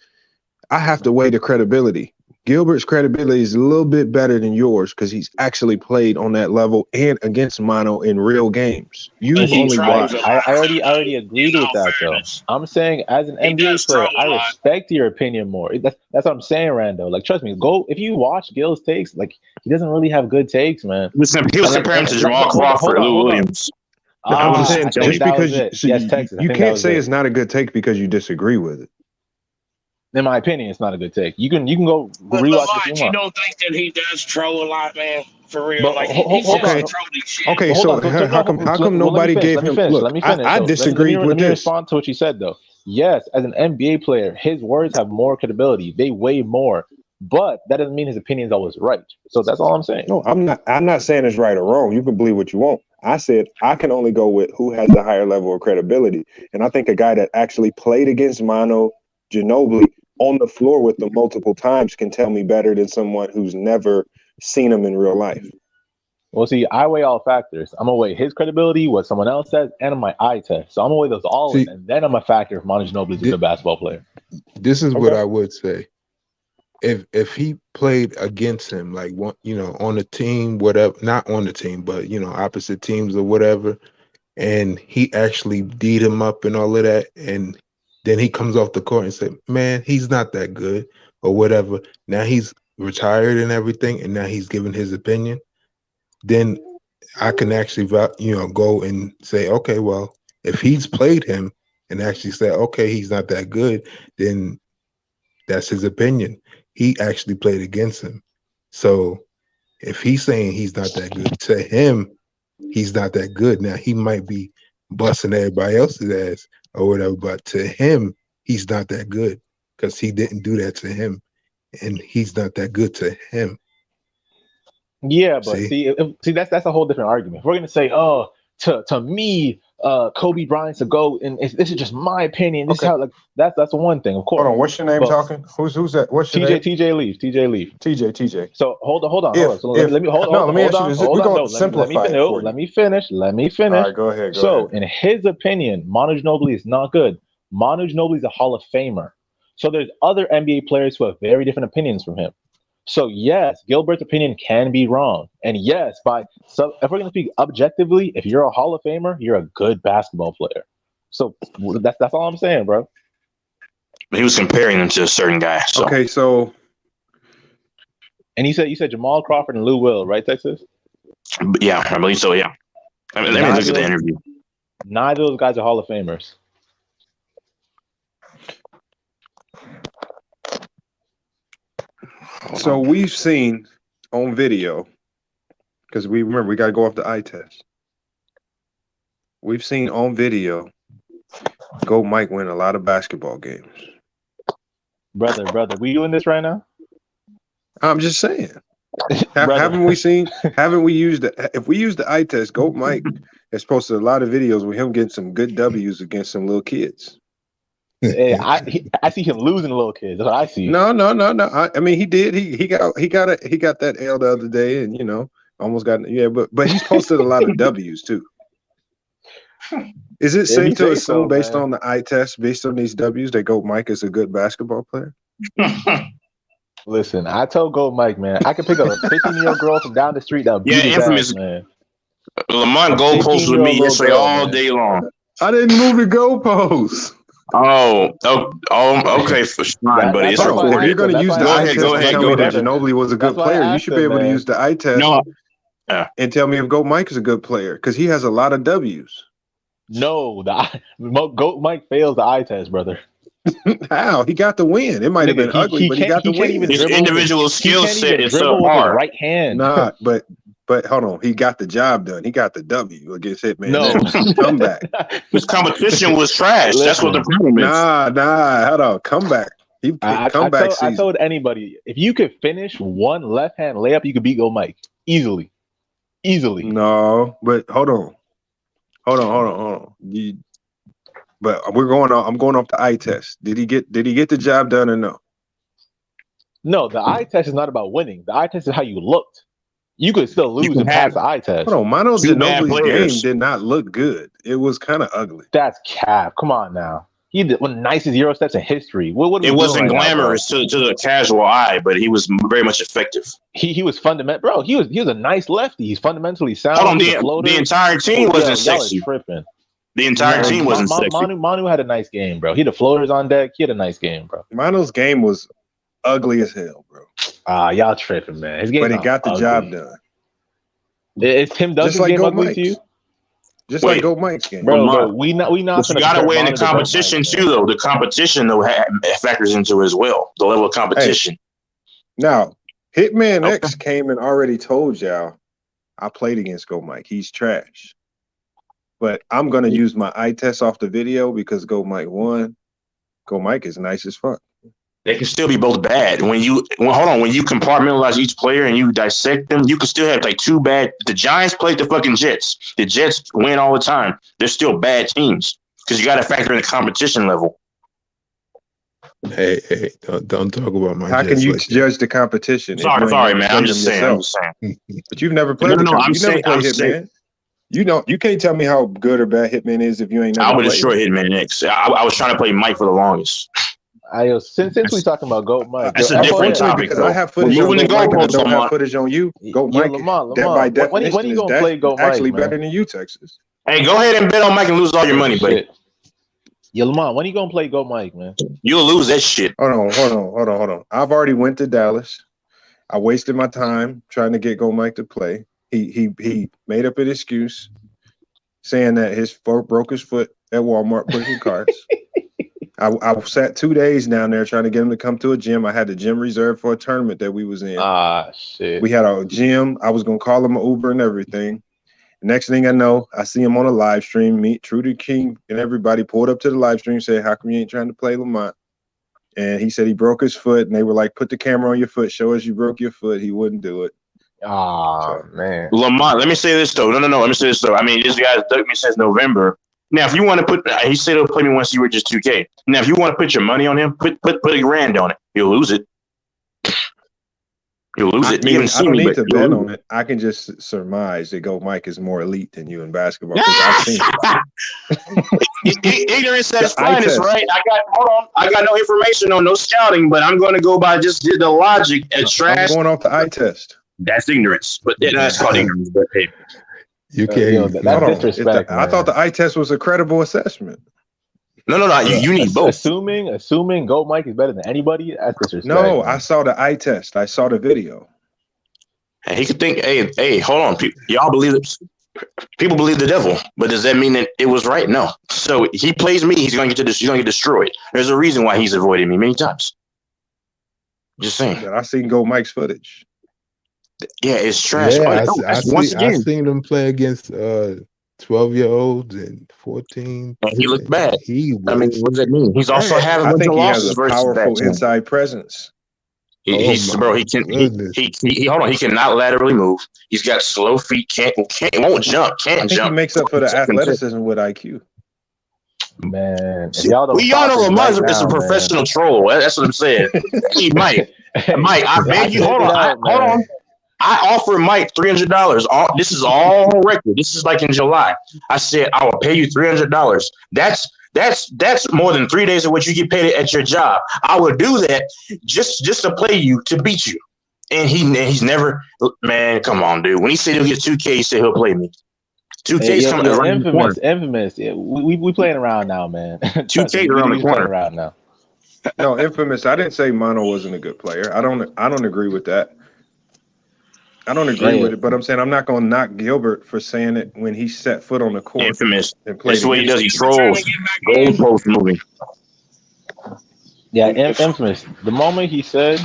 I have to weigh the credibility. Gilbert's credibility is a little bit better than yours because he's actually played on that level and against Manu in real games. You've only watched. I already agreed with that though. I'm saying as an NBA player, I respect your opinion more. That's what I'm saying, Randle. Like trust me, go if you watch Gil's takes, like he doesn't really have good takes, man. He was comparing to Jamal Crawford and Lou Williams. But I'm just saying, I think just that because was it. Yes, Texas. I you think that can't was say it. it's not a good take because you disagree with it. In my opinion, it's not a good take. You can go But rewatch Lamont, if you you want. don't think that he does troll a lot, man? For real, But like he says okay. trolling shit. Okay, so how come nobody gave him? Look, Let me finish. I disagreed with Let me this. respond to what you said though. Yes, as an NBA player, his words have more credibility. They weigh more, but that doesn't mean his opinion is always right. So that's all I'm saying. No, I'm not saying it's right or wrong. You can believe what you want. I said I can only go with who has the higher level of credibility, and I think a guy that actually played against Manu Ginobili on the floor with them multiple times can tell me better than someone who's never seen him in real life. Well, see, I weigh all factors. I'm gonna weigh his credibility, what someone else says, and my eye test. So I'm gonna weigh those all in, and then I'm a factor if Manu Ginobili is a good basketball player. This is what I would say. If he played against him, like one, on the team, whatever, not on the team, but opposite teams or whatever, and he actually beat him up and all of that, and then he comes off the court and say, "Man, he's not that good," or whatever. Now he's retired and everything, and now he's giving his opinion. Then I can actually, go and say, okay, well, if he's played him and actually said, okay, he's not that good, then that's his opinion. He actually played against him. So if he's saying he's not that good, to him, he's not that good. Now he might be busting everybody else's ass or whatever, but to him, he's not that good because he didn't do that to him, and he's not that good to him. Yeah, but see, that's a whole different argument. If we're gonna say, oh, to me, Kobe Bryant's a GOAT, and this is just my opinion. This is how, like, that's one thing, of course. Hold on, what's your name talking? Who's that? What's your name? TJ Leaf. TJ. So hold on. So let me ask you this. We're going to simplify it for you. Let me finish. All right, go ahead. So in his opinion, Manu Ginobili is not good. Manu Ginobili is a Hall of Famer. So there's other NBA players who have very different opinions from him. So yes, Gilbert's opinion can be wrong, and yes, if we're going to speak objectively, if you're a Hall of Famer, you're a good basketball player. So that's all I'm saying, bro. He was comparing them to a certain guy. So. Okay, so and you said Jamal Crawford and Lou Will, right, Texas? Yeah, I believe so. Yeah, let me look at the interview. Neither of those guys are Hall of Famers. So we've seen on video, because we got to go off the eye test. We've seen on video, Go Mike win a lot of basketball games. Brother, we doing this right now? I'm just saying. Haven't we used if we use the eye test, Go Mike has posted a lot of videos with him getting some good W's against some little kids. Hey, I see him losing little kids. That's what I see. No. I mean, he did. He got that L the other day, and almost got but he's posted a lot of W's too. Is it safe to assume, based on the eye test, based on these W's, that Go Mike is a good basketball player? Listen, I told Go Mike, man, I could pick up a 15-year-old girl from down the street that beat his infamous ass, man. Lamont goalposts with me yesterday all day long. I didn't move the goalposts. Okay, for fine, buddy. It's recorded. If you're going to use the eye test go and ahead, tell me that Ginobili was a good player, you should be able to use the eye test and tell me if Go Mike is a good player, because he has a lot of W's. No, Go Mike fails the eye test, brother. How? He got the win. It might have been ugly, but he got the win. His individual skill set is so hard. Right hand. Nah, but hold on. He got the job done. He got the W against Hitman. No. Comeback. His competition was trash. That's what the problem is. Nah. Hold on. Comeback. I told anybody, if you could finish one left-hand layup, you could beat Go Mike. Easily. No, but hold on. But I'm going off the eye test. Did he get the job done or no? No, the eye test is not about winning. The eye test is how you looked. You could still lose and pass the eye test. Hold on, Manu Ginobili's game did not look good. It was kind of ugly. That's cap. Come on now. He did one of the nicest Euro steps in history. What it wasn't glamorous to the casual eye, but he was very much effective. He was fundamental, bro. He was a nice lefty. He's fundamentally sound. Hold on, the entire team wasn't sexy. Tripping. The entire team wasn't sexy. Manu had a nice game, bro. He had the floaters on deck. He had a nice game, bro. Manu's game was ugly as hell, bro. Y'all tripping, man. His game, but he got the job done. Is Tim Duncan's game ugly to you? Just like Go Mike's game, bro. We not. But you gotta weigh in the competition too, though. The competition though factors into it as well. The level of competition. Now, Hitman X came and already told y'all I played against Go Mike. He's trash. But I'm gonna use my eye test off the video because Go Mike won. Go Mike is nice as fuck. They can still be both bad. When you compartmentalize each player and you dissect them, you can still have like two bad. The Giants played the fucking Jets. The Jets win all the time. They're still bad teams because you got to factor in the competition level. Hey, don't talk about my. How can you judge the competition? Sorry, man. I'm just saying. But you've never played. No, I'm saying. Hitman. You can't tell me how good or bad Hitman is if you ain't. I would destroy Hitman X. I was trying to play Mike for the longest. Since we talking about Go Mike, that's a different topic. Because I have footage on Go Mike, and I don't have footage on you. Go Mike, by definition, when you gonna play Go Mike? Actually, better than you, Texas. Hey, go ahead and bet on Mike and lose all your money, buddy. Yeah, Lamont, when you gonna play Go Mike, man? You'll lose that shit. Hold on. I've already went to Dallas. I wasted my time trying to get Go Mike to play. He made up an excuse saying that his broke his foot at Walmart pushing carts. I sat 2 days down there trying to get him to come to a gym. I had the gym reserved for a tournament that we was in. Shit. We had a gym. I was gonna call him an Uber and everything. Next thing I know, I see him on a live stream. Meet Trudy King and everybody pulled up to the live stream. Said, "How come you ain't trying to play Lamont?" And he said he broke his foot. And they were like, "Put the camera on your foot. Show us you broke your foot." He wouldn't do it. Man. Lamont, let me say this though. No. Let me say this though. I mean, this guy's dug me since November. Now, if you want to put, he said he'll play me once you were just 2K. Now, if you want to put your money on him, put $1,000 on it. You'll lose it. You'll lose it. I don't need to bet on it. I can just surmise that Go Mike is more elite than you in basketball. I've seen it. Ignorance at its finest, right? I got no information on no scouting, but I'm going to go by just the logic and trash. I'm going off the eye test. That's ignorance, but that's called ignorance. But hey. You can't. That's disrespect. I thought the eye test was a credible assessment. No. You need both. Assuming Go Mike is better than anybody, that's disrespect. No, I saw the eye test. I saw the video. And he could think, hey, hold on. Y'all believe it. People believe the devil, but does that mean that it was right? No. So he plays me. He's going to get destroyed. There's a reason why he's avoided me many times. Just saying. I seen Go Mike's footage. Yeah, it's trash. Yeah, Once I again, seen him play against 12-year-olds and 14. and he looked And bad. he I mean, was. what does that mean? He's also had a I bunch think of he has losses a versus bad powerful teams. inside presence. He's bro. He can. He hold on. He cannot laterally move. He's got slow feet. Won't jump. I think he makes up for the athleticism with IQ. Man, We all know Lamar's is a professional troll. That's what I'm saying. Hey, Mike, I beg you. Hold on. I offered Mike $300. This is all on record. This is like in July. I said I will pay you $300. That's more than 3 days of what you get paid at your job. I would do that just to play you, to beat you. And he's never, man, come on, dude. When he said he'll get 2K, he said he'll play me. 2K's coming around the corner. Infamous. Yeah, we playing around now, man. 2K around the corner. Around now. No, Infamous. I didn't say Mono wasn't a good player. I don't agree with that. I don't agree with it, but I'm saying I'm not going to knock Gilbert for saying it when he set foot on the court. Infamous. And That's what he does. He trolls. Goalpost moving. Yeah, Infamous. The moment he said,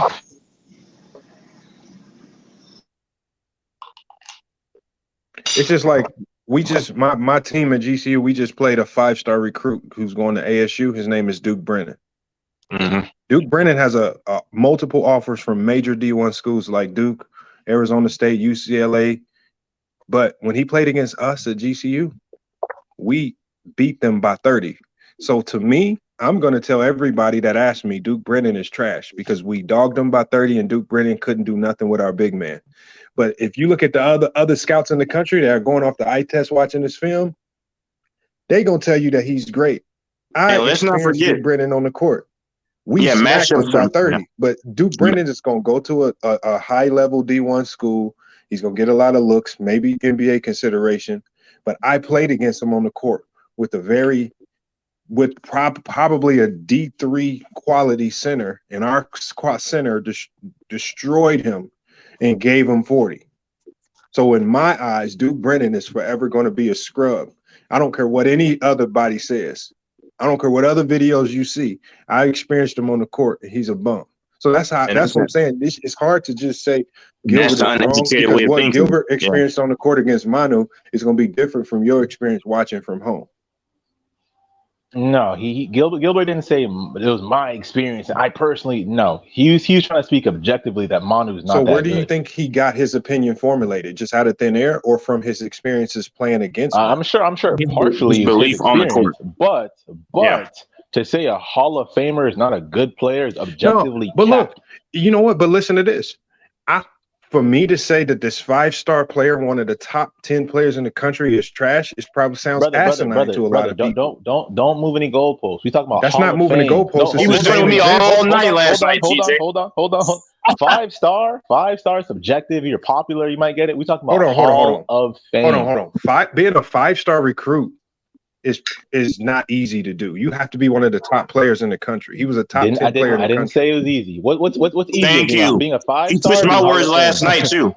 it's just like my team at GCU, we just played a 5-star recruit who's going to ASU. His name is Duke Brennan. Mm-hmm. Duke Brennan has a multiple offers from major D1 schools like Duke, Arizona State, UCLA. But when he played against us at GCU, we beat them by 30. So to me, I'm going to tell everybody that asked me, Duke Brennan is trash because we dogged them by 30 and Duke Brennan couldn't do nothing with our big man. But if you look at the other scouts in the country that are going off the eye test watching this film, they're going to tell you that he's great. Let's not forget Duke Brennan on the court. We smacked him by 30, but Duke Brennan is going to go to a high-level D1 school. He's going to get a lot of looks, maybe NBA consideration. But I played against him on the court with probably a D3 quality center, and our center destroyed him and gave him 40. So in my eyes, Duke Brennan is forever going to be a scrub. I don't care what any other body says. I don't care what other videos you see. I experienced him on the court, and he's a bum. So that's what I'm saying. It's hard to just say Gilbert is wrong because what Gilbert experienced on the court against Manu is going to be different from your experience watching from home. No, Gilbert didn't say it was my experience. I personally he was trying to speak objectively that Manu's not. So where do good. you think he got his opinion formulated? Just out of thin air, or from his experiences playing against? I'm sure partially his belief on the court. But to say a Hall of Famer is not a good player is objectively. But look, you know what? But listen to this. For me to say that this 5-star player, one of the top 10 players in the country, is trash, it probably sounds asinine to a lot of people. Don't move any goalposts. We talking about that's not moving the goalposts. He was playing with me all night last night. Hold on. 5-star subjective. You're popular, you might get it. We talking about Hall of Fame. Hold on. Being a 5-star recruit is not easy to do. You have to be one of the top players in the country. He was a top 10 player in the country. I didn't say it was easy. What's easy? Thank you. Being a 5-star. He twist my words last night too.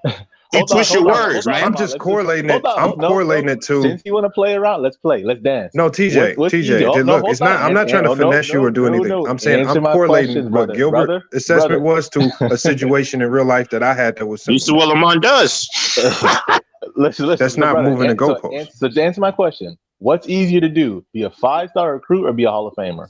You twist your words, man. I'm just correlating it. I'm correlating it to. Since you want to play around, let's play. Let's dance. No, TJ. Look, it's not. I'm not trying to finesse you or do anything. I'm saying I'm correlating what Gilbert's assessment was to a situation in real life that I had that was. You see what Lamont does. Listen, that's not moving the goalpost. So to answer my question. What's easier to do? Be a 5-star recruit or be a Hall of Famer?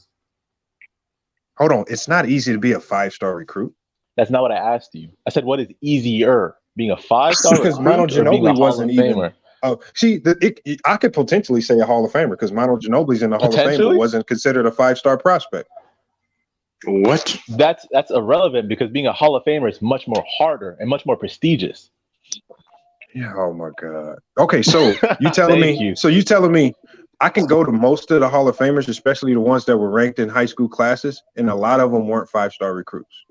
Hold on. It's not easy to be a 5-star recruit. That's not what I asked you. I said, what is easier? Being a 5-star recruit Manu or being a Ginobili Hall wasn't of Famer? I could potentially say a Hall of Famer because Manu Ginobili's in the Hall of Fame but wasn't considered a 5-star prospect. What? That's irrelevant because being a Hall of Famer is much more harder and much more prestigious. Yeah, oh my God. Okay, so you telling me? So you telling me I can go to most of the Hall of Famers, especially the ones that were ranked in high school classes, and a lot of them weren't 5-star recruits.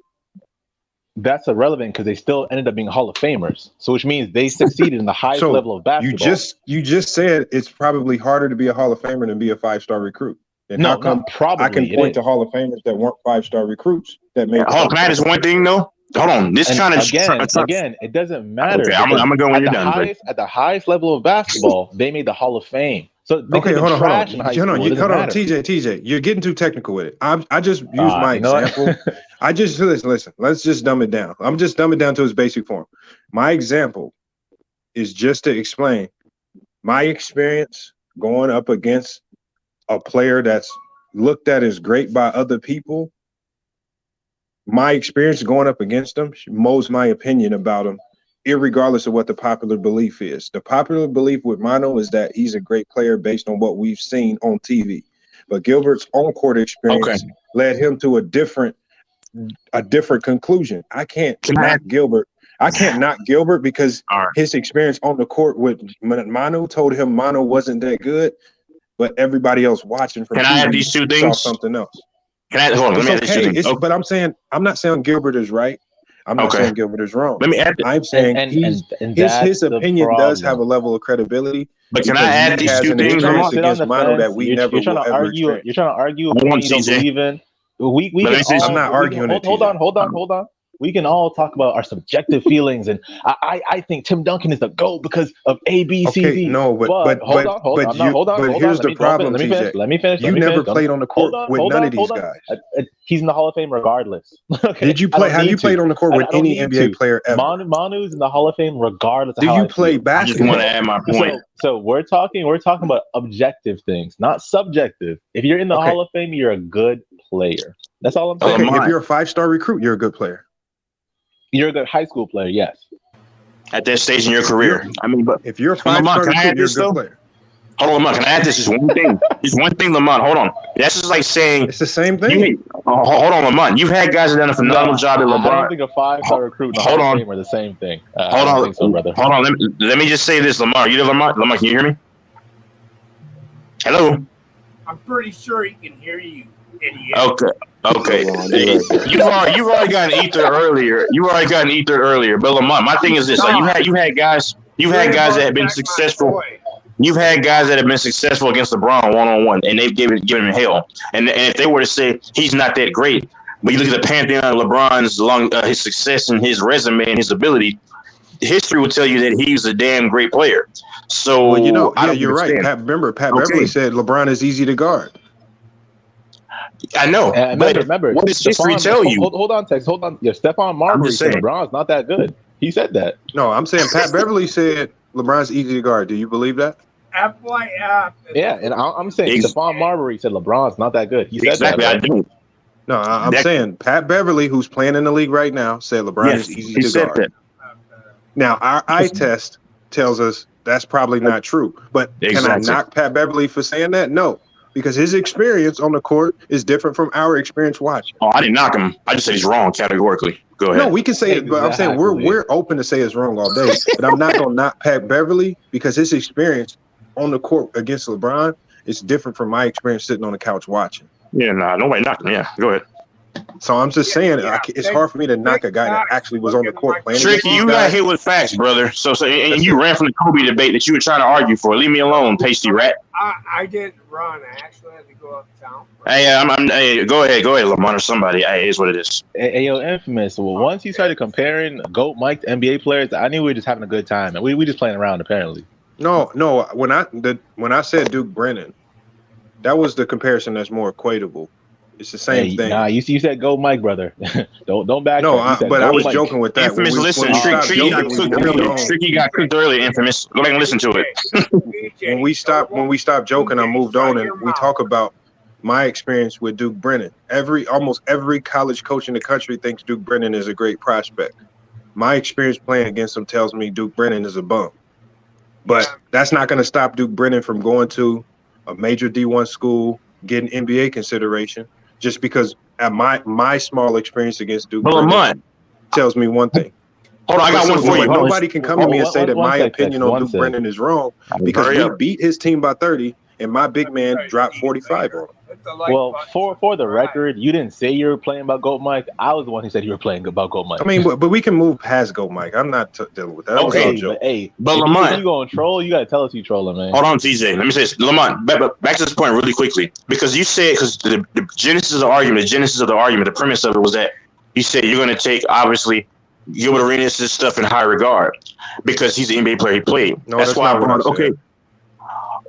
That's irrelevant because they still ended up being Hall of Famers. So which means they succeeded in the highest level of basketball. You just said it's probably harder to be a Hall of Famer than be a 5-star recruit. And how come I can point to Hall of Famers that weren't 5-star recruits that made? Hold on, can I add this one thing though? Hold on, this kind of again, it doesn't matter. Okay, I'm gonna go when you're done. At the highest level of basketball, they made the Hall of Fame. So okay, hold on, TJ, you're getting too technical with it. I just used my example I just listen. Let's just dumb it down. I'm just dumb it down to its basic form. My example is just to explain my experience going up against a player that's looked at as great by other people. My experience going up against him molds my opinion about him, irregardless of what the popular belief is. The popular belief with Mano is that he's a great player based on what we've seen on TV. But Gilbert's on court experience led him to a different conclusion. I can't knock Gilbert. I can't knock Gilbert because his experience on the court with Manu told him Manu wasn't that good, but everybody else watching from Can I add these two saw things? something else. Can I hold on? Let me add these two things. But I'm not saying Gilbert is right. I'm not saying Gilbert is wrong. Let me add. I'm saying his opinion does have a level of credibility. But can I add these two things against Manu that we never You're trying to argue. You're trying to argue what you don't believe in. We can all, I'm not arguing it. Hold on. We can all talk about our subjective feelings, and I think Tim Duncan is the GOAT because of A, B, C, D. No, but hold on. But here's the problem, TJ. Let me finish. You never played on the court with none of these guys. He's in the Hall of Fame regardless. Did you play? Have you played on the court with any NBA player ever? Manu's in the Hall of Fame regardless. Do you play basketball? I just want to add my point. So we're talking about objective things, not subjective. If you're in the Hall of Fame, you're a good player. That's all I'm saying. If you're a 5-star recruit, you're a good player. You're a good high school player, yes. At that stage in your career. I mean, but if you're a 5-star recruit, you're a good player. Hold on, Lamont. Can I add this? Just one thing. Just one thing, Lamont. Hold on. That's just like saying it's the same thing. Hold on, Lamont. You've had guys that done a phenomenal job at LeBron. I don't think a 5-star recruit and a Hall of Fame are the same thing. Hold on, so, brother. Hold on. Let me just say this, Lamont. Are you there, Lamont? Lamont, can you hear me? Hello. I'm pretty sure he can hear you, idiot. Okay. You've already gotten ether earlier. But Lamont, my thing is this: like you had guys that have been successful. You've had guys that have been successful against LeBron one-on-one, and they've given him hell. And if they were to say he's not that great, but you look at the pantheon of LeBron's his success and his resume and his ability, history will tell you that he's a damn great player. So you're right. Pat Beverly said LeBron is easy to guard. I know. Remember, what does history tell you? Hold on, Tex. Hold on. Yeah, Stephon Marbury said LeBron's not that good. He said that. No, I'm saying Pat Beverly said LeBron's easy to guard. Do you believe that? Yeah, and I'm saying Stephon Marbury said LeBron's not that good. He said exactly. that. I do. No, I'm saying Pat Beverly, who's playing in the league right now, said LeBron is easy to guard. That. Now, our eye test tells us that's probably not true. But can I knock Pat Beverly for saying that? No, because his experience on the court is different from our experience watching. Oh, I didn't knock him. I just said he's wrong categorically. Go ahead. No, we can say it, but I'm saying we're open to say it's wrong all day. But I'm not going to knock Pat Beverly because his experience on the court against LeBron is different from my experience sitting on the couch watching. Yeah, nobody knocked him. Yeah, go ahead. So I'm just saying, it's hard for me to knock a guy that actually was on the court playing. Tricky, you got hit with facts, brother. So and you ran from the Kobe debate that you were trying to argue for. Leave me alone, pasty rat. I didn't run. I actually had to go uptown. Hey, go ahead, Lamont or somebody. Hey, it is what it is. Hey, yo, Infamous. Well, once he started comparing GOAT Mike to NBA players, I knew we were just having a good time, and we just playing around apparently. No. When I said Duke Brennan, that was the comparison that's more equatable. It's the same thing. Nah, you said GOAT Mike, brother. don't back. No, but I was joking with that. Infamous, listen, Tricky got cooked earlier. Infamous, go back and listen to it. when we stopped joking, I moved on, and we talk about my experience with Duke Brennan. Almost every college coach in the country thinks Duke Brennan is a great prospect. My experience playing against him tells me Duke Brennan is a bum. But that's not going to stop Duke Brennan from going to a major D1 school, getting NBA consideration, just because at my small experience against Duke Brennan tells me one thing. Hold on, I got one for you. Nobody can come to me and say that my opinion on Duke Brennan is wrong because we beat his team by 30 and my big man dropped 45 on him. Well, for the record, you didn't say you were playing about GOAT Mike. I was the one who said you were playing about GOAT Mike. I mean, but we can move past GOAT Mike. I'm not dealing with that. Okay, but Lamont, you going to troll? You got to tell us you trolling, man. Hold on, TJ. Let me say this, Lamont. Back to this point really quickly, because you said the genesis of the argument, the premise of it was that you said you're going to take obviously Gilbert Arenas' stuff in high regard because he's the NBA player he played. No, that's why I brought. Okay.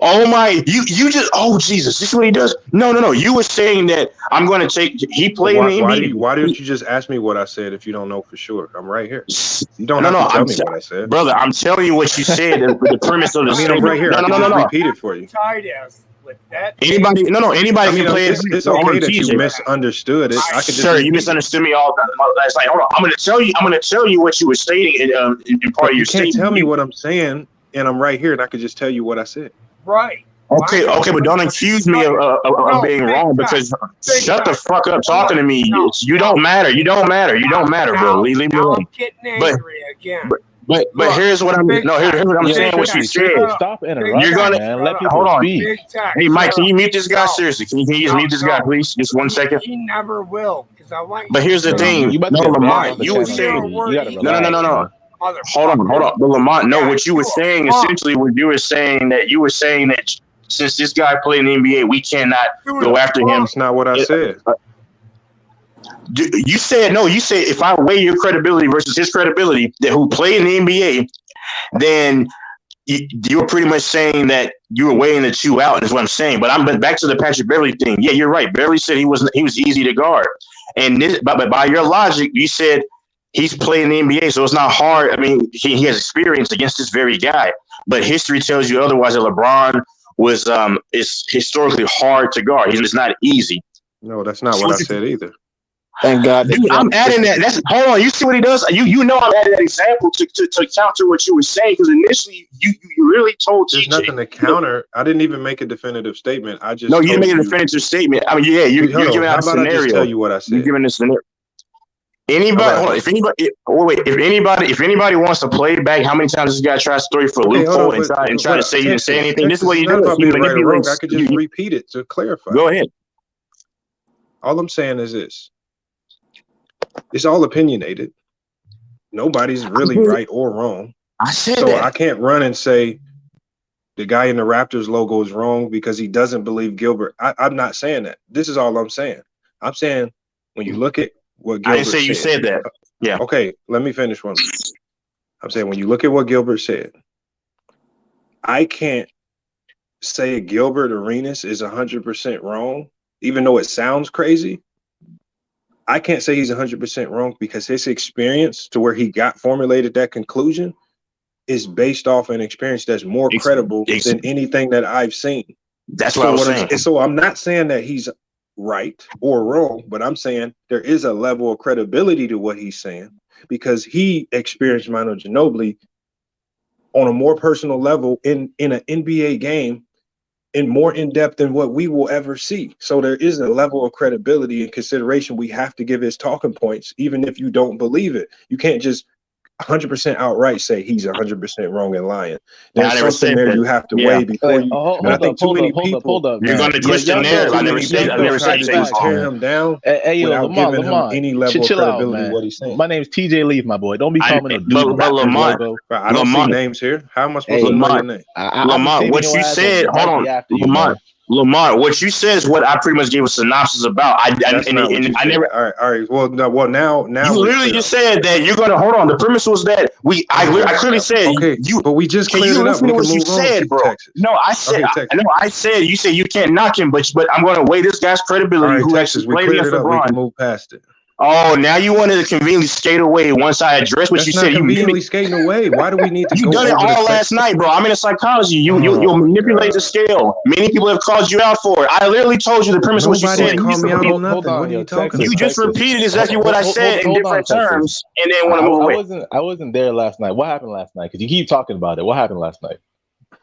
Oh my, you just, oh Jesus, this is what he does. No. You were saying that I'm going to take, he But played in the NBA. why don't you just ask me what I said if you don't know for sure? I'm right here. You don't No, have to tell I'm me what I said. brother, I'm telling you what you said, the premise of the I mean, I'm statement. right here. I can just repeat it for you. Tied us with that. Anybody I mean, can play it. it's Hold okay on, that you TJ. misunderstood it. I could just Sir, you repeat it. misunderstood me all last night. Hold on, I'm going to tell you what you were stating in part But of your you can't statement. tell me what I'm saying, and I'm right here, and I could just tell you what I said. Right. Okay, but don't accuse me of being wrong because shut the fuck up talking to me. You don't matter. You don't matter, bro. Leave me alone. I'm getting angry again. But here's what I'm here's what I'm saying. What you said. Stop You're interrupting, gonna man. Let people hold on. speak. Hey, Mike, can you mute this guy? Seriously, can you just mute this guy, please? Just 1 second. He never will, because I want. But here's the thing. You about to No, get banned Lamont, off the you were channel. saying You gotta no. relax, man. Hold on. But Lamont, no, what you were saying essentially was you were saying that since this guy played in the NBA, we cannot go after him. That's not what I said. You said no. You said if I weigh your credibility versus his credibility, that who played in the NBA, then you were pretty much saying that you were weighing the two out. Is what I'm saying. But back to the Patrick Beverley thing. Yeah, you're right. Beverley said he was easy to guard, and but by your logic, you said he's played in the NBA, so it's not hard. I mean, he has experience against this very guy, but history tells you otherwise. That LeBron was is historically hard to guard. It's not easy. No, that's not what I said either. Thank God. Dude, I'm adding that. Hold on. You see what he does? You know I'm adding that example to counter what you were saying because initially you really told There's TJ. nothing to counter. I didn't even make a definitive statement. I just No, you made a definitive statement. I mean, yeah, you're giving out a scenario. I just tell you what I said? You're giving a scenario. Anybody? Hold on. If anybody wants to play back, how many times this guy tries to throw you for a loophole and try to say you didn't say anything? This is what he does. He manipulates. I could just repeat it to clarify. Go ahead. All I'm saying is this. It's all opinionated. Nobody's really right or wrong. I said so that. I can't run and say the guy in the Raptors logo is wrong because he doesn't believe Gilbert. I'm not saying that. This is all I'm saying. I'm saying when you look at what Gilbert I didn't say you said that. Yeah. Okay, let me finish one. I'm saying when you look at what Gilbert said, I can't say Gilbert Arenas is 100% wrong, even though it sounds crazy. I can't say he's 100% wrong because his experience to where he got formulated that conclusion is based off an experience that's more credible than anything that I've seen. That's what I was saying. So I'm not saying that he's right or wrong, but I'm saying there is a level of credibility to what he's saying because he experienced Manu Ginobili on a more personal level in an NBA game and more in depth than what we will ever see. So there is a level of credibility and consideration we have to give his talking points, even if you don't believe it. You can't just 100% outright say he's 100% wrong and lying. There's something there you have to weigh before you. And I think too many people. You're going to twist the narrative. I never said to tear him down without giving him any level of credibility what he's saying. My name's TJ Leaf, my boy. Don't be calling me no dude. But Lamont, I don't see names here. How am I supposed to know your name? Lamont, what you said, hold on. Lamont, what you said is what I pretty much gave a synopsis about. I never. All right. Well, now. You literally just said that you're gonna hold on. The premise was that I clearly said you. But we just cleared it up. Can you listen to what you said, bro? No, I said. I said you said you can't knock him, but I'm gonna weigh this guy's credibility. Who actually played against LeBron? We can move past it. Oh, now you wanted to conveniently skate away once I addressed what you said. You conveniently skating away. Why do we need to? You done it all last night, bro. I'm in psychology. You'll manipulate the scale. Many people have called you out for it. I literally told you the premise of what you said. Hold on, you just repeated exactly what I said in different terms, and then want to move away. I wasn't there last night. What happened last night? Because you keep talking about it. What happened last night?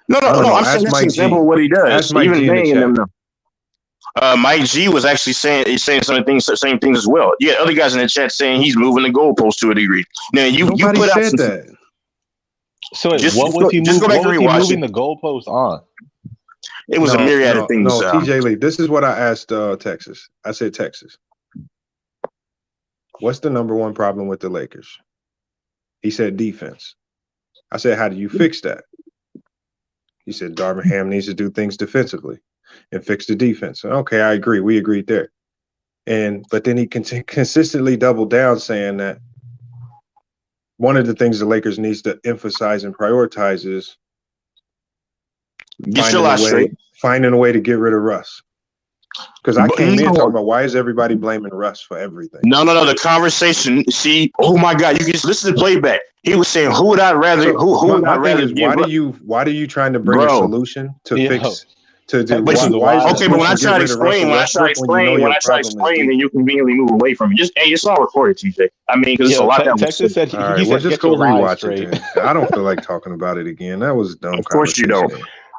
No. I'm saying that's an example of what he does. Even them. Mike G was actually saying same things as well. Yeah, other guys in the chat saying he's moving the goalpost to a degree. Now you put out that. So what was he moving the goalpost on? It was a myriad of things. No, TJ Lee, this is what I asked Texas. I said, Texas, what's the number one problem with the Lakers? He said defense. I said, how do you fix that? He said, Darvin Ham needs to do things defensively and fix the defense. Okay, I agree. We agreed there. But then he consistently doubled down saying that one of the things the Lakers needs to emphasize and prioritize is Get your lie straight. Finding a way to get rid of Russ. Because I came in No. talking about why is everybody blaming Russ for everything? No. The conversation. See, oh my God, you can just listen to the playback. He was saying, "Who would I rather? So who would I my thing rather?" is, why do you trying to bring a solution to fix? But when I try to explain, then you conveniently move away from it. It's all recorded, TJ. I mean, because it's a lot that Texas said. All right, well, just go rewatch it. Then. I don't feel like talking about it again. That was dumb. Of course you don't.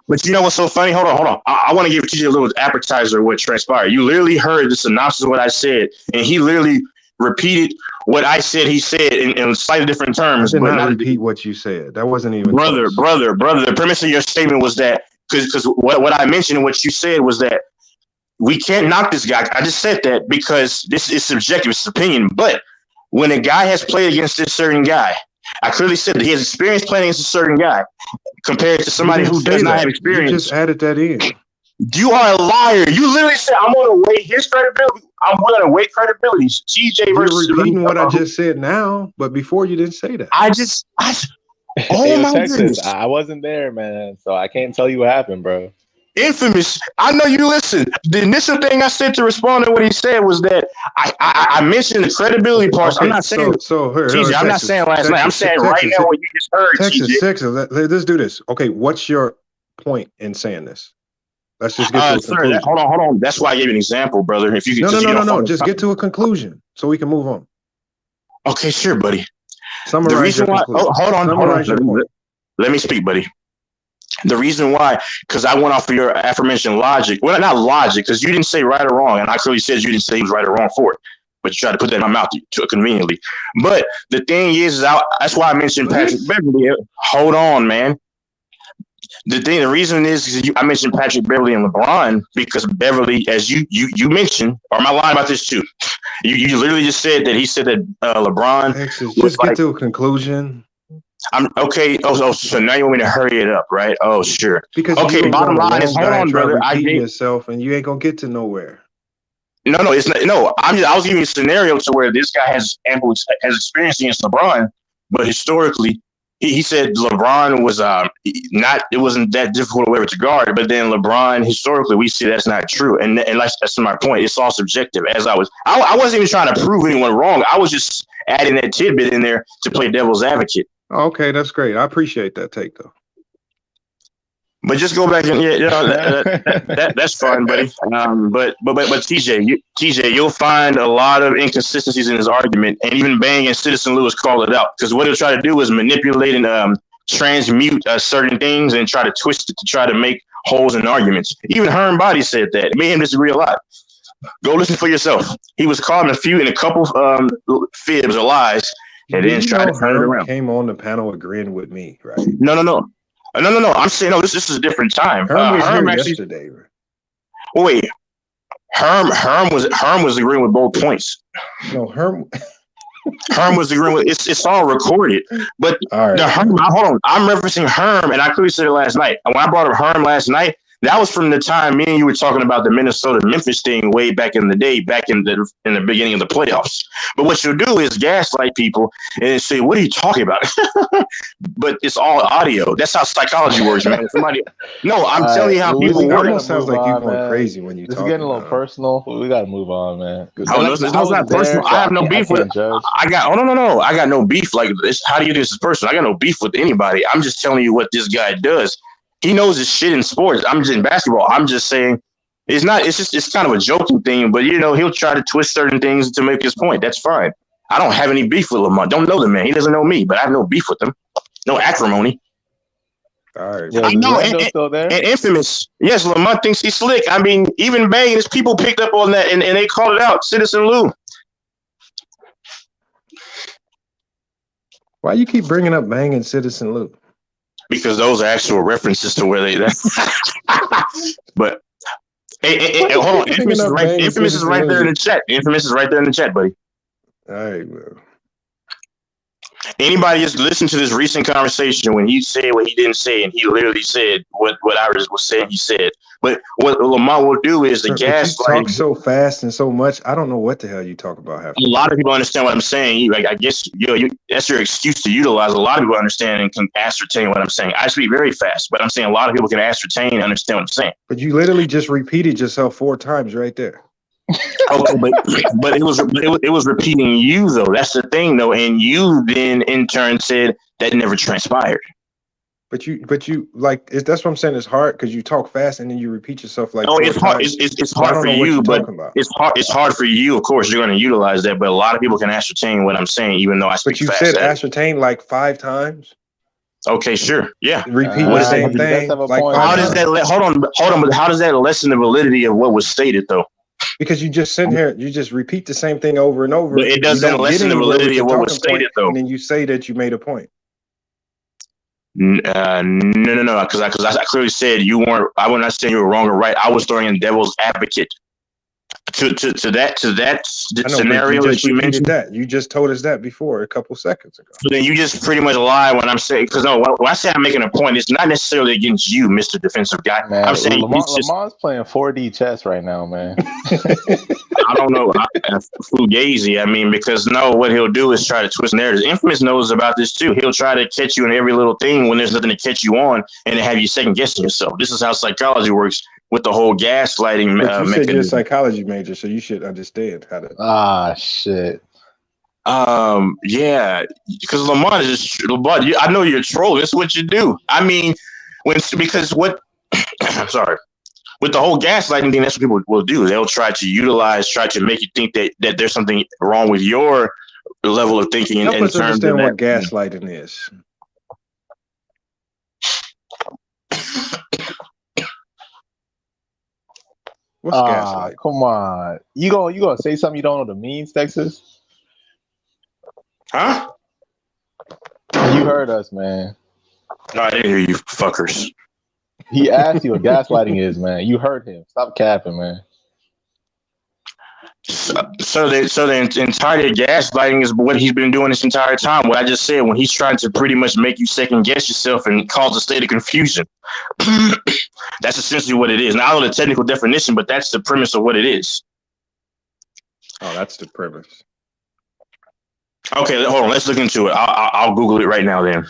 But you know what's so funny? Hold on. I want to give TJ a little appetizer of what transpired. You literally heard the synopsis of what I said, and he literally repeated what I said he said in slightly different terms. I did not repeat what you said. That wasn't even brother. The premise of your statement was that because what I mentioned and what you said was that we can't knock this guy. I just said that because this is subjective, it's opinion. But when a guy has played against this certain guy, I clearly said that he has experience playing against a certain guy compared to somebody who does not have experience. You just added that in. You are a liar. You literally said, I'm going to weigh his credibility. I'm going to weigh credibilities. TJ versus You're repeating what I just said now, but before you didn't say that. Oh my goodness. I wasn't there, man. So I can't tell you what happened, bro. Infamous. I know you listen. The initial thing I said to respond to what he said was that I mentioned the credibility parts. I'm not saying TJ, I'm not saying last night. I'm saying right now what you just heard. Texas. Let's do this. Okay, what's your point in saying this? Let's just get to a conclusion. Hold on. That's why I gave you an example, brother. If you could no. Just get to a conclusion so we can move on. Okay, sure, buddy. Summarize the reason why. Hold on. Let me speak, buddy. The reason why, because I went off of your aforementioned logic. Well, not logic, because you didn't say right or wrong, and I clearly said you didn't say he was right or wrong for it. But you tried to put that in my mouth too conveniently. But the thing is that's why I mentioned Patrick Beverly. Hold on, man. The reason is I mentioned Patrick Beverly and LeBron because Beverly, as you mentioned, or am I lying about this too? You literally just said that he said that LeBron. Texas, just get to a conclusion. I'm okay. So now you want me to hurry it up, right? Oh, sure. Because bottom line is, hold on, brother. I get yourself, and you ain't gonna get to nowhere. No, it's not. No, I was giving you a scenario to where this guy has experience against LeBron, but historically, he said LeBron was not. It wasn't that difficult of to guard, but then LeBron historically, we see that's not true, and that's my point. It's all subjective. As I wasn't even trying to prove anyone wrong. I was just adding that tidbit in there to play devil's advocate. Okay, that's great. I appreciate that take, though. But just go back and that's fine, buddy. But TJ, you'll find a lot of inconsistencies in his argument, and even Bang and Citizen Lewis called it out because what he'll try to do is manipulate and transmute certain things and try to twist it to try to make holes in arguments. Even Herm Body said that. Me and him disagree a lot. Go listen for yourself. He was calling a couple fibs or lies. And then try to turn it around. Came on the panel agreeing with me, right? No. I'm saying no. This is a different time. Herm actually yesterday. Wait, Herm was agreeing with both points. No, Herm was agreeing with it's all recorded. But all right. Hold on. I'm referencing Herm, and I clearly said it last night. And when I brought up Herm last night, that was from the time me and you were talking about the Minnesota-Memphis thing way back in the day, back in the beginning of the playoffs. But what you'll do is gaslight people and say, "What are you talking about?" But it's all audio. That's how psychology works, man. I'm telling you how people work. It almost sounds like you're going crazy when you talk. It's getting a little personal. We got to move on, man. It's not personal. I have no beef with it. I got no beef like this. How do you do this personal? I got no beef with anybody. I'm just telling you what this guy does. He knows his shit in sports. I'm just in basketball. I'm just saying it's not. It's kind of a joking thing, but he'll try to twist certain things to make his point. That's fine. I don't have any beef with Lamont. Don't know the man. He doesn't know me, but I have no beef with him. No acrimony. All right. Yeah, I know. And infamous. Yes, Lamont thinks he's slick. I mean, even Bang, his people picked up on that and they called it out. Citizen Lou. Why you keep bringing up Bang and Citizen Lou? Because those are actual references to where they. But hold on, Infamous is right there in the chat. Infamous is right there in the chat, buddy. All right, bro. Anybody just listen to this recent conversation when he said what he didn't say, and he literally said what I was saying he said. But what Lamar will do is the But you gaslighting. talk so fast and so much. I don't know what the hell you talk about half. A lot of people understand what I'm saying. I guess that's your excuse to utilize. A lot of people understand and can ascertain what I'm saying. I speak very fast, but I'm saying a lot of people can ascertain and understand what I'm saying. But you literally just repeated yourself 4 times right there. Okay, but it was repeating you though. That's the thing though, and you then in turn said that never transpired. But you like that's what I'm saying. It's hard because you talk fast and then you repeat yourself like. No, it's hard. It's hard for you, but it's hard for you. Of course, you're going to utilize that, but a lot of people can ascertain what I'm saying, even though I speak fast. But you said ascertain like 5 times. Okay, sure, yeah. Repeat the same thing. Like how does that? Hold on. But how does that lessen the validity of what was stated, though? Because you just sit here, you just repeat the same thing over and over. But it doesn't lessen the validity of what was stated, though. And then you say that you made a point. No, because I clearly said you weren't. I was not saying you were wrong or right. I was throwing in devil's advocate to that scenario that you mentioned. That you just told us that before a couple seconds ago. So then you just pretty much lie when I'm saying, because no, when I say I'm making a point, it's not necessarily against you, Mr. Defensive Guy. Man, I'm saying Lamar's playing 4D chess right now, man. I don't know, fugazi. I mean, because what he'll do is try to twist narratives. Infamous knows about this too. He'll try to catch you in every little thing when there's nothing to catch you on, and then have you second guessing yourself. This is how psychology works with the whole gaslighting mechanism. Said you're a psychology major, so you should understand how to. Ah, shit. Yeah, because Lamar is just I know you're a troll. That's what you do. I mean, I'm sorry. With the whole gaslighting thing, that's what people will do. They'll try to make you think that there's something wrong with your level of thinking. Help us understand what gaslighting is. What's gaslighting? Come on, you gonna say something you don't know the means, Texas? Huh? You heard us, man. No, I didn't hear you, fuckers. He asked you what gaslighting is, man. You heard him. Stop capping, man. So the entire gaslighting is what he's been doing this entire time. What I just said, when he's trying to pretty much make you second guess yourself and cause a state of confusion. That's essentially what it is. Now, I don't know the technical definition, but that's the premise of what it is. Oh, that's the premise. Okay, hold on. Let's look into it. I'll Google it right now then.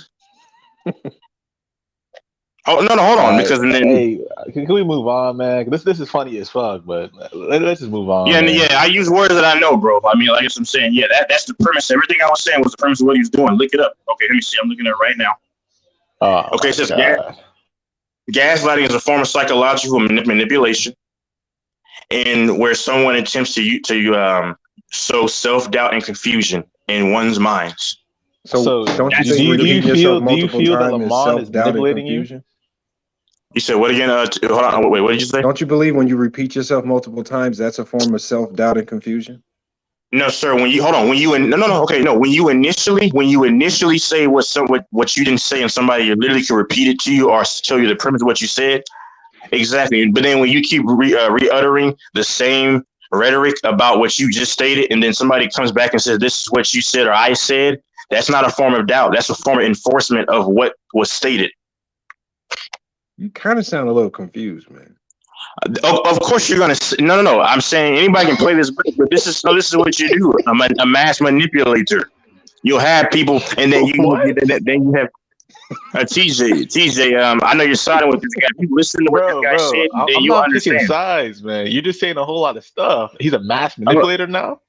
Oh no, hold on, because then can we move on, man? This is funny as fuck, but let's just move on. Yeah, man. Yeah. I use words that I know, bro. I mean, like I'm saying, yeah, that's the premise. Everything I was saying was the premise of what he was doing. Look it up. Okay, let me see. I'm looking at it right now. Okay, it says gaslighting is a form of psychological manipulation, and where someone attempts to sow self-doubt and confusion in one's minds. So don't you think repeating yourself multiple times is self-doubt and confusion? You said what again? Hold on. Wait, what did you say? Don't you believe when you repeat yourself multiple times, that's a form of self-doubt and confusion? No, sir. When you initially say what you didn't say, and somebody literally can repeat it to you or tell you the premise of what you said, exactly. But then when you keep re-uttering the same rhetoric about what you just stated, and then somebody comes back and says, "This is what you said" or "I said," that's not a form of doubt. That's a form of enforcement of what was stated. You kind of sound a little confused, man. Of course you're gonna. No. I'm saying anybody can play this, but this is what you do. I'm a mass manipulator. You'll have people, and then you have TJ. I know you're siding with this guy. You listen to what this guy said, and then I'm you not understand. picking sides, man. You're just saying a whole lot of stuff. He's a mass manipulator now.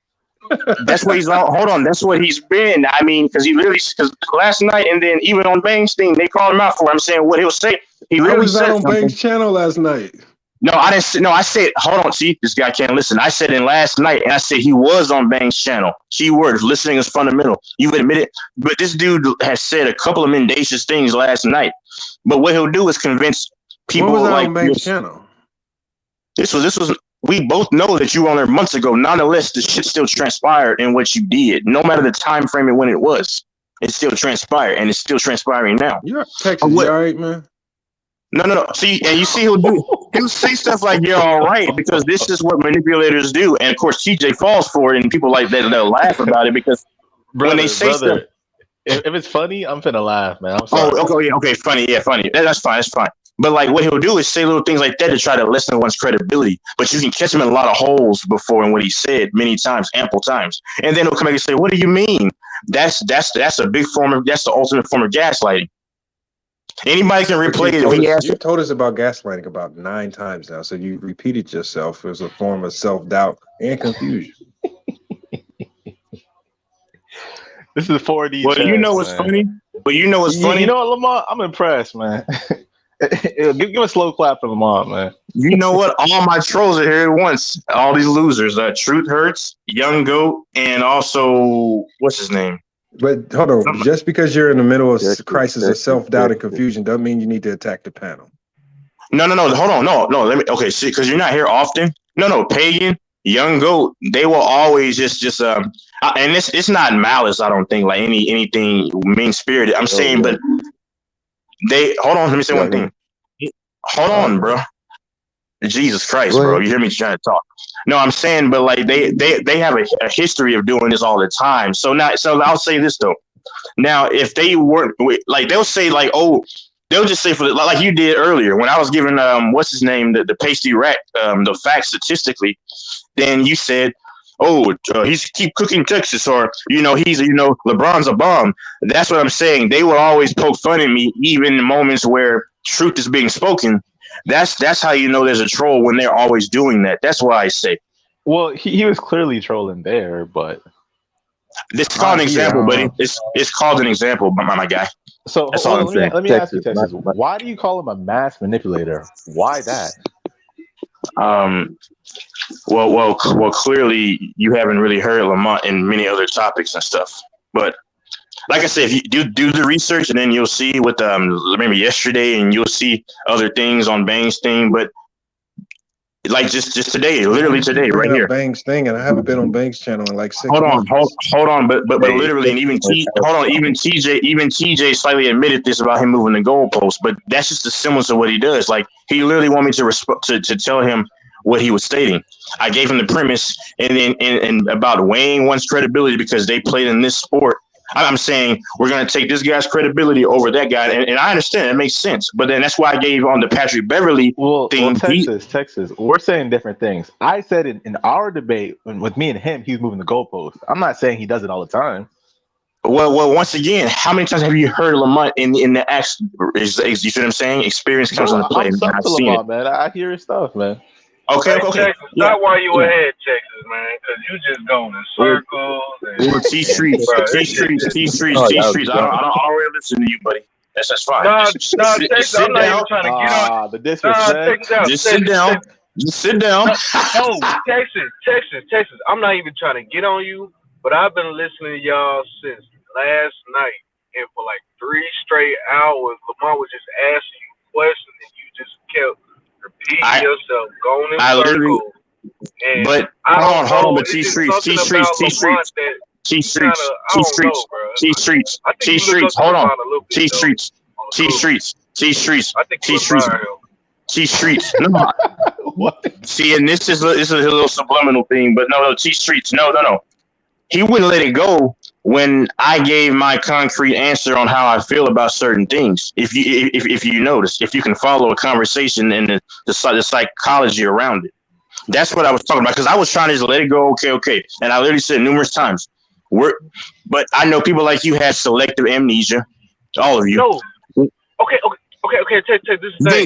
That's what he's on. Hold on, that's what he's been. I mean, because last night and then even on Bang's thing, they called him out for. I'm saying what he'll say. He really was said on Bang's channel last night. No, I didn't. No, I said, hold on. See, this guy can't listen. I said in last night, and I said he was on Bang's channel. Keyword: listening is fundamental. You admit it, but this dude has said a couple of mendacious things last night. But what he'll do is convince people what was like on Bang's channel. This was. We both know that you were on there months ago. Nonetheless, the shit still transpired in what you did. No matter the time frame and when it was, it still transpired, and it's still transpiring now. You're Texas, you all right, man? No. See, and you see, he'll say stuff like "you're all right" because this is what manipulators do, and of course, TJ falls for it, and people like that they'll laugh about it because when they say stuff. if it's funny, I'm finna laugh, man. I'm sorry. Okay, funny. Yeah, funny. That's fine. That's fine. But like, what he'll do is say little things like that to try to lessen one's credibility. But you can catch him in a lot of holes before in what he said many times, ample times, and then he'll come back and say, "What do you mean?" That's a big form of that's the ultimate form of gaslighting. Anybody can replay it. You've told us about gaslighting about 9 times now, so you repeated yourself as a form of self-doubt and confusion. This is 4D. Well, you know what's funny? But you know what's funny? You know what, Lamar? I'm impressed, man. give a slow clap for Lamar, man. You know what? All my trolls are here at once. All these losers. Truth Hurts, Young Goat, and also, what's his name? But hold on. Just because you're in the middle of a crisis of self-doubt and confusion doesn't mean you need to attack the panel. No. Hold on. No. Let me. Okay, see, because you're not here often. No. Pagan, Young Goat, they will always just and it's not malice. I don't think like anything mean spirited. I'm saying, but they hold on. Let me say one thing. Hold on, bro. Jesus Christ, bro. You hear me trying to talk? No, I'm saying, but like they have a history of doing this all the time. So I'll say this though. Now, if they weren't like, they'll say like, oh, they'll just say like you did earlier when I was giving what's his name, the pasty rat, the facts statistically. Then you said, oh, he's keep cooking Texas, or he's LeBron's a bomb. That's what I'm saying. They will always poke fun at me, even in moments where truth is being spoken. That's how you know there's a troll, when they're always doing that. That's why I say. Well, he was clearly trolling there, but this is called an example, but it's called an example, my guy. So that's all I'm saying. Let me ask you, Texas. Why do you call him a mass manipulator? Why that? Well, clearly you haven't really heard Lamont in many other topics and stuff. But like I said, if you do the research, and then you'll see what remember yesterday, and you'll see other things on Bang's thing. But like just today, literally today, right here. Bang's thing, and I haven't been on Bang's channel in like 6 Hold months. on, but literally, and even TJ slightly admitted this about him moving the goalpost. But that's just the semblance of what he does. Like, he literally wanted me to tell him what he was stating. I gave him the premise, and about weighing one's credibility because they played in this sport. I'm saying we're going to take this guy's credibility over that guy. And I understand. It makes sense. But then that's why I gave on the Patrick Beverly thing. Well, Texas, we're saying different things. I said in our debate, with me and him, he's moving the goalpost. I'm not saying he does it all the time. Well, once again, how many times have you heard Lamont in the act? You see what I'm saying? Experience comes on the play. I've seen Lamont, man. I hear his stuff, man. Okay. Texas, not while you ahead, Texas, man, because you just going in circles. T streets. I don't really listen to you, buddy. That's fine. Texas, I'm not even trying to get on. The disrespect. Just sit down. Just sit down. No, Texas. I'm not even trying to get on you, but I've been listening to y'all since last night, and for like 3 straight hours, Lamont was just asking you questions, and you just kept repeating yourself, going in circles. But hold on, but T streets, hold on, T streets. No, see, and this is a little subliminal thing, but no, T streets, no. He wouldn't let it go when I gave my concrete answer on how I feel about certain things. If you notice, if you can follow a conversation and the psychology around it, that's what I was talking about. Because I was trying to just let it go. Okay, and I literally said numerous times. But I know people like you had selective amnesia. All of you. No. Okay.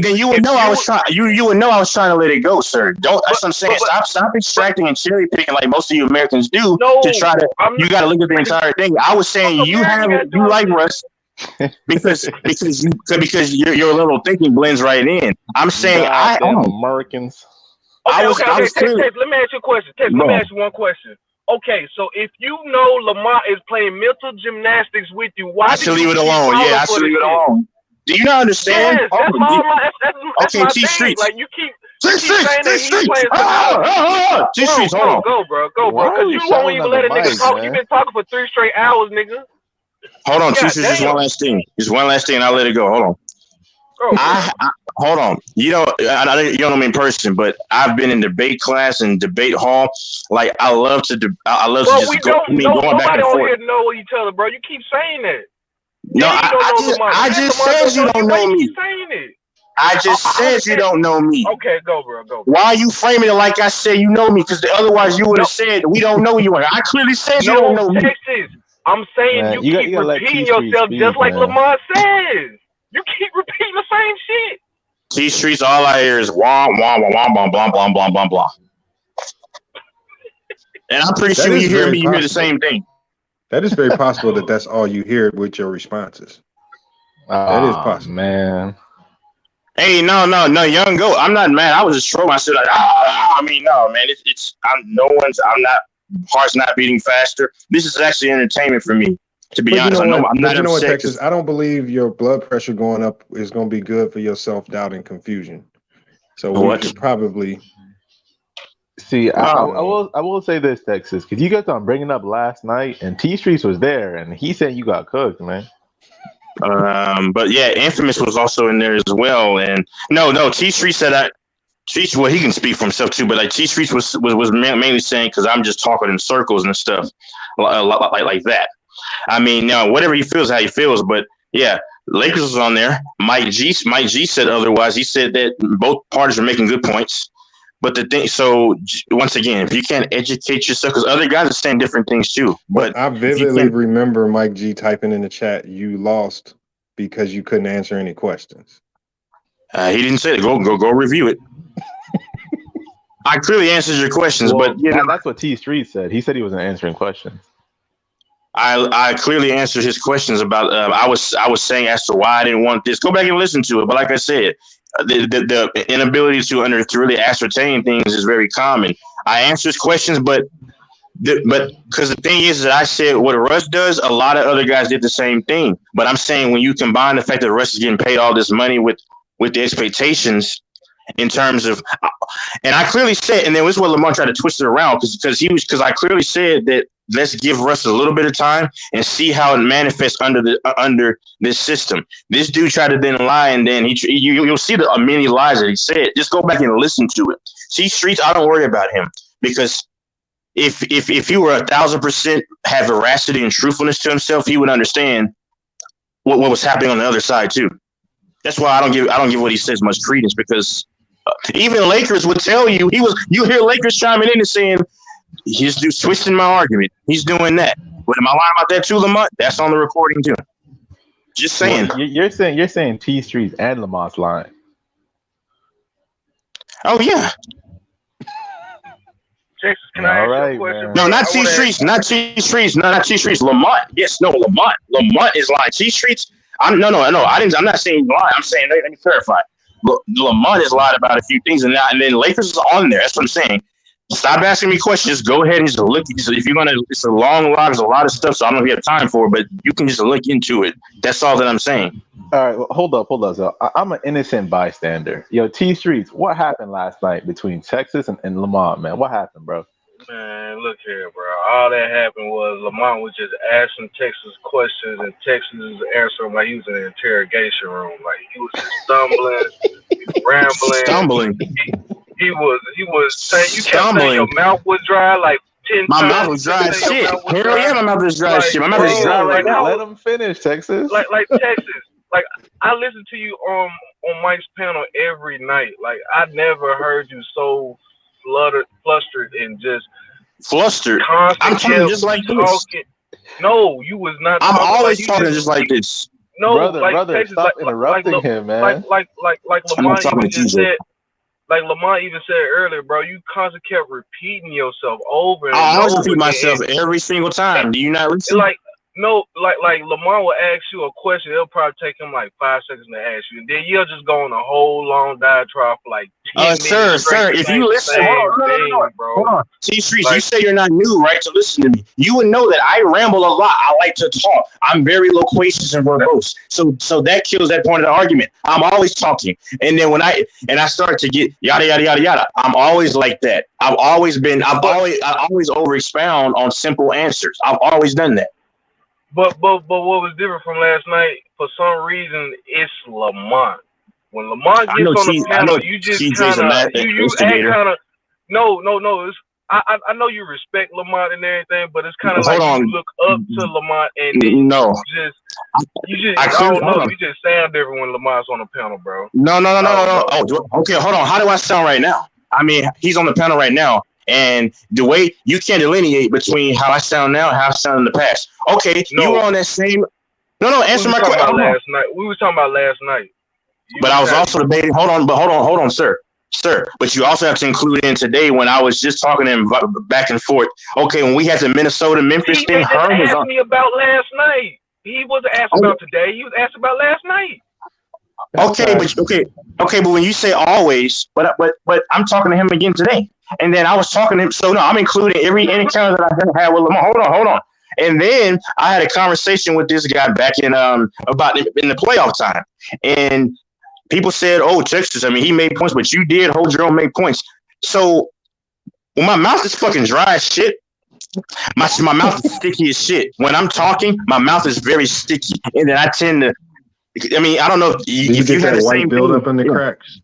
Then you would know I was trying. You would know I was trying to let it go, sir. Don't. That's what I'm saying. Stop extracting and cherry picking like most of you Americans do to try to. You got to look at the entire thing. I was saying you like Russ because your little thinking blends right in. I'm saying Americans. Okay, let me ask you a question. Let me ask you one question. Okay, so if you know Lamont is playing mental gymnastics with you, why? I should leave it alone. Yeah, I should leave it alone. Do you not understand? Yes, that's my T thing. streets. Like you keep T streets. T streets. Hold on. Go, bro. Because you won't even let a nigga talk. You've been talking for 3 straight hours, nigga. Hold on, T streets. Just one last thing. I'll let it go. Hold on. Hold on. You don't know me in person, but I've been in debate class and debate hall. Like I love to just going back and forth. Nobody on here know each other, bro. You keep saying that. No, Then you don't know Lamont. I just said you don't Why know you me. keep saying it? I just said you don't know me. Okay, go, bro. Go. Why are you framing it like I said you know me? Because otherwise you would have said we don't know you. I clearly said you don't know me. Texas. I'm saying Man, you you keep gotta let repeating T-Street yourself speak, just like man. Lamont says. You keep repeating the same shit. T Streets, all I hear is wah wah wah wah blah blah blah blah blah blah. And I'm pretty sure when you hear me, you hear the same thing. That is very possible that that's all you hear with your responses. That is possible, man. Hey, no, young goat. I'm not mad. I was just trolling. I said, like, I mean, no, man. I'm not. Heart's not beating faster. This is actually entertainment for me. To be honest, I'm not upset. What, Texas? I don't believe your blood pressure going up is going to be good for your self-doubt and confusion. So we could probably see. I will say this, Texas, because you got on bringing up last night, and T Streets was there, and he said you got cooked, man. But yeah, Infamous was also in there as well, and no, T Street said well, he can speak for himself too, but like T Streets was mainly saying because I'm just talking in circles and stuff like that. I mean, now whatever he feels, how he feels, but yeah, Lakers was on there. Mike G said otherwise. He said that both parties are making good points. But the thing, so once again, if you can't educate yourself, because other guys are saying different things too. But I vividly remember Mike G typing in the chat, "You lost because you couldn't answer any questions." He didn't say it. Go review it. I clearly answered your questions, but that's what T Street said. He said he wasn't answering questions. I clearly answered his questions about. I was saying as to why I didn't want this. Go back and listen to it. But like I said, the inability to really ascertain things is very common. I answer his questions, but because the thing is that I said what Russ does, a lot of other guys did the same thing. But I'm saying when you combine the fact that Russ is getting paid all this money with the expectations. In terms of, and I clearly said, and then this is what Lamar tried to twist it around because I clearly said that let's give Russ a little bit of time and see how it manifests under this system. This dude tried to then lie, and then you'll see the many lies that he said. Just go back and listen to it. See Streets, I don't worry about him because if he were 1,000% have veracity and truthfulness to himself, he would understand what was happening on the other side too. That's why I don't give what he says much credence because. Even Lakers would tell you you hear Lakers chiming in and saying he's twisting my argument. He's doing that. But am I lying about that too, Lamont? That's on the recording too. Just saying. Well, you're saying T Streets and Lamont's lying. Oh yeah. Texas, can I ask you a question? Man. No, not T Streets. Not T Streets. No, not T Streets. Lamont. Yes, no, Lamont. Lamont is lying. T Streets. I'm not saying lying. I'm saying let me clarify. Lamont has lied about a few things, and then Lakers is on there. That's what I'm saying. Stop asking me questions. Just go ahead and just look. If you're gonna, it's a long log. There's a lot of stuff, so I don't know if you have time for it, but you can just look into it. That's all that I'm saying. All right, well, hold up. So I'm an innocent bystander. Yo, T Streets, what happened last night between Texas and Lamont, man? What happened, bro? Man, look here, bro. All that happened was Lamont was just asking Texas questions, and Texas was answering like he was in an interrogation room. Like he was just stumbling, rambling. He was saying you kept saying your mouth was dry like 10 times. My mouth was dry as shit. Hell yeah, my mouth is dry as shit. My mouth is dry right now. Let him finish, Texas. Like Texas. Like I listen to you on Mike's panel every night. Like I never heard you so flustered and just flustered. I'm talking just like this. No, you was not. I'm always talking just like this. No, brother, Texas, stop interrupting him, man. Like Lamont even just said. Like Lamont even said earlier, bro, you constantly kept repeating yourself over and over. I always repeat myself every single time. Do you not listen? No, Lamont will ask you a question. It'll probably take him like 5 seconds to ask you, and then you'll just go on a whole long diatribe for like 10 minutes. Sir, if you listen, hold on. T-Streets, you say you're not new, right? To listen to me, you would know that I ramble a lot. I like to talk. I'm very loquacious and verbose. So that kills that point of the argument. I'm always talking, and then when I start to get yada yada yada yada, I'm always like that. I always over expound on simple answers. I've always done that. But what was different from last night? For some reason, it's Lamont. When Lamont gets on the panel, you just kind of you act kind of no. I know you respect Lamont and everything, but it's kind of Hold like on. you look up to Lamont and then No. I don't know. You just sound different when Lamont's on the panel, bro. No. Oh, okay. Hold on. How do I sound right now? I mean, he's on the panel right now, and the way you can't delineate between how I sound now and how I sound in the past. Okay, you were on that same. No. Answer my question. We was talking about last night. But I was also debating. Hold on, sir. But you also have to include in today when I was just talking to him back and forth. Okay, when we had the Memphis thing, Herm was asked me about last night. He wasn't asked about today. He was asked about last night. Okay, but when you say always, but I'm talking to him again today, and then I was talking to him. So no, I'm including every encounter that I've had with Lamar. Hold on. And then I had a conversation with this guy back in about in the playoff time, and people said, "Oh, Texas. I mean, he made points, but you did hold your own, make points." So when my mouth is fucking dry as shit, my mouth is sticky as shit. When I'm talking, my mouth is very sticky, and then I tend to. I mean, I don't know if you had the same build thing. up in the cracks.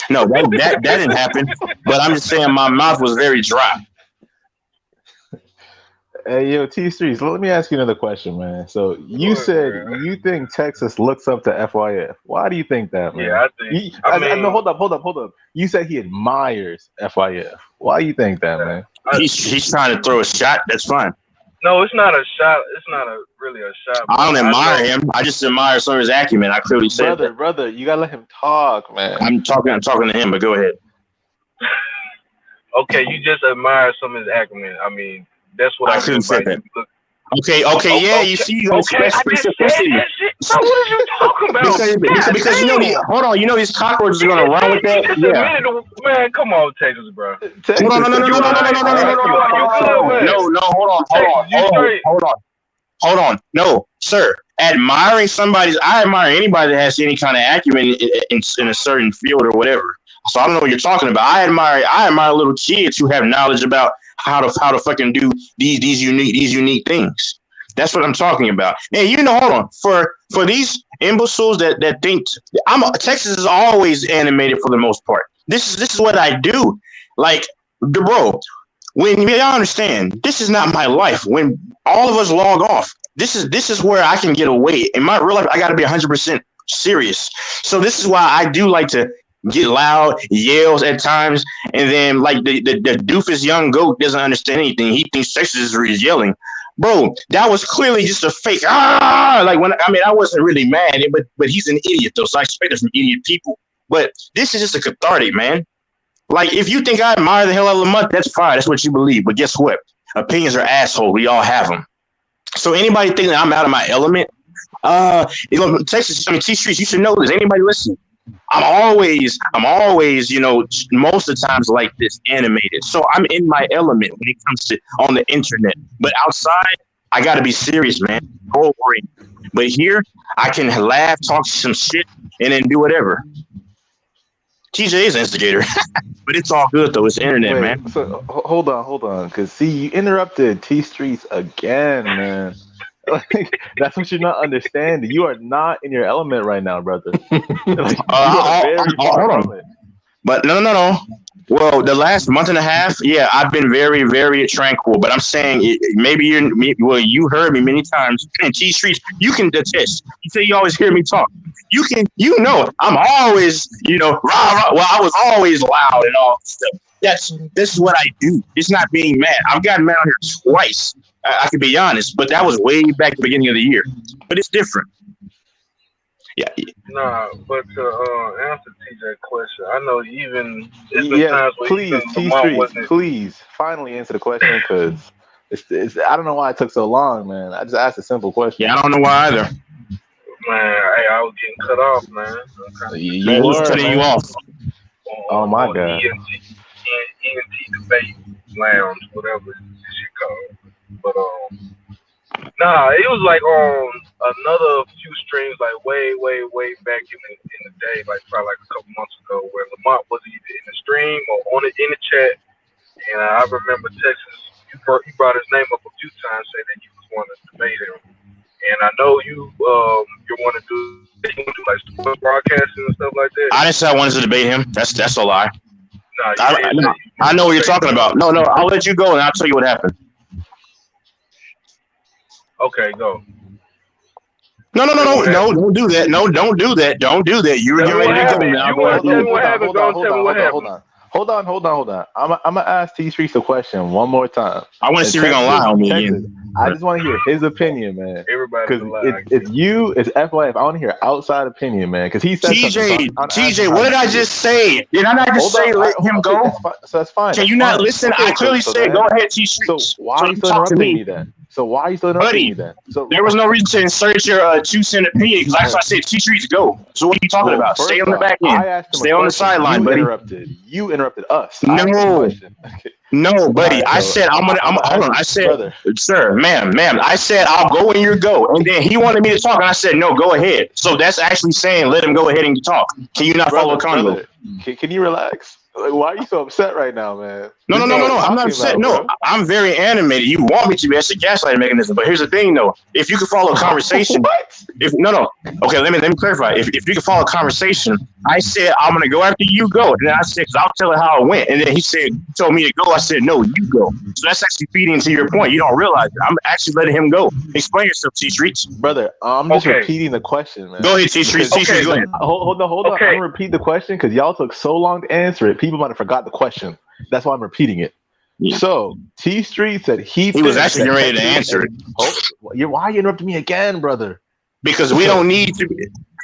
No, that didn't happen. But I'm just saying my mouth was very dry. Hey, yo, T Streets, let me ask you another question, man. So you said you think Texas looks up to FYF. Why do you think that, man? Yeah, I think. No, hold up. You said he admires FYF. Why do you think that, man? He's trying to throw a shot. That's fine. No, it's not a shot. It's not really a shot. I don't admire him. I just admire some of his acumen. I clearly said that. Brother, you gotta let him talk, man. I'm talking to him, but go ahead. Okay, you just admire some of his acumen. I mean, that's what I couldn't say that. Okay, yeah, you see, you okay, I just said that shit. So what are you talking about? Because you know, hold on, you know these cockroaches are gonna run with that. Yeah. Man, come on, Texas, bro. No, hold on. No, sir. Admiring I admire anybody that has any kind of acumen in a certain field or whatever. So I don't know what you're talking about. I admire little kids who have knowledge about how to fucking do these unique things. That's what I'm talking about. Hey, hold on. For these imbeciles that think Texas is always animated for the most part. This is what I do. Like, bro, when y'all understand, this is not my life. When all of us log off, this is where I can get away. In my real life, I got to be 100% serious. So this is why I do like to get loud, yells at times, and then like the doofus young goat doesn't understand anything. He thinks Texas is yelling. Bro, that was clearly just a fake. Like I wasn't really mad, but he's an idiot though, so I expect it from idiot people. But this is just a cathartic, man. Like, if you think I admire the hell out of Lamont, that's fine. That's what you believe. But guess what? Opinions are assholes. We all have them. So anybody think that I'm out of my element? Texas, T Streets, you should know this. Anybody listen? I'm always, most of the times like this, animated. So I'm in my element when it comes to on the internet. But outside, I got to be serious, man. Go over it. But here, I can laugh, talk some shit, and then do whatever. TJ is an instigator, but it's all good though. It's the internet, man. So hold on, because see, you interrupted T Streets again, man. Like, that's what you're not understanding. You are not in your element right now, brother. Like, hold on. But no. Well, the last month and a half, yeah, I've been very, very tranquil. But I'm saying, you heard me many times. And T Streets, you can attest. You say you always hear me talk. I'm always, rah, rah. Well, I was always loud and all stuff. This is what I do. It's not being mad. I've gotten mad out here twice. I can be honest, but that was way back at the beginning of the year. But it's different. Yeah. Nah, but to answer TJ's question, I know even times where please, T Streets, please finally answer the question, because it's I don't know why it took so long, man. I just asked a simple question. Yeah, I don't know why either. Man, I was getting cut off, man. You were cutting you off. Oh my God. ENT debate lounge, whatever this shit called. But it was like on another few streams, like way back in the day, like probably like a couple months ago, where Lamont was either in the stream or on it in the chat. And I remember Texas, you brought his name up a few times, saying that you was wanting to debate him. And I know you want to do like sports broadcasting and stuff like that. I didn't say I wanted to debate him. That's a lie. I know what you're talking about. No, I'll let you go and I'll tell you what happened. Okay, go. No, don't do that. No, don't do that. Don't do that. You were getting ready to go now. You want to tell me what happened? Go and tell me what happened. Hold on. I'm gonna ask T Streets a question one more time. I want to see if you're gonna lie on me again. I just want to hear his opinion, man. Everybody's Because it's you, it's FYF. I want to hear outside opinion, man. Because he said TJ, what did I just say? Did I not just say let him go? So that's fine. Can you not listen? I clearly said go ahead, T Streets. So why are you still interrupting me then? So why are you still interrupting me then? So there was no reason to insert your 2-cent opinion because I said T Streets go. So what are you talking about? Stay on the back end. Stay on the sideline, buddy. You interrupted us. No, buddy. I said hold on. I said, sir, ma'am. I said I'll go when you go, and then he wanted me to talk, and I said no, go ahead. So that's actually saying let him go ahead and talk. Can you not follow convo? Can you relax? Like, why are you so upset right now, man? No. I'm not upset. No, I'm very animated. You want me to be? That's a gaslighting mechanism. But here's the thing, though. If you can follow a conversation, Okay, let me clarify. If you can follow a conversation, I said I'm gonna go after you go, and then I said I'll tell her how it went, and then he told me to go. I said no, you go. So that's actually feeding into your point. You don't realize it. I'm actually letting him go. Explain yourself, T Streets. Brother, I'm just repeating the question, man. Go ahead, T Streets. T Streets, go ahead. Hold on. I'm gonna repeat the question because y'all took so long to answer it. People might have forgot the question. That's why I'm repeating it. Yeah. So T Street said he was actually ready to answer it. Why are you interrupting me again, brother? Because we don't need to.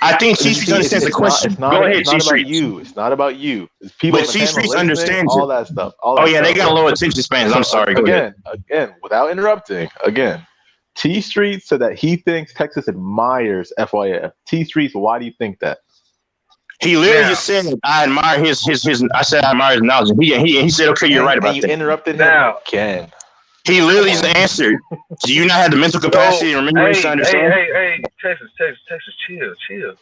I think T Street understands the question. Go ahead, T Street. It's not about you. It's people. But T Street understands all that stuff. They got low attention spans. I'm sorry. Go ahead. Again, without interrupting. Again, T Street said that he thinks Texas admires FYF. T Street, why do you think that? He literally just said, "I admire his." I said, "I admire his knowledge." And he said, "Okay, you're right about that." You interrupted him again. He literally just answered. Do you not have the mental capacity and remembrance to understand? Hey, Texas, chill. You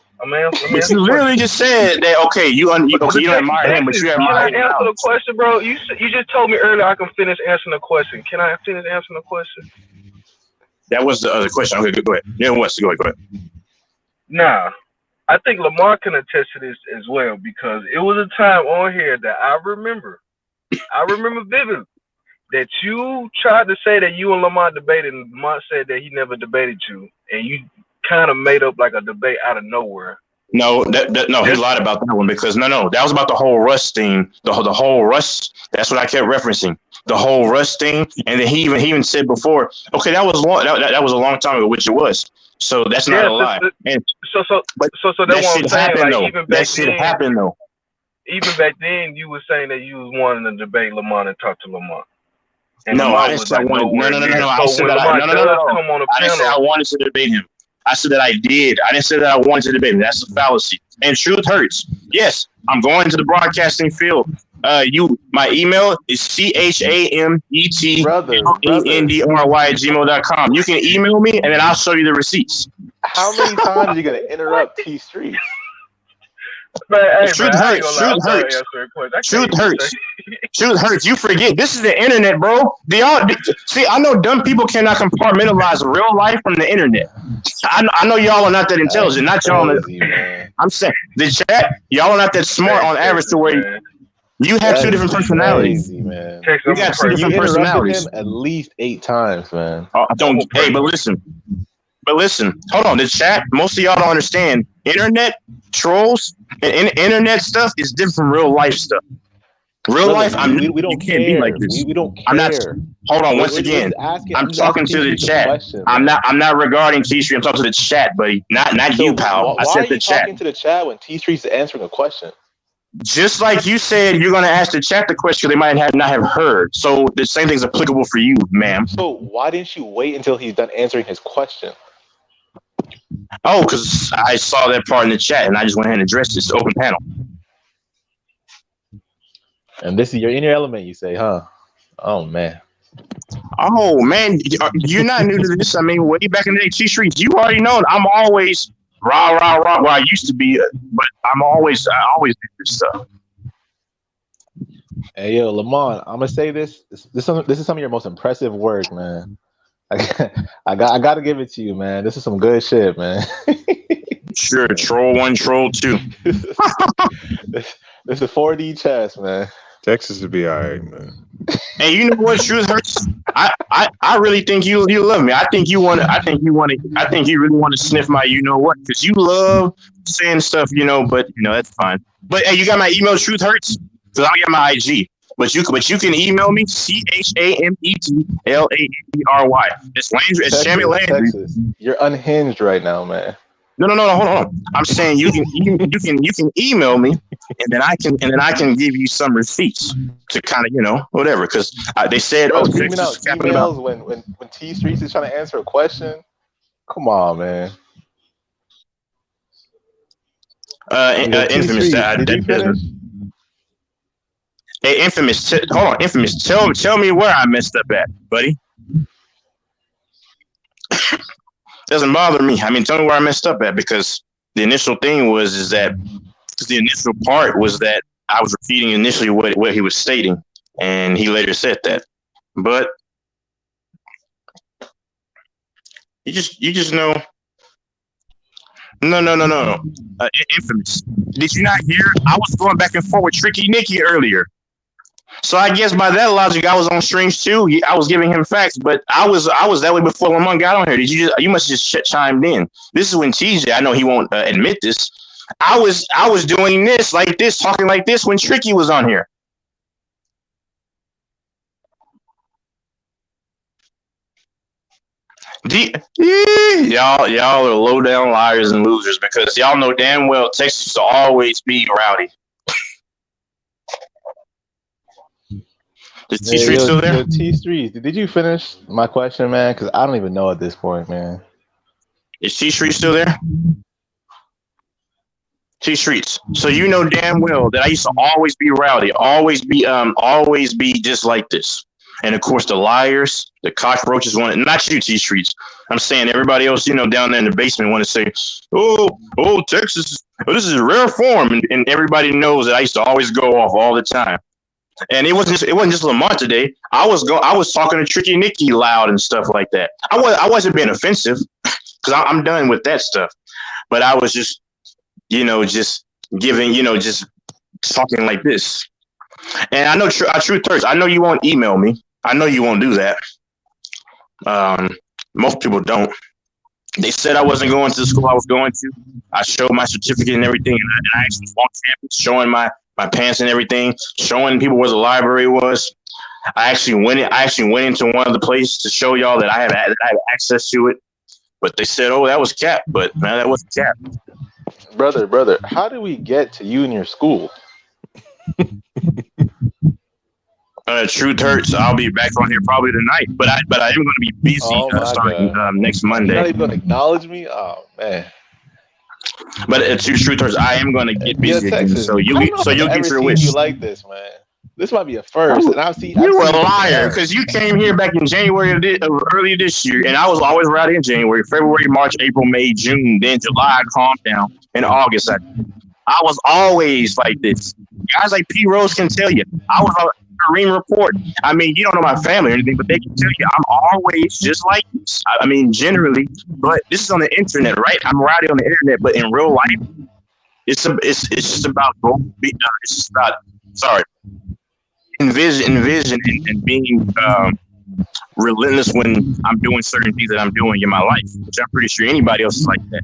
literally just said that. Okay, you don't admire him, but you admire him. Can I answer the question, bro? You just told me earlier I can finish answering the question. Can I finish answering the question? That was the other question. Okay, go ahead. Yeah, go ahead. Nah. I think Lamar can attest to this as well because it was a time on here that I remember vividly that you tried to say that you and Lamar debated, and Lamar said that he never debated you, and you kind of made up like a debate out of nowhere. No, he lied about that one because no, that was about the whole Russ thing. The whole Russ. That's what I kept referencing. The whole Russ thing, and then he even said before, okay, that was long. That was a long time ago, which it was. So that's not a lie. And so that shit happened though. That shit happened though. Even back then, you were saying that you was wanting to debate Lamar and talk to Lamar. And no, I didn't say I wanted. No. I said that I didn't say I wanted to debate him. I said that I did. I didn't say that I wanted to debate him. That's a fallacy. And truth hurts. Yes, I'm going to the broadcasting field. My email is CHAMETLENDRY@gmail.com. You can email me and then I'll show you the receipts. How many times are you gonna interrupt T Street? Truth hurts. You forget. This is the internet, bro. See, I know dumb people cannot compartmentalize real life from the internet. I know y'all are not that intelligent. Not y'all. I'm saying the chat. Y'all are not that smart on average to where you have two different personalities. Man. You got two different personalities. Him at least 8 times, man. But listen. Hold on. The chat. Most of y'all don't understand. Internet trolls and internet stuff is different from real life stuff. Real life, we don't care. Be like this. We don't care. I'm not. Hold on. Once again, I'm talking to the chat. Question, I'm not regarding T Street. I'm talking to the chat, buddy. Not you, pal. I said the chat. Why are you talking to the chat when T Street's answering a question? Just like you said, you're going to ask the chat the question they might not have heard. So the same thing's applicable for you, ma'am. So why didn't you wait until he's done answering his question? Oh, because I saw that part in the chat and I just went ahead and addressed it. It's an open panel. And this is you're in your element, you say, huh? Oh man, you're not new to this. I mean, way back in the day, T Streets, you already know I'm always rah. Well, I used to be, but I always do this stuff. Hey yo, Lamont, I'm gonna say this. This is some of your most impressive work, man. I got to give it to you, man. This is some good shit, man. Sure, troll 1, troll 2. This is 4D chess, man. Texas will be all right, man. And you know what? Truth hurts. I really think you love me. I think you really want to sniff my you know what, because you love saying stuff, but that's fine. But hey, you got my email, Truth Hurts? Because I got my IG. But you can email me, CHAMETLANDRY. It's Shammy Landry. Texas, you're unhinged right now, man. No, hold on. I'm saying you can email me, and then I can give you some receipts to kind of whatever, because they said Bro, Texas out is capping about emails when T Streets is trying to answer a question. Come on, man. Infamous. Did you finish? Hey, Infamous. Hold on, Infamous. Tell me where I messed up at, buddy. Doesn't bother me. I mean, tell me where I messed up at, because the initial thing was that the initial part was that I was repeating initially what he was stating, and he later said that. But you just know. No. Infamous. Did you not hear? I was going back and forth with Tricky Nicky earlier. So I guess by that logic, I was on streams too. I was giving him facts, but I was that way before Lamont got on here. You must have just chimed in. This is when TJ. I know he won't admit this. I was doing this like this, talking like this when Tricky was on here. Y'all are low down liars and losers, because y'all know damn well Texas will always be rowdy. Is T Street still there? T Street, did you finish my question, man? Because I don't even know at this point, man. Is T Street still there? T Streets. So you know damn well that I used to always be rowdy, always be just like this. And of course, the liars, the cockroaches want it. Not you, T Streets. I'm saying everybody else, down there in the basement want to say, oh, Texas, this is rare form, and everybody knows that I used to always go off all the time. And it wasn't just Lamont today. I was talking to Tricky Nicky loud and stuff like that. I wasn't being offensive, because I'm done with that stuff. But I was just, just giving, just talking like this. And I know Truth Hurts. I know you won't email me. I know you won't do that. Most people don't. They said I wasn't going to the school I was going to. I showed my certificate and everything, and I actually walked campus showing my pants and everything, showing people where the library was. I actually went into one of the places to show y'all that I had access to it. But they said, "Oh, that was cap." But man, that wasn't cap. Brother, how do we get to you and your school? Truth Hurts. I'll be back on here probably tonight, but I am going to be busy starting next Monday. You're not even going to acknowledge me? Oh man. But Truth Hurts, I am going to get busy again, so you'll get your wish. You like this, man? This might be a first, and I've seen. You a liar, because you came here back in January earlier this year, and I was always rowdy in January, February, March, April, May, June, then July I calmed down, in August I was always like this. Guys like P. Rose can tell you, I was a Kareem Report. I mean, you don't know my family or anything, but they can tell you I'm always just like this. I mean, generally, but this is on the internet, right? I'm rowdy on the internet, but in real life, it's just about envision and being relentless when I'm doing certain things that I'm doing in my life, which I'm pretty sure anybody else is like that.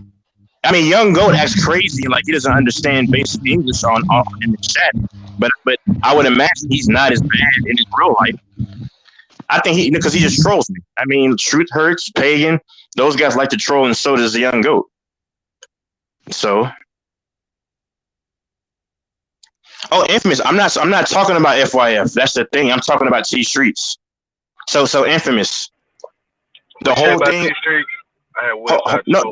I mean, Young Goat acts crazy, like he doesn't understand basic English in the chat. But I would imagine he's not as bad in his real life. I think because he just trolls me. I mean, Truth Hurts, Pagan, those guys like to troll, and so does the Young Goat. So, Infamous. I'm not talking about FYF. That's the thing. I'm talking about T Streets. So Infamous. The whole thing. No.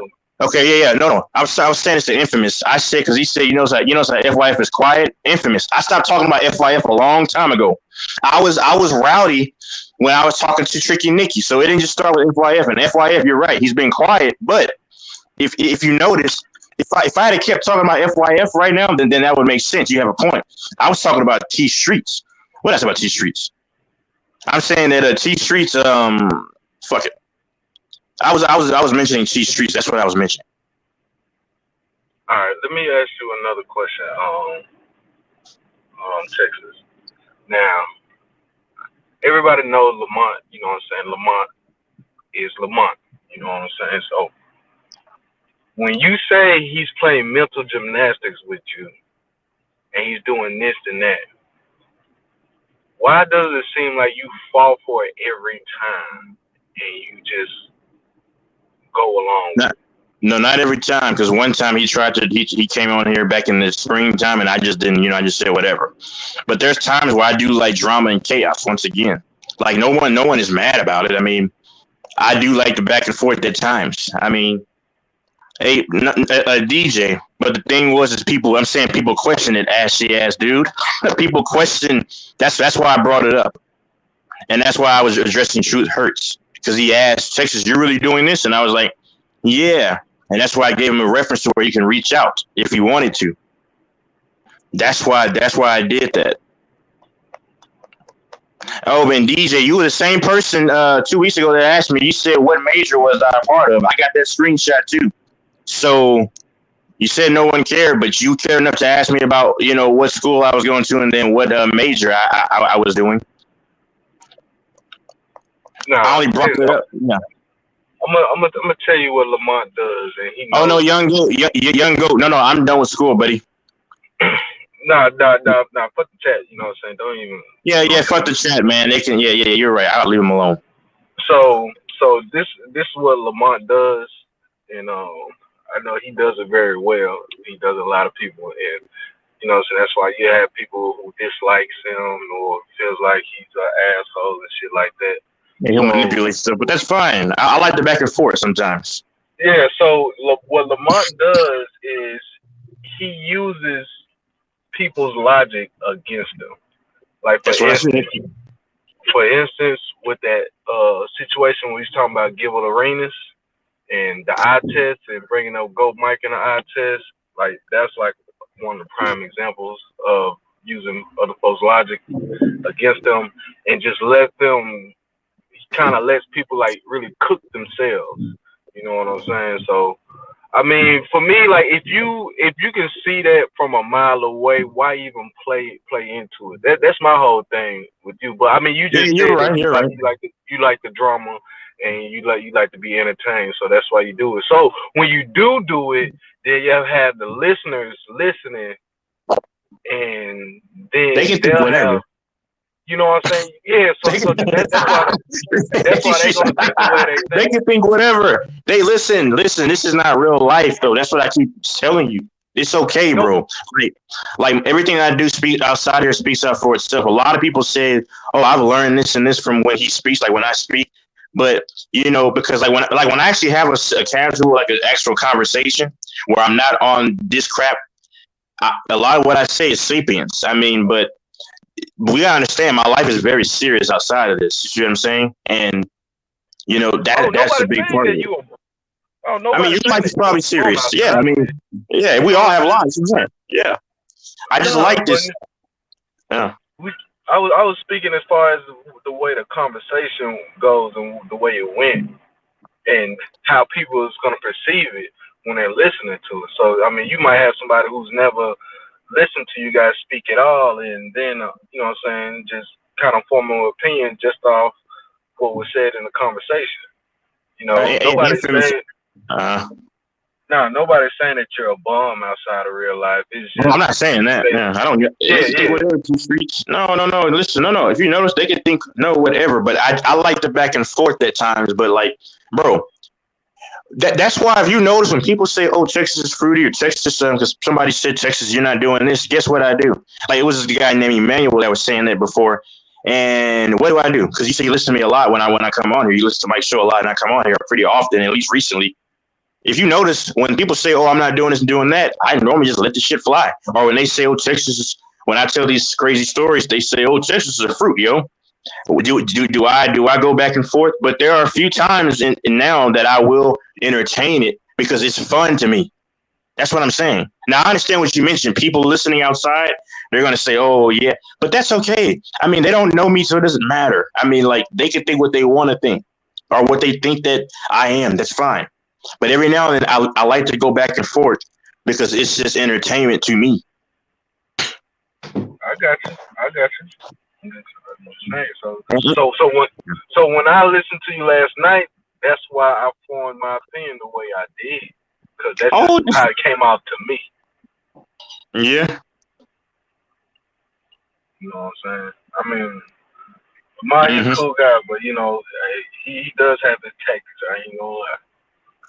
Okay, yeah, no. I was saying this to Infamous. I said, because he said, you know, FYF is quiet. Infamous. I stopped talking about FYF a long time ago. I was rowdy when I was talking to Tricky Nicky, so it didn't just start with FYF. And FYF, you're right, he's been quiet. But if you notice, if I had kept talking about FYF right now, then that would make sense. You have a point. I was talking about T Streets. What else about T Streets? I'm saying that T Streets, fuck it. I was mentioning T Streets. That's what I was mentioning. All right, let me ask you another question. Texas. Now, everybody knows Lamont, you know what I'm saying? Lamont is Lamont, you know what I'm saying? So when you say he's playing mental gymnastics with you and he's doing this and that, why does it seem like you fall for it every time and you just go along with it? No, not every time. Because one time he tried to, he came on here back in the springtime, and I just didn't, I just said whatever. But there's times where I do like drama and chaos. Once again, like no one is mad about it. I mean, I do like the back and forth at times. I mean, a DJ. But the thing is people. I'm saying people question it. Ass dude. People question. That's why I brought it up, and that's why I was addressing Truth Hurts, because he asked Texas, "You're really doing this?" And I was like, "Yeah." And that's why I gave him a reference to where you can reach out if he wanted to. That's why I did that. Oh, and DJ, you were the same person 2 weeks ago that asked me. You said, what major was I a part of? I got that screenshot too. So you said no one cared, but you cared enough to ask me about, what school I was going to and then what major I was doing. No, I only brought it up. Yeah. I'm gonna tell you what Lamont does, and he knows. Oh no, young goat. No, I'm done with school, buddy. Nah. Fuck the chat. You know what I'm saying? Don't even. Yeah. Fuck the chat, man. They can. Yeah. You're right. I'll leave them alone. So this is what Lamont does, and I know he does it very well. He does a lot of people, and so that's why you have people who dislikes him or feels like he's an asshole and shit like that. Yeah, he'll manipulate stuff, but that's fine. I like the back and forth sometimes. Yeah, so what Lamont does is he uses people's logic against them. Like for instance, with that situation where he's talking about Gilbert Arenas and the eye test and bringing up Goat Mike in the eye test, like that's like one of the prime examples of using other folks' logic against them and just let them. Kind of lets people like really cook themselves. You know what I'm saying? So, I mean, for me, like if you can see that from a mile away, why even play into it? That's my whole thing with you. But I mean, you just you're right. You like the drama and you like to be entertained. So that's why you do it. So when you do it, then you have the listeners listening, and then they can think whatever. You know what I'm saying? Yeah, that's why they're gonna think the way they think. They can think whatever. They listen. This is not real life, though. That's what I keep telling you. It's okay, bro. Like everything I do speak outside here speaks out for itself. A lot of people say, "Oh, I've learned this and this from when he speaks." Like when I speak, but because when I actually have a casual, like an actual conversation where I'm not on this crap, a lot of what I say is sapience. I mean, but. We gotta understand my life is very serious outside of this. You see what I'm saying? And that's a big part of it. I mean, your life is probably serious. Yeah, I mean, yeah, we all have lives. Yeah. I just like this. Yeah. I was speaking as far as the way the conversation goes and the way it went and how people is gonna perceive it when they're listening to it. So I mean, you might have somebody who's never listen to you guys speak at all, and then you know what I'm saying, just kind of form an opinion just off what was said in the conversation. Nobody's saying nobody's saying that you're a bum outside of real life. It's just, I'm not saying that. I don't. Whatever two streets. No. Listen, no. If you notice, they can think whatever. But I like the back and forth at times. But like, bro. That's why if you notice when people say, "Oh, Texas is fruity," or Texas, because somebody said Texas, you're not doing this. Guess what I do? Like it was this guy named Emmanuel that was saying that before. And what do I do? Because you say you listen to me a lot when I come on here. You listen to Mike's show a lot, and I come on here pretty often, at least recently. If you notice when people say, "Oh, I'm not doing this and doing that," I normally just let the shit fly. Or when they say, "Oh, Texas is," when I tell these crazy stories, they say, "Oh, Texas is a fruit, yo." Do I go back and forth? But there are a few times in now that I will entertain it because it's fun to me. That's what I'm saying. Now I understand what you mentioned. People listening outside, they're gonna say, "Oh yeah," but that's okay. I mean, they don't know me, so it doesn't matter. I mean, like they can think what they want to think or what they think that I am. That's fine. But every now and then, I like to go back and forth because it's just entertainment to me. I got you. So when I listened to you last night, that's why I formed my opinion the way I did, because that's just how it came out to me. Yeah. You know what I'm saying? I mean, Lamar, he's a cool guy, but you know, he does have his tactics. I ain't gonna lie.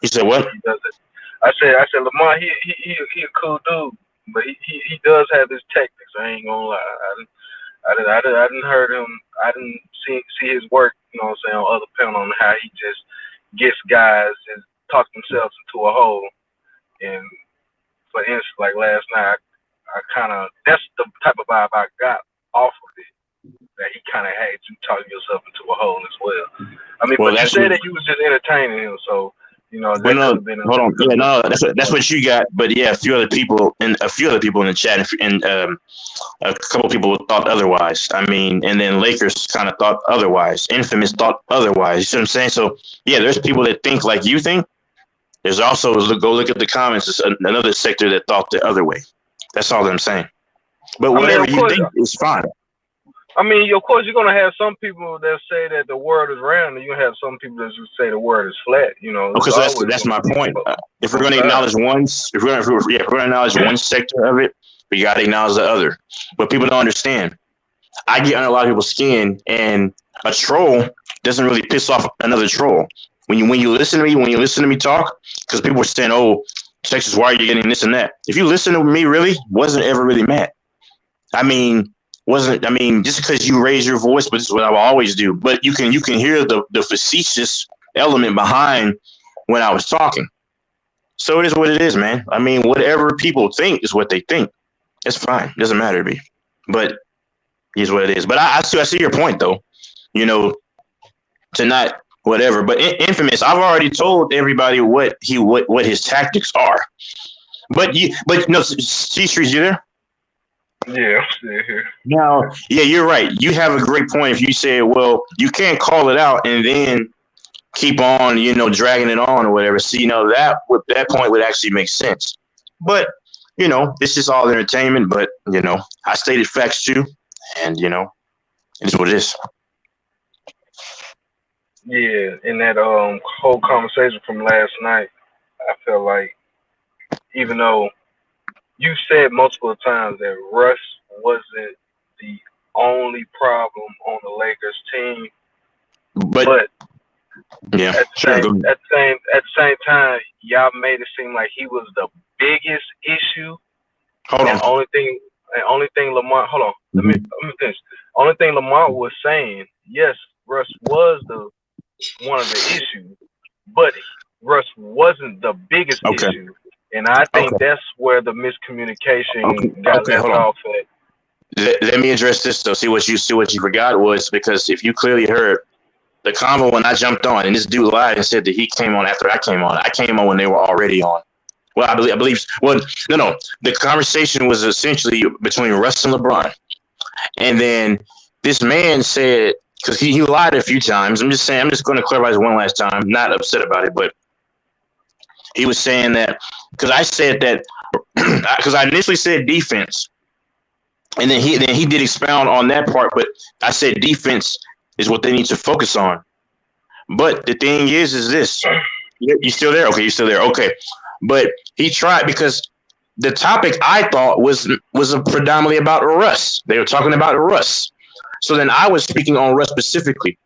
You said what? He does it. I said Lamar, he a cool dude, but he does have his tactics. I ain't gonna lie. I didn't heard him. I didn't see his work. You know what I'm saying, on other panel on how he just gets guys and talk themselves into a hole. And for instance, like last night, I kind of, that's the type of vibe I got off of it. That he kind of had you talking yourself into a hole as well. I mean, but you said that you was just entertaining him, so you know that could have been. Hold on, yeah, no, that's what you got. But yeah, a few other people in the chat, and a couple people thought otherwise. I mean, and then Lakers kind of thought otherwise. Infamous thought otherwise. You see what I'm saying? So yeah, there's people that think like you think. There's also, go look at the comments. There's another sector that thought the other way. That's all I'm saying. But whatever you think is fine. I mean, of course, you're gonna have some people that say that the word is round, and you have some people that just say the word is flat. You know, because that's my point. If we're going to acknowledge if we're going to acknowledge one sector of it, we got to acknowledge the other. But people don't understand. I get under a lot of people's skin, and a troll doesn't really piss off another troll. When you listen to me talk, because people were saying, "Oh, Texas, why are you getting this and that?" If you listen to me, really wasn't ever really mad. I mean, just because you raise your voice, but this is what I will always do. But you can hear the facetious element behind when I was talking. So it is what it is, man. I mean, whatever people think is what they think. It's fine. It doesn't matter to me. But it is what it is. But I see your point, though. You know, to not whatever. But Infamous, I've already told everybody what his tactics are. But no, T-Streets, you there? Yeah, I'm still here. Now, yeah, you're right. You have a great point if you say, well, you can't call it out and then keep on, dragging it on or whatever. So, that point would actually make sense. But, it's just all entertainment. But, I stated facts too. And, it is what it is. Yeah, in that whole conversation from last night, I felt like even though you said multiple times that Russ wasn't the only problem on the Lakers team, but yeah, at the same time, y'all made it seem like he was the biggest issue. Only thing Lamar, hold on, let me finish. Only thing Lamar was saying, yes, Russ was one of the issues, but Russ wasn't the biggest issue. And I think that's where the miscommunication got left off at. Let me address this though. See what you forgot was, because if you clearly heard the convo when I jumped on, and this dude lied and said that he came on after I came on. I came on when they were already on. Well, I believe. Well, no. The conversation was essentially between Russ and LeBron, and then this man said, because he lied a few times. I'm just going to clarify this one last time. I'm not upset about it, but he was saying that because I said that because I initially said defense, and then he did expound on that part. But I said defense is what they need to focus on. But the thing is this: you still there? Okay, you're still there. Okay, but he tried because the topic I thought was predominantly about Russ. They were talking about Russ. So then I was speaking on Russ specifically.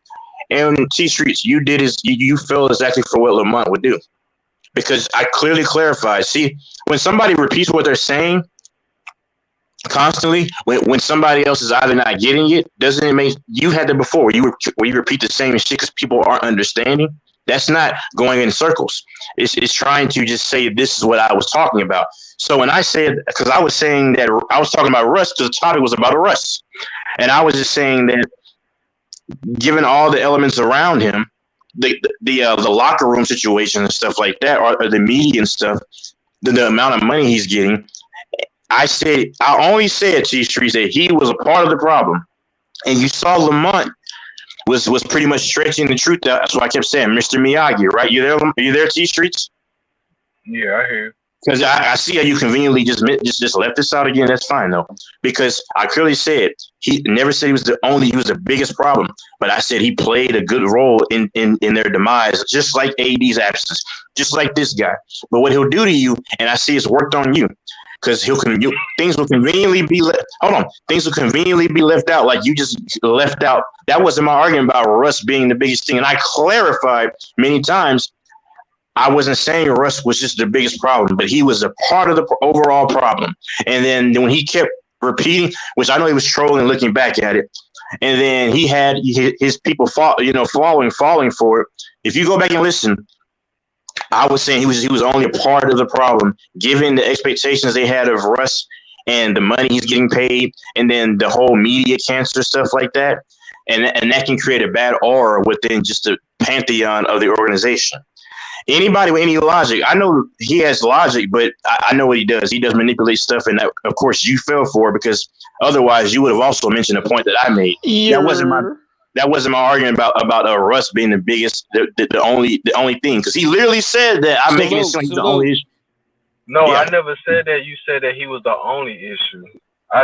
And T-Streets, you fell exactly for what Lamont would do. Because I clearly clarified. See, when somebody repeats what they're saying constantly, when somebody else is either not getting it, doesn't it make you had that before? You repeat the same shit because people aren't understanding. That's not going in circles. It's trying to just say this is what I was talking about. So when I said, because I was saying that I was talking about Russ because the topic was about Russ, and I was just saying that given all the elements around him, the locker room situation and stuff like that, or the media and stuff, the amount of money he's getting, I only said to these streets that he was a part of the problem, and you saw Lamont was pretty much stretching the truth out. That's why I kept saying, Mr. Miyagi, right? You there, T Streets? Yeah, I hear. Because I see how you conveniently just left this out again. That's fine though, because I clearly said he never said he was the only. He was the biggest problem, but I said he played a good role in their demise, just like AD's absence, just like this guy. But what he'll do to you, and I see it's worked on you, because things will conveniently be left. Hold on, things will conveniently be left out, like you just left out. That wasn't my argument about Russ being the biggest thing, and I clarified many times. I wasn't saying Russ was just the biggest problem, but he was a part of the overall problem. And then when he kept repeating, which I know he was trolling looking back at it, and then he had his people falling for it. If you go back and listen, I was saying he was only a part of the problem, given the expectations they had of Russ and the money he's getting paid, and then the whole media cancer stuff like that. And that can create a bad aura within just the pantheon of the organization. Anybody with any logic, I know he has logic, but I know what he does. He does manipulate stuff, and that, of course, you fell for, because otherwise you would have also mentioned the point that I made. That wasn't my argument about Russ being the biggest, the only thing, because he literally said that I'm making it sound he's the only issue. No, Yeah. I never said that. You said that he was the only issue.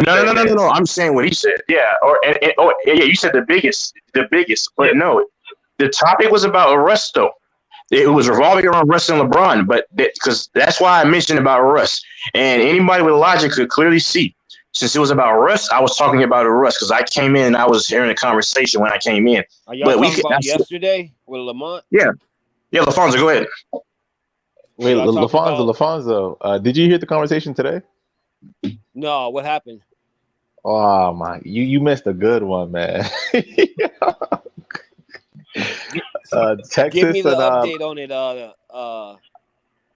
No. I'm saying what he said. Yeah, yeah. You said the biggest, but no, the topic was about Russ though. It was revolving around Russ and LeBron, but because that's why I mentioned about Russ. And anybody with logic could clearly see, since it was about Russ, I was talking about Russ because I came in and I was hearing the conversation when I came in. Are y'all talking about yesterday with Lamont? Yeah, LaFonso, go ahead. Wait, LaFonso, did you hear the conversation today? No, what happened? Oh my, you missed a good one, man. Texas Give me the and update on it,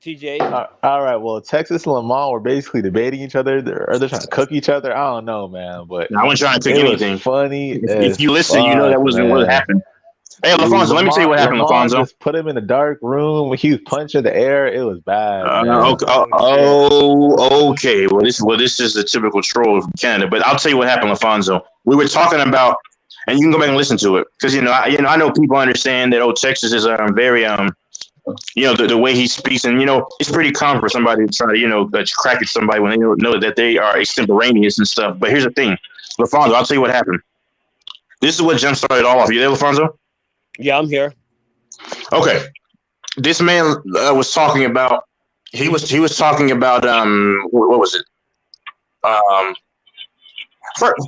TJ. all right, well, Texas and Lamont were basically debating each other. They're trying to cook each other. I don't know, man, but I wasn't trying to cook anything. Funny. If you listen, you know that wasn't what happened. Hey, LaFonso, let me tell you what happened, Lamont LaFonso. just put him in a dark room when he was punching the air. It was bad. Okay. Well, this is the typical troll from Canada. But I'll tell you what happened, LaFonso. We were talking about, and you can go back and listen to it, because I know people understand that Texas is very the way he speaks, and it's pretty common for somebody to try to crack at somebody when they know that they are extemporaneous and stuff. But here's the thing, LaFonso, I'll tell you what happened. This is what jump started all off. You there, LaFonso? Yeah, I'm here. Okay. This man was talking about. He was talking about what was it?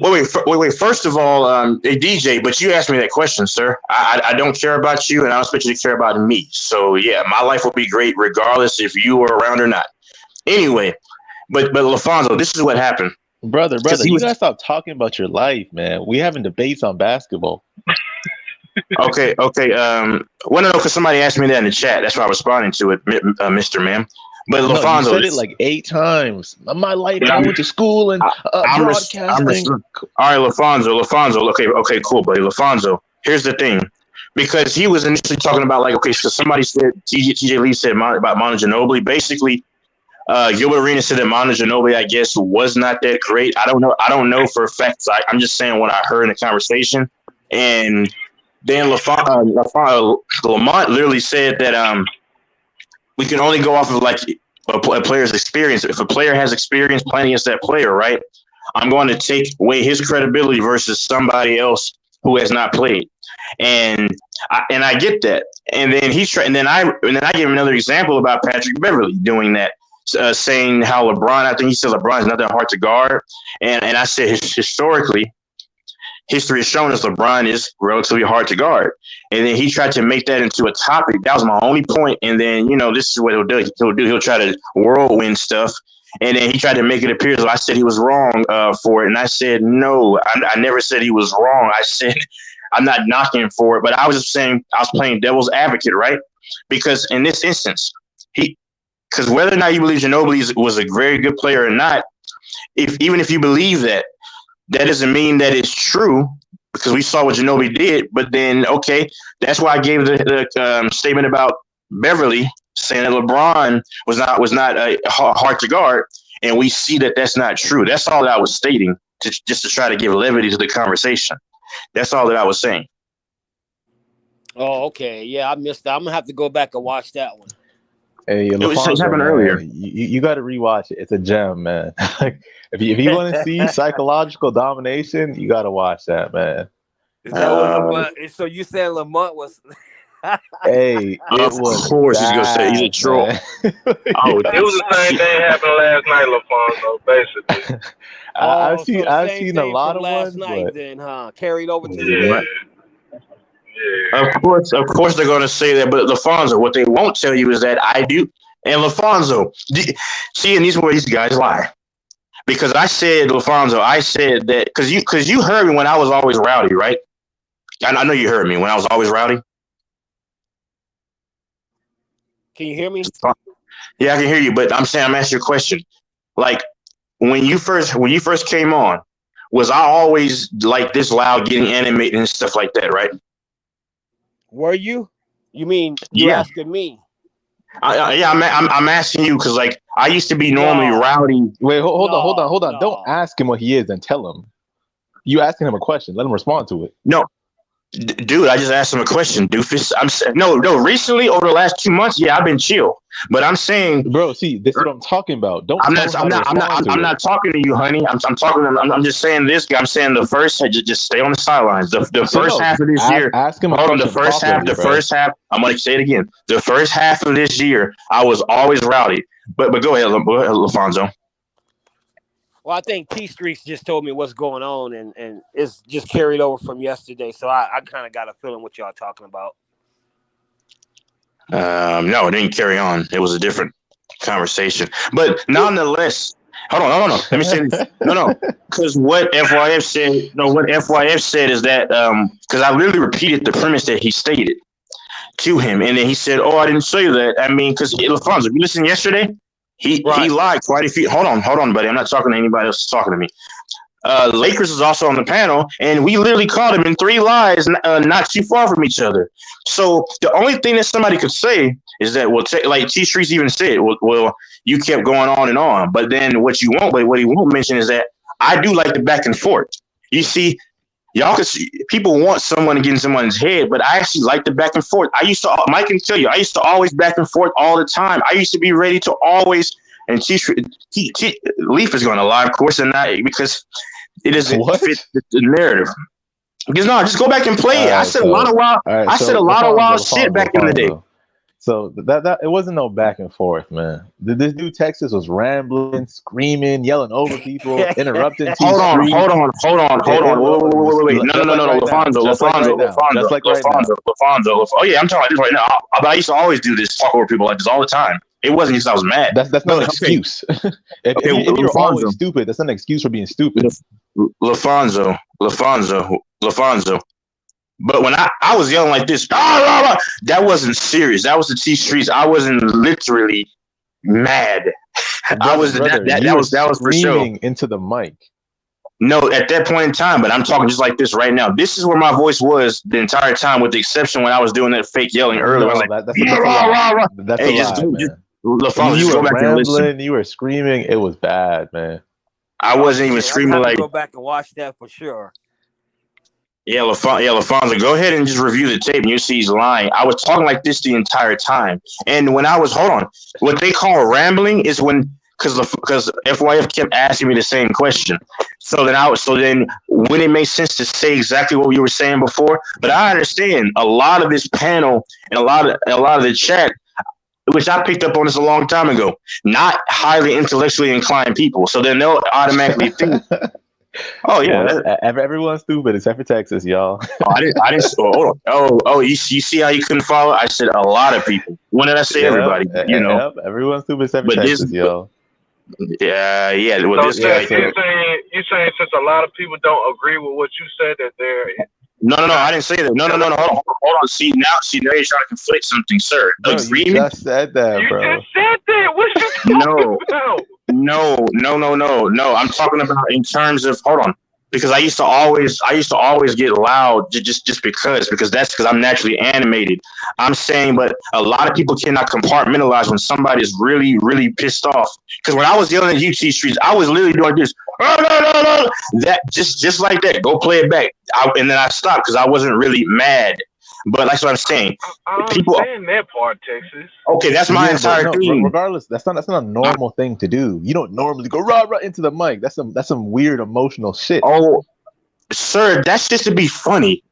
Wait. First of all, hey, DJ, but you asked me that question, sir. I don't care about you, and I don't expect you to care about me. So yeah, my life will be great regardless if you were around or not. Anyway, but LaFonso, this is what happened. Brother, you gotta stop talking about your life, man. We having debates on basketball. Okay. Well, no, because somebody asked me that in the chat. That's why I'm responding to it, Mr. Ma'am. But No, LaFonso, you said it like 8 times. My life, I went to school and broadcasting. All right, LaFonso. Okay, cool, buddy. LaFonso, here's the thing. Because he was initially talking about, like, okay, so somebody said, TJ Lee said about Manu Ginobili. Basically, Gilbert Arenas said that Manu Ginobili, I guess, was not that great. I don't know for a fact. I'm just saying what I heard in the conversation. And then Lamont literally said that we can only go off of like a player's experience. If a player has experience playing against that player, right, I'm going to take away his credibility versus somebody else who has not played. And I get that. And then and then I gave him another example about Patrick Beverly doing that, saying how LeBron. I think he said LeBron is not that hard to guard. And I said historically, history has shown us LeBron is relatively hard to guard. And then he tried to make that into a topic. That was my only point. And then, this is what he'll do. He'll try to whirlwind stuff. And then he tried to make it appear as though I said he was wrong for it. And I said, no, I never said he was wrong. I said, I'm not knocking him for it. But I was just saying I was playing devil's advocate, right? Because in this instance, because whether or not you believe Ginobili was a very good player or not, even if you believe that doesn't mean that it's true, because we saw what Ginobili did. But then, okay, that's why I gave the statement about Beverly, saying that LeBron was not hard to guard, and we see that that's not true. That's all that I was stating, just to try to give levity to the conversation. That's all that I was saying. Oh, okay. Yeah, I missed that. I'm gonna have to go back and watch that one. Hey, It just LaFonso, happened man, earlier. you got to rewatch it. It's a gem, man. Like, if you want to see psychological domination, you got to watch that, man. Is that what Lamont? So you saying Lamont was? Hey, it Of was course, he's gonna say he's a bad, troll. man. Oh, It was the same thing happened last night, LaFonso, basically. I've Oh, so the I've same seen a thing lot from of last ones, night, but then, huh? Carried over to Yeah. today. Yeah. Of course, they're gonna say that. But LaFonso, what they won't tell you is that I do. And LaFonso, see, and these are where these guys lie. Because I said, LaFonso, I said that because you heard me when I was always rowdy, right? I know you heard me when I was always rowdy. Can you hear me? Yeah, I can hear you, but I'm asking you a question. Like when you first came on, was I always like this loud, getting animated and stuff like that, right? Were you? You mean you Yeah. asking me? I'm asking you because like I used to be normally No. rowdy. wait, hold on. No. Don't ask him what he is and tell him. You asking him a question. Let him respond to it. No, dude, I just asked him a question, doofus. No. Recently, over the last 2 months, yeah, I've been chill. But I'm saying, bro, see, this is what I'm talking about. Don't. I'm tell not. him I'm how not. to I'm not. respond to I'm it. not talking to you, honey. I'm talking. I'm just saying this. I'm saying the first. Just stay on the sidelines. The So, first no, half of this year. ask him a Hold on. The question first half. properly, The bro. first half. I'm gonna say it again. The first half of this year, I was always rowdy. But go ahead, LaFonso. Well, I think T Streets just told me what's going on, and it's just carried over from yesterday. So I kind of got a feeling what y'all talking about. No, it didn't carry on. It was a different conversation. But nonetheless, hold on. Let me say this. No. Because what FYF said, is that because I literally repeated the premise that he stated to him, and then he said, "Oh, I didn't say that." I mean, because LaFonso, you listened yesterday, he lied quite a few. Hold on, buddy. I'm not talking to anybody else. Talking to me. Lakers is also on the panel, and we literally caught him in 3 lies, not too far from each other. So the only thing that somebody could say is that, like T Streets even said, well, you kept going on and on. But then what he won't mention is that I do like the back and forth. You see, people want someone to get in someone's head, but I actually like the back and forth. Mike can tell you, I used to always back and forth all the time. I used to be ready to always. And Leaf is going to lie, of course, and not because it doesn't fit the narrative. Because no, just go back and play it. I said a lot of wild shit back in the day. So that it wasn't no back and forth, man. This dude Texas was rambling, screaming, yelling over people, interrupting. Hold on. Wait. No, LaFonso. Oh yeah, I'm talking like this right now. But I used to always do this, talk over people like this all the time. It wasn't just I was mad. That's not an excuse. If you're always stupid, that's not an excuse for being stupid. LaFonso. But when I was yelling like this, that wasn't serious. That was the T Streets. I wasn't literally mad. I was that was for show. Into the mic. No, at that point in time, but I'm talking just like this right now. This is where my voice was the entire time, with the exception when I was doing that fake yelling earlier. No, I was like, that's a lie, man. LaFonso, You go were back and listen. rambling, you were screaming. It was bad, man. I wasn't even screaming I'm like. go back and watch that for sure. Yeah, LaFonso, go ahead and just review the tape and you'll see he's lying. I was talking like this the entire time. And when I was, what they call rambling is when, because FYF kept asking me the same question. So then when it makes sense to say exactly what you were saying before, but I understand a lot of this panel and a lot of the chat, which I picked up on this a long time ago, not highly intellectually inclined people. So then they'll automatically think, oh yeah, everyone's stupid except for Texas, y'all. I didn't. Hold on. You see how you couldn't follow? I said a lot of people. When did I say everybody? Everyone's stupid except for Texas, y'all. Yeah. Well, you saying since a lot of people don't agree with what you said that they're. No, I didn't say that. No. Hold on. See now you're trying to conflict something, sir. Bro, you just said that, bro. You just said that. What you talking about? No. I'm talking about in terms of because I used to always get loud just because that's because I'm naturally animated. I'm saying, but a lot of people cannot compartmentalize when somebody is really, really pissed off. Because when I was yelling at UT Streets, I was literally doing this. No. That just like that. Go play it back. And then I stopped because I wasn't really mad. But that's what I'm saying. I People. understand that part, Texas. Okay, that's my entire thing. Regardless, that's not a normal thing to do. You don't normally go rah into the mic. That's some weird emotional shit. Oh, sir, that's just to be funny.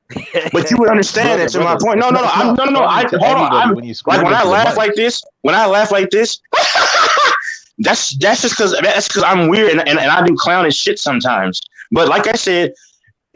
But you would understand that to my point. No. Hold on. When I laugh like this, that's just because I'm weird and I do clownish shit sometimes. But like I said,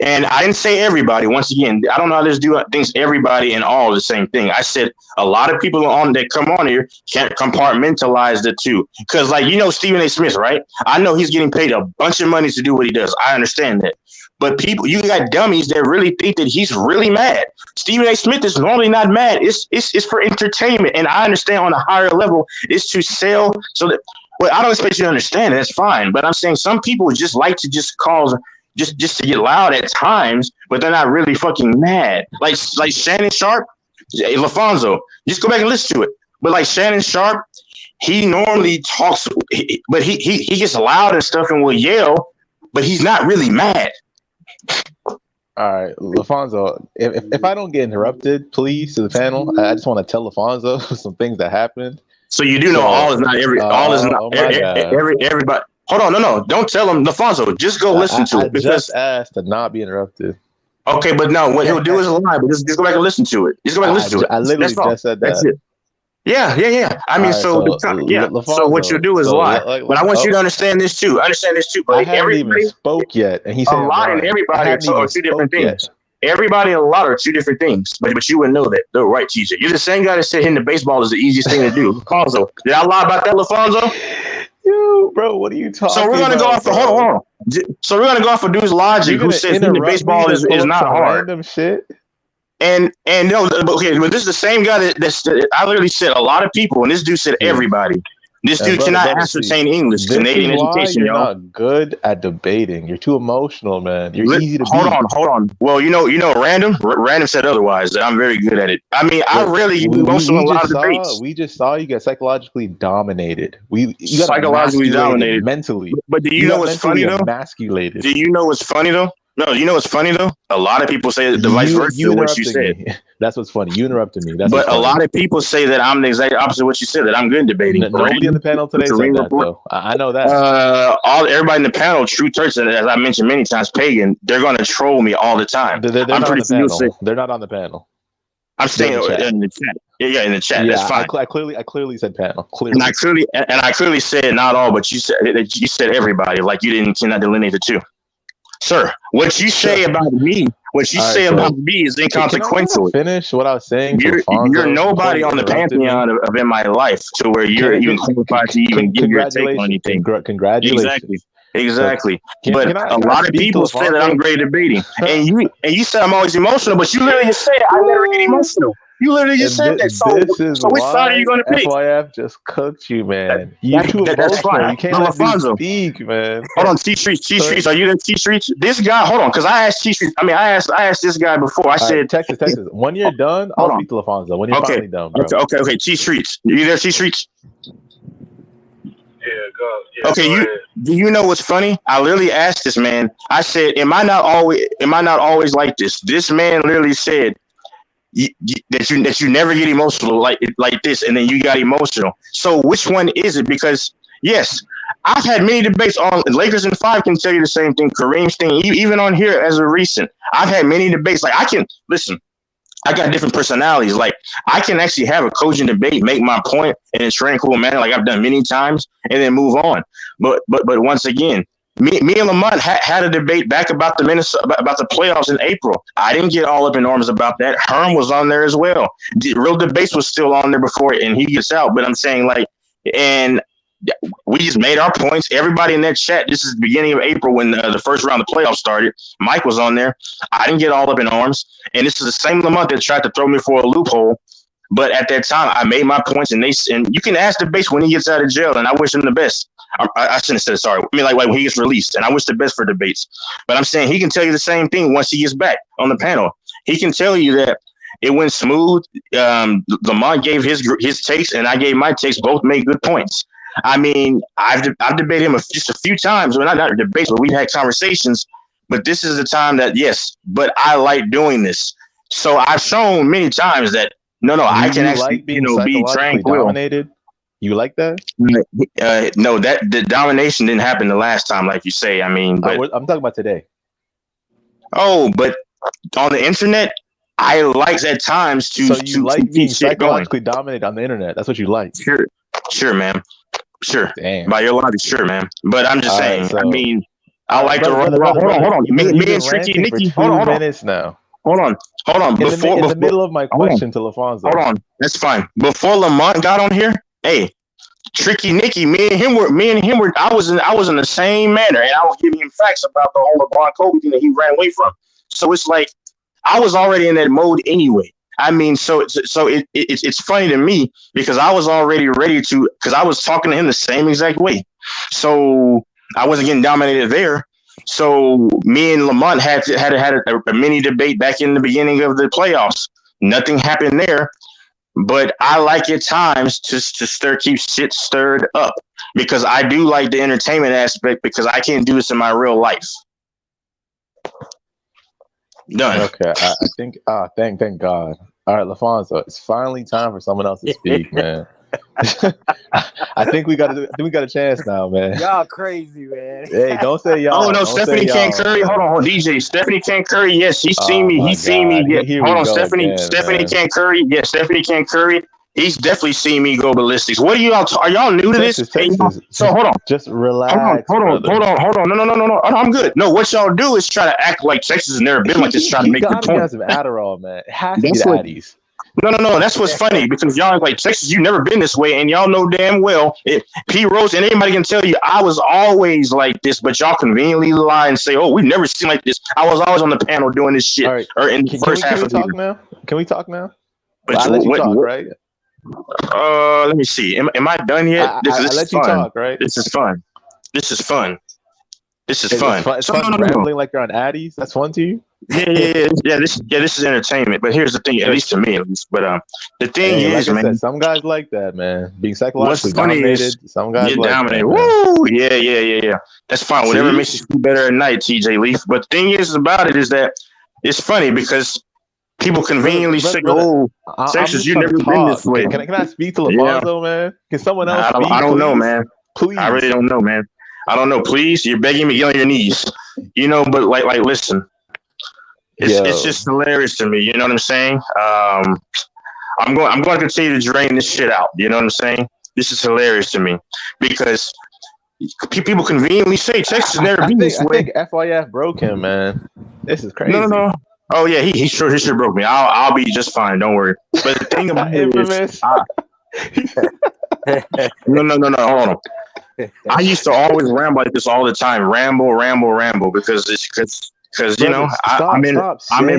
and I didn't say everybody. Once again, I don't know how this dude thinks everybody and all the same thing. I said a lot of people that come on here can't compartmentalize the two. Because, like, Stephen A. Smith, right? I know he's getting paid a bunch of money to do what he does. I understand that. But you got dummies that really think that he's really mad. Stephen A. Smith is normally not mad. It's for entertainment. And I understand on a higher level, it's to sell. So that, well, I don't expect you to understand. That's fine. But I'm saying some people just like to just cause just to get loud at times, but they're not really fucking mad. Like Shannon Sharp, LaFonso, just go back and listen to it. But like Shannon Sharp, he normally talks, but he gets loud and stuff and will yell, but he's not really mad. All right, LaFonso, if I don't get interrupted, please, to the panel, I just want to tell LaFonso some things that happened. So you do know all is not everybody. Hold on, no, don't tell him, LaFonso. Just go listen to it. Because just asked to not be interrupted. Okay, but no, what he'll do is lie. But just go back and listen to it. Just go back and listen to it. I literally just said that. That's it. Yeah. I mean, so what you do is lie. But I want you to understand this too. But I haven't even spoke yet, and he said a lot and everybody are two different things. Everybody and a lot are two different things. But you wouldn't know that. They're right, TJ. You're the same guy that said hitting the baseball is the easiest thing to do. LaFonso, did I lie about that, LaFonso? Yo, bro, what are you talking about? So we're gonna go off. Hold on. So we're gonna go off of dude's logic, who says hitting the baseball is not hard. Random shit. And no, okay, but this is the same guy that I literally said a lot of people, and this dude said everybody. This dude cannot ascertain English. Canadian education, you're not good at debating. You're too emotional, man. You're easy to beat. Hold on. Well, Random said otherwise. That I'm very good at it. I mean, I really emotional a lot of debates. We just saw you get psychologically dominated. You got psychologically dominated mentally. But do you know what's funny though? Emasculated. Do you know what's funny though? No, you know what's funny though? A lot of people say the vice versa of what you said. That's what's funny. You interrupted me. But a lot of people say that I'm the exact opposite of what you said, that I'm good at debating. Nobody on the panel today said that, though. I know that. Everybody in the panel, True Turks, as I mentioned many times, Pagan, they're going to troll me all the time. They're not on the panel. They're not on the panel. I'm saying in the chat. Yeah, in the chat. Yeah, that's fine. I clearly said panel. Clearly. And I clearly said not all, but you said everybody. Like you cannot delineate the two. Sir, what you say about me, about me is inconsequential. Can I finish what I was saying? You're nobody on the pantheon of in my life to where you're even qualified to even give your take on anything. Congratulations. Exactly. But a lot of people say that I'm great at debating. And you said I'm always emotional, but you literally just said I never get emotional. You literally just said that. So which side are you going to pick? FYF just cooked you, man. You too emotional. You can't let me speak, man. Hold on, T-Streets. Are you in T-Streets? This guy, hold on, because I asked T-Streets. I mean, I asked this guy before. I said, Texas. When you're done, I'll speak to LaFonso. When you're finally done, bro. Okay. T-Streets. You there, T-Streets? Yeah, go. Yeah, okay, go do you know what's funny? I literally asked this man. I said, "Am I not always like this?" This man literally said that you never get emotional like this, and then you got emotional. So which one is it? Because yes, I've had many debates on Lakers in 5 can tell you the same thing. Kareem's thing, even on here as a recent, I've had many debates. Like I can listen. I got different personalities. Like I can actually have a coaching debate, make my point in a tranquil manner, like I've done many times, and then move on. But once again, me and Lamont had a debate back about the about the playoffs in April. I didn't get all up in arms about that. Herm was on there as well. The real debates was still on there before, and he gets out. But I'm saying and we just made our points. Everybody in that chat, this is the beginning of April when the first round of the playoffs started. Mike was on there. I didn't get all up in arms. And this is the same Lamont that tried to throw me for a loophole. But at that time, I made my points, and you can ask Debates when he gets out of jail, and I wish him the best. I shouldn't have said sorry. I mean, like when he gets released, and I wish the best for Debates. But I'm saying he can tell you the same thing once he gets back on the panel. He can tell you that it went smooth. Lamont gave his takes, and I gave my takes. Both made good points. I mean, I've debated him just a few times. Well, not debates, but we've had conversations. But this is the time that, yes, but I like doing this So I've shown many times that I can actually like being be psychologically tranquil. dominated? You like that? No, that the domination didn't happen the last time, like you say. I mean, but I'm talking about today. But on the internet, I like at times to So you like keep being shit going. psychologically dominated on the internet? That's what you like? Sure, man. Sure. Damn. By your logic, sure, man. But I'm just saying. I mean, I like to brother, run. Hold on. You've Me been and Tricky ranting Nicky. for 2 minutes now. Hold on. In the middle of my question to LaFonso. Hold on. That's fine. Before Lamont got on here, hey, Tricky Nicky, me and him were. I was in the same manner, and I was giving him facts about the whole LeBron Kobe thing that he ran away from. So it's like I was already in that mode anyway. I mean, so it's funny to me because I was already ready to, because I was talking to him the same exact way. So I wasn't getting dominated there. So me and Lamont had a mini debate back in the beginning of the playoffs. Nothing happened there, but I like at times to keep shit stirred up because I do like the entertainment aspect because I can't do this in my real life. Done. Okay, I think. Thank God. All right, LaFonso, it's finally time for someone else to speak, man. I think we got a chance now, man. Y'all crazy, man. Hey, don't say y'all. Oh no, Stephanie can't curry. Hold on, DJ. Stephanie can't curry. Yes, she's seen me. He's seen me. Yeah. Hold on, Stephanie. Stephanie can't curry. Yes, Stephanie can't curry. He's definitely seen me go ballistics. What are y'all? Are y'all new to this? So hold on. Just relax. Hold on. No. I'm good. No, what y'all do is try to act like Texas has never been like this, trying to make the point. You got some Adderall, man. It has to be the Addies. No. That's what's funny because y'all like Texas. You've never been this way, and y'all know damn well. P Rose and anybody can tell you I was always like this, but y'all conveniently lie and say, "Oh, we've never seen like this." I was always on the panel doing this shit. Right. Or in the first half of the year. Now? Can we talk now? But I let you talk, right? Let me see. Am I done yet? I let you talk, right? This is fun. This is fun. It's fun rambling like you're on Addies. That's fun to you? Yeah. This is entertainment. But here's the thing, at least to me, at least. But the thing is, like I man, said, some guys like that, man. Being psychologically dominated. Some guys like dominated. That, woo! Yeah. That's fine. Whatever makes you feel better at night, TJ Leaf. But the thing is about it is that it's funny because people conveniently say, "Oh, Texas, you've never been this way." Can I speak to LaFonso, man? Can someone else speak? I don't know, man. Please. I really don't know, man. I don't know. Please, you're begging me, get on your knees. But like, listen. It's just hilarious to me. You know what I'm saying? I'm going to continue to drain this shit out. You know what I'm saying? This is hilarious to me because people conveniently say Texas has never been this way. I think FYF broke him, man. This is crazy. No. Oh yeah, he sure broke me. I'll be just fine. Don't worry. But the thing about it is, no. Hold on. I used to always ramble like this all the time. Ramble because you know I'm in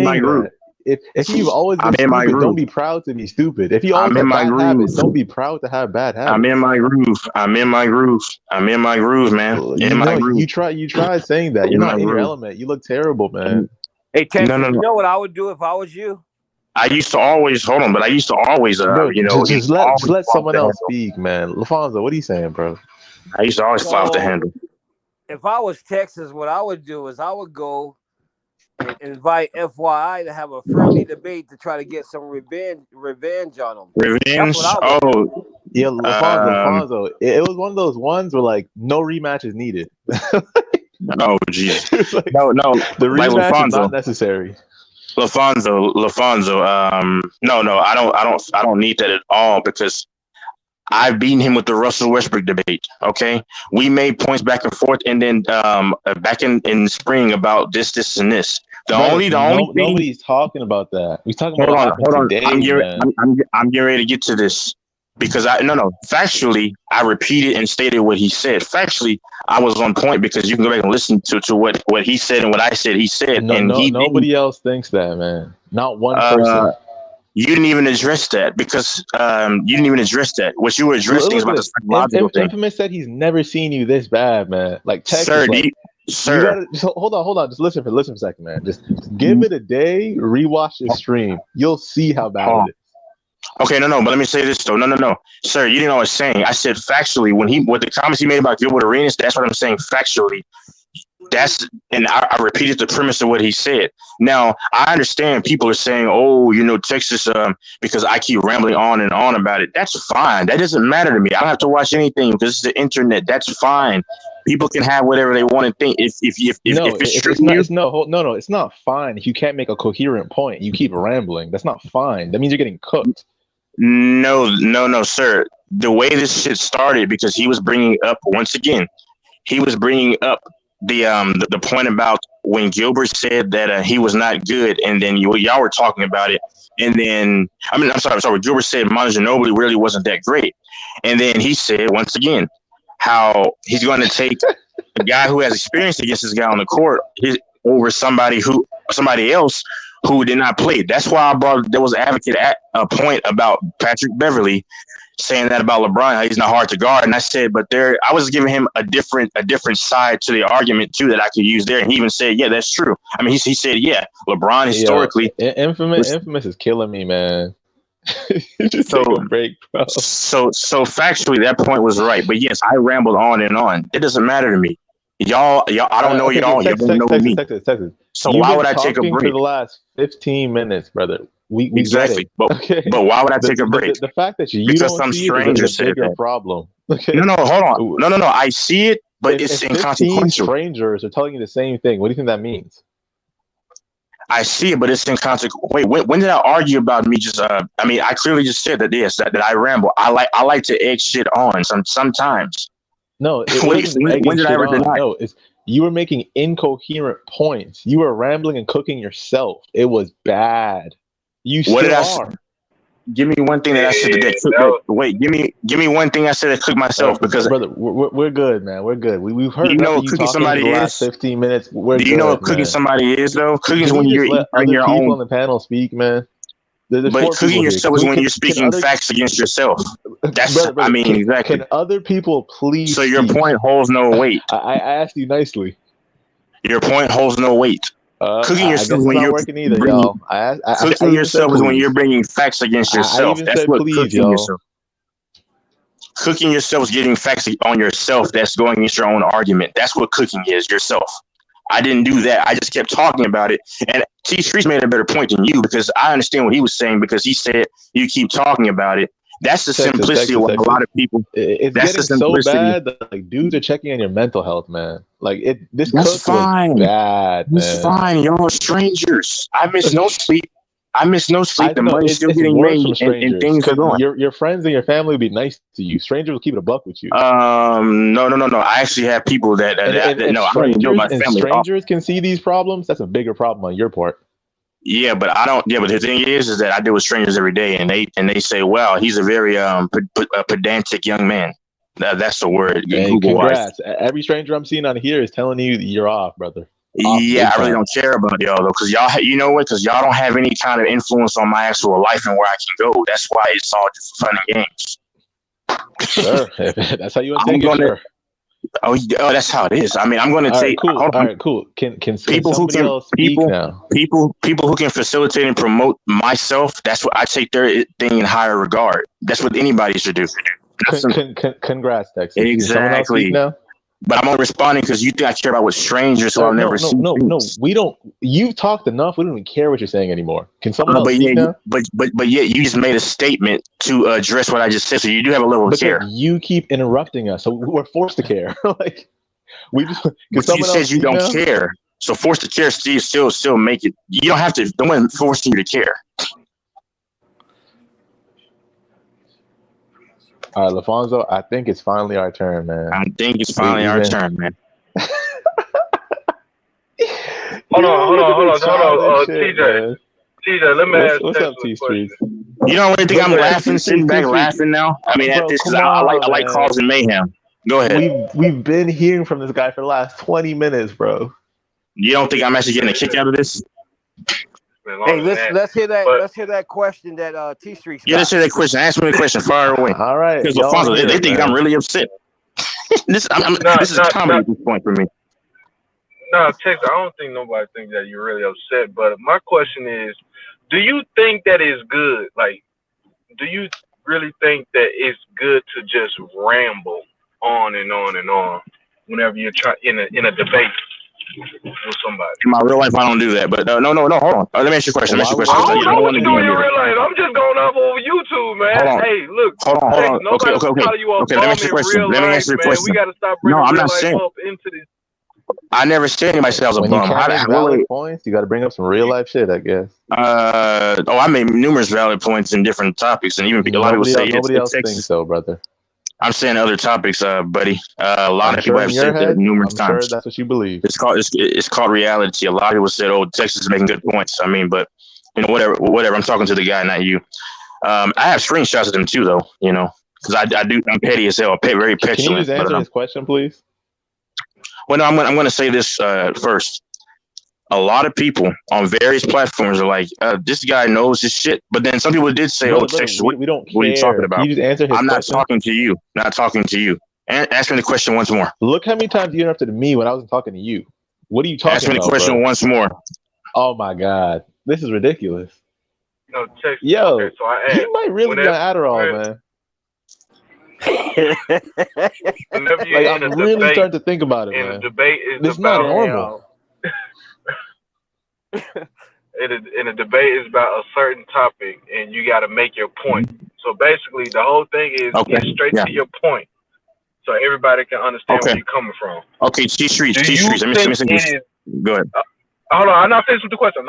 my groove. If you've always been stupid, don't be proud to be stupid. If you always have bad habits, don't be proud to have bad habits. I'm in my groove, man. You tried saying that. You're not in your element. You look terrible, man. Hey, Texas, you know what I would do if I was you? I used to always just let someone else speak, man. LaFonso, what are you saying, bro? I used to always fly off the handle. If I was Texas, what I would do is I would go and invite FYI to have a friendly debate to try to get some revenge on them. Revenge? Oh, yeah, LaFonso. It was one of those ones where like no rematch is needed. Oh, geez. Like, no. The rematch is not necessary. LaFonso. No. I don't need that at all because I've beaten him with the Russell Westbrook debate. Okay, we made points back and forth, and then back in spring about this, and this. The only thing nobody's talking about that. We're talking about hold on. Today, I'm getting ready to get to this because factually, I repeated and stated what he said. Factually, I was on point because you can go back and listen to what he said and what I said. He said, nobody else thinks that, man. Not one person. You didn't even address that because you didn't even address that. What you were addressing is about the psychological thing. Infamous said he's never seen you this bad, man. Like Texas, sir. Hold on. Just listen for a second, man. Just give it a day. Rewatch the stream. You'll see how bad it is. Okay, no. But let me say this though. No, sir. You didn't know what I was saying. I said factually what the comments he made about Gilbert Arenas. That's what I'm saying factually. That's And I repeated the premise of what he said. Now, I understand people are saying, oh, Texas, because I keep rambling on and on about it. That's fine. That doesn't matter to me. I don't have to watch anything because it's the internet. That's fine. People can have whatever they want to think. If it's true, it's not fine. You can't make a coherent point. You keep rambling. That's not fine. That means you're getting cooked. No, sir. The way this shit started, because he was bringing up the point about when Gilbert said that he was not good, and then y'all were talking about it, and then I'm sorry. Gilbert said Manu Ginobili really wasn't that great, and then he said once again how he's going to take a guy who has experience against this guy on the court over somebody else who did not play. That's why I brought there was an advocate at a point about Patrick Beverly saying that about LeBron, how he's not hard to guard. And I said, but I was giving him a different side to the argument too that I could use there. And he even said, yeah, that's true. I mean, he said, yeah, LeBron historically. Infamous is killing me, man. Just take a break, bro. So factually, that point was right. But yes, I rambled on and on. It doesn't matter to me. Y'all, I don't know y'all. You don't know me. Texas. So why would I take a break? For the last 15 minutes, brother. We exactly. Get it. But why would I take a break? The fact that you because don't some see stranger it is a bigger said problem. Okay. No, hold on. No. I see it, but it's inconsequential. Strangers are telling you the same thing. What do you think that means? I see it, but it's inconsequential. Wait, when did I argue about me? I clearly just said that that I ramble. I like to egg shit on sometimes. No, when did I ever deny? No, you were making incoherent points. You were rambling and cooking yourself. It was bad. What did I say? Give me one thing that I said that wait, give me one thing I said that cooked myself because brother, we're good, man. We're good. We've heard. Do you know what cooking somebody is? Last 15 minutes. Do you know what cooking somebody is though? Cooking is when you're eating your own. People on the panel speak, man. But cooking yourself is when you're speaking facts against yourself. That's exactly. Can other people please? So your point holds no weight. I asked you nicely. Your point holds no weight. Cooking yourself when you're working either, y'all. Cooking yourself is when you're bringing facts against yourself. That's what cooking yourself. Cooking yourself is getting facts on yourself. That's going against your own argument. That's what cooking is, yourself. I didn't do that. I just kept talking about it. And T Streets made a better point than you because I understand what he was saying because he said you keep talking about it. That's the simplicity of a lot of people. It's getting so bad that like dudes are checking on your mental health, man. Like this That's fine. Bad, man. It's fine. Y'all are strangers. I miss no sleep. The money's still getting made and things are going. Your friends and your family will be nice to you. Strangers will keep it a buck with you. No. I actually have people that I don't even know my family. Strangers can see these problems. That's a bigger problem on your part. Yeah, but I don't. Yeah, but the thing is that I deal with strangers every day, and they say, "Wow, he's a very pedantic young man." That's the word. Hey, congrats! Every stranger I'm seeing on here is telling you that you're off, brother. I really don't care about y'all though, because y'all, you know what? Because y'all don't have any kind of influence on my actual life and where I can go. That's why it's all just fun and games. Sure, that's how you want to take it. Sure. Oh, that's how it is. I mean, I'm going to take. Cool. All right, cool. Can people who can people who can facilitate and promote myself? That's what I take their thing in higher regard. That's what anybody should do. Congrats, Texas. Exactly. Now? But I'm only responding because you think I care about what strangers who I've never seen. No, we don't. You've talked enough. We don't even care what you're saying anymore. Can someone else speak now? But yet you just made a statement to address what I just said. So you do have a level of care. You keep interrupting us, so we're forced to care. Like we just. But you said you don't care, so forced to care still make it. You don't have to. No one forcing you to care. All right, LaFonso, I think it's finally our turn, man. I think it's finally our turn, man. Hold on, TJ. TJ, let me ask. What's up, T Streets? You don't really think I'm laughing, sitting back laughing now? I mean, at this, because I like causing mayhem. Go ahead. We've been hearing from this guy for the last 20 minutes, bro. You don't think I'm actually getting a kick out of this? Hey, let's hear that. Let's hear that question that T Street. Yeah, let's hear that question. Ask me the question. Fire away. All right. Because Alfonso, they think I'm really upset. This is comedy at this point for me. No, Texas, I don't think nobody thinks that you're really upset. But my question is, do you think that is good? Like, do you really think that it's good to just ramble on and on and on whenever you're in a debate? with somebody. In my real life, I don't do that. But no. Hold on. Let me ask you a question. I don't know what you do in your real life. I'm just going up over YouTube, man. Hold on. Hey, look. Hold on. Nobody's Okay. calling you a Okay, let me bum ask you a in question. real Let me life, ask you a man. question. We got to stop No, bringing I'm real not life saying. up into this. I never said anybody else a When bum. you can't make valid Wait. points, you got to bring up some real life shit, I guess. I made numerous valid points in different topics, and even a lot of people say Nobody else Texas. thinks so, brother. I'm saying other topics, buddy. A lot of people have said that numerous times. I'm sure that's what you believe. It's called reality. A lot of people said, "Oh, Texas is making good points." I mean, but whatever. I'm talking to the guy, not you. I have screenshots of them too, though. Because I'm petty as hell. Very petulant. Can you just answer his question, please? Well, no, I'm going to say this first. A lot of people on various platforms are like, this guy knows his shit. But then some people did say, Texas, we don't care. What are you talking about? Can you just answer his I'm not question? talking to you. Not talking to you. And ask me the question once more. Look how many times you interrupted me when I wasn't talking to you. What are you talking about, Ask me the question bro? once more. Oh, my God. This is ridiculous. No, Texas. Yo, okay, so I asked, you might really be on Adderall, man. Whenever you're Like, in I'm a really debate, starting to think about it, and man. the debate is This is about not normal. in a debate is about a certain topic, and you got to make your point. So basically, the whole thing is get straight to your point, so everybody can understand where you're coming from. Okay, T Streets. Do you think it is? Go ahead. Hold on, I'm not finished with the question.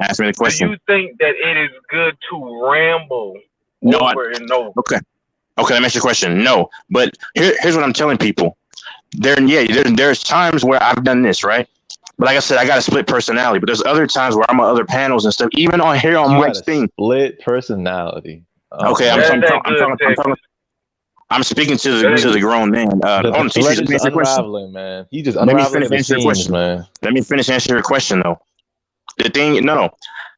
Ask me the question. Do you think that it is good to ramble No, over and over? Okay, let me ask you a question. No, but here's what I'm telling people. There's times where I've done this, right? But like I said, I got a split personality. But there's other times where I'm on other panels and stuff. Even on here on Mike's thing. Split personality. Okay, I'm speaking to the grown man. The thread is unraveling, man. He just unraveling the seams, man. Let me finish answering your question, though. The thing, no,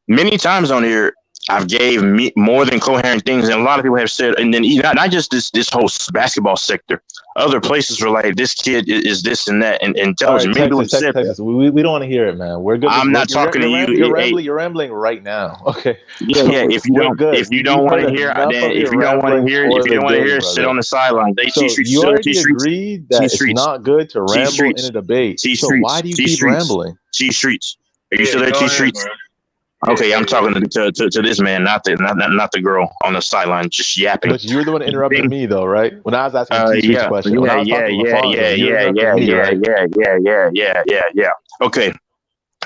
many times on here, I've gave me more than coherent things, and a lot of people have said, and then not just this whole basketball sector, other places were like, this kid is this and that, and television. Right, Texas. We don't want to hear it, man. We're good. I'm not talking to you. You're rambling right now. Okay. Yeah, yeah. If you don't want to hear, sit on the sideline. You already agreed that it's not good to ramble in a debate. So why do you keep rambling? T Streets. Are you still there, T Streets? Okay, I'm talking to this man, not the girl on the sideline, just yapping. But you're the one interrupting me, though, right? When I was asking T-Street's question, yeah. Okay,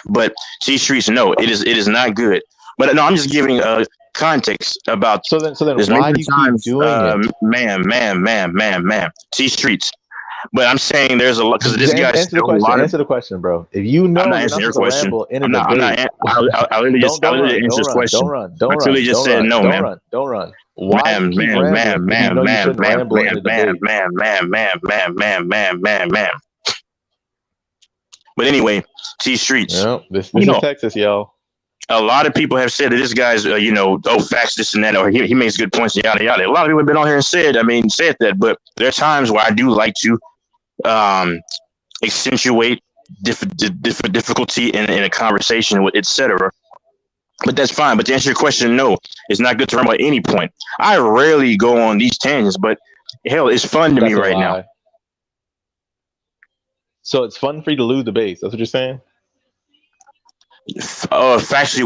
but T-Streets, no, it is not good. But no, I'm just giving context about. So then why do you keep doing it? Man, T-Streets. But I'm saying there's a lot because this guy answer the question, bro. If you know I'm not you're answering your not question. ramble in a debate, I literally just answered this question. Don't run. I clearly just said no, man. Don't run. Why do you keep rambling if you know you shouldn't ramble in a debate? Man. But anyway, T Streets. This is Texas, y'all. A lot of people have said that this guy's, facts, this and that, or he makes good points, yada yada. A lot of people have been on here and said that. But there are times where I do like to accentuate difficulty in a conversation with etc. But that's fine. But to answer your question, no, it's not good to ramble at any point. I rarely go on these tangents, but hell, it's fun to me right now. So it's fun for you to lose debates. That's what you're saying? Factually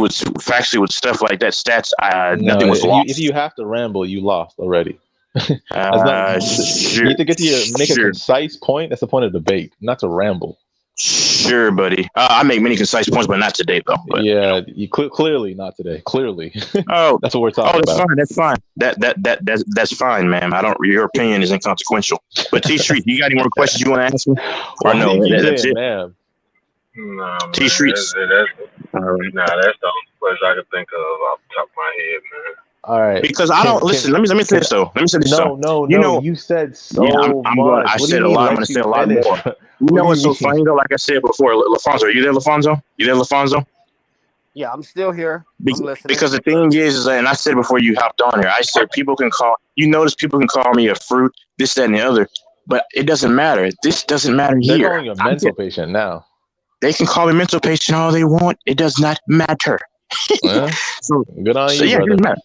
with stuff like that, stats. Nothing was lost. If you have to ramble, you lost already. You need to make a concise point. That's the point of debate, not to ramble. Sure, buddy. I make many concise points, but not today, though. But. Yeah, you clearly not today. Clearly. Oh, that's what we're talking about. That's fine. That's fine, man. Your opinion is inconsequential. But T Street, you got any more questions you want to ask me? Or no? That's it. Man. Nah, T Streets. That's the only question I can think of off the top of my head, man. All right. Because I don't listen. Let me say this though. No. You said so much. I said a lot. I'm going to say a lot more. You know what's so funny though? Like I said before, LaFonso, are you there, LaFonso? Yeah, I'm still here. I'm listening. Because the thing is, and I said before you hopped on here, I said people can call. You notice people can call me a fruit, this, that, and the other, but it doesn't matter. This doesn't matter here. They're calling you a mental patient now. They can call me mental patient all they want. It does not matter. Well, good on you, yeah, brother. it doesn't matter.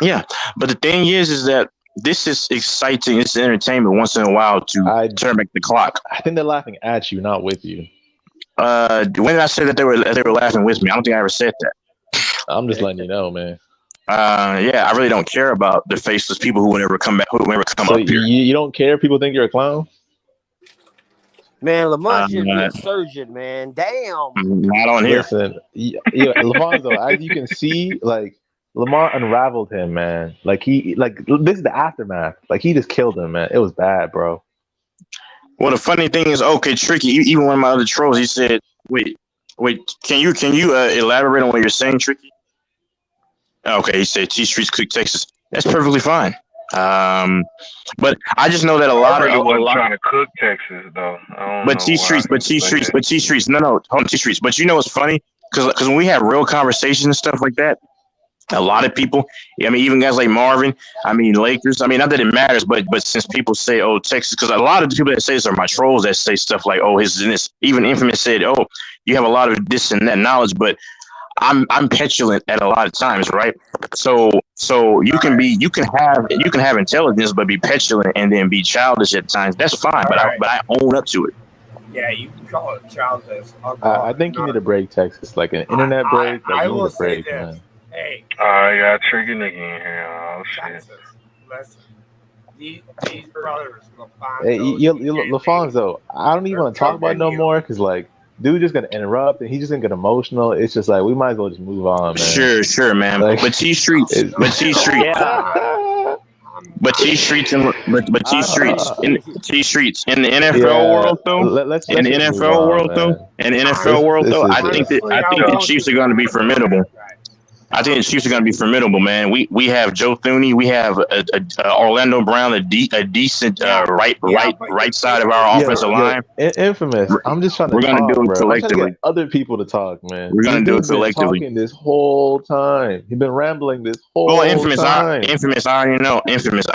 Yeah, but the thing is that this is exciting. It's entertainment once in a while to turn back the clock. I think they're laughing at you, not with you. When did I say that they were laughing with me? I don't think I ever said that. I'm just letting you know, man. Yeah, I really don't care about the faceless people who will never come back, who will never come So up here. you don't care if people think you're a clown? Man, Lamont should be a surgeon, man. Damn. Not on here. Listen, Lafonso, as you can see, like Lamar unraveled him, man. Like this is the aftermath. Like he just killed him, man. It was bad, bro. Well, the funny thing is, okay, Tricky. Even one of my other trolls, he said, "Wait, can you elaborate on what you're saying, Tricky?" Okay, he said T Streets Cook, Texas. That's perfectly fine. But I just know that a lot trying to cook Texas though. But T Streets, no, hold on, T Streets. But you know what's funny? Because when we have real conversations and stuff like that, a lot of people, I mean, even guys like Marvin, I mean, Lakers, I mean, not that it matters, but since people say, oh, Texas, because a lot of the people that say this are my trolls that say stuff like, oh, his and this. Even Infamous said, oh, you have a lot of this and that knowledge, but I'm petulant at a lot of times, right? So you can have intelligence but be petulant and then be childish at times. That's fine, but I own up to it. Yeah, you can call it childish. I think you need a break, Texas, like an internet break. I you need will a break, say this. man. Hey, I got Tricky Nicky in here. Oh shit. Texas, listen. These brothers, Hey, Lafonso, I don't even want to talk about it no more because like. Dude just gonna interrupt and he's just gonna get emotional. It's just like we might as well just move on, man. Sure, man. Like, but T Streets in the NFL world though. I think the Chiefs are going to be formidable. I think the Chiefs are going to be formidable, man. We have Joe Thuney, we have Orlando Brown, a decent right side of our offensive line. Infamous. I'm just trying to. We're going to do it collectively. I'm trying to get other people to talk, man. We're going to do it collectively. Talking this whole time. He's been rambling this whole time. Infamous. I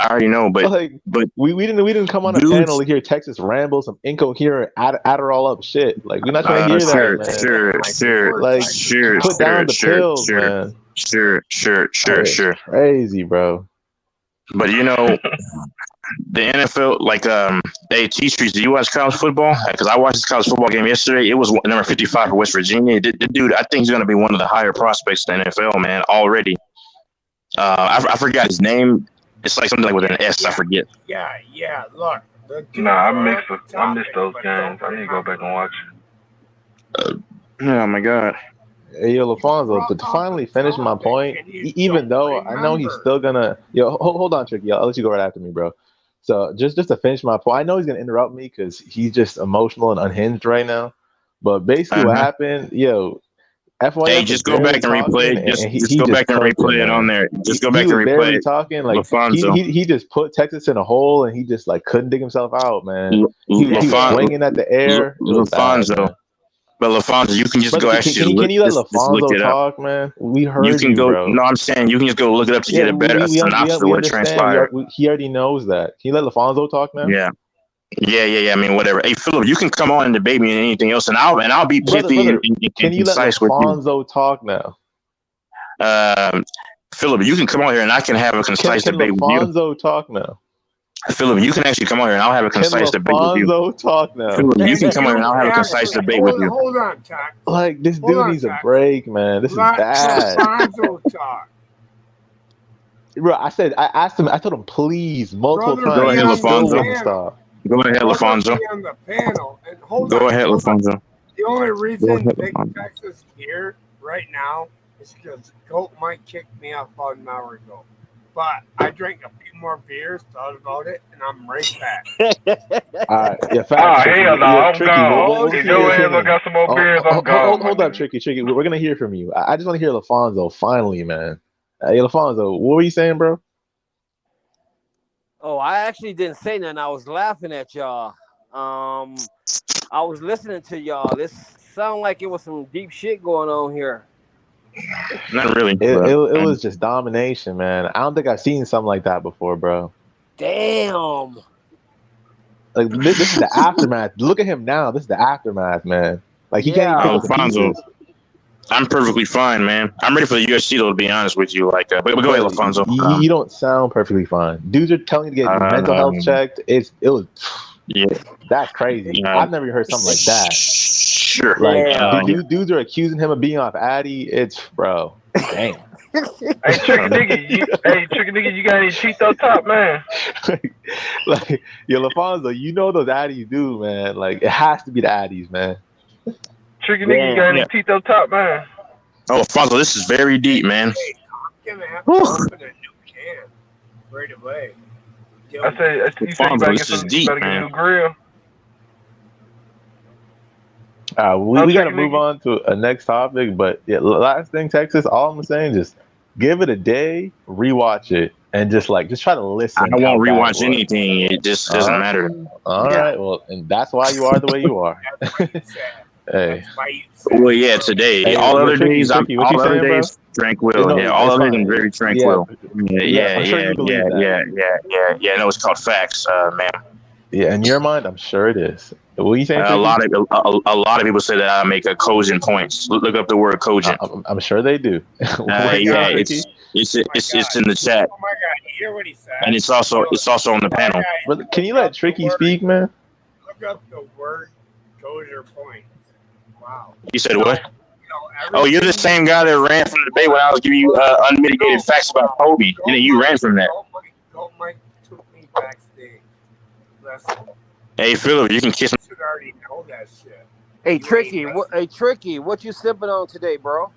already know. But we didn't come on a panel to hear Texas ramble some incoherent Adderall up shit. Like we're not trying to hear that, man. Sure. Put down the pills, man. Sure. Crazy, bro. But you know, the NFL, like, T Streets, do you watch college football? Because I watched this college football game yesterday. It was number 55 for West Virginia. The dude, I think he's going to be one of the higher prospects in the NFL, man, already. I forgot his name. It's like something like with an S. I forget. Yeah. Look. I missed those games. I need to go back and watch. Oh my God. Hey, yo, Lafonso, to finally finish my point, even though I know he's still gonna, hold on, Tricky, I'll let you go right after me, bro. So just to finish my point, I know he's gonna interrupt me because he's just emotional and unhinged right now. But basically, what happened, FYI, hey, just go back and replay it. Just go back and replay it on there. Just go back and replay it. Talking like he just put Texas in a hole and he just like couldn't dig himself out, man. He was swinging at the air. Lafonso. But Lafonso, you can just go actually. Can you let Lafonso talk, man? We heard you. Can go. Bro. No, I'm saying you can just go look it up to get a better synopsis of what transpired. He already knows that. Can you let Lafonso talk now? Yeah. I mean, whatever. Hey, Philip, you can come on and debate me and anything else, and I'll be pithy and can you let Lafonso talk now? Philip, you can come on here and I can have a concise debate with you. Lafonso talk now. Philip, you can actually come on here and I'll have a concise debate with you. Lafonso talk now. Philip, you can come on here and I'll have a concise debate with you. Hold on, Jack. Like this dude needs a break, man. This is bad. Lafonso talk. Bro, I asked him, I told him please multiple times. Go ahead, Lafonso. Go ahead, Lafonso. Go ahead, Lafonso. The only reason Big Texas here right now is because Goat might kick me off about an hour ago. But I drank a few more beers, thought about it, and I'm right back. Hell no, I'm gone. If your ass got some more beers, I'm gone. Hold up, Tricky. We're going to hear from you. I just want to hear Lafonso finally, man. Hey, Lafonso, what were you saying, bro? Oh, I actually didn't say nothing. I was laughing at y'all. I was listening to y'all. This sounded like it was some deep shit going on here. Not really. It was just domination, man. I don't think I've seen something like that before, bro. Damn. Like this is the aftermath. Look at him now. This is the aftermath, man. Like he can't even pick up the pieces. I'm perfectly fine, man. I'm ready for the UFC, though, to be honest with you. Like, but go ahead, Lafonso. You don't sound perfectly fine. Dudes are telling you to get mental health checked. It was. Yeah. That's crazy. I've never heard something like that. sure. Like dudes are accusing him of being off Addy. It's bro, damn. Hey, Tricky Nigga, you got any Cheeto Top, man? Like, yo, LaFonso, you know those Addies do, man. Like, it has to be the Addies, man. Tricky Nigga, you got any Cheeto Top, man? Oh, Fonzo, this is very deep, man. I'm gonna have to open a new can right away. I say you said you better get a new grill. We got to move on to a next topic, but yeah, last thing, Texas. All I'm saying, just give it a day, rewatch it, and just try to listen. I won't rewatch anything. It just doesn't matter. All right, well, and that's why you are the way you are. Hey. Well, yeah, today. Hey, all other Tricky, days, Tricky, all other saying, days, tranquil. No, yeah, all it's other fine. days, very tranquil. Yeah. No, it's called facts, man. Yeah, in your mind, I'm sure it is. What are you saying? A lot of people say that I make a cogent points. Look up the word cogent. I'm sure they do. Yeah, it's in the chat. Oh my God, you hear what he said? And it's also on the panel. But can you let Tricky speak, man? Look up the word Dozier points. Wow. You said what? Oh, you're the same guy that ran from the debate when I was giving you unmitigated facts about Kobe. You ran from that. Go Mike took me backstage. Listen, Hey, Philip, you can kiss me. you should already know that shit. Hey, Tricky, what you sipping on today, bro?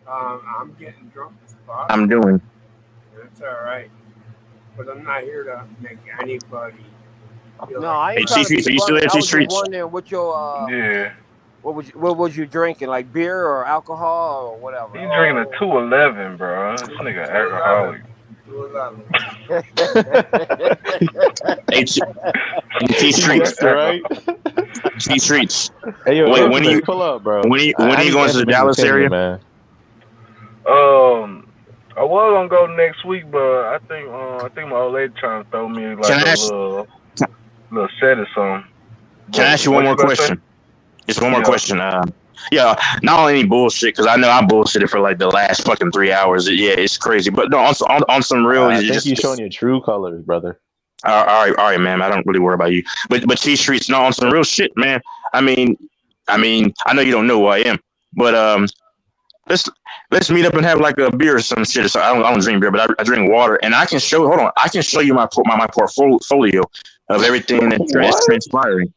I'm getting drunk as fuck. I'm doing. That's all right. But I'm not here to make anybody feel No, I ain't Hey, trying to be T-Streets, are you still funny. there, I was just T-Streets? wondering what your what was you drinking? Like beer or alcohol or whatever? He drinking a 211, bro. This nigga alcoholic. Hey, T-Streets. Right? T-Streets. Hey, yo, Wait, when are you pull up, bro? When are you going to the Dallas area? Man? I was gonna go next week, but I think my old lady trying to throw me like a little set or something. Can I ask you one more question? Just one more question. Not only any bullshit, because I know I bullshitted for like the last fucking 3 hours. Yeah, it's crazy. But no, on some real. I think you're showing your true colors, brother. All right, man. I don't really worry about you. But T-Streets, no, on some real shit, man. I mean, I know you don't know who I am, but let's meet up and have like a beer or some shit. So I don't drink beer, but I drink water, and I can show. Hold on, I can show you my portfolio of everything that's transpiring.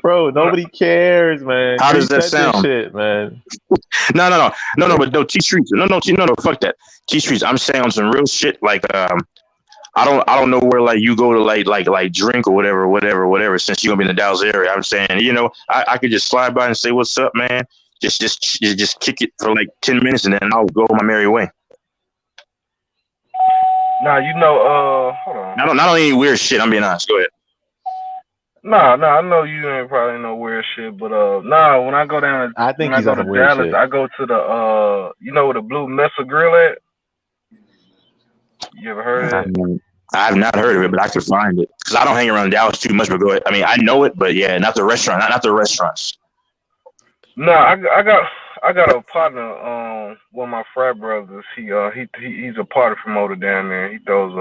Bro, nobody cares, man. How does that sound? Shit, man. No, but no, T-Streets. No, fuck that. T-Streets, I'm saying on some real shit, like, I don't know where, like, you go to, like drink or whatever, since you're gonna be in the Dallas area. I'm saying, I could just slide by and say, what's up, man? Just kick it for, like, 10 minutes, and then I'll go my merry way. Nah, hold on. Not only weird shit, I'm being honest. Go ahead. Nah, I know you ain't probably no weird shit, but when I go down, I think he's go on to some weird Dallas, shit. I go to the where the Blue Mesa Grill at? You ever heard of it? I've not heard of it, but I could find it because I don't hang around Dallas too much. But go ahead. I mean, I know it, but yeah, not the restaurant, not the restaurants. No, I got a partner, one of my frat brothers. He's a party promoter down there. He throws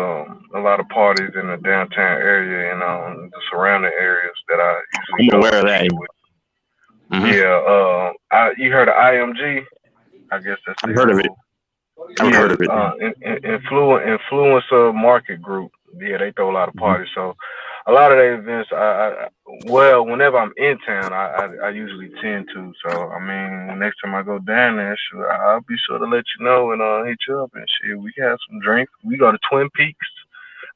a lot of parties in the downtown area and the surrounding areas that I usually I'm aware of that. Mm-hmm. Yeah, you heard of IMG? I guess that's. I've heard of it. I've heard of it. Influencer Market Group. Yeah, they throw a lot of parties. So a lot of the events, whenever I'm in town, I usually tend to. So I mean, next time I go down there, I'll be sure to let you know and hit you up and shit. We can have some drinks. We go to Twin Peaks.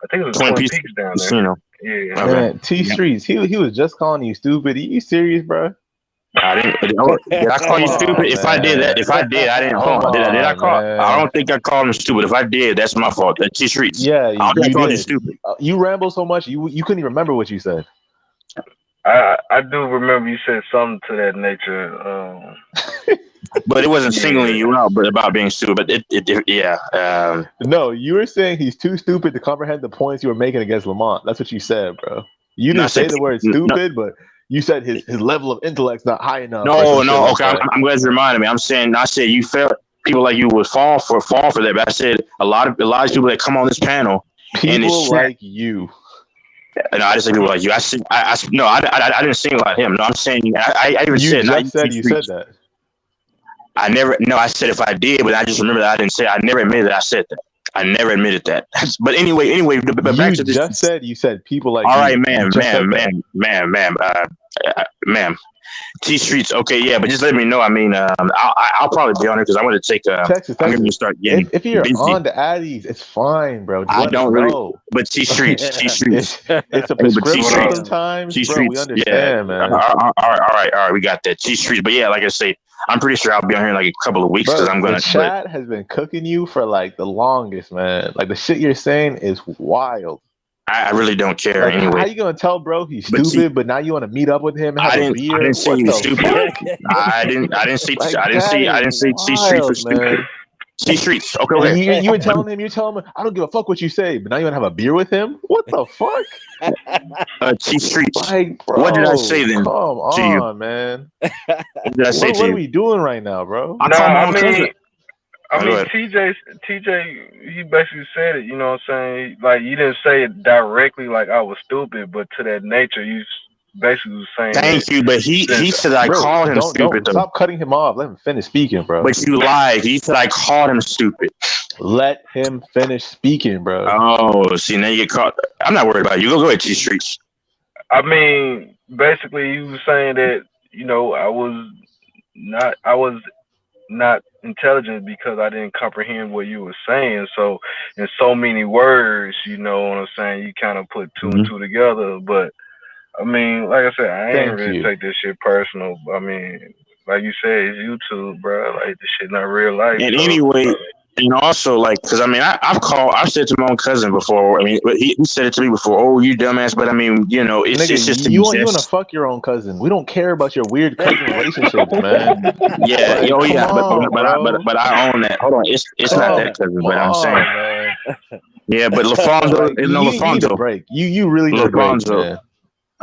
I think it was Twin Peaks down there. Yeah. Man, T-Streets, he was just calling you stupid. Are you serious, bro? I didn't. Did I call you stupid? If I did, I didn't. Hold on. Did I call? I don't think I called him stupid. If I did, that's my fault. T-Streets. Yeah, I called you stupid. You ramble so much, you couldn't even remember what you said. I do remember you said something to that nature. But it wasn't singling you out, but about being stupid. But no, you were saying he's too stupid to comprehend the points you were making against Lamont. That's what you said, bro. You didn't say the word stupid, but you said his level of intellect's not high enough. No. Okay, I'm glad you reminded me. I said you felt people like you would fall for that. But I said a lot of people that come on this panel, people like you. No, I didn't say people like you. I didn't single out him. No, I'm saying I even You said just said you said that. I never. No, I said if I did, but I just remember that I didn't say. I never admitted that I said that. I never admitted that. But anyway. But back to this. You just said you said people like All you. right, ma'am. T Streets. Okay, yeah, but just let me know. I mean, I'll probably be on it because I want to take. Texas. I'm going to start getting if you're busy. on the Addies, it's fine, bro. Just I let don't us really. know. But T Streets. It's a prescription sometimes, bro. We understand, man. All right. We got that. T Streets. But yeah, like I say, I'm pretty sure I'll be on here in like a couple of weeks because I'm gonna. The chat has been cooking you for like the longest, man. Like the shit you're saying is wild. I really don't care like, anyway. How you gonna tell bro he's stupid, but now you want to meet up with him and have a beer? I didn't say he was stupid. I didn't say T Streets was stupid. T Streets. Okay. You were telling him, I don't give a fuck what you say, but now you want to have a beer with him? What the fuck? T Streets. Like, bro, what did I say then? Come on, man. What did I say to what you? are we doing right now, bro? I mean, TJ, he basically said it. You know what I'm saying? Like, you didn't say it directly, like I was stupid, but to that nature, you basically was saying. Thank you, but he said I called him stupid. Don't stop cutting him off. Let him finish speaking, bro. But you lied. He said I called him stupid. Let him finish speaking, bro. Oh, see, now you get caught. I'm not worried about you. Go ahead, T Streets. I mean, basically, you were saying that I was not intelligent because I didn't comprehend what you were saying. So in so many words, you know what I'm saying, you kind of put two and two together. But I mean, like I said, I ain't really take this shit personal. I mean, like you said, it's YouTube, bro. Like, this shit not real life. And anyway, and also, like, because I mean, I've said to my own cousin before. I mean, he said it to me before. Oh, you dumbass! But I mean, it's just you want to fuck your own cousin. We don't care about your weird cousin relationships, man. Yeah, like, but I own that. Hold on, it's not that cousin, but I'm saying. Man. Yeah, but LaFonso, you need a break. You really need a break, man.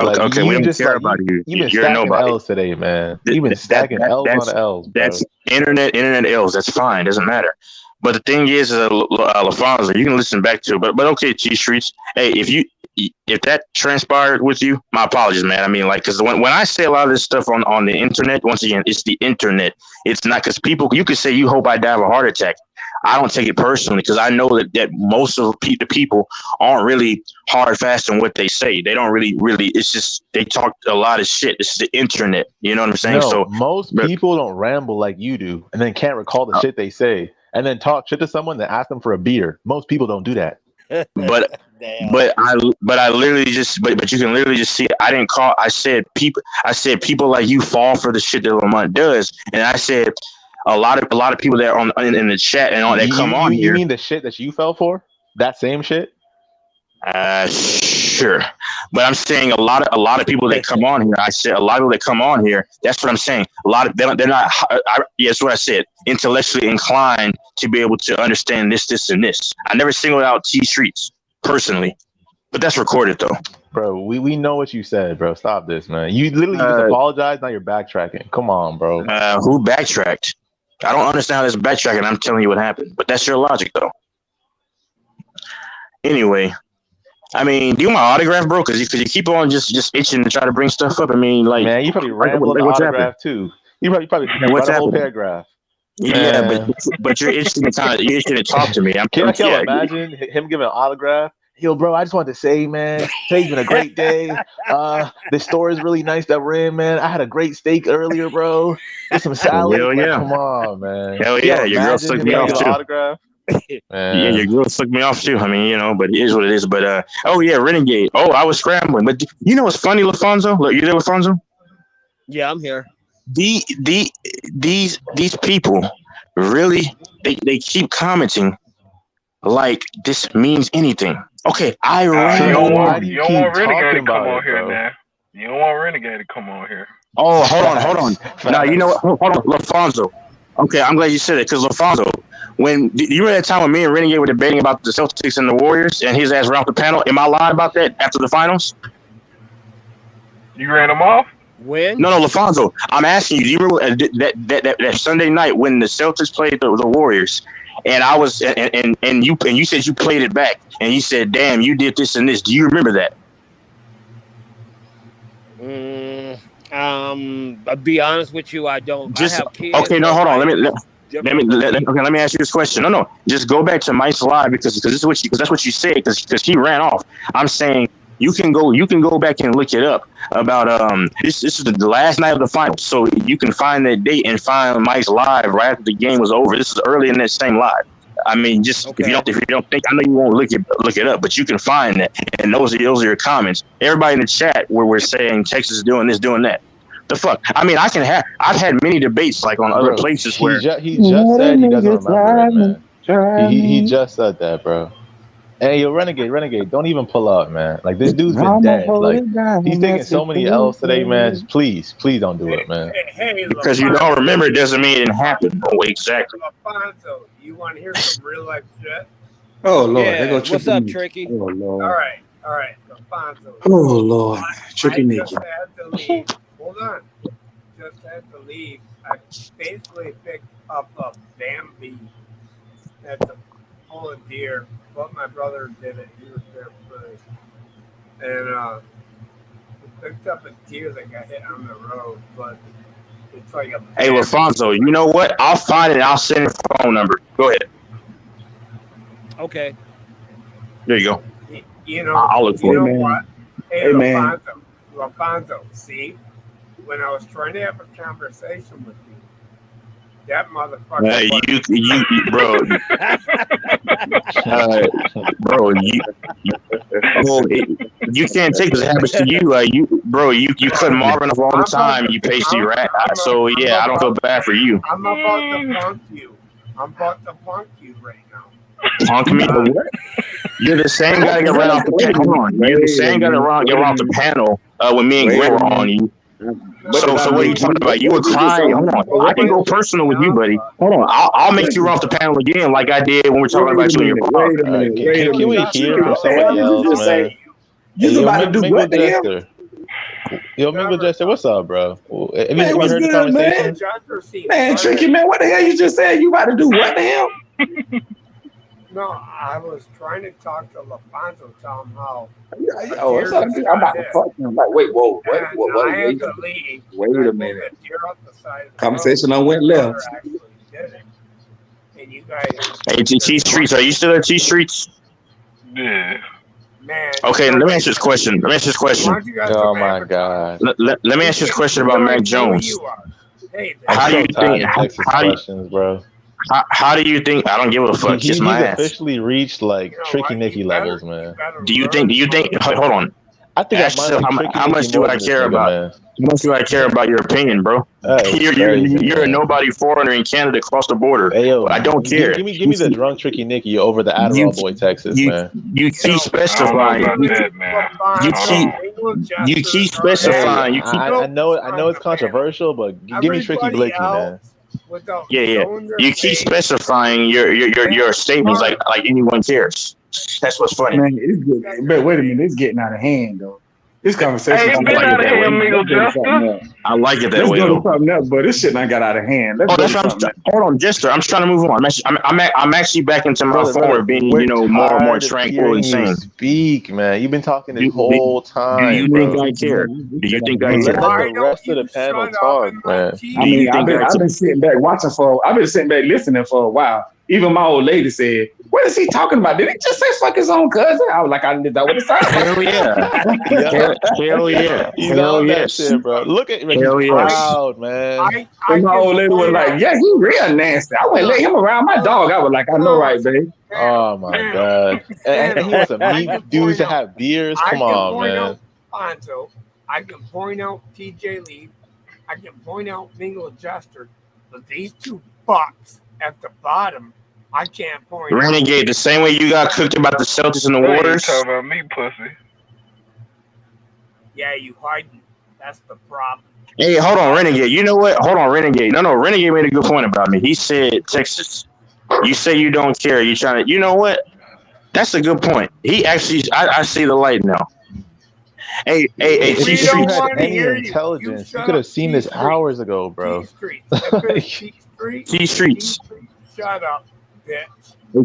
Okay, we don't care about you. You've been You're stacking nobody. L's today, man. You've been stacking L's on L's, bro. That's internet L's. That's fine. Doesn't matter. But the thing is, LaFonso, you can listen back to it. But okay, T Streets. Hey, if that transpired with you, my apologies, man. I mean, like, because when I say a lot of this stuff on the internet, once again, it's the internet. It's not because people. You could say you hope I die of a heart attack. I don't take it personally because I know that most of the people aren't really hard fast in what they say. They don't really. It's just they talk a lot of shit. This is the internet. You know what I'm saying? No, most people don't ramble like you do, and then can't recall the shit they say, and then talk shit to someone, then ask them for a beer. Most people don't do that. But I literally just but you can literally just see. I didn't call. I said people like you fall for the shit that Lamont does, and I said. A lot of people that are in the chat and all that come on here. You mean the shit that you fell for? That same shit? Sure. But I'm saying a lot of people that come on here. I said a lot of people that come on here. That's what I'm saying. A lot of them, they're not. That's what I said. Intellectually inclined to be able to understand this, and this. I never singled out T Streets personally, but that's recorded though. Bro, we know what you said, bro. Stop this, man. You literally just apologized. Now you're backtracking. Come on, bro. Who backtracked? I don't understand how this backtracking. I'm telling you what happened, but that's your logic, though. Anyway, I mean, do you want my autograph, bro? Because you keep on just itching to try to bring stuff up. I mean, like, man, you probably ramble on the autograph too. You probably write a whole paragraph. Yeah, but you're itching to talk to me. I can't imagine him giving an autograph. Yo, bro, I just wanted to say, man, today's been a great day. This store is really nice that we're in, man. I had a great steak earlier, bro. With some salad. Hell yeah. Come on, man. Hell yeah. Your girl sucked me off, too. Autograph? Yeah, your girl sucked me off, too. I mean, but it is what it is. But, oh, yeah, Renegade. Oh, I was scrambling. But you know what's funny, LaFonso? Look, you there, LaFonso? Yeah, I'm here. These people really, they keep commenting like this means anything. Okay, you don't want Renegade to come on here, man. You don't want Renegade to come on here. Oh, hold on. Now, you know what? Hold on, LaFonso. Okay, I'm glad you said it, because LaFonso, you remember that time when me and Renegade were debating about the Celtics and the Warriors, and his ass ran off the panel? Am I lying about that after the finals? You ran him off? When? No, LaFonso. I'm asking you. Do you remember that Sunday night when the Celtics played the Warriors? And I was, and you said you played it back, and you said, "Damn, you did this and this." Do you remember that? I'll be honest with you, I don't. I Just have kids, okay. No, so hold on. mine is Let me different from me. okay. Let me ask you this question. No. Just go back to Mike's live because this is what because that's what you said because he ran off. I'm saying you can go back and look it up about this is the last night of the finals, so you can find that date and find Mike's live right after the game was over. This is early in that same live. I mean, just if you don't think, I know you won't look it up, but you can find that, and those are your comments. Everybody in the chat where we're saying Texas is doing this, doing that. The fuck? I mean, I've had many debates like on other places he where just said he doesn't remember it, man. He just said that, bro. Hey, yo, Renegade, don't even pull up, man. Like this dude's been dead. Like he's taking so many L's today, man. Just please don't do it, man. Hey, because you don't remember it doesn't mean it didn't happen. Oh, exactly. Alfonso, you want to hear some real life shit? Oh Lord, Yeah. they go What's Tricky up, Nicky. Tricky? Oh Lord. All right, Alfonso. Oh Lord, Tricky I Nicky. just had to leave. Hold on. Just had to leave. I basically picked up a Bambi that's full of deer, but my brother did it. He was there first. And we picked up a deer that got hit on the road, but it's like a Hey, LaFonso, you know what? I'll find it and I'll send your phone number. Go ahead. Okay. There you go. You know, I'll look for you it. know what? Hey, Hey, man. LaFonso, see? When I was trying to have a conversation with you, that motherfucker. Hey, you bro. Bro, you can't take this happens to you. You cut Marvin off all the time. You pasty rat. So yeah, I don't feel bad for you. I'm about to punk you. I'm about to punk you right now. Punk me? You're the same guy that got run off the panel. Hold on. You're the same guy that got run off the panel when me and Gwen were on you. So what are you talking about? You were crying. Hold on. I can go personal with you, buddy. Hold on. I'll make you run off the panel again like I did when we were talking about you and your father. Wait a minute. Wait a Can we minute. hear from somebody else, man? You about to do Mingle what the hell? Jester. Yo, Mingle Jester, what's up, bro? Have Man, you what's heard the good, conversation? Man, Tricky, man, what the hell you just said? You about to do what the hell? No, I was trying to talk to LaFonso, tell him how. Oh, it's all good. I'm about to fuck him. Like, wait, whoa, what? I had to leave. Wait a minute. A deer up the side of the Conversation road. I went My brother left. actually did it. And you guys. Hey, T Streets, are you still at T Streets? Yeah. Man. Okay, let me ask you this question. Oh my God. Let me ask you this question about Mac Jones. How do you think? Texas questions, bro. How do you think? I don't give a fuck. He's Kiss my ass. officially reached like Tricky Nicky levels, man. Do you think? Hold on. I think Ask yourself, how much do I care about? Man. How much do I care about your opinion, bro? You're a nobody foreigner in Canada across the border. Hey, yo, I don't care. Give me the drunk Tricky Nicky over the Adderall boy Texas, man. You keep specifying. You keep specifying. Hey, I know it's controversial, but give me Tricky Blicky, man. Yeah. You keep specifying your statements like anyone cares. That's what's funny. Man, it's good. But wait a minute, it's getting out of hand though. This conversation. Hey, it's been out of hand, Mingle Jester. I like it that Let's way. Let's go to something else, but this shit not got out of hand. Hold on, Jester. I'm trying to move on. I'm actually back into my former being, more and more tranquil and sane. Speak, man. You've been talking this whole time. Do you think I care? Do you think I care? Let the rest of the panel talk, man. I mean, I've been sitting back watching I've been sitting back listening for a while. Even my old lady said, "What is he talking about? Did he just say fuck his own cousin?" I was like, "I did that what it sounded like." Hell yeah! Hell yeah! Hell yes, shit, bro. Look at he's proud, man. And my old lady was like, "Yeah, he real nasty. I wouldn't let him around my dog." I was like, "I know, right, babe." Oh my God! And he wants to meet dudes that have beers. Come on, man. Ponzo, I can point out TJ Lee. I can point out Mingle Jester, but these two fucks at the bottom, I can't point out. Renegade, the same way you got cooked about the Celtics and the Warriors. You talking about me, pussy? Yeah, you hiding. That's the problem. Hey, hold on, Renegade. You know what? Hold on, Renegade. No, Renegade made a good point about me. He said, Texas, you say you don't care. You trying to, you know what? That's a good point. He actually, I see the light now. Hey, if you had any intelligence, you could have seen this hours ago, bro. T Streets. Shut up.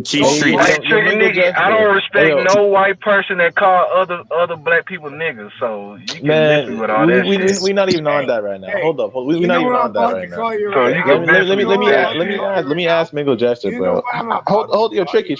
Keith Street. Hey, Tricky nigga, I don't respect no white person that call other black people niggas. So you can miss me with all that shit. we not even on that right now. Hold up, we're not even on that right now. So you can miss me with that shit. Let me ask Mingle Jester, bro. Hold your Tricky,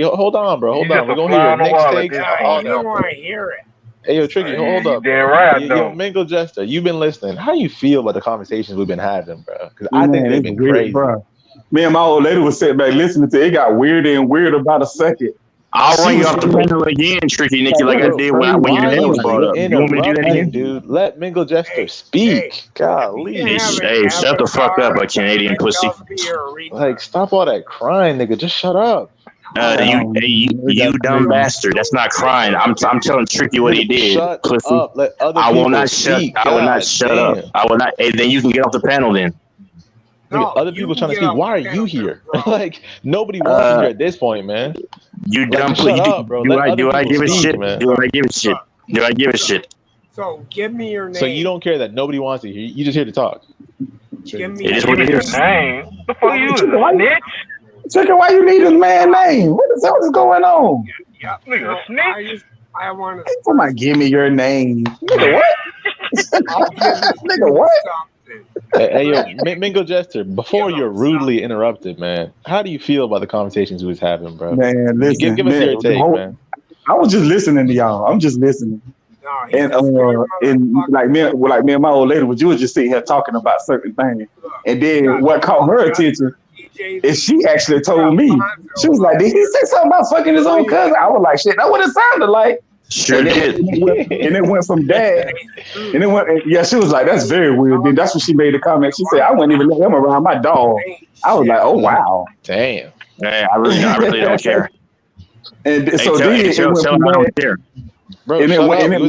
hold on, bro. Hold You on. just We're a gonna hear fly your on the Knicks wall at takes. this All point. that, bro. hear it. Hey, yo, Tricky, hold up. Damn right I Yo, don't. Mingle Jester, you've been listening. How do you feel about the conversations we've been having, bro? Because I think Man, they've it's been weird, crazy. bro. Me and my old lady was sitting back listening to it. It got weirder and weirder about a second. I'll She bring you was off the saying, panel again, Tricky Nicky, like, like it I was did crazy, when your Why are name man. was you brought up. You want me to do that interrupting, again? dude? Let Mingle Jester speak. Golly. Hey, shut the fuck up, a Canadian pussy. Like, stop all that crying, nigga. Just shut up. You dumb bastard. That's not crying. I'm telling Tricky what he did, Shut pussy. up. Let other I will people not speak. I will not God shut up. damn. I will not. Hey, then you can get off the panel then. Nigga, other people trying to speak. Why are you here? Like, nobody wants you here at this point, man. You Like, dumb just shut pussy. up, bro. Let other Do I people give a speak, shit? man. Do I give a shit? Do I give a shit? So give me your name. So you don't care that nobody wants to hear you. You just here to talk. Give me It is what it is. Name? What the fuck you is a snitch? Chicken, why you need his man name? What is going on? Yeah, nigga, snitch. I want to. Somebody give me your name. Nigga, what? I'll give this Nigga, what? something. Hey, yo, Mingo Jester, before you're rudely interrupted, man, how do you feel about the conversations we was having, bro? Man, listen, Give us man, your the take, whole- man. I was just listening to y'all. I'm just listening. And like me and my old lady, you was just sitting here talking about certain things. And then what caught her attention is she actually told me. She was like, "Did he say something about fucking his own cousin?" I was like, "Shit, that what it sounded like." Sure and did. It went from dad. And it went, yeah, she was like, "That's very weird." Then that's when she made the comment. She said, "I wouldn't even let him around my dog." I was like, "Oh wow, damn." Yeah, I really don't care. And Hey, so tell then it went him from I that, don't care. Bro, and it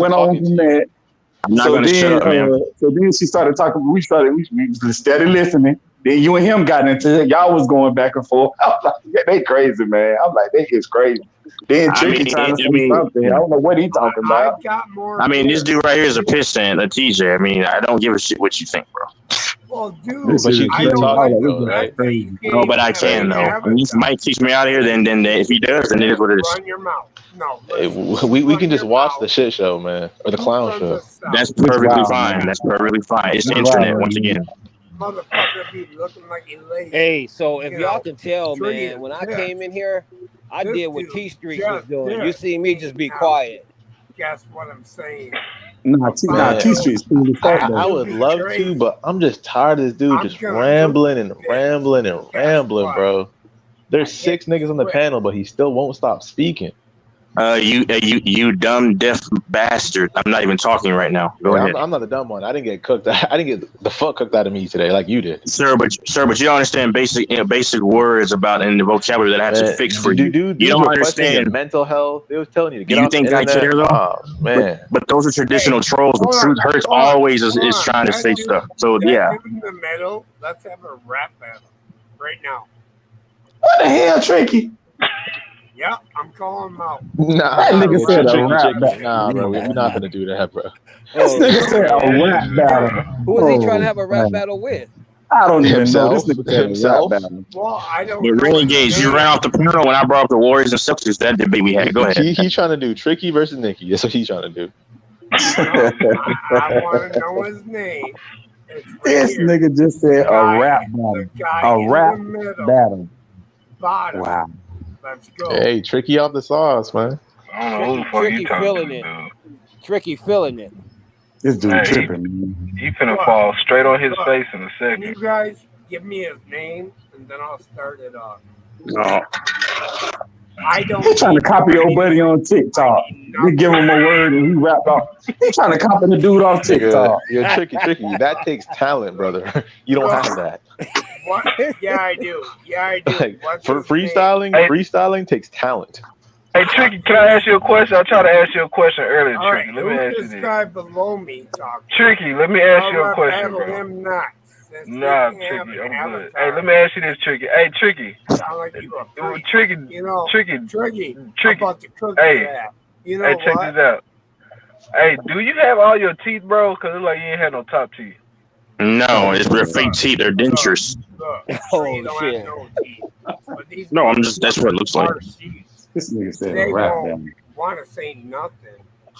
went on from that. I'm not gonna shut up, man. So then she started talking. We steady listening. Then you and him got into it. Y'all was going back and forth. I was like, yeah, they crazy, man. I'm like, they is crazy. Then Tricky trying to say something. I don't know what he talking about. I mean, this dude right here is a pissant, a TJ. I mean, I don't give a shit what you think, bro. Well, dude, This but is you keep crazy. talking, This though, is right? crazy. No, but I can though. And if Mike kicks me out of here, then if he does, then it is what it is. Run your mouth. No, Hey, we can just watch the shit show, man, or the clown show. That's perfectly fine. That's perfectly fine. It's the internet once again. Motherfucker be looking like he lazy. Hey, so if You y'all know, can tell, Trinity, man, when I yeah. came in here, I This did what dude T Street was just doing. did. You see me just be quiet. Guess what I'm saying? Nah, Man, T Street's cool as fuck I though. would love to, but I'm just tired of this dude just rambling and rambling and rambling, bro. There's 6 niggas on the panel, but he still won't stop speaking. You dumb deaf bastard. I'm not even talking right now. Go ahead. I'm not the dumb one. I didn't get cooked. I didn't get the fuck cooked out of me today, like you did, sir. But you don't understand basic words about in the vocabulary that I have to fix for you. Dude, you don't your understand mental health. They was telling you to get Do you off the think I internet. care though? Oh man, but those are traditional trolls. The truth hurts always is trying to say stuff. So yeah. Dude in the middle, let's have a rap battle right now. What the hell, Tricky? Yep, I'm calling him out. Nah, that nigga said a rap battle. Nah, bro, we're not gonna do that, bro. This nigga said a rap battle. Who was he trying to have a rap battle with? I don't even know. Himself. This nigga said a rap battle. Well, I don't But know. Renegades, you ran off the panel when I brought up the Warriors and Celtics. That debate we had. Go ahead. He's trying to do Tricky versus Nicky. That's what he's trying to do. I want to know his name. This nigga just said a rap battle. A rap battle. Bottom. Wow. Let's go. Hey, Tricky off the sauce, man. Tricky feeling it. Tricky feeling it. This dude tripping, man. He finna fall straight on his face in a Can you second. guys give me his name and then I'll start it off. No. I don't. He trying to copy your buddy on TikTok. You give him a word and he rap off. He trying to copy the dude off TikTok. You're Tricky. That takes talent, brother. You don't have that. What? Yeah, I do. Like, What's for his name? freestyling takes talent. Hey, Tricky, can I ask you a question? I tried to ask you a question earlier, All right, Tricky. Let me ask you this this. guy below me talking. Tricky, let me ask you a question, Battle bro. him not. Since Nah, he can't Tricky, have an I'm good. avatar. Hey, let me ask you this, Tricky. Hey, Tricky. Sound like you a freak. Tricky, You know, Tricky. I'm about to cook Hey, that. You know Hey, check what? this out. Hey, do you have all your teeth, bro? Because it's like you ain't had no top teeth. No, it's their fake teeth. They're dentures. Look, Oh, you don't shit. have no teeth. But but these No, I'm just. That's what it looks like. This nigga said they a rap won't down. want to say nothing.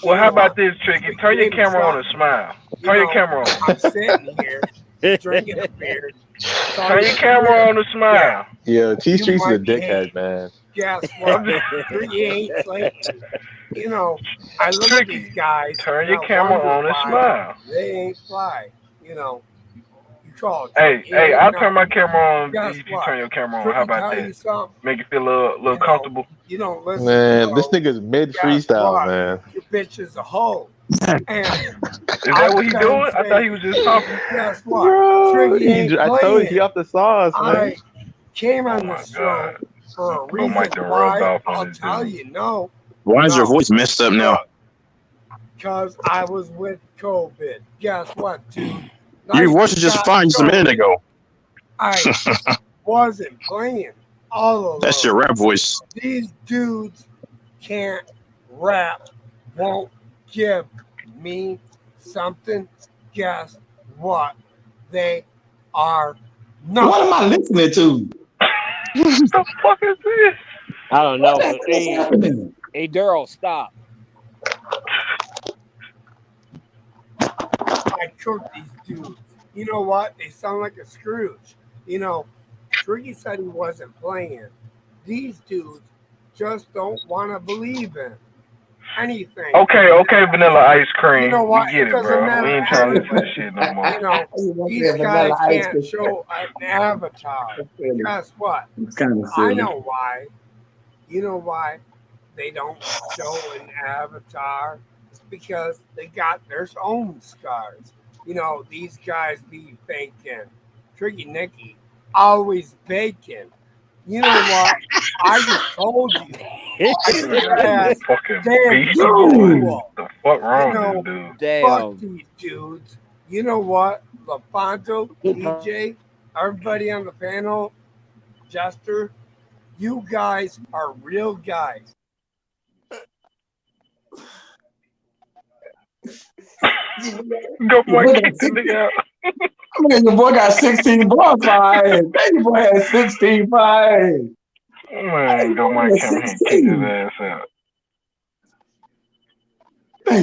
Well, how about this, Tricky? Turn your camera on and smile. Turn your camera on. I'm sitting here drinking a beer. Turn your camera on and smile. Yeah, T You Street's a might be dickhead, hating. man. Guess what? Tricky ain't playing. I look at these guys. Turn and your I camera wonder on and why smile. They ain't fly. You call Hey, Tricky. I'll turn my camera on Guess if you what? turn your camera on. Tricky How about tell you that? something. Make you feel a little comfortable. You don't listen. Man, this nigga's mid Guess freestyle, what? man. Your bitch is a hoe. And Is that what he doing? I thought he was just talking. Guess what? Bro, Tricky ain't I told you playing. he off the sauce, man. I came on this show for a reason why. I'll tell you no. Why is your voice messed up now? Because I was with COVID. Guess what, dude? Your voice was just fine just a minute ago. I wasn't playing all alone. That's your rap voice. These dudes can't rap, won't give me something. Guess what? They are not. What am I listening to? What the fuck is this? I don't know. What But is happening? hey, Daryl, stop. I cook these dudes. You know what? They sound like a Scrooge. Tricky said he wasn't playing. These dudes just don't want to believe in anything. Okay, Vanilla Ice Cream. You know what? We get it, doesn't bro. matter We ain't trying to listen to anyway. this shit no more. These guys can't show an avatar. Guess what? It's kind of I silly. know why. You know why they don't show an avatar? It's because they got their own scars. These guys be faking. Tricky Nicky, always baking. You know what? I just told you. I just asked. Fucking Damn, beast. cool. The fuck wrong with this dude? Fuck these dudes. You know what? LaFonto, TJ, everybody on the panel, Jester, you guys are real guys. Go boy, kick the nigga out. Your boy got 16 bars fired. Your boy had 16 fired. Man, go my camera and kick his ass out.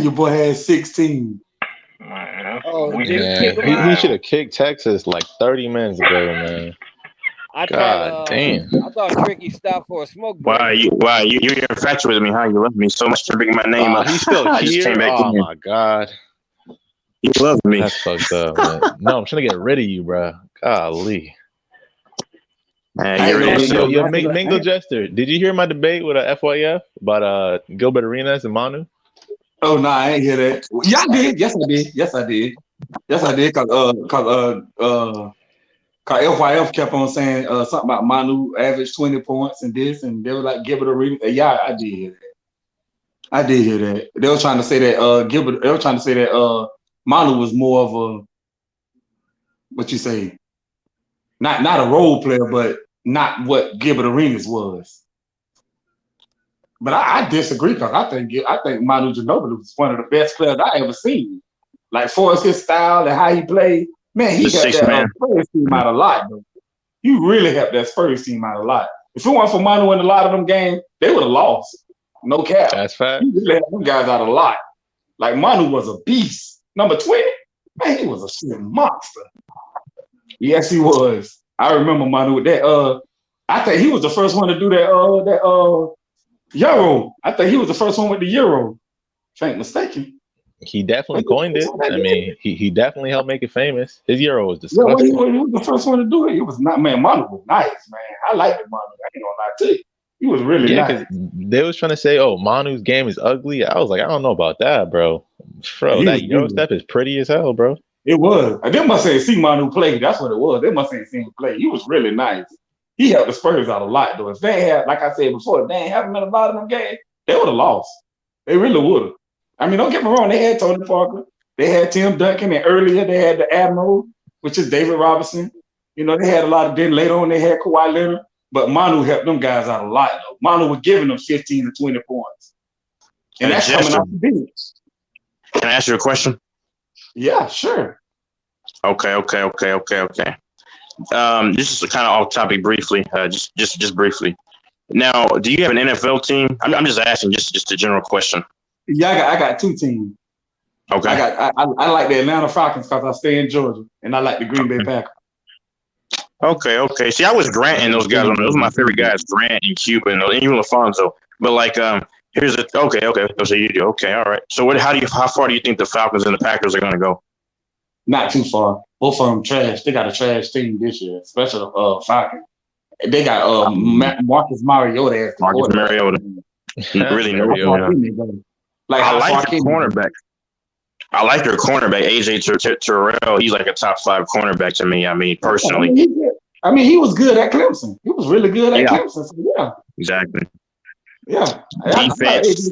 Your boy had 16. Man, He should have kicked Texas like 30 minutes ago, man. God damn. I thought Tricky stopped for a smoke break. You're infatuated with me, huh? You love me so much for bringing my name up. He's still I just came here? back Oh, in. my God. You love me. That's fucked up, man. No, I'm trying to get rid of you, bro. Golly. Yo, Mingle Jester, did you hear my debate with FYF about Gilbert Arenas and Manu? Oh no, I ain't hear that. Yeah, I did. Yes, I did. Cause FYF kept on saying something about Manu average 20 points and this, and they were like, give it a reading. Yeah, I did hear that. They were trying to say that Manu was more of a, what you say, not a role player, but not what Gilbert Arenas was. But I disagree, because I think Manu Ginobili was one of the best players I ever seen. Like, for his style and how he played, man, he helped that Spurs team out a lot, bro. He really helped that Spurs team out a lot. If it weren't for Manu in a lot of them games, they would have lost. No cap. That's fact. He really helped them guys out a lot. Like, Manu was a beast. Number 20, man, he was a shit monster. Yes, he was. I remember Manu with that. I think he was the first one to do that Euro. I think he was the first one with the Euro. If I ain't mistaken. He definitely coined it. I mean, he definitely helped make it famous. His Euro was disgusting. Yeah, he was the first one to do it. It was not, man, Manu was nice, man. I liked Manu. I ain't gonna lie to you. He was really nice. Because they was trying to say, oh, Manu's game is ugly. I was like, I don't know about that, bro. Bro, that Euro step is pretty as hell, bro. It was. They must have seen Manu play. That's what it was. They must have seen him play. He was really nice. He helped the Spurs out a lot, though. If they had, like I said before, if they ain't have him in a lot of them games, they would have lost. They really would have. I mean, don't get me wrong. They had Tony Parker. They had Tim Duncan. And earlier, they had the Admiral, which is David Robinson. You know, they had a lot of, then later on, they had Kawhi Leonard. But Manu helped them guys out a lot, though. Manu was giving them 15 to 20 points. And that's coming off the bench. Can I ask you a question? Yeah, sure. Okay. This is kind of off topic briefly, just briefly. Now, do you have an NFL team? I'm just asking, just a general question. Yeah, I got two teams. Okay. I like the Atlanta Falcons because I stay in Georgia, and I like the Green Bay Packers. Okay. See, I was Grant and those guys. Those are my favorite guys, Grant and Cuban, and even LaFonso. But like, here's the okay. So you do okay, all right. So how far do you think the Falcons and the Packers are going to go? Not too far. Both of them trash. They got a trash team this year, especially Falcons. They got Marcus Mariota as the Marcus Mariota. Really no. Like I like their cornerback. I like their cornerback, AJ Terrell. He's like a top 5 cornerback to me. I mean, personally. He was good at Clemson. He was really good at Clemson. So yeah. Exactly. Yeah. Defense.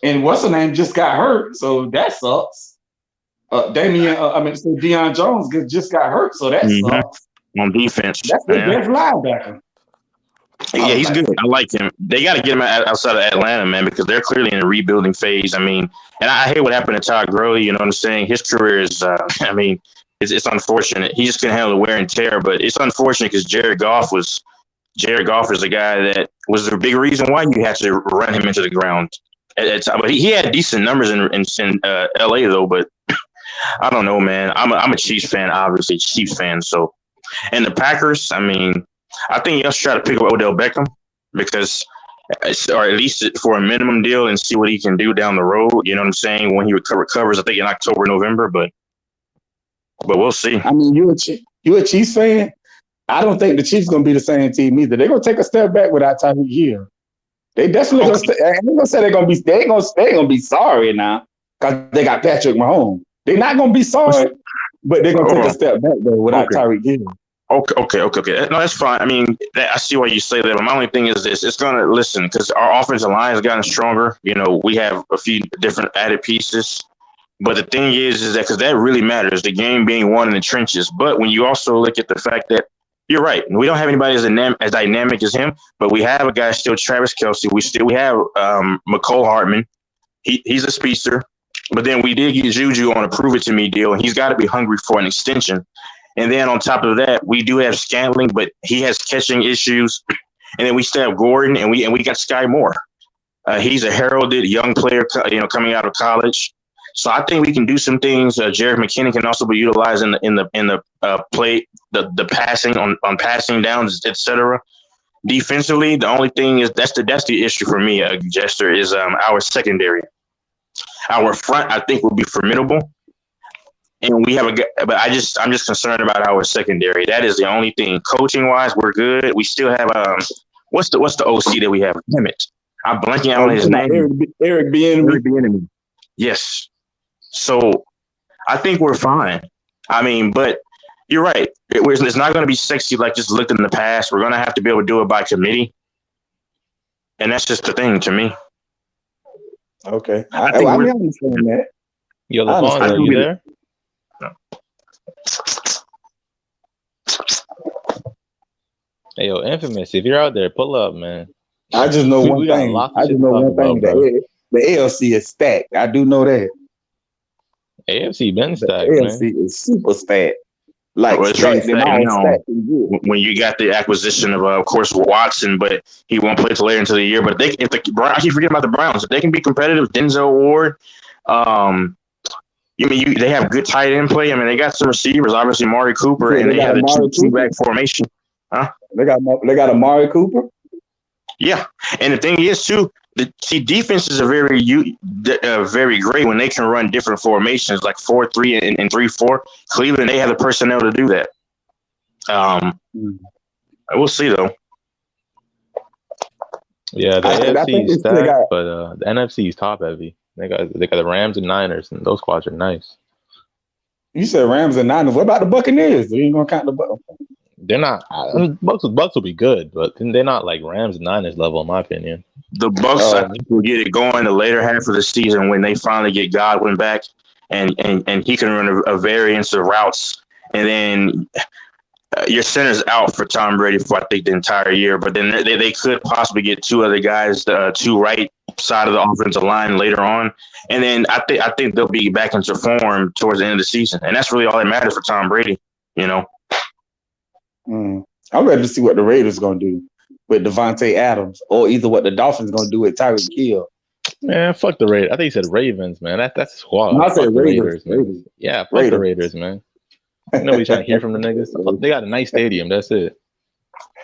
And what's her name just got hurt, so that sucks. Deion Jones just got hurt, so that sucks. On defense. That's the best linebacker. Yeah, he's good. I like him. They got to get him outside of Atlanta, man, because they're clearly in a rebuilding phase. I mean, and I hate what happened to Todd Gurley. You know what I'm saying? His career is, it's unfortunate. He just couldn't handle the wear and tear, but it's unfortunate because Jared Goff is a guy that was the big reason why you had to run him into the ground. But he had decent numbers in LA though. But I don't know, man. I'm a Chiefs fan, obviously Chiefs fan. So, and the Packers, I mean, I think you have to try to pick up Odell Beckham because, or at least for a minimum deal and see what he can do down the road. You know what I'm saying? When he recovers, I think in October, November, but we'll see. I mean, you a Chiefs fan? I don't think the Chiefs gonna be the same team either. They're gonna take a step back without Tyreek Hill. They definitely gonna say they're gonna be sorry now because they got Patrick Mahomes. They're not gonna be sorry, but they're gonna take a step back though without Tyreek Hill. Okay. No, that's fine. I mean, I see why you say that. But my only thing is this: it's gonna listen because our offensive line has gotten stronger. You know, we have a few different added pieces. But the thing is that because that really matters, the game being won in the trenches. But when you also look at the fact that you're right, we don't have anybody as dynamic as him, but we have a guy still, Travis Kelce. We have McCole Hartman. He's a speedster. But then we did get Juju on a prove it to me deal, and he's got to be hungry for an extension. And then on top of that, we do have Scantling, but he has catching issues. And then we still have Gordon, and we got Sky Moore. He's a heralded young player, coming out of college. So I think we can do some things. Jared McKinnon can also be utilized in the play, the passing on passing downs, etc. Defensively, the only thing is that's the issue for me, Jester, is our secondary. Our front, I think, will be formidable. And we have but I'm just concerned about our secondary. That is the only thing. Coaching wise, we're good. We still have what's the OC that we have? Damn it, I'm blanking out on his name. Eric Bieniemy. Yes. So I think we're fine. I mean, but you're right. It's not going to be sexy like just looked in the past. We're going to have to be able to do it by committee, and that's just the thing to me. Okay, I understand that. Yo, LeBron, are you there? Hey, yo, Infamous, if you're out there, pull up, man. I just know one thing. The AFC is stacked. I do know that. AFC been stacked, man. AFC is super stacked. Like stacked when you got the acquisition of course, Watson, but he won't play till later into the year. But I keep forgetting about the Browns. If they can be competitive, Denzel Ward, they have good tight end play. I mean, they got some receivers, obviously Amari Cooper, and they have the two-back formation. Huh? They got Amari Cooper. Yeah, and the thing is too, defenses are very great when they can run different formations like 4-3 and 3-4. Cleveland, they have the personnel to do that. We'll see though. Yeah, the AFC is stacked, but the NFC is top heavy. They got the Rams and Niners, and those squads are nice. You said Rams and Niners. What about the Buccaneers? You ain't gonna count the Bucks? They're not. Bucks will be good, but they're not like Rams and Niners level, in my opinion. The Bucks, I think, will get it going the later half of the season when they finally get Godwin back, and he can run a variance of routes, and then your center's out for Tom Brady for I think the entire year. But then they could possibly get two other guys, to right side of the offensive line later on, and then I think they'll be back into form towards the end of the season, and that's really all that matters for Tom Brady. You know. I'm ready to see what the Raiders gonna do with Devontae Adams, or either what the Dolphins gonna do with Tyreek Hill. Man, fuck the Raiders. I think you said Ravens, man. That's a squad. No, I said Fuck the Raiders. man. Raiders. Yeah, fuck the Raiders. Raiders, man. Nobody trying to hear from the niggas. They got a nice stadium. That's it.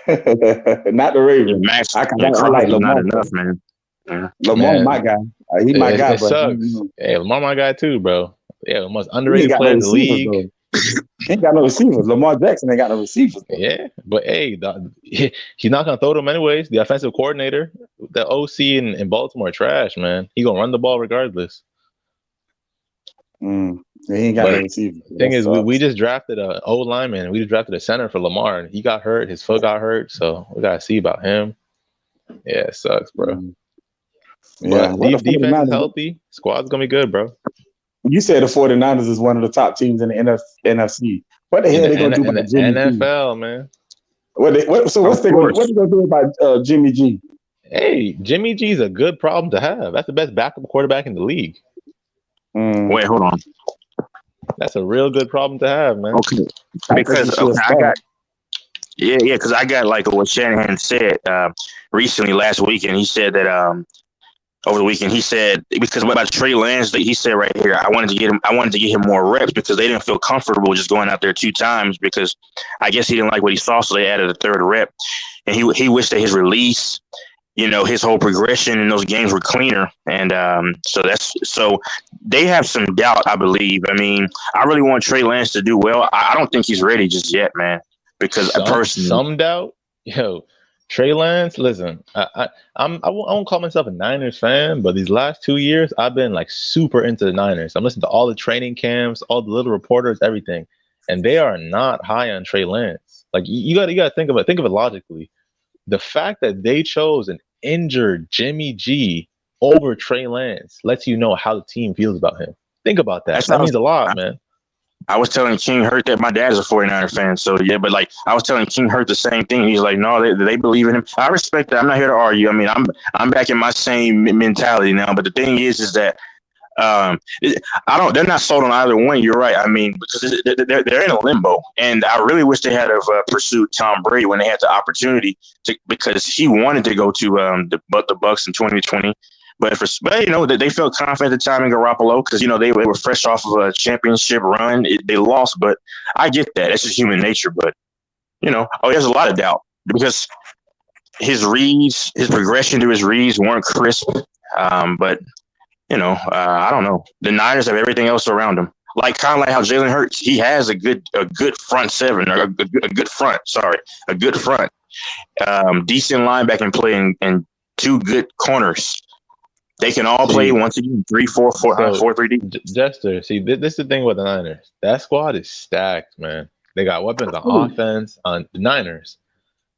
Not the Ravens. Max I Crosby's like not Lamar. enough, man. Yeah. Lamar, Man, my guy. He my guy, it but sucks. Hey, Lamar, my guy too, bro. Yeah, the most he ain't underrated got no player in the receivers league. though. He ain't got no receivers. Lamar Jackson ain't got no receivers. Though. Yeah, but hey, he's not gonna throw them anyways. The offensive coordinator, the OC in Baltimore, trash, man. He gonna run the ball regardless. He ain't got no receivers. Thing is, we just drafted a old lineman. We just drafted a center for Lamar, and he got hurt. His foot got hurt, so we gotta see about him. Yeah, it sucks, bro. Yeah, But defense is healthy. Squad's gonna be good, bro. You said the 49ers is one of the top teams in the NFC. What the hell they gonna do about Jimmy NFL, G? Man? What they gonna do about Jimmy G? Hey, Jimmy G's a good problem to have. That's the best backup quarterback in the league. Wait, hold on. That's a real good problem to have, man. Okay, because because I got like what Shanahan said recently last weekend. He said that over the weekend he said because about Trey Lance, he said right here, I wanted to get him more reps because they didn't feel comfortable just going out there 2 times because I guess he didn't like what he saw, so they added a 3rd rep, and he wished that his release, his whole progression in those games were cleaner, and so they have some doubt, I believe. I mean, I really want Trey Lance to do well. I don't think he's ready just yet, man. Because some doubt, Trey Lance. Listen, I won't call myself a Niners fan, but these last 2 years, I've been like super into the Niners. I'm listening to all the training camps, all the little reporters, everything, and they are not high on Trey Lance. Like you got to think of it logically. The fact that they chose an injured Jimmy G over Trey Lance lets you know how the team feels about him. Think about that. That means a lot, man. I was telling King Hurt that my dad is a 49er fan. So, yeah, but like I was telling King Hurt the same thing. He's like, no, they believe in him. I respect that. I'm not here to argue. I mean, I'm back in my same mentality now. But the thing is that they're not sold on either one. You're right. I mean, because they're in a limbo. And I really wish they had pursued Tom Brady when they had the opportunity because he wanted to go to the Bucks in 2020. But they felt confident at the time in Garoppolo because, they were fresh off of a championship run. They lost, but I get that. It's just human nature. But, there's a lot of doubt because his progression to his reads weren't crisp. But, I don't know. The Niners have everything else around them. Kind of like how Jalen Hurts, he has a good front seven, or a good front. Decent linebacking play and 2 good corners. They can all play once again 4-3 deep. Jester, see, this is the thing with the Niners. That squad is stacked, man. They got weapons on offense on the Niners.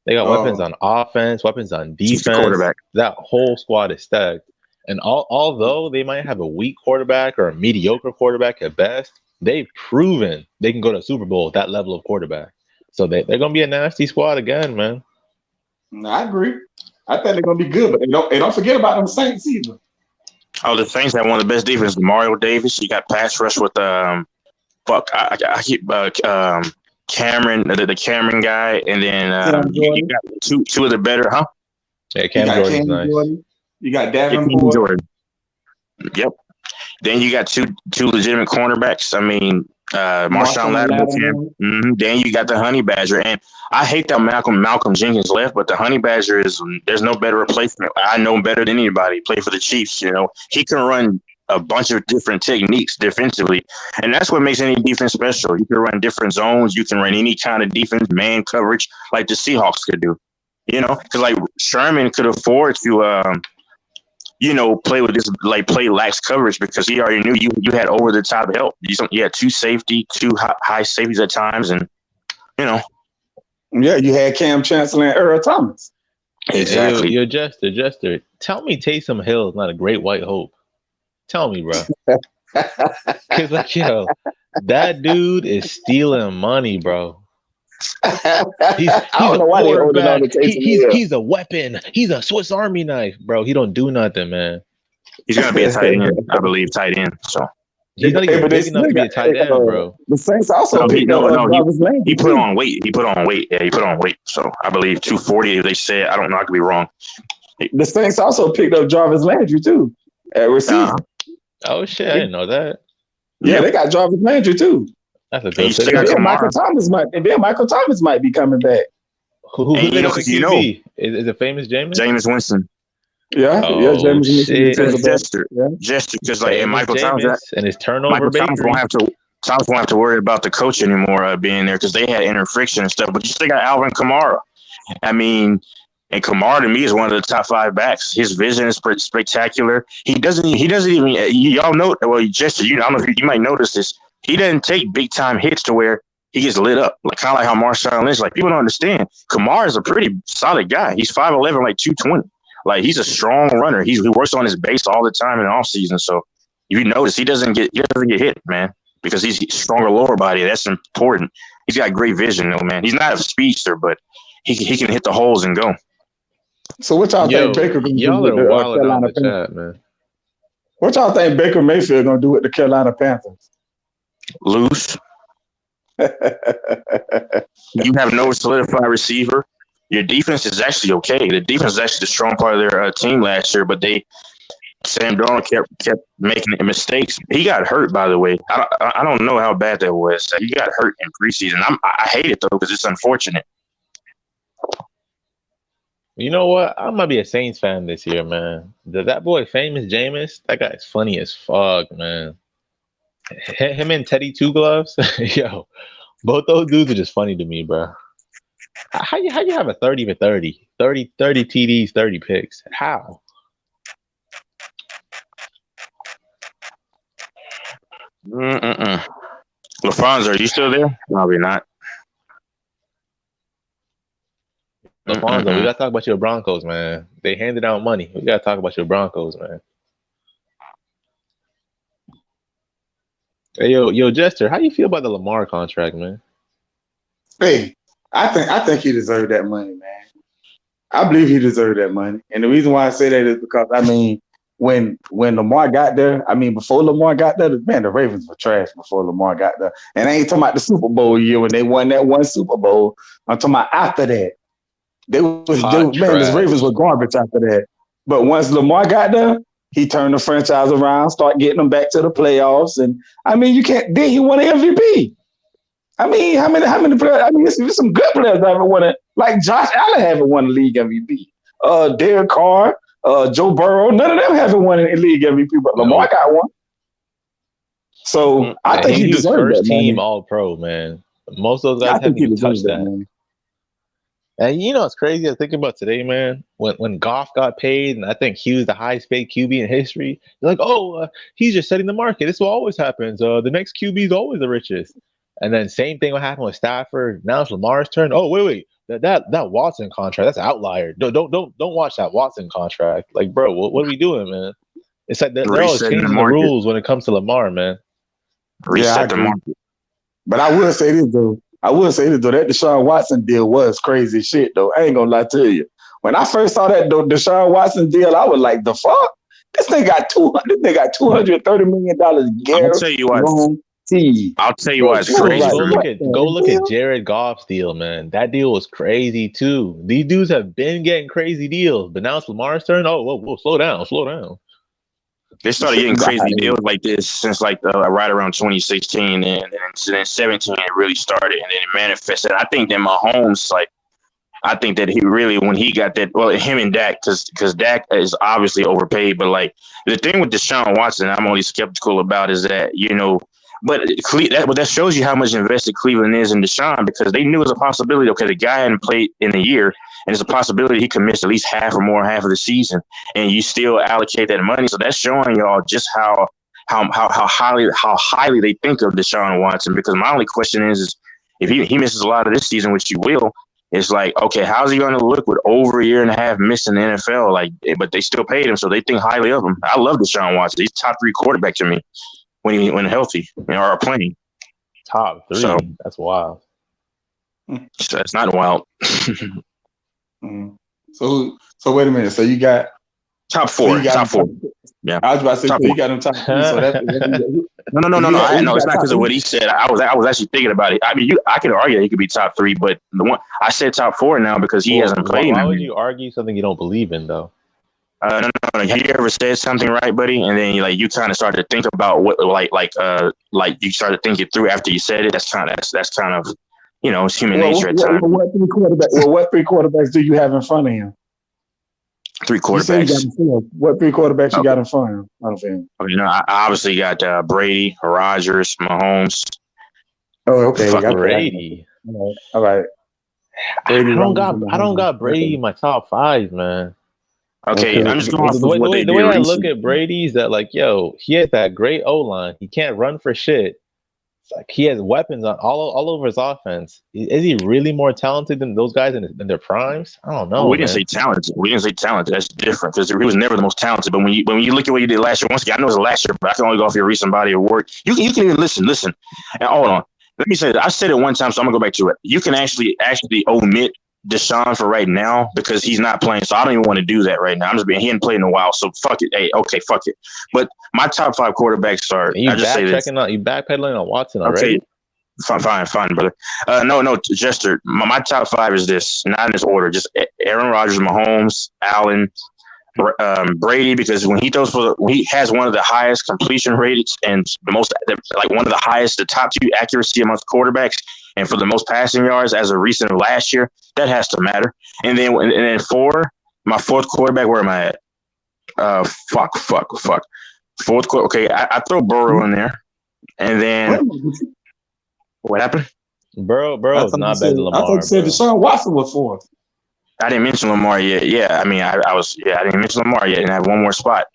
They got weapons on offense, weapons on defense. Quarterback. That whole squad is stacked. And although they might have a weak quarterback or a mediocre quarterback at best, they've proven they can go to a Super Bowl with that level of quarterback. So they're going to be a nasty squad again, man. I agree. I think they're going to be good, but don't forget about them Saints either. Oh, the Saints have one of the best defenses. Mario Davis. You got pass rush with Cameron, the Cameron guy, and then you got two of the better, huh? Yeah, Cam Jordan's nice. Jordan. You got Davenport. Jordan. Yep. Then you got two legitimate cornerbacks. I mean, Marshawn Lattimore. Then you got the Honey Badger, and I hate that Malcolm Jenkins left, but the Honey Badger there's no better replacement. I know him better than anybody. Play for the Chiefs, he can run a bunch of different techniques defensively, and that's what makes any defense special. You can run different zones. You can run any kind of defense, man coverage, like the Seahawks could do. Because like Sherman could afford to. Play with this, play lax coverage because he already knew you had over the top help. You had 2 high safeties at times, and Yeah, you had Cam Chancellor and Earl Thomas. Exactly. Yo, Jester, tell me Taysom Hill is not a great white hope. Tell me, bro. Because that dude is stealing money, bro. He's a weapon. He's a Swiss Army knife, bro. He don't do nothing, man. He's gonna be a tight end, I believe. Tight end. So He's not even big enough to be a tight end, bro. The Saints also No, picked up Jarvis he Landry put too. on weight. He put on weight. Yeah, he put on weight. So I believe 240. They said. I don't know. I could be wrong. The Saints also picked up Jarvis Landry too at receiver. Oh shit, I didn't know that. Yeah, they got Jarvis Landry too. That's a And good you still pick. got And Michael Kamara. Thomas might be coming back. Who And they got the you know, QB? Is it famous Jameis? Jameis Winston. Yeah, Oh James Winston, the shit! quarterback. Jester. Yeah. Jester, because like, and Famous Michael Thomas, Jameis and his turnover Thomas bakery. won't have to worry about the coach anymore being there because they had friction and stuff. But you still got Alvin Kamara. I mean, and Kamara to me is one of the top 5 backs. His vision is spectacular. He doesn't even. Y'all know. Well, Jester, I don't know if you might notice this. He doesn't take big time hits to where he gets lit up, like kind of like how Marshawn Lynch. Like people don't understand. Kamara is a pretty solid guy. He's 5'11", like 220. Like he's a strong runner. He works on his base all the time in the off season. So if you notice, he doesn't get hit, man, because he's stronger lower body. That's important. He's got great vision, though, man. He's not a speedster, but he can hit the holes and go. So what y'all think Baker gonna do with the Carolina Panthers? Chat, man. What y'all think Baker Mayfield gonna do with the Carolina Panthers? Lose. You have no solidified receiver. Your defense is actually okay. The defense is actually the strong part of their team last year, but Sam Darnold kept making mistakes. He got hurt, by the way. I don't know how bad that was. He got hurt in preseason. I hate it though because it's unfortunate. You know what? I might be a Saints fan this year, man. That boy, famous Jameis, that guy's funny as fuck, man. Him and Teddy Two Gloves, yo, both those dudes are just funny to me, bro. How you have a 30 for 30 TDs, 30 picks? How? LaFonso, are you still there? Probably not. LaFonso, we gotta talk about your Broncos, man. They handed out money. We gotta talk about your Broncos, man. Hey, yo, Jester, how you feel about the Lamar contract, man? Hey, I think he deserved that money, man. I believe he deserved that money, and the reason why I say that is because when Lamar got there, before Lamar got there, man, the Ravens were trash before Lamar got there, and I ain't talking about the Super Bowl year when they won that one Super Bowl. I'm talking about after that. The Ravens were garbage after that. But once Lamar got there, he turned the franchise around, start getting them back to the playoffs, and you can't. Then he won an MVP. How many players? There's some good players that haven't won it. Like Josh Allen haven't won a league MVP. Derek Carr, Joe Burrow, none of them haven't won a league MVP, but Lamar got one. So I think he was deserved first that team money. All Pro, man. Most of those guys haven't even touched that. Man. And you know, it's crazy. I was thinking about today, man. When Goff got paid, and I think he was the highest paid QB in history. They're like, he's just setting the market. This is what always happens. The next QB is always the richest. And then same thing what happened with Stafford. Now it's Lamar's turn. Oh, wait. That Watson contract, that's an outlier. Don't watch that Watson contract. Like, bro, what are we doing, man? It's like they're always changing the rules when it comes to Lamar, man. Reset the market. But I will say this though. That Deshaun Watson deal was crazy shit though. I ain't gonna lie to you. When I first saw that Deshaun Watson deal, I was like, the fuck? This thing got $230 million guaranteed. I'll tell you why it's crazy. Go look at Jared Goff's deal, man. That deal was crazy too. These dudes have been getting crazy deals, but now it's Lamar's turn. Oh, whoa, slow down. They started getting crazy deals like this since right around 2016, and then 17 it really started, and then it manifested. I think that Mahomes, I think that he really, when he got that, him and Dak, because Dak is obviously overpaid, but the thing with Deshaun Watson, I'm only skeptical about is that but that shows you how much invested Cleveland is in Deshaun, because they knew it was a possibility. Okay, the guy hadn't played in a year, and it's a possibility he could miss at least half of the season, and you still allocate that money. So that's showing y'all just how highly they think of Deshaun Watson. Because my only question is if he misses a lot of this season, which he will, it's like, okay, how's he going to look with over a year and a half missing the NFL? But they still paid him, so they think highly of him. I love Deshaun Watson. He's top 3 quarterback to me when healthy or playing. Top 3. So, that's wild. So that's not wild. So wait a minute. So you got Top So four. you got Top him four. top, Yeah. I was about to say, Top so four. you got him top 3. So that's No. you No, it's got not top because of 3. what he said. I was actually thinking about it. I mean, I could argue that he could be top 3, but the one I said top 4 now because he Well, hasn't played in why a would minute. you argue something you don't believe in, though? No. Have you ever said something right, buddy? And then you kind of start to think about what like you start to think it through after you said it. That's kind of it's human nature at times. What 3 quarterbacks do you have in front of him? 3 You say you got quarterbacks. him 4. What 3 quarterbacks you Okay. got in front of him? I don't feel. You know, I obviously got Brady, Rodgers, Mahomes. Oh, okay. Fuck Brady. All right. Brady, I don't Rodgers, and got Mahomes. Brady in my top 5, man. Okay, I'm just going off of what they The did way I look recently. at Brady is that, like, yo, he has that great O-line. He can't run for shit. It's like he has weapons all over his offense. Is he really more talented than those guys in their primes? I don't know. We didn't say talented. That's different because he was never the most talented. But when you look at what he did last year, once again, I know it was last year, but I can only go off your recent body of work. You can even listen, and hold on. Let me say that I said it one time, so I'm gonna go back to it. You can actually omit Deshaun for right now because he's not playing, so I don't even want to do that right now. He hasn't played in a while, so fuck it. Hey, okay, fuck it. But my top 5 quarterbacks are. You I just say this. you backpedaling on Watson already? Okay, fine, brother. No, Jester. My top 5 is this, not in this order. Just Aaron Rodgers, Mahomes, Allen, Brady, because when he throws he has one of the highest completion rates and the most, like one of the highest, the top 2 accuracy amongst quarterbacks, and for the most passing yards as of recent of last year, that has to matter. And then 4, my 4th quarterback. Where am I at? Fuck. 4th quarter. Okay, I throw Burrow in there, and then what happened? Burrow is not better than Lamar. I thought you said Deshaun Watson was 4th. I didn't mention Lamar yet. Yeah, I mean, I didn't mention Lamar yet, and I have one more spot.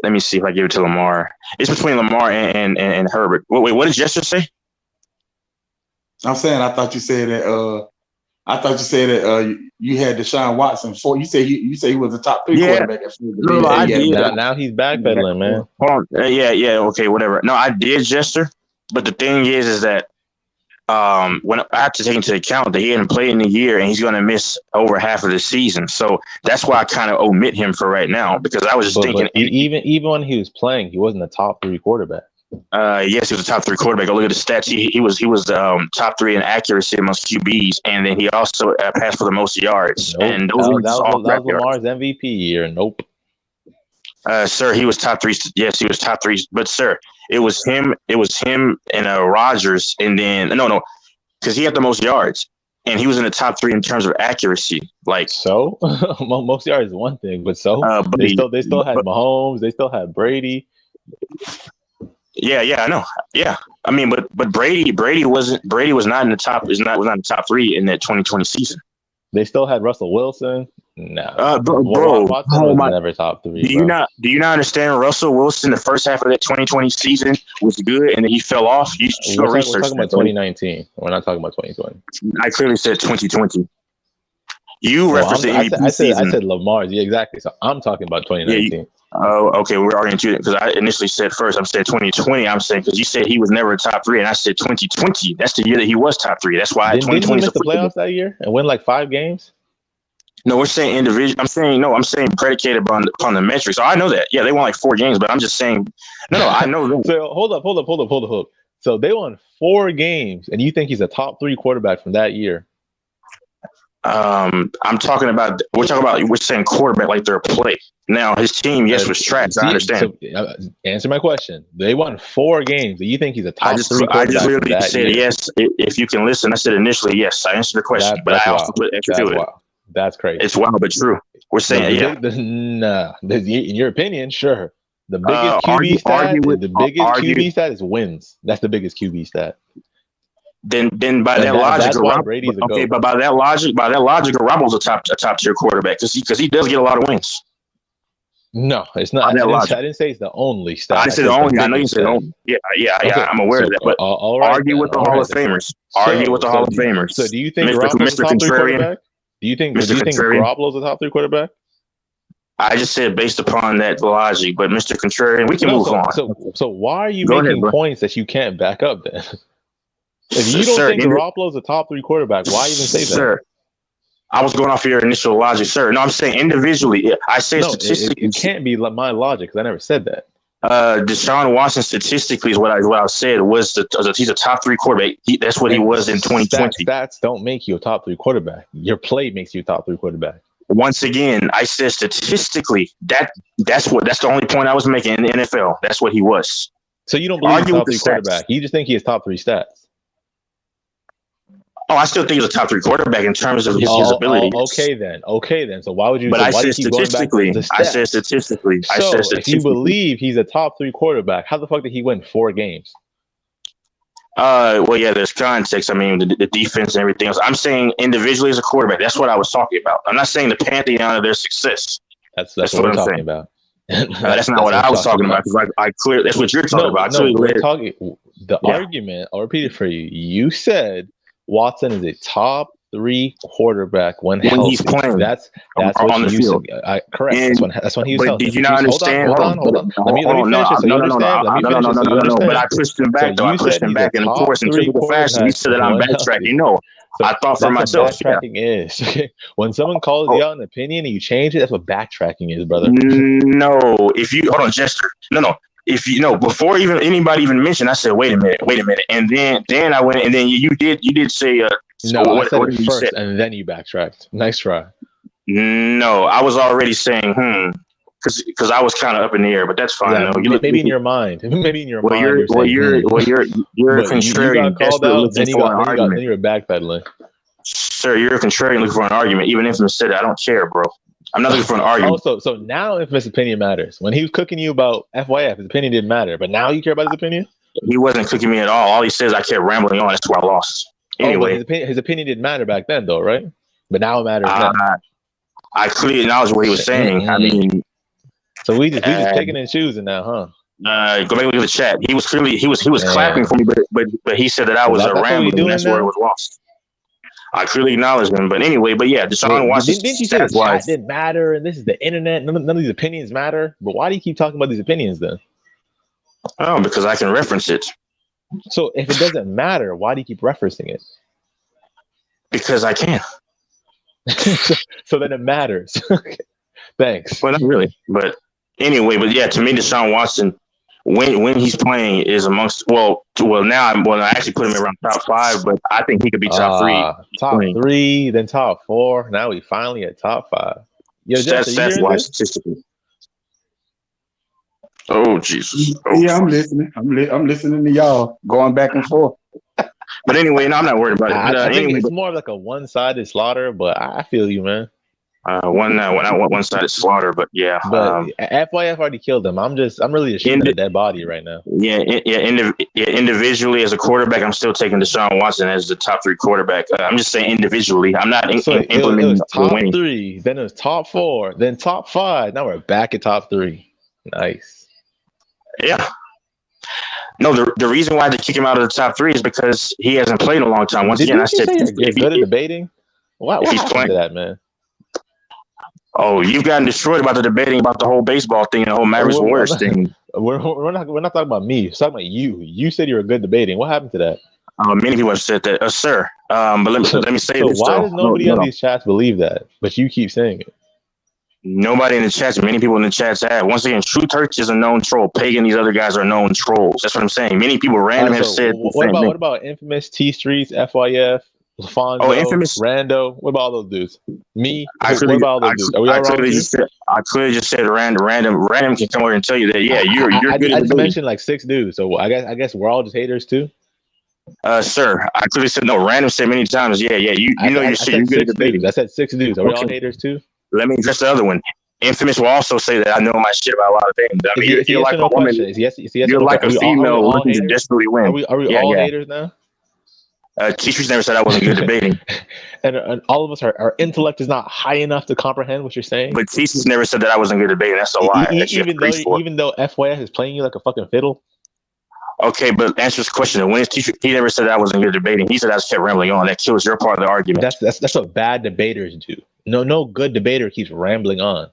Let me see if I give it to Lamar. It's between Lamar and Herbert. Wait, what did Jester say? I'm saying I thought you said that. You had Deshaun Watson 4. You say he was the top 3 quarterback at 4. No, I did. Now he's backpedaling, man. Hold on. Yeah. Okay, whatever. No, I did, Jester. But the thing is that when I have to take into account that he hadn't played in a year and he's going to miss over half of the season, so that's why I kind of omit him for right now because I was just thinking. But even when he was playing, he wasn't a top 3 quarterback. Yes, he was a top 3 quarterback. Go look at the stats. He was top 3 in accuracy amongst QBs, and then he also passed for the most yards. Nope. And those that was Lamar's MVP year. Nope. Sir, he was top 3. Yes, he was top 3. But sir, it was him and Rodgers, and then no, because he had the most yards, and he was in the top 3 in terms of accuracy. Like so, most yards is one thing, but they still had Mahomes, they still had Brady. Yeah, I know. Yeah, I mean, but Brady was not in the top. Was not in the top 3 in that 2020 season. They still had Russell Wilson. No, bro, Watson was never top 3. Do you not understand? Russell Wilson, the first half of that 2020 season was good, and then he fell off. You should go research. We're talking about 2019. We're not talking about 2020. I clearly said 2020. You referenced the MVP season. I said Lamar. Yeah, exactly. So I'm talking about 2019. Yeah, oh, okay. We're arguing too because I initially said first. I'm saying 2020. I'm saying because you said he was never a top 3, and I said 2020. That's the year that he was top 3. That's why 2020 didn't he miss the playoffs that year and win like 5 games. No, we're saying individual. I'm saying predicated upon the metrics. So I know that. Yeah, they won like 4 games, but I'm just saying. No, I know that. So hold up. So they won 4 games, and you think he's a top 3 quarterback from that year? We're saying quarterback like they're a play. Now his team, yes, was trash. I understand. So, answer my question. They won 4 games. Do you think he's a top 3 quarterback? I just literally said year? yes. If you can listen, I said initially yes. I answered the question, but I also put extra to it. That's crazy. It's wild but true. We're saying in your opinion, sure. The biggest QB stat is wins. That's the biggest QB stat. Then by that logic, okay, but by that logic, Garoppolo's a top tier quarterback because he does get a lot of wins. No, it's not. I didn't say it's the only stat. I said the only. I know you said only. Yeah. Okay. I'm aware of that. But argue with the Hall of Famers. Argue with the Hall of Famers. So do you think Garoppolo's a top 3 quarterback? Do you think Garoppolo's a top 3 quarterback? I just said based upon that logic, but Mr. Contrarian, we can move on. So why are you making points that you can't back up then? If you don't think Garoppolo's a top 3 quarterback, why even say that? I was going off your initial logic, sir. No, I'm saying individually. I said No, statistically. it can't be my logic because I never said that. Deshaun Watson statistically is what I said was he's a top 3 quarterback. That's what he was in 2020. Stats don't make you a top 3 quarterback. Your play makes you a top 3 quarterback. Once again, I said statistically that's the only point I was making in the NFL. That's what he was. So you don't believe he's a top 3 quarterback. You just think he has top 3 stats. Oh, I still think he's a top 3 quarterback in terms of his ability. Okay then. So why would you? But I said keep going back to the stats? I said statistically. So if you believe he's a top 3 quarterback, how the fuck did he win 4 games? Well, yeah, there's context. I mean, the defense and everything else. I'm saying individually as a quarterback. That's what I was talking about. I'm not saying the pantheon of their success. That's what we're talking about. That's not what I was talking about. Because I clearly that's what you're talking about. We're talking. The argument. I'll repeat it for you. You said Watson is a top 3 quarterback when he's playing. That's what on the field. Correct. That's when he was. But did you not understand? Hold on. Let me finish it. So you understand. Let me finish it. So you understand. But I pushed him back. I pushed him back, and of course, in typical fashion, he said that I'm backtracking. No, I thought for myself. Backtracking is when someone calls you out an opinion and you change it. That's what backtracking is, brother. No, if you hold on, Jester. No. If you know, before even anybody even mentioned, I said, wait a minute, and then I went, and then you did say, no, I said it first, and then you backtracked. Nice try. No, I was already saying, because I was kind of up in the air, but that's fine. Yeah, no, maybe in your mind, you're contrarian. You got called out, then you were backpedaling. Sir, you're a contrarian looking for an argument. Even Infamous said it, I don't care, bro. I'm not looking for an argument. So now Infamous' opinion matters. When he was cooking you about FYF, his opinion didn't matter. But now you care about his opinion? He wasn't cooking me at all. All he says, I kept rambling on. That's why I lost. Anyway. His opinion didn't matter back then, though, right? But now it matters now. I clearly acknowledge what he was saying. I mean. So we just picking and choosing now, huh? Go back and look at the chat. He was clapping for me, but he said that I was rambling, and that's where it was lost. I clearly acknowledge him, but anyway, Deshaun Watson. Didn't you say the chat didn't matter, and this is the internet? None of these opinions matter. But why do you keep talking about these opinions then? Oh, because I can reference it. So if it doesn't matter, why do you keep referencing it? Because I can. So then it matters. Thanks. Well, not really, but anyway, to me, Deshaun Watson, when he's playing is amongst now I actually put him around top 5, but I think he could be top 3. Top 3, then top 4. Now we finally at top 5. That's why statistically. Oh Jesus! Yeah, I'm listening. I'm listening to y'all going back and forth. But anyway, no, I'm not worried about it. I think it's more of like a one-sided slaughter, but I feel you, man. One-sided slaughter, but yeah. But FYF already killed him. I'm really ashamed of that body right now. Individually as a quarterback, I'm still taking Deshaun Watson as the top 3 quarterback. I'm just saying individually. I'm not implementing it was top 3, then it was top 4, then top 5. Now we're back at top 3. Nice. Yeah. No, the reason why they kick him out of the top 3 is because he hasn't played in a long time. Once again, I said if good at debating. What happened to that, man? Oh, you've gotten destroyed about the debating about the whole baseball thing and the whole Mavericks Warriors thing. We're not talking about me. We're talking about you. You said you were good debating. What happened to that? Many people have said that, sir. But let me say this. Why does nobody on these chats believe that? But you keep saying it. Nobody in the chats. Many people in the chats have. Once again, True Turch is a known troll. Pagan, these other guys are known trolls. That's what I'm saying. Many people random have said. What about Infamous, T Streets, FYF? Fonzo, Infamous, Rando. What about all those dudes? Me. I clearly just said random can come over and tell you that. Yeah, you're good. I just mentioned like 6 dudes, so I guess we're all just haters too. Sir, I clearly said no. Random said many times. Yeah. You know your shit. You're good at debating. I said 6 dudes. Are we all haters too? Let me address the other one. Infamous will also say that I know my shit about a lot of things. I mean, you're like a woman. You're like a female looking to desperately win. Are we all haters now? T-Streets never said I wasn't good at debating. and all of us, our intellect is not high enough to comprehend what you're saying. But T-Streets never said that I wasn't good at debating. That's a lie. Even though FYF is playing you like a fucking fiddle. Okay, but answer this question. When his teacher, he never said that I wasn't good at debating. He said I just kept rambling on. That kills your part of the argument. That's what bad debaters do. No good debater keeps rambling on.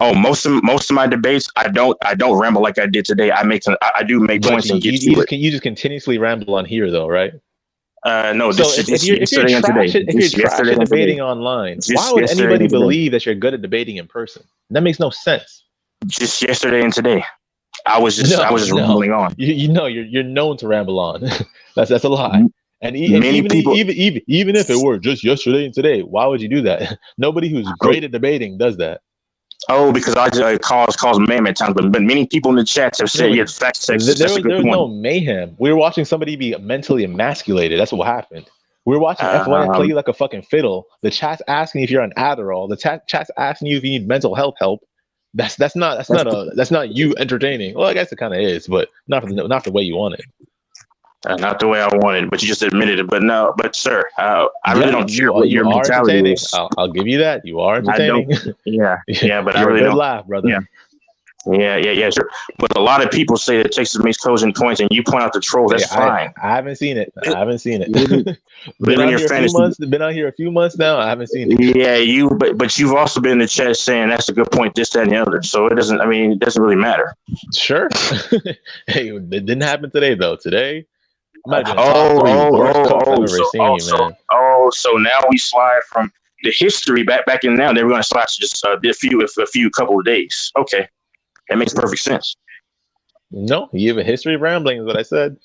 Oh, most of my debates, I don't ramble like I did today. I do make points and get to it. You just continuously ramble on here, though, right? No, So this if you're yesterday and today. if you're trash at debating online, why Just would yesterday anybody and today. believe that you're good at debating in person? That makes no sense. Just yesterday and today. I was just No, rambling on. you know you're known to ramble on. that's a lie. And Many even people. even if it were just yesterday and today, why would you do that? Nobody who's great at debating does that. Oh, because I just cause mayhem at times, but many people in the chats have said, "Yeah, fact checks." That's a good There was point. no mayhem. We were watching somebody be mentally emasculated. That's what happened. We were watching FYI play you like a fucking fiddle. The chat's asking if you're on Adderall. The chat's asking you if you need mental health help. That's not you entertaining. Well, I guess it kind of is, but not the way you want it. Not the way I wanted, but you just admitted it. But no, but sir, I really don't care what your mentality is. I'll give you that. You are entertaining. I don't. Yeah, but I You're really a good don't. laugh, brother. Yeah, sure. But a lot of people say that Texas makes cogent points, and you point out the troll. That's fine. I haven't seen it. Been out here a few months now. I haven't seen it. Yeah, but you've also been in the chat saying that's a good point, this, that, and the other. So it doesn't really matter. Sure. Hey, it didn't happen today though. Today, I'm not even so now we slide from the history back in now. They were going to slide to just a few couple of days. Okay, that makes perfect sense. No, you have a history of rambling, is what I said.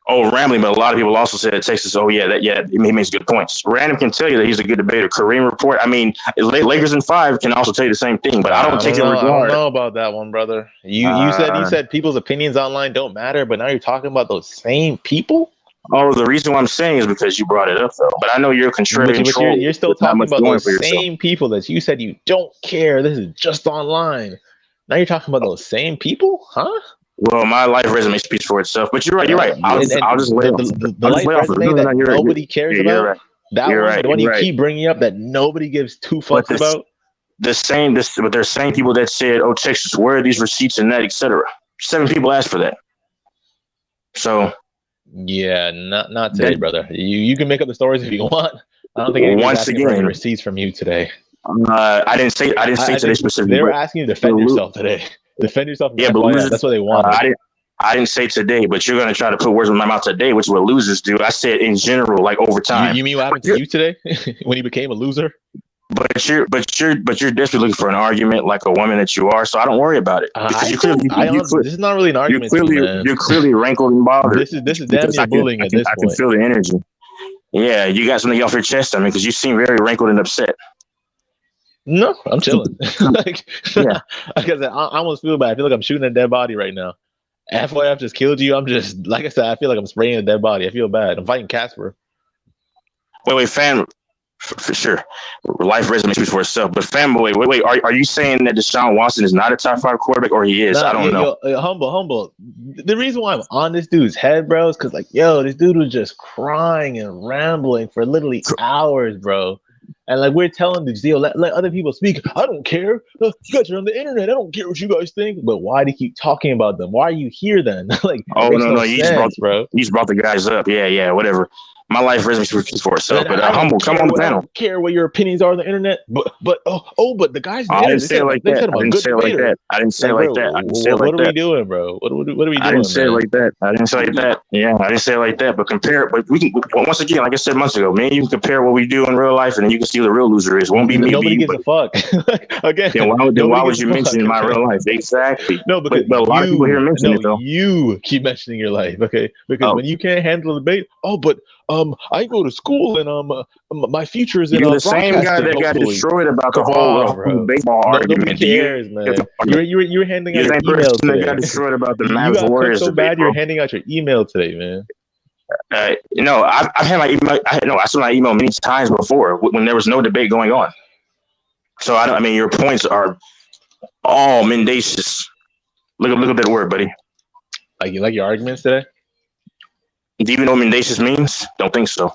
Oh, rambling, but a lot of people also said at Texas, he makes good points. Random can tell you that he's a good debater. Kareem Report, I mean, Lakers in 5 can also tell you the same thing, but I don't take it regard. I don't know about that one, brother. You said people's opinions online don't matter, but now you're talking about those same people? Oh, the reason why I'm saying is because you brought it up, though. But I know you're a contrarian troll. You're still talking about those same people that you said you don't care. This is just online. Now you're talking about those same people, huh? Well, my life resume speaks for itself. But you're right. You're right. I'll just lay off. The life resume that nobody cares about. Right. That one, the one you keep bringing up that nobody gives two fucks about. But there's same people that said, "Oh, Texas, where are these receipts and that, etc." 7 people asked for that. So. Yeah, not today, brother. You can make up the stories if you want. I don't think anyone's asking for any receipts from you today. I didn't say today specifically. They were asking you to defend yourself today. Defend yourself. Yeah, but that's what they wanted. I didn't say today, but you're going to try to put words in my mouth today, which is what losers do. I said in general, like over time. You mean what happened to you today when you became a loser? But you're desperately looking for an argument, like a woman that you are. So I don't worry about it. This is not really an argument. You're clearly rankled and bothered. This is damn near bullying at this point. I can feel the energy. Yeah, you got something off your chest. I mean, because you seem very rankled and upset. No, I'm chilling. Like I said, I almost feel bad. I feel like I'm shooting a dead body right now. FYI, I've just killed you. I'm just, like I said, I feel like I'm spraying a dead body. I feel bad. I'm fighting Casper. Wait, fan. For sure. Life resume speaks for itself. But fanboy, wait. Are you saying that Deshaun Watson is not a top 5 quarterback, or he is? I don't know. Humble. The reason why I'm on this dude's head, bro, is because this dude was just crying and rambling for literally hours, bro. And we're telling the deal, let other people speak. I don't care. You guys are on the internet. I don't care what you guys think. But why do you keep talking about them? Why are you here then? No, you just brought the guys up. Yeah, whatever. My life resume speaks for itself. But humble, come on the panel. I don't care what your opinions are on the internet. But the guys. I didn't say it like that. I didn't say it like that. What are we doing, bro? What are we doing? I didn't say it like that. I didn't say it like that. Yeah, I didn't say it like that. But compare. But we can once again, like I said months ago, man. You can compare what we do in real life, and then you can see who the real loser is. Won't be me. Nobody gives a fuck. Again. Then why would you mention my real life? Exactly. No, because but a lot of people here mention it though. You keep mentioning your life, okay? Because when you can't handle the debate, I go to school and my future is in. You're the same guy that got destroyed about the whole baseball argument. Nobody cares, man. You're handing out your email today. That got destroyed about the Mavs Warriors. So bad you're handing out your email today, man. I've had my email. I sent my email many times before when there was no debate going on. So your points are all mendacious. Look up that word, buddy. You like your arguments today? Do you even know what mendacious means? Don't think so.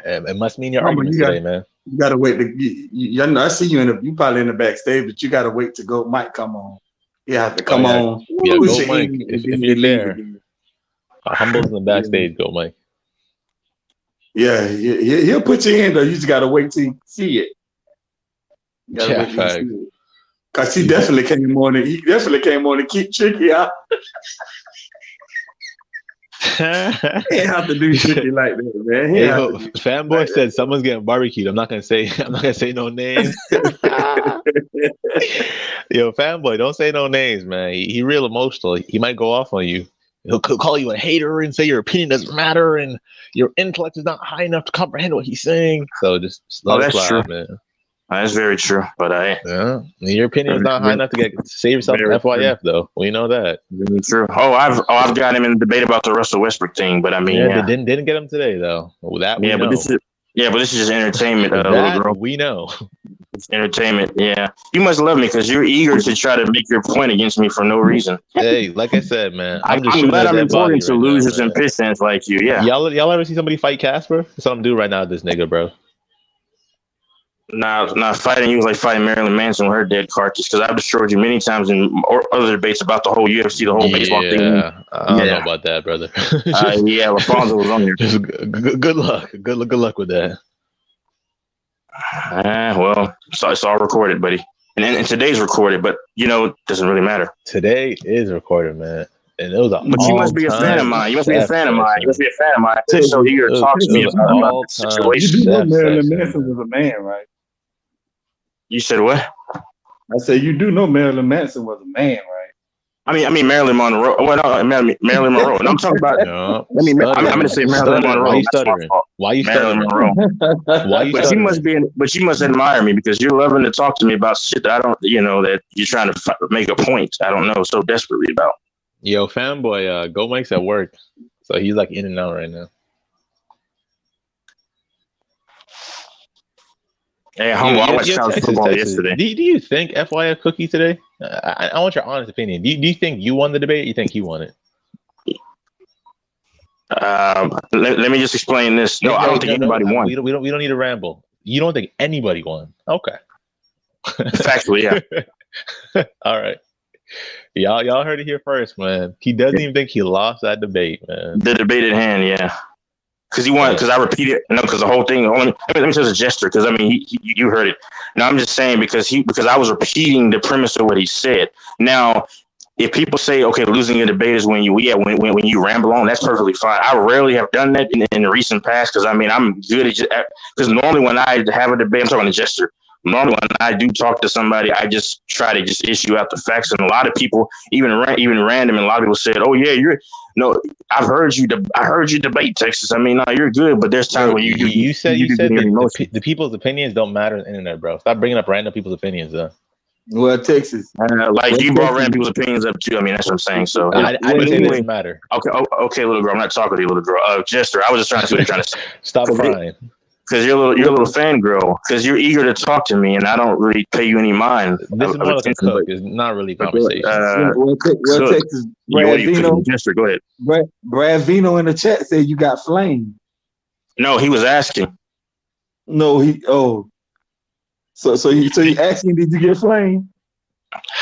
It must mean your arguments today, man. You gotta wait. I see you you probably in the backstage, but you gotta wait to go. Mike, come on. You have to come on. Yeah, go Mike. If you're there, Humble's in the backstage. Go Mike. Yeah, he'll put you in though. You just gotta wait till you see it. Cause he definitely came on. He definitely came on to keep Tricky out. He ain't have to do shit like that, man. He Hey, have yo, to do shit fanboy like said someone's getting barbecued. I'm not gonna say no names. Yo, fanboy, don't say no names, man. He real emotional. He might go off on you. He'll call you a hater and say your opinion doesn't matter and your intellect is not high enough to comprehend what he's saying. So just let it that's slide, true. man. That's very true. But yeah, your opinion is not high enough to save yourself from FYF, though. We know that. Very true. I've got him in the debate about the Russell Westbrook thing, but I mean, yeah, they didn't get him today, though. Well, that we know. But this is just entertainment, that little girl. We know. It's entertainment. Yeah, you must love me because you're eager to try to make your point against me for no reason. Hey, like I said, man, I'm I'm glad I'm important to losers and Pistons like you. Yeah. Y'all ever see somebody fight Casper? That's what I'm doing right now with this nigga, bro. Nah, fighting you was like fighting Marilyn Manson with her dead carcass because I've destroyed you many times in other debates about the whole UFC, the whole baseball thing. I don't know about that, brother. Yeah, Lafonso was on here. Just good luck. Good luck with that. Well, it's all recorded, buddy. And today's recorded, but it doesn't really matter. Today is recorded, man. And it was but you must be a fan of mine. You must be a fan of mine. You must be a fan of mine. You're so eager to talk to me about the situation. You do know Marilyn Manson was a man, right? You said what? I said you do know Marilyn Manson was a man, right? I mean Marilyn Monroe. Well, no, Marilyn Monroe. No, I'm talking about. I'm going to say Marilyn Monroe. Why you stuttering? Why you Marilyn Monroe? Why you stuttering? But you must admire me because you're loving to talk to me about shit that I don't. That you're trying to make a point. I don't know so desperately about. Yo, fanboy, Go Mike's at work, so he's like in and out right now. Hey, I watched college football yesterday. Do you think FYF cookie today? I want your honest opinion. Do you think you won the debate? Or you think he won it? Let me just explain this. No, I don't think anybody won. We don't need to ramble. You don't think anybody won? Okay. Factually, yeah. All right. Y'all heard it here first, man. He doesn't even think he lost that debate, man. The debate at hand, yeah. Because he won. Because I repeated. No, because the whole thing. Let me just a gesture. Because I mean, you heard it. No, I'm just saying because I was repeating the premise of what he said. Now, if people say, okay, losing a debate is when you ramble on, that's perfectly fine. I rarely have done that in the recent past because I mean I'm good at because normally when I have a debate, I'm talking a gesture. Normally when I do talk to somebody, I just try to just issue out the facts. And a lot of people, even random, and a lot of people said, "Oh yeah, I've heard you debate Texas. I mean, no, you're good, but there's times when you said the people's opinions don't matter on the internet, bro. Stop bringing up random people's opinions, though. Well, Texas, you brought random people's opinions up too. I mean, that's what I'm saying. So I didn't say it doesn't matter. Okay, little girl. I'm not talking to you, little girl. Jester, I was just trying to see what you're trying to say. Stop crying. Because you're a little fangirl. Because you're eager to talk to me, and I don't really pay you any mind. This is more like a cook. It's not really a conversation. Texas, Brad Vino. Jester, go ahead. Brad Vino in the chat said you got flame. No, he was asking. No, So he asking, did you get flame?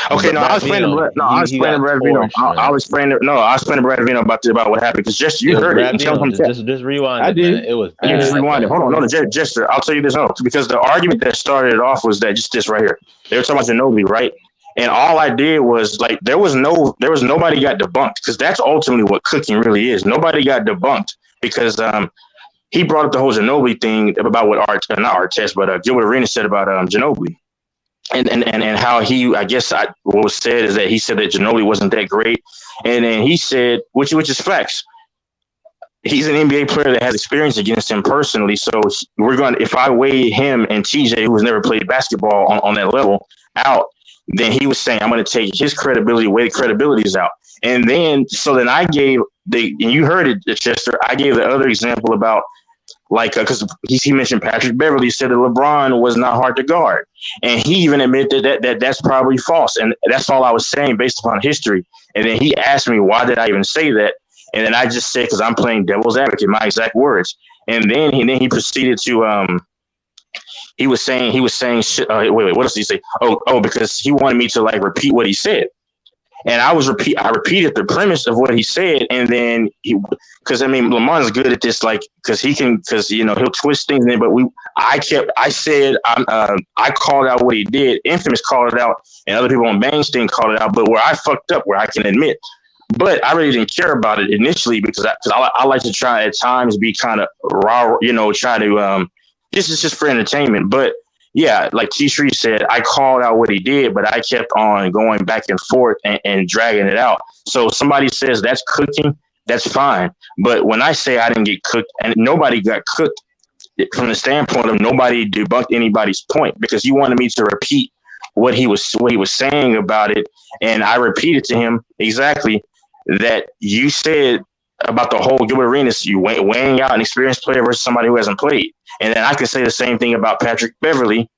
Okay, I was explaining to Brad Vino. I was explaining to Brad Vino about what happened because just you heard it. Just rewind. I did. It was. You just rewind it. Hold on, no, Jester. I'll tell you this, because the argument that started it off was that just this right here. They were talking about Ginobili, right? And all I did was like there was nobody got debunked because that's ultimately what cooking really is. Nobody got debunked because he brought up the whole Ginobili thing about what Gilbert Arenas said about Ginobili. And how what was said is that he said that Ginobili wasn't that great, and then he said, which is facts. He's an NBA player that has experience against him personally, so if I weigh him and TJ, who's never played basketball on that level, out, then he was saying I'm going to take his credibility, weigh the credibilities out, and then I gave and you heard it, Chester. I gave the other example about. Because he mentioned Patrick Beverly said that LeBron was not hard to guard, and he even admitted that that's probably false, and that's all I was saying based upon history. And then he asked me why did I even say that, and then I just said because I'm playing devil's advocate, my exact words. And then he proceeded to he was saying shit. Wait, what else did he say? Oh, because he wanted me to repeat what he said. And I repeated the premise of what he said, and then because Lamont's good at this, because he'll twist things in. But I called out what he did. Infamous called it out, and other people on Mainstream called it out. But where I fucked up, where I can admit, But I really didn't care about it initially because I like to try at times be kind of raw, try to this is just for entertainment. But yeah, like T Street said, I called out what he did, but I kept on going back and forth and dragging it out. So somebody says that's cooking, that's fine. But when I say I didn't get cooked and nobody got cooked from the standpoint of nobody debunked anybody's point because you wanted me to repeat what he was saying about it, and I repeated to him exactly that you said about the whole Gilbert Arenas, you weighing out an experienced player versus somebody who hasn't played. And then I could say the same thing about Patrick Beverly,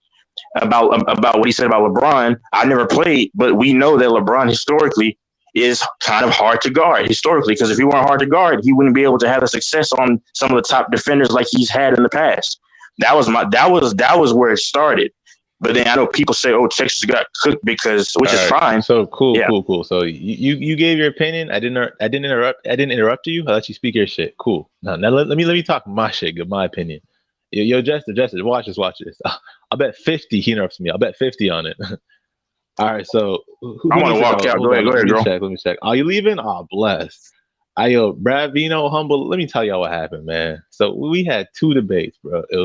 about what he said about LeBron. I never played, but we know that LeBron historically is kind of hard to guard historically, because if he weren't hard to guard, he wouldn't be able to have the success on some of the top defenders like he's had in the past. That was where it started. But then I know people say, "Oh, Texas got cooked," which is fine. So cool. So you gave your opinion. I didn't interrupt you. I let you speak your shit. Cool. Now let me talk my shit. Give my opinion. Yo, Jester, watch this. I'll bet 50 he interrupts me. I'll bet 50 on it. All right. So I want to walk out. Go ahead, girl. Let me check. Are you leaving? Oh, bless. Yo, Brad Vino, humble. Let me tell y'all what happened, man. So we had two debates, bro. It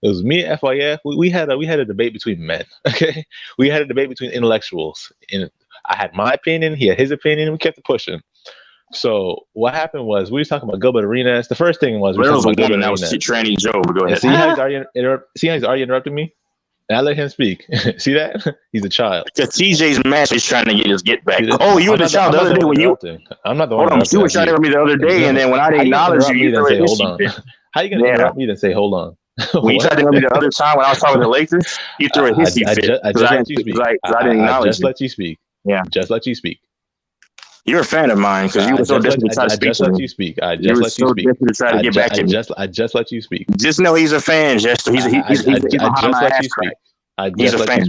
was me and FYF. We had a debate between men. Okay, we had a debate between intellectuals. And I had my opinion. He had his opinion. And we kept it pushing. So what happened was we were talking about Gilbert Arenas. The first thing was there was a woman that was tranny Joe. Go ahead. See how he's already interrupted me? And I let him speak. See that? He's a child. Because TJ's match is trying to get his get back. Oh, you were the child the other day when you. I'm not the one. Hold on, you were trying to interrupt me the other day, and then when I didn't acknowledge you threw a hold on. How you gonna interrupt me and say hold on? When you tried to interrupt me the other time when I was talking to the Lakers, you threw a hissy fit. I just let you speak. I didn't acknowledge you. Just let you speak. Yeah. Just let you speak. You're a fan of mine because you were so desperate to try to speak to me. I just let you speak. To try to get back to me. I just let you speak. Just know he's a fan, Jester. He's behind my ass crack. He's a fan.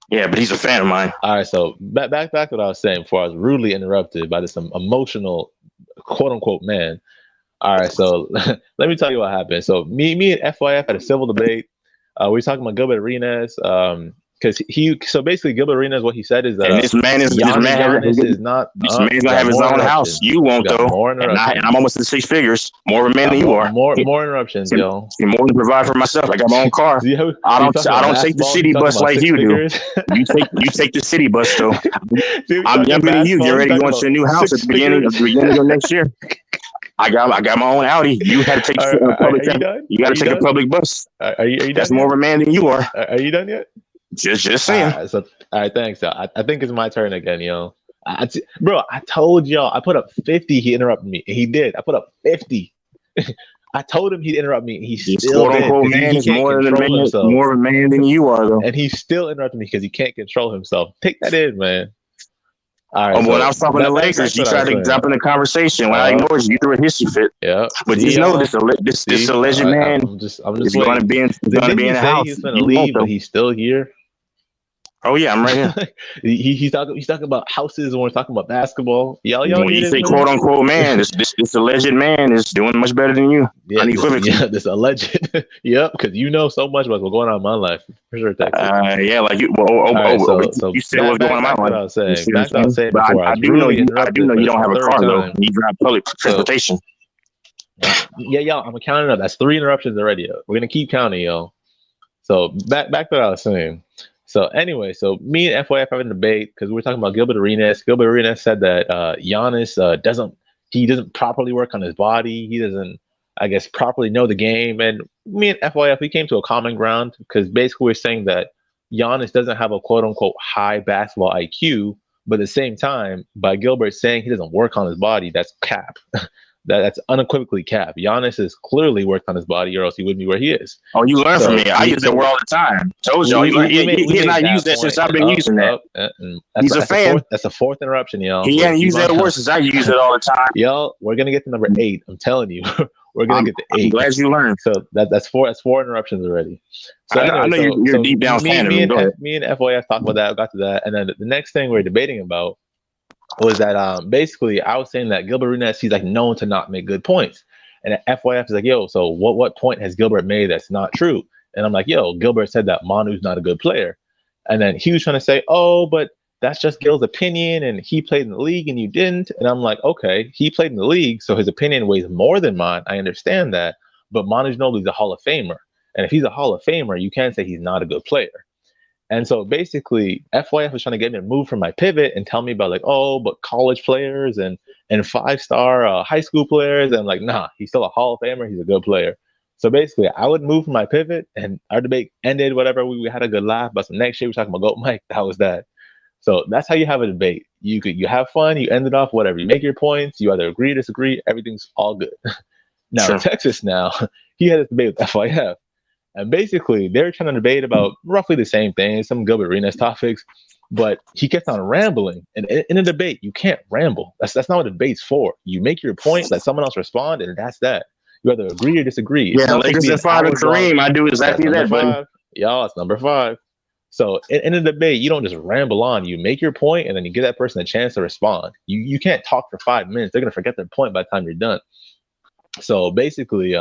Yeah, but he's a fan of mine. All right, so back to what I was saying before I was rudely interrupted by this emotional, quote unquote, man. All right, so let me tell you what happened. So me and FYF had a civil debate. We were talking about Gilbert Arenas. Because basically Gilbert Arenas, what he said is that this man is not. This man's gonna have his own house. You won't though. And I'm almost in six figures. More of a man than you are. More interruptions, yo. More to provide for myself. I got my own car. I don't take the city bus like you do. You take the city bus though. I'm younger than you. You're ready to go into a new house at the beginning of next year. I got my own Audi. You had to take public. You got to take a public bus. Are you done? That's more of a man than you are. Are you done yet? Just saying. All right, thanks. I think it's my turn again, yo. Bro, I told y'all I put up 50. He interrupted me. He did. I put up 50. I told him he'd interrupt me. He still did. Man is more of a man than you are, though. And he still interrupted me because he can't control himself. Take that in, man. All right. When I was talking to the Lakers, you tried to jump in the conversation. When I ignored you, you threw a hissy fit. Yeah. But just know this alleged man is going to be in the house. He's going to leave, but he's still here. Oh yeah, I'm right here. he's talking about houses when we're talking about basketball. Y'all when you say quote unquote man, this alleged man is doing much better than you. Yeah, this alleged. Yep, because you know so much about what's going on in my life. For sure, Texas. Yeah, like you. You said what's going on in my life. What I was saying. That's what I was saying before. I do know you don't have a car though. You drive public transportation. Yeah, y'all. I'm counting up. That's 3 interruptions already. Yo. We're gonna keep counting, yo. So back to what I was saying. So anyway, me and FYF having a debate because we were talking about Gilbert Arenas. Gilbert Arenas said that Giannis doesn't properly work on his body. He doesn't, I guess, properly know the game. And me and FYF, we came to a common ground because basically we're saying that Giannis doesn't have a quote unquote high basketball IQ, but at the same time, by Gilbert saying he doesn't work on his body, that's cap. That's unequivocally cap. Giannis has clearly worked on his body, or else he wouldn't be where he is. Oh, you learn from me. I use that word all the time. Told y'all. He and I use that since I've been using that. He's a fan. That's a 4th interruption, y'all. He hadn't used that word since I use it all the time. Y'all, we're gonna get to number 8. I'm telling you, we're gonna get to 8. I'm glad you learned. So that's 4 interruptions already. So I know you're a deep down fan of me. Me and FYF talked about that. Got to that, and then the next thing we're debating about was that basically I was saying that Gilbert Arenas, he's like known to not make good points. And FYF is like, yo, so what point has Gilbert made that's not true? And I'm like, yo, Gilbert said that Manu's not a good player. And then he was trying to say, oh, but that's just Gil's opinion, and he played in the league and you didn't. And I'm like, okay, he played in the league, so his opinion weighs more than mine. I understand that, but Manu Ginobili's a Hall of Famer, and if he's a Hall of Famer, you can't say he's not a good player. And so basically, FYF was trying to get me to move from my pivot and tell me about like, oh, but college players and 5-star high school players, and like, nah, he's still a Hall of Famer. He's a good player. So basically, I would move from my pivot, and our debate ended. Whatever, we had a good laugh. But some next year, we're talking about Goat Mike. That was that. So that's how you have a debate. You have fun. You end it off. Whatever. You make your points. You either agree, disagree. Everything's all good. Now Sure. Texas, now he had a debate with FYF. And basically, they're trying to debate about roughly the same thing, some Gilbert Arenas topics, but he kept on rambling. And in a debate, you can't ramble. That's not what a debate's for. You make your point, let someone else respond, and that's that. You either agree or disagree. It's Yeah, not supposed to Lakers be and an 5 and hour-long. Kareem. I do exactly That's that, number buddy. 5. Y'all, it's number 5. So in a debate, you don't just ramble on. You make your point, and then you give that person a chance to respond. You can't talk for 5 minutes. They're gonna forget their point by the time you're done. So basically,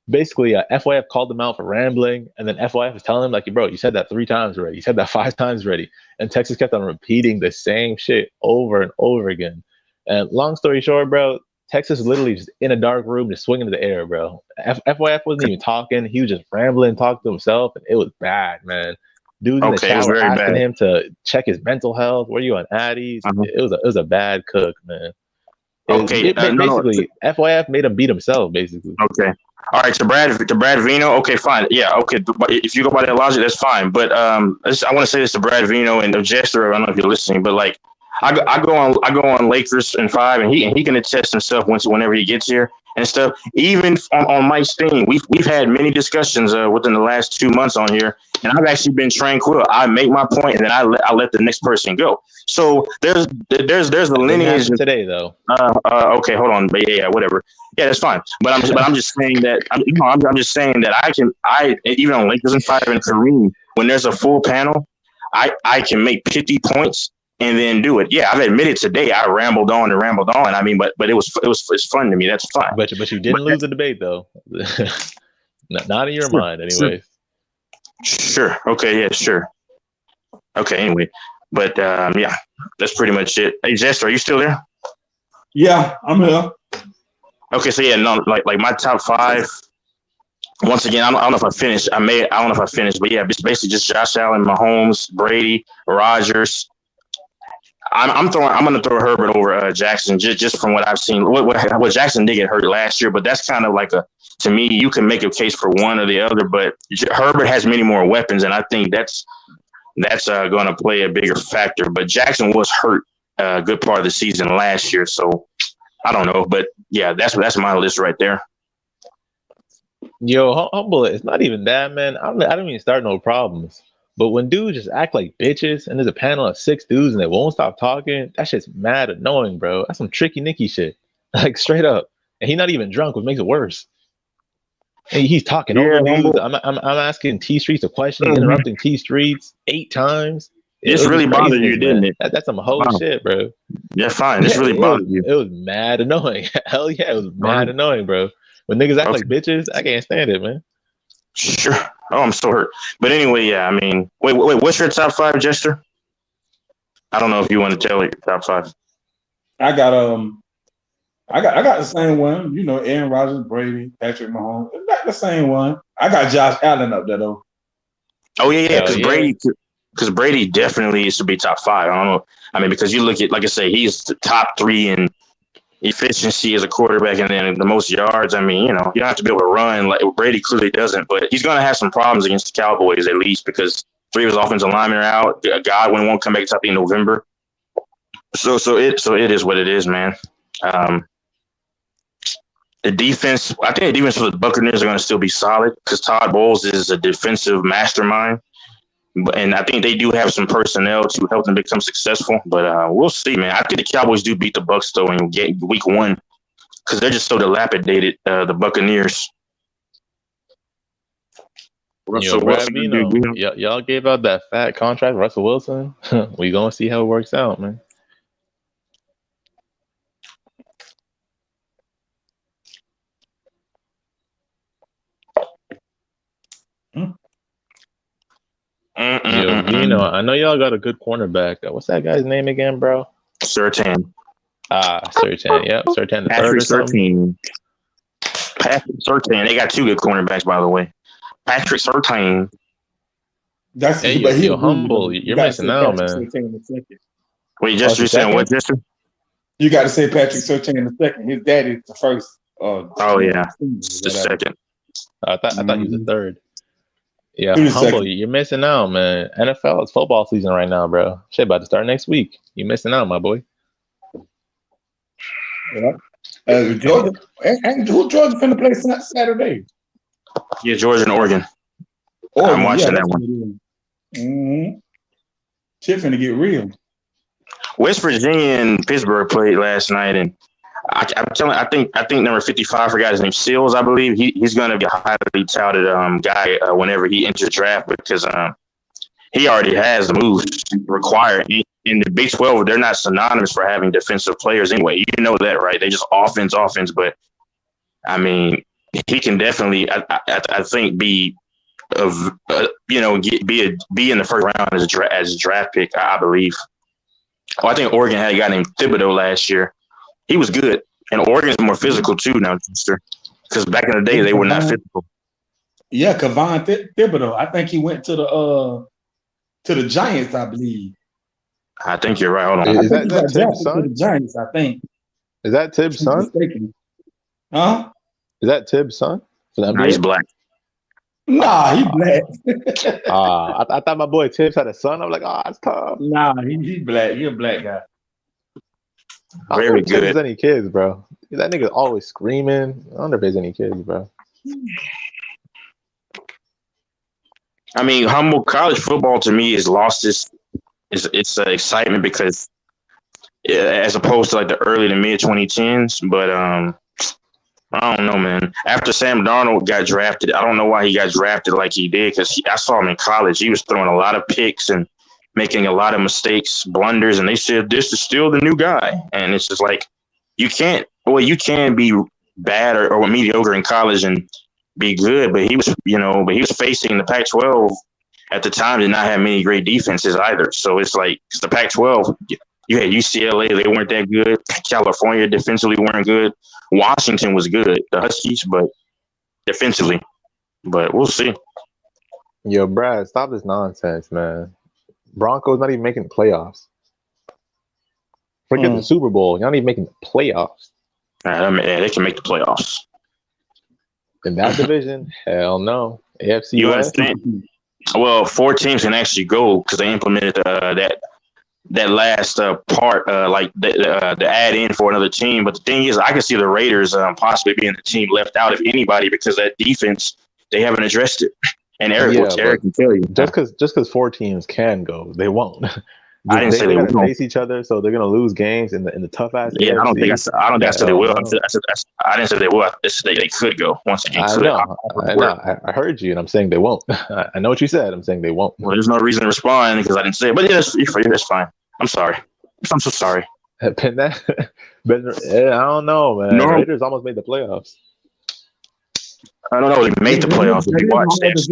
FYF called him out for rambling, and then FYF was telling him like, bro, you said that 3 times already. You said that 5 times already. And Texas kept on repeating the same shit over and over again. And long story short, bro, Texas literally just in a dark room, just swinging in the air, bro. FYF wasn't even talking. He was just rambling, talking to himself, and it was bad, man. Dudes in the Okay, it was shower very asking bad. him to check his mental health. Were you on Addies? It was a bad cook, man. Okay, no. Basically, FYF made him beat himself, basically. Okay. All right, to Brad Vino. Okay, fine. Yeah, okay. But if you go by that logic, that's fine. But I want to say this to Brad Vino and Jester. I don't know if you're listening, but like I go on Lakers and 5, and he can attest himself whenever he gets here and stuff. Even on Mike's thing, we've had many discussions within the last 2 months on here, and I've actually been tranquil. I make my point, and then I let the next person go. So there's a lineage today though. Okay, hold on, but yeah, whatever. Yeah, that's fine. But I'm just saying that I'm just saying that I even on Lakers and 5 and Kareem, when there's a full panel, I can make 50 points and then do it. Yeah, I've admitted today I rambled on and rambled on. I mean, but it's fun to me. That's fine. But you didn't lose the debate though. Not in your mind, anyways. Sure. Okay. Yeah. Sure. Okay. Anyway, but yeah, that's pretty much it. Hey, Jester, are you still there? Yeah, I'm here. Okay, so yeah, no, like my top 5. Once again, I don't know if I finished. I don't know if I finished, but yeah, it's basically just Josh Allen, Mahomes, Brady, Rodgers. I'm gonna throw Herbert over Jackson just from what I've seen. What Jackson did get hurt last year, but that's kind of like to me, you can make a case for one or the other, but Herbert has many more weapons, and I think that's going to play a bigger factor. But Jackson was hurt a good part of the season last year, so I don't know. But yeah, that's my list right there. Yo, humble it. It's not even that, man. I don't even start no problems. But when dudes just act like bitches, and there's a panel of 6 dudes and they won't stop talking, that shit's mad annoying, bro. That's some tricky Nicky shit, like straight up. And he's not even drunk, which makes it worse. And he's talking over dudes. I'm asking T Streets a question. He's interrupting T Streets 8 times. This really bothered you, didn't it? That's some whole shit, bro. Yeah, fine. This really bothered you. It was mad annoying. Hell yeah, it was mad annoying, bro. When niggas act like bitches, I can't stand it, man. Sure. Oh, I'm so hurt. But anyway, yeah, I mean, wait, what's your top 5, Jester? I don't know if you want to tell your top 5. I got the same one. You know, Aaron Rodgers, Brady, Patrick Mahomes. I got the same one. I got Josh Allen up there though. Oh yeah, because Brady definitely used to be top 5. I don't know. I mean, because you look at, like I say, he's the top 3 in efficiency as a quarterback, and then the most yards. I mean, you know, you don't have to be able to run like Brady clearly doesn't, but he's going to have some problems against the Cowboys at least because 3 of his offensive linemen are out. Godwin won't come back until in November. So it is what it is, man. The defense, I think the defense for the Buccaneers are going to still be solid because Todd Bowles is a defensive mastermind. And I think they do have some personnel to help them become successful. But we'll see, man. I think the Cowboys do beat the Bucs, though, in week 1 because they're just so dilapidated, the Buccaneers. Yo, y'all gave out that fat contract, Russell Wilson. We going to see how it works out, man. Yo, Vino, I know y'all got a good cornerback. What's that guy's name again, bro? Surtain. Surtain. Yep, Surtain the third Patrick or something. Surtain. Patrick Surtain. They got 2 good cornerbacks, by the way. Patrick Surtain. Hey, you're humble. You're missing out, man. Wait, Jester, you saying what, Jester? You got to say Patrick Surtain in the second. His daddy's the first. Oh yeah, it's the second. I thought he was the third. Yeah, Who's humble. second? You're missing out, man. NFL, it's football season right now, bro. Shit about to start next week. You're missing out, my boy. Yeah. Georgia, and who Georgia finna play Saturday? Yeah, Georgia and Oregon. I'm watching that one. Mm-hmm. Shit finna get real. West Virginia and Pittsburgh played last night, and I'm telling. I think number 55. I forgot his name. Seals, I believe. He's going to be a highly touted guy whenever he enters draft because he already has the moves required. In the Big 12, they're not synonymous for having defensive players anyway. You know that, right? They just offense. But I mean, he can definitely, I think, be in the first round as a draft pick. I believe. Oh, I think Oregon had a guy named Thibodeau last year. He was good, and Oregon's more physical too now, because back in the day they were not physical. Yeah, Kevon Thibodeau. I think he went to the Giants, I believe. I think you're right. Hold on. Is that Tibbs' son? To the Giants, I think. Is that Tibbs' son? Huh? Is that Tibbs' son? Nah, he's black. Nah, he black. I thought my boy Tibbs had a son. I'm like, that's tough. Nah, he black. He a black guy. Very good. Tibbs any kids, bro? That nigga's always screaming. I wonder if there's any kids, bro. I mean, humble college football to me is lost its excitement because as opposed to like the early to mid 2010s, but I don't know, man. After Sam Darnold got drafted, I don't know why he got drafted like he did because I saw him in college. He was throwing a lot of picks and making a lot of mistakes, blunders, and they said this is still the new guy. And it's just like you can be bad or mediocre in college and be good, but he was facing the Pac-12 at the time did not have many great defenses either. So it's like the Pac-12. You had UCLA, they weren't that good. California defensively weren't good. Washington was good, the Huskies, but defensively. But we'll see. Yo, Brad, stop this nonsense, man. Broncos not even making the playoffs. Forget the Super Bowl. You're not even making the playoffs. They can make the playoffs. In that division? Hell no. AFC West? Well, 4 teams can actually go because they implemented that last part, the add in for another team. But the thing is, I can see the Raiders possibly being the team left out, if anybody, because that defense, they haven't addressed it. And Eric can tell you. Just because 4 teams can go, they won't. I didn't say they won't won't face each other, so they're gonna lose games in the tough ass. Yeah, AFC. I don't think I said they will. I didn't say they will. I said they could go once again. I know. I heard you, and I'm saying they won't. I know what you said. I'm saying they won't. Well, there's no reason to respond because I didn't say it. But yes, that's fine. I'm sorry. I'm so sorry. I don't know, man. Raiders almost made the playoffs. I don't know. They made the playoffs. They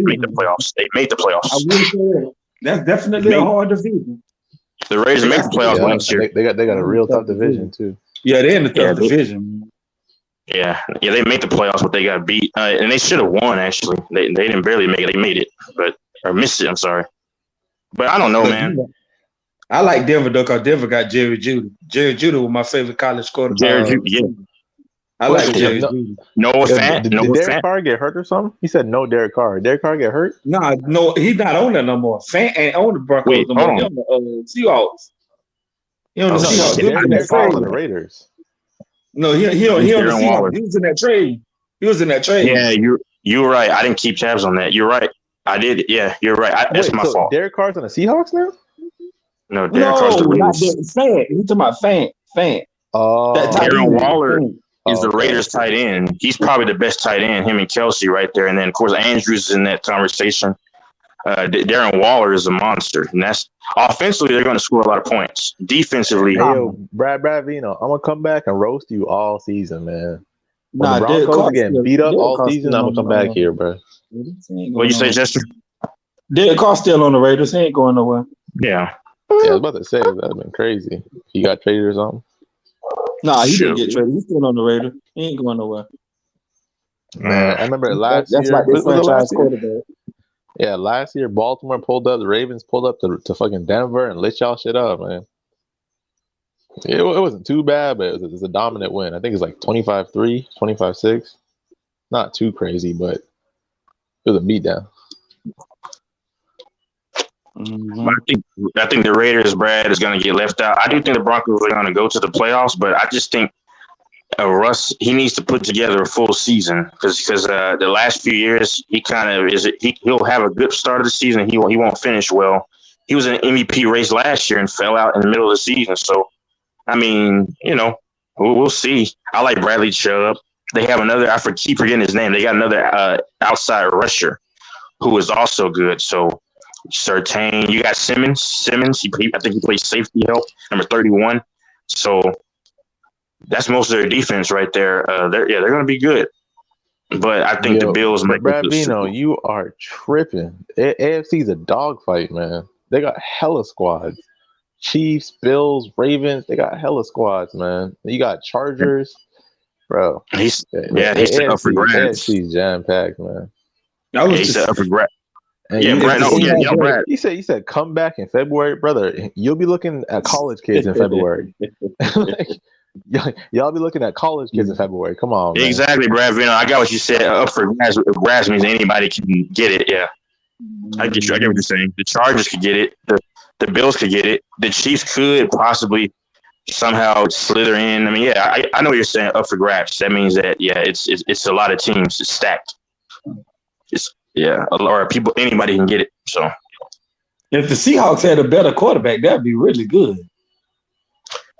made the playoffs. They made the playoffs. I will say that. That's definitely a hard division. The Raiders make the playoffs last year. They got a real tough division too. Yeah, they're in the tough division. Yeah, they made the playoffs, but they got beat, and they should have won. Actually, they didn't barely make it. They made it, or missed it. I'm sorry, but I don't know, man. I like Denver though, because Denver got Jerry Jeudy. Jerry Jeudy was my favorite college quarterback. I like Jerry Jeudy. Did Derek Carr get hurt or something? He said no. Derek Carr. Derek Carr get hurt? No, he's not on there no more. Fant ain't on the Broncos no more. He on the Seahawks. He on the Seahawks. Derek Carr on the Raiders. No, he on the Seahawks. He was in that trade. Yeah, you're right. I didn't keep tabs on that. You're right. I did. Yeah, you're right. That's my fault. Derek Carr's on the Seahawks now? No, Derek Carr's the Raiders. Fant. He's talking about Fant. Darren Waller is the Raiders tight end. He's probably the best tight end, him and Kelsey right there. And then, of course, Andrews is in that conversation. Darren Waller is a monster. And that's offensively, they're going to score a lot of points. Defensively. Brad Vino, I'm going to come back and roast you all season, man. When the Broncos are getting beat up all season, I'm going to come back here, bro. What you say, Jester? Derek Carr still on the Raiders. He ain't going nowhere. Yeah. Yeah, I was about to say that'd been crazy. He got traded or something. Nah, he didn't Shoot. get traded. He's still on the Raiders. He ain't going nowhere. Man, I remember last That's year. like their Was it franchise last year? quarterback. Yeah, last year Baltimore pulled up. The Ravens pulled up to fucking Denver and lit y'all shit up, man. It wasn't too bad, but it was a dominant win. I think it's like 25-3, 25-6. Not too crazy, but it was a beatdown. I think the Raiders, Brad, is going to get left out. I do think the Broncos are going to go to the playoffs, but I just think Russ, he needs to put together a full season because the last few years he kind of he'll have a good start of the season. He won't finish well. He was in an MVP race last year and fell out in the middle of the season. So, I mean, we'll see. I like Bradley Chubb. They have another. I keep forgetting his name. They got another outside rusher who is also good. So. Surtain, you got Simmons. I think he plays safety help, number 31. So that's most of their defense right there. They're going to be good, but I think the Bills might. Brad Vino, you are tripping. AFC's a dogfight, man. They got hella squads. Chiefs, Bills, Ravens. They got hella squads, man. You got Chargers, bro. He's up for grabs. AFC's jam packed, man. He's up for grabs. Brad. You said come back in February, brother. You'll be looking at college kids in February. Y'all be looking at college kids in February. Come on, man. Exactly, Brad. I got what you said. Up for grabs. Grabs means anybody can get it. Yeah, I get you. I get what you're saying. The Chargers could get it. The Bills could get it. The Chiefs could possibly somehow slither in. I mean, yeah, I know what you're saying. Up for grabs. That means that it's a lot of teams. It's stacked. Or anybody can get it. So, if the Seahawks had a better quarterback, that'd be really good.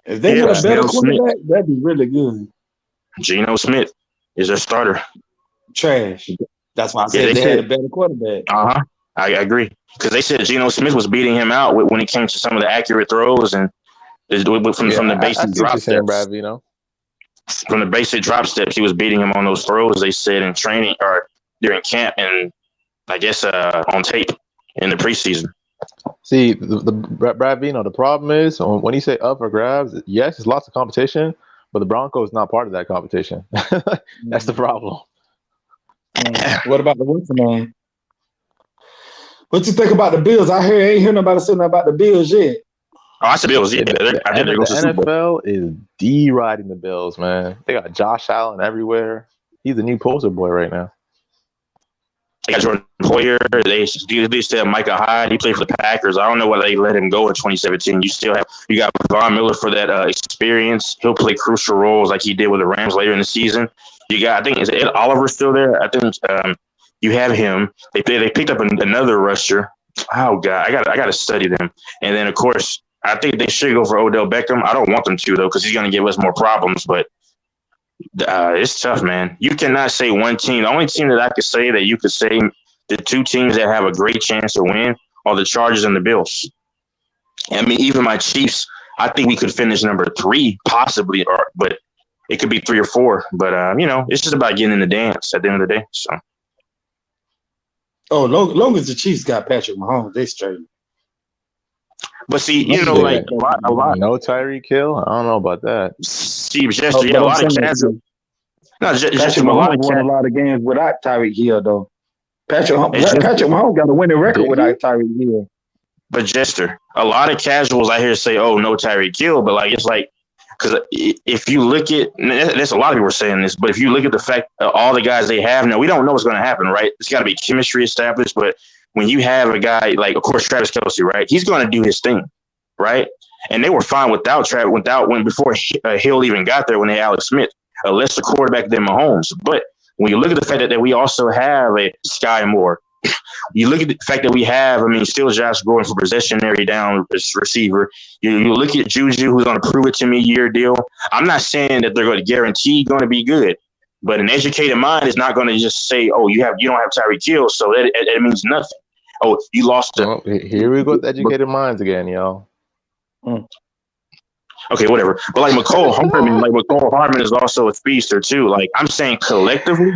If they had a better quarterback, that'd be really good. Geno Smith is their starter. Trash. That's why I said they had a better quarterback. I agree because they said Geno Smith was beating him out when it came to some of the accurate throws and from the basic drop steps. From the basic drop steps, he was beating him on those throws. They said in training or during camp and. I guess on tape in the preseason. See, the Brad Vino, the problem is when you say up for grabs, yes, there's lots of competition, but the Broncos is not part of that competition. That's the problem. What about the Wilson man? What you think about the Bills? I ain't hear nobody saying about the Bills yet. Oh, I said Bills. Yeah, I think the NFL is deriding the Bills, man. They got Josh Allen everywhere. He's the new poster boy right now. They got Jordan Poyer. They still have Micah Hyde. He played for the Packers. I don't know why they let him go in 2017. You got Von Miller for that experience. He'll play crucial roles like he did with the Rams later in the season. You got, I think, is Ed Oliver still there? I think you have him. They picked up another rusher. Oh God, I got to study them. And then of course, I think they should go for Odell Beckham. I don't want them to though because he's going to give us more problems. But it's tough, man. You cannot say one team. The only team that I could say that you could say the two teams that have a great chance to win are the Chargers and the Bills. I mean, even my Chiefs, I think we could finish number 3 possibly, but it could be 3 or 4. But, it's just about getting in the dance at the end of the day. So. Oh, long as the Chiefs got Patrick Mahomes, they straight. But see, like a lot. No Tyreek Hill? I don't know about that. See, just a lot of casual. No, just Patrick Mahomes won a lot of games without Tyreek Hill, though. Patrick Mahomes got a winning record without Tyreek Hill. But Jester, a lot of casuals I hear say, "Oh, no Tyreek Hill," but like it's like because if you look at, there's a lot of people are saying this, but if you look at the fact that all the guys they have now, we don't know what's going to happen, right? It's got to be chemistry established, but when you have a guy like, of course, Travis Kelce, right? He's going to do his thing, right? And they were fine without Travis, before Hill even got there when they had Alex Smith, a lesser quarterback than Mahomes. But when you look at the fact that we also have a Sky Moore, you look at the fact that we have, still Josh Gordon for possessionary down receiver. You look at Juju, who's on a prove-it-to-me year deal. I'm not saying that they're going to guarantee going to be good, but an educated mind is not going to just say, "Oh, you don't have Tyreek Hill, so that means nothing." Oh, you lost. Here we go with educated minds again, y'all. Okay, whatever. But like McCole Hardman is also a speedster too. Like I'm saying, collectively,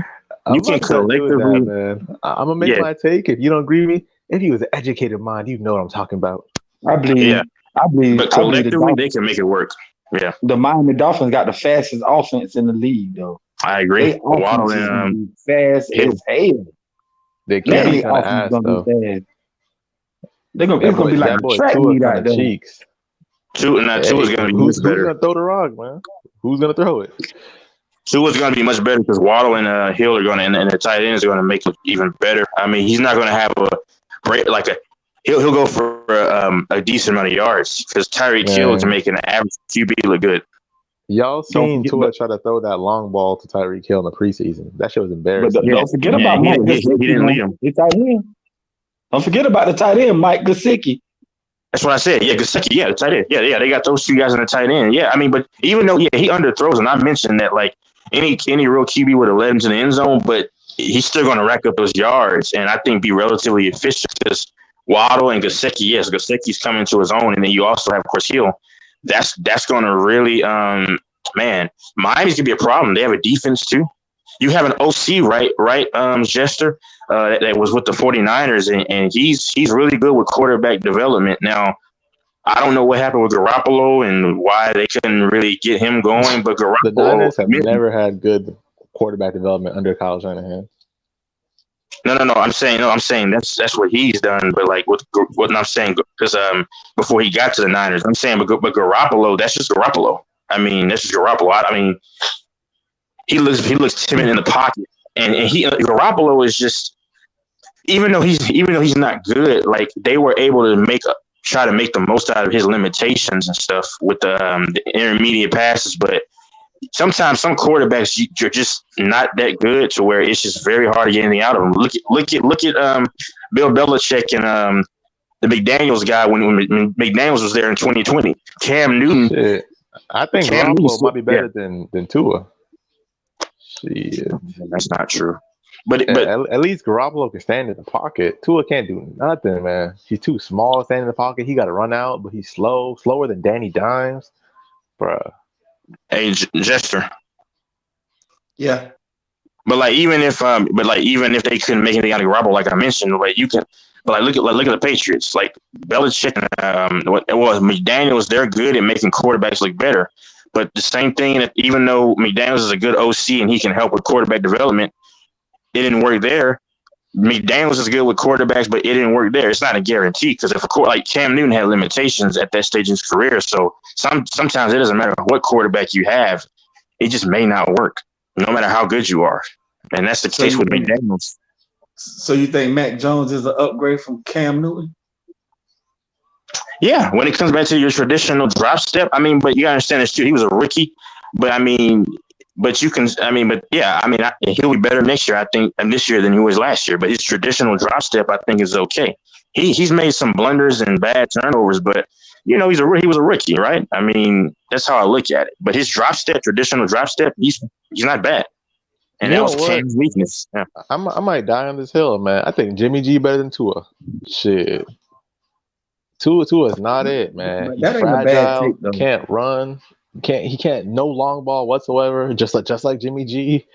you can collectively. Man. I'm gonna make my take. If you don't agree with me, If he was an educated mind, you know what I'm talking about. I believe But I believe collectively, they can make it work. Yeah, the Miami Dolphins got the fastest offense in the league, though. I agree. Their Waddle offense is gonna and be fast Hill. as hell. They Man, QB their kind of offense is ass gonna be though. fast. It's gonna be like That a boy track Tua meet kind out of there. cheeks. Tua's Hey, gonna be much who's better. gonna throw the rock, man? Who's gonna throw it? Tua's going to be much better because Waddle and Hill are going to, and the tight ends are going to make it even better. I mean, he's not going to have a break like a. He'll go for a decent amount of yards because Tyreek Hill can make an average QB look good. Y'all seen Tua try to throw that long ball to Tyreek Hill in the preseason? That shit was But embarrassing. don't forget about Mike Gesicki. He didn't lead him. It's tight end. Don't forget about the tight end, Mike Gesicki. That's what I said. Yeah, Gesicki. Yeah, the tight end. Yeah. They got those two guys in the tight end. Yeah, I mean, but even though he underthrows, and I mentioned that like any real QB would have led him to the end zone, but he's still going to rack up those yards and I think be relatively efficient because Waddle and Gesicki. Yes, Gesicki's coming to his own, and then you also have of course Hill. That's going to really man. Miami's gonna be a problem. They have a defense too. You have an OC, right, Jester, that was with the 49ers, and he's really good with quarterback development. Now, I don't know what happened with Garoppolo and why they couldn't really get him going, but Garoppolo. The Niners have never had good quarterback development under Kyle Shanahan. No. I'm saying that's what he's done, but like what I'm saying because before he got to the Niners, I'm saying but Garoppolo, that's just Garoppolo. I mean, that's just Garoppolo. I mean. He looks timid in the pocket, and Garoppolo is just even though he's not good, like they were able to try to make the most out of his limitations and stuff with the intermediate passes. But sometimes some quarterbacks you're just not that good to where it's just very hard to get anything out of them. Look at Bill Belichick and the McDaniels guy when McDaniels was there in 2020. Cam Newton. Shit. I think Garoppolo might be better than Tua. Shit. That's not true. But at least Garoppolo can stand in the pocket. Tua can't do nothing, man. He's too small to stand in the pocket. He got to run out, but he's slower than Danny Dimes, bruh. Hey, Jester. Yeah. But even if they couldn't make anything out of Garoppolo, like I mentioned, like you can. But look at the Patriots. Like Belichick and McDaniels, they're good at making quarterbacks look better. But the same thing, even though McDaniels is a good OC and he can help with quarterback development, it didn't work there. McDaniels is good with quarterbacks, but it didn't work there. It's not a guarantee because like Cam Newton had limitations at that stage in his career. So sometimes it doesn't matter what quarterback you have, it just may not work, no matter how good you are. And that's the case with McDaniels. So you think Mac Jones is an upgrade from Cam Newton? Yeah, when it comes back to your traditional drop step, I mean, but you gotta understand this too. He was a rookie, but he'll be better next year, I think, and this year than he was last year. But his traditional drop step, I think, is okay. He's made some blunders and bad turnovers, but he was a rookie, right? I mean, that's how I look at it. But his traditional drop step, he's not bad. And that was Cam's weakness. Yeah. I might die on this hill, man. I think Jimmy G better than Tua. Shit. Tua is not it, man. He's fragile, can't run, he can't no long ball whatsoever, just like Jimmy G.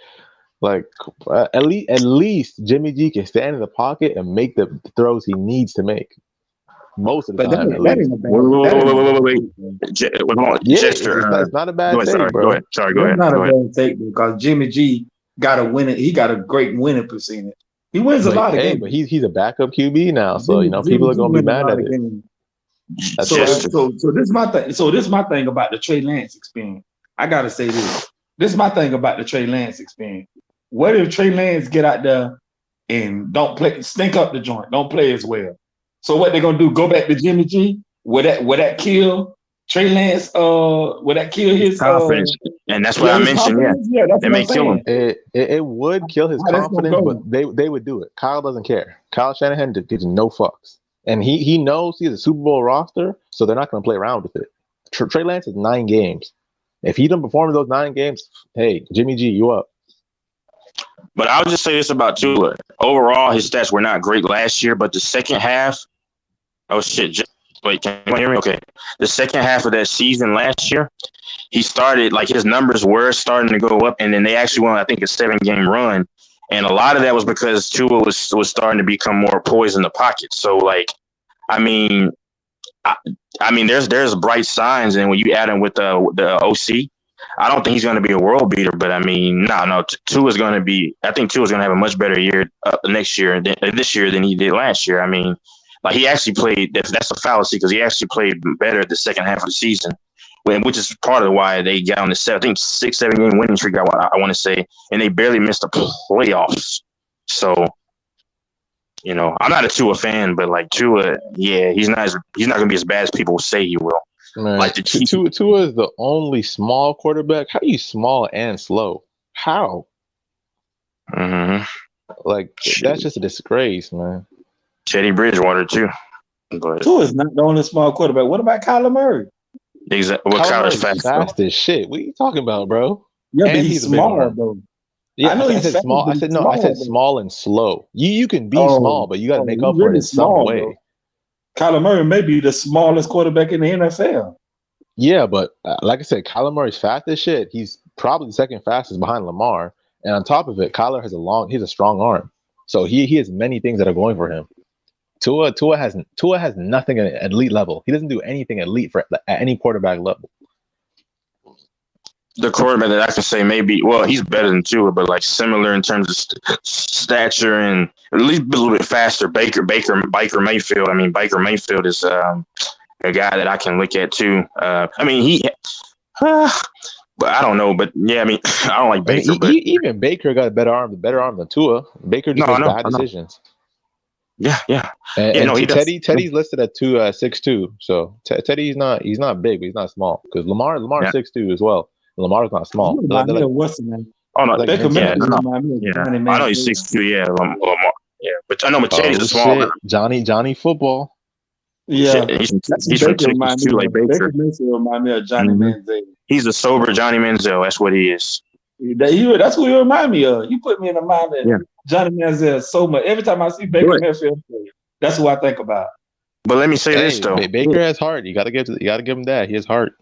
Like at least Jimmy G can stand in the pocket and make the throws he needs to make. Most of the time, Wait. It's not a bad take, bro. Go ahead. Sorry, go ahead. It's not a bad take because Jimmy G got a winning. He got a great winning percentage. He wins a lot of games. But he's a backup QB now, so people are gonna be mad at it. So this is my thing. So this is my thing about the Trey Lance experience. I gotta say this. This is my thing about the Trey Lance experience. What if Trey Lance get out there and don't play, stink up the joint, don't play as well? So what they gonna do? Go back to Jimmy G? Would that kill Trey Lance? Would that kill his confidence? And that's what I mentioned. Yeah, that's it may kill him. It would kill his confidence, but they would do it. Kyle doesn't care. Kyle Shanahan gives no fucks. And he knows he's a Super Bowl roster, so they're not going to play around with it. Trey Lance is 9 games. If he doesn't perform in those 9 games, hey, Jimmy G, you up. But I'll just say this about Tua. Overall, his stats were not great last year, but the second half, wait, can you hear me? Okay. The second half of that season last year, he started, like his numbers were starting to go up, and then they actually won, I think, a 7-game run. And a lot of that was because Tua was starting to become more poised in the pocket. So, like, I mean, there's bright signs, and when you add him with the OC, I don't think he's going to be a world beater. But I mean, no, Tua's going to be. I think Tua's going to have a much better year this year than he did last year. I mean, like he actually played. That's a fallacy because he actually played better the second half of the season, which is part of why they got on the 6-7 game winning streak. I want to say, and they barely missed the playoffs. So. You know, I'm not a Tua fan, but like Tua, yeah, he's not going to be as bad as people say he will. Man, like Tua is the only small quarterback. How are you small and slow? How? Mm-hmm. Like that's just a disgrace, man. Teddy Bridgewater too. But Tua is not the only small quarterback. What about Kyler Murray? Exactly. What Kyler's fast as shit. What are you talking about, bro? Yeah, and but he's small though. Yeah, I know I said fast, small. I said small and slow. You can be small, but you got to make up for it in some way. Though. Kyler Murray may be the smallest quarterback in the NFL. Yeah, but like I said, Kyler Murray's fast as shit. He's probably the second fastest behind Lamar, and on top of it, Kyler has a strong arm, so he has many things that are going for him. Tua has nothing at elite level. He doesn't do anything elite at any quarterback level. The quarterback that I can say maybe, well, he's better than Tua, but like similar in terms of stature and at least a little bit faster. Baker Mayfield. I mean, Baker Mayfield is a guy that I can look at too. I mean, but I don't know. But yeah, I mean, I don't like Baker. But even Baker got a better arm than Tua. Baker just makes bad decisions. Yeah. And Teddy's listed at 6'2". So Teddy's he's not big, but he's not small. Because Lamar's 6'2" as well. Lamar's not small. What's the name? Oh no, Baker Mayfield. I know he's 6'2". Yeah, Lamar. Yeah, but I know Teddy's a small. Johnny football. Yeah, he's from Texas too, like Baker. Baker Mayfield remind me of Johnny Manziel. He's a sober Johnny Manziel. That's what he is. That's what he remind me of. You put me in the mind of Johnny Manziel so much. Every time I see Baker Mayfield, that's who I think about. But let me say this though, Baker has heart. You gotta give him that. He has heart.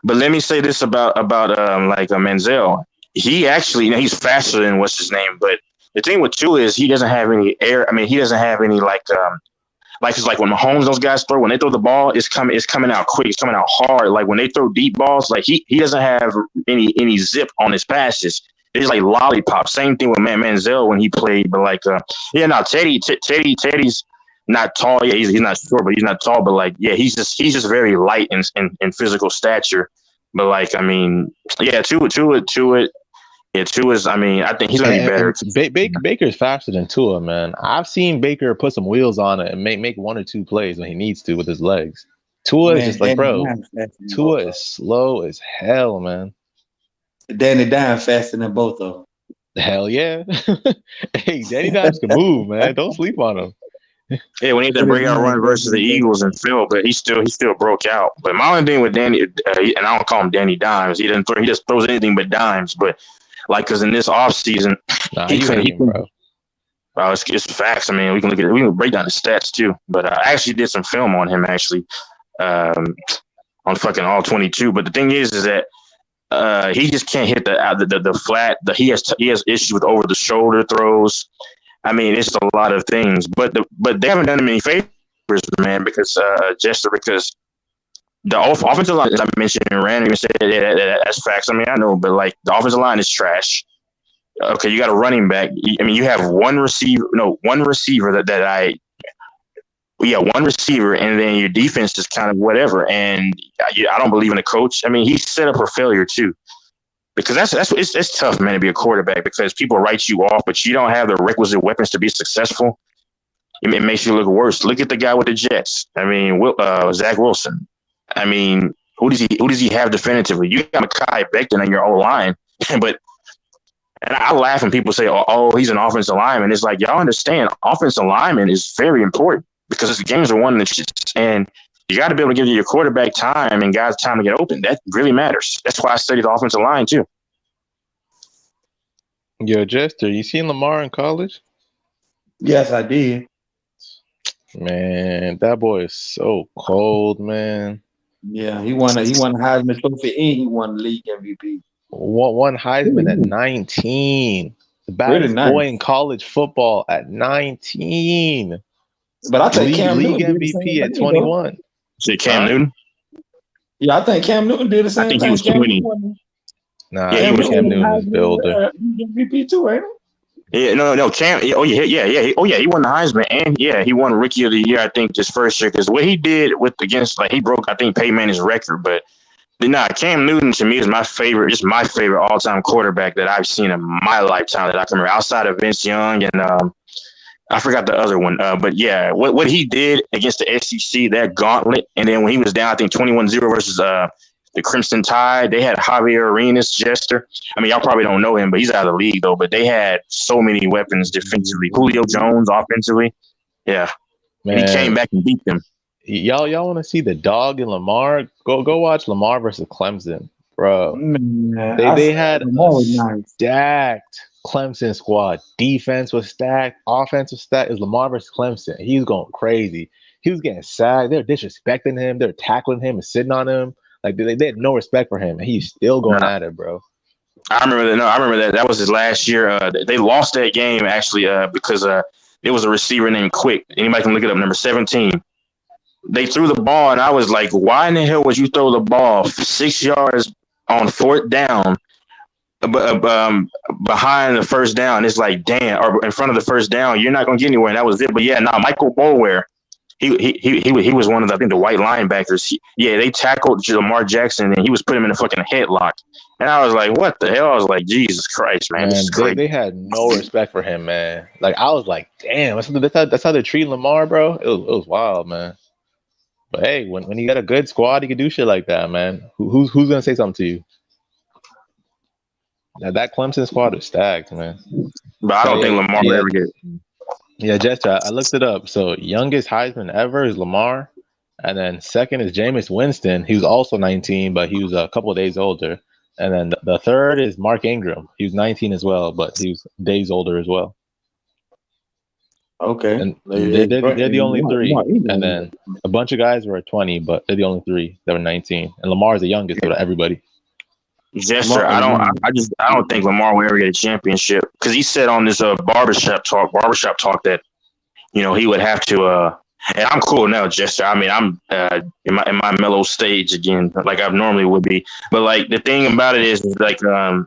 But let me say this about Manziel. He actually, he's faster than what's his name. But the thing with Tua is he doesn't have any air. I mean, he doesn't have any it's like when Mahomes, those guys when they throw the ball, it's coming out quick. It's coming out hard. Like when they throw deep balls, like he doesn't have any zip on his passes. It's like lollipop. Same thing with Manziel when he played. But Teddy's not tall. Yeah, he's not short, but he's not tall. But he's just very light in physical stature. But I mean, yeah, Tua. Yeah, Tua's. I mean, I think he's gonna be better. Baker's faster than Tua, man. I've seen Baker put some wheels on it and make one or two plays when he needs to with his legs. Tua is just Tua is slow as hell, man. Danny Dimes faster than both of them. Hell yeah. Hey, Danny Dimes can move, man. Don't sleep on him. Yeah, when he had that breakout run versus the Eagles and Phil, but he still broke out. But my only thing with Danny, and I don't call him Danny Dimes. He just throws anything but dimes. But because in this offseason, it's facts. I mean, we can break down the stats too. But I actually did some film on him on fucking all 22. But the thing is that he just can't hit the flat. He has issues with over the shoulder throws. I mean, it's a lot of things, but they haven't done him any favors, man. Because the offensive line, as I mentioned, Randle even said that's facts. I mean, I know, but the offensive line is trash. Okay, you got a running back. I mean, you have one receiver, one receiver, and then your defense is kind of whatever. And I don't believe in the coach. I mean, he's set up for failure too. Because it's tough, man, to be a quarterback because people write you off, but you don't have the requisite weapons to be successful. It makes you look worse. Look at the guy with the Jets. I mean, Zach Wilson. I mean, who does he have definitively? You got Mekhi Becton on your own line, and I laugh when people say, "Oh, he's an offensive lineman." It's like y'all understand, offensive lineman is very important because the games are won in the shits, and you got to be able to give your quarterback time and guys time to get open. That really matters. That's why I studied the offensive line too. Yo, Jester, you seen Lamar in college? Yes, I did. Man, that boy is so cold, man. Yeah, he won a Heisman Trophy and he won the league MVP. One Heisman at 19. The Pretty baddest nice. boy in college football at 19. But I think Cam League Newton did the same MVP at thing, though. 21. Say Cam Huh? Newton. Yeah, I think Cam Newton did the I same think he thing. was 20. Nah, Yeah, he Cam was Newton 20. Cam Newton is the older. MVP too, ain't he? Yeah, no, Cam. Oh yeah. He won the Heisman, and yeah, he won Rookie of the Year. I think this first year because what he did he broke I think Peyton Manning's record. But Cam Newton to me is my favorite, just my favorite all time quarterback that I've seen in my lifetime that I can remember outside of Vince Young and I forgot the other one. But yeah, what he did against the SEC, that gauntlet, and then when he was down, I think 21-0 versus the Crimson Tide, they had Javier Arenas, Jester. I mean, y'all probably don't know him, but he's out of the league, though. But they had so many weapons defensively. Julio Jones offensively. Yeah. Man, and he came back and beat them. Y'all want to see the dog in Lamar? Go watch Lamar versus Clemson, bro. Man, They had Lamar a was nice. stacked Clemson squad. Defense was stacked. Offense was stacked. It was Lamar versus Clemson. He was going crazy. He was getting sacked. They're disrespecting him. They're tackling him and sitting on him. Like they had no respect for him, and he's still going at it, bro. I remember that. No, I remember that. That was his last year. They lost that game actually because it was a receiver named Quick. Anybody can look it up. Number 17. They threw the ball, and I was like, "Why in the hell would you throw the ball 6 yards on 4th down, behind the first down?" It's like, damn, or in front of the first down, you're not gonna get anywhere. And that was it. But yeah, Michael Boulware. He was one of the, I think, the white linebackers. They tackled Lamar Jackson and he was putting him in a fucking headlock. And I was like, what the hell? I was like, Jesus Christ, man. This is crazy. They had no respect for him, man. Like I was like, damn, that's how they treat Lamar, bro. It was wild, man. But hey, when you got a good squad, you can do shit like that, man. Who's gonna say something to you? Now, that Clemson squad is stacked, man. But I don't think Lamar will ever get. Yeah, Jester, I looked it up. So youngest Heisman ever is Lamar, and then second is Jameis Winston. He was also 19, but he was a couple of days older. And then the third is Mark Ingram. He was 19 as well, but he was days older as well. Okay. And they're the only three. And then a bunch of guys were at 20, but they're the only three that were 19. And Lamar's the youngest out of everybody. Jester, I don't think Lamar will ever get a championship because he said on this barbershop talk that he would have to. And I'm cool now, Jester. I mean, I'm in my mellow stage again, like I normally would be. But like the thing about it is like what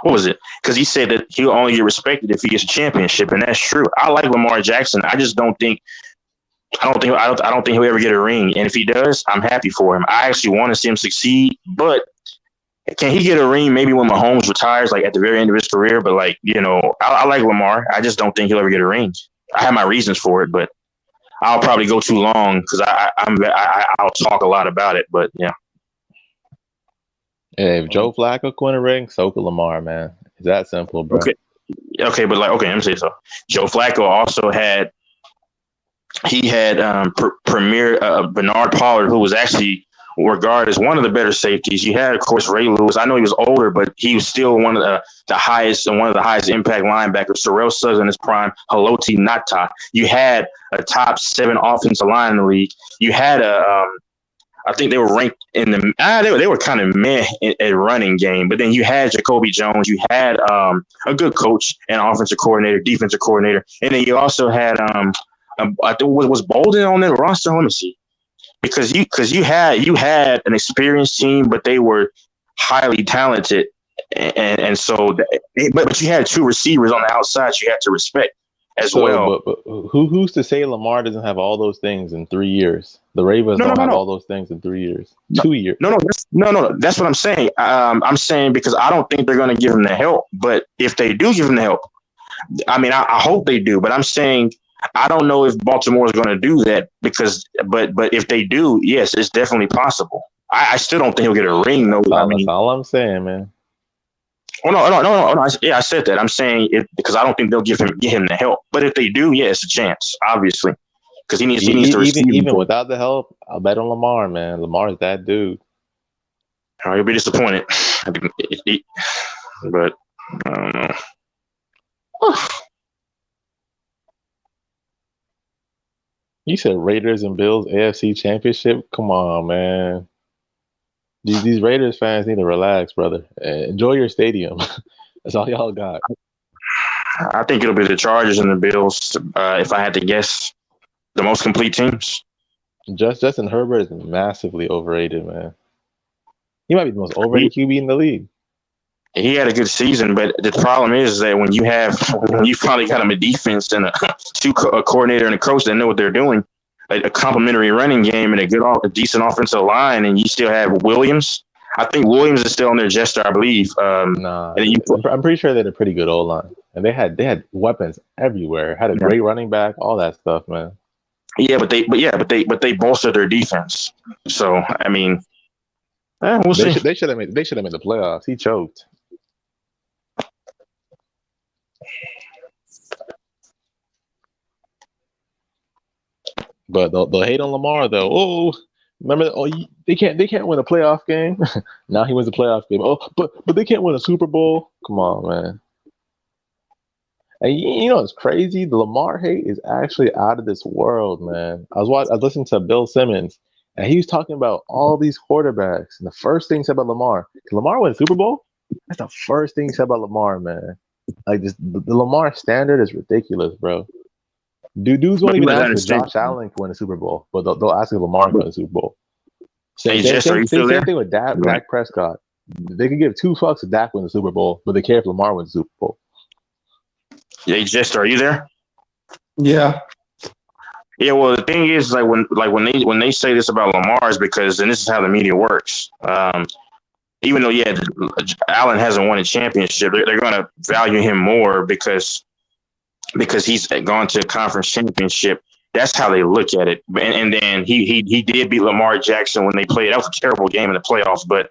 was it? Because he said that he'll only get respected if he gets a championship, and that's true. I like Lamar Jackson. I just don't think. I don't think he'll ever get a ring. And if he does, I'm happy for him. I actually want to see him succeed. But can he get a ring maybe when Mahomes retires, like at the very end of his career? But like, I like Lamar. I just don't think he'll ever get a ring. I have my reasons for it, but I'll probably go too long because I'll talk a lot about it. But yeah. Hey, if Joe Flacco win a ring, so could Lamar, man. It's that simple, bro. Okay, but let me say so. Joe Flacco also had. He had Premier Bernard Pollard, who was actually regarded as one of the better safeties. You had, of course, Ray Lewis. I know he was older, but he was still one of the highest impact linebackers. Terrell Suggs in his prime, Haloti Ngata. You had a top 7 offensive line in the league. You had I think they were ranked in the they were kind of meh at running game, but then you had Jacoby Jones, you had a good coach and offensive coordinator, defensive coordinator, and then you also had I think was Bolden on that roster. Let me see, because you had an experienced team, but they were highly talented, and so but you had 2 receivers on the outside you had to respect as well. But who's to say Lamar doesn't have all those things in 3 years? The Ravens don't have all those things in 3 years. 2 years. No. That's what I'm saying. I'm saying because I don't think they're going to give him the help. But if they do give him the help, I mean, I hope they do. But I'm saying I don't know if Baltimore is going to do that but if they do, yes, it's definitely possible. I still don't think he'll get a ring. No, that's all I'm saying, man. Oh no! I said that. I'm saying it because I don't think they'll get him the help. But if they do, yeah, it's a chance, obviously, because he needs to receive. Even without the help, I'll bet on Lamar, man. Lamar's that dude. You'll be disappointed, but I don't know. You said Raiders and Bills AFC Championship? Come on, man. These Raiders fans need to relax, brother. Enjoy your stadium. That's all y'all got. I think it'll be the Chargers and the Bills. If I had to guess, the most complete teams. Justin Herbert is massively overrated, man. He might be the most overrated QB in the league. He had a good season, but the problem is that when you finally got him a defense and a coordinator and a coach that know what they're doing, a complimentary running game and a decent offensive line, and you still have Williams. I think Williams is still on their Jester, I believe. Nah, I'm pretty sure they had a pretty good O-line, and they had weapons everywhere. Had a great running back, all that stuff, man. Yeah, but they bolstered their defense. So I mean, we'll see. They should have made the playoffs. He choked. But they'll hate on Lamar though. Oh, remember? Oh, they can't win a playoff game. Now he wins a playoff game. Oh, but they can't win a Super Bowl. Come on, man. And you know it's crazy. The Lamar hate is actually out of this world, man. I was listening to Bill Simmons, and he was talking about all these quarterbacks. And the first thing he said about Lamar, can Lamar win a Super Bowl? That's the first thing he said about Lamar, man. Like the Lamar standard is ridiculous, bro. Dudes won't even ask if Josh Allen can win a Super Bowl, but they'll ask if Lamar can win a Super Bowl. Same thing with Dak Prescott. They can give two fucks if Dak wins the Super Bowl, but they care if Lamar wins the Super Bowl. Yeah, Jester, are you there? Yeah. Yeah, well, the thing is, when they say this about Lamar is because, and this is how the media works. Even though, Allen hasn't won a championship, they're going to value him more because he's gone to a conference championship. That's how they look at it. And then he did beat Lamar Jackson when they played. That was a terrible game in the playoffs. But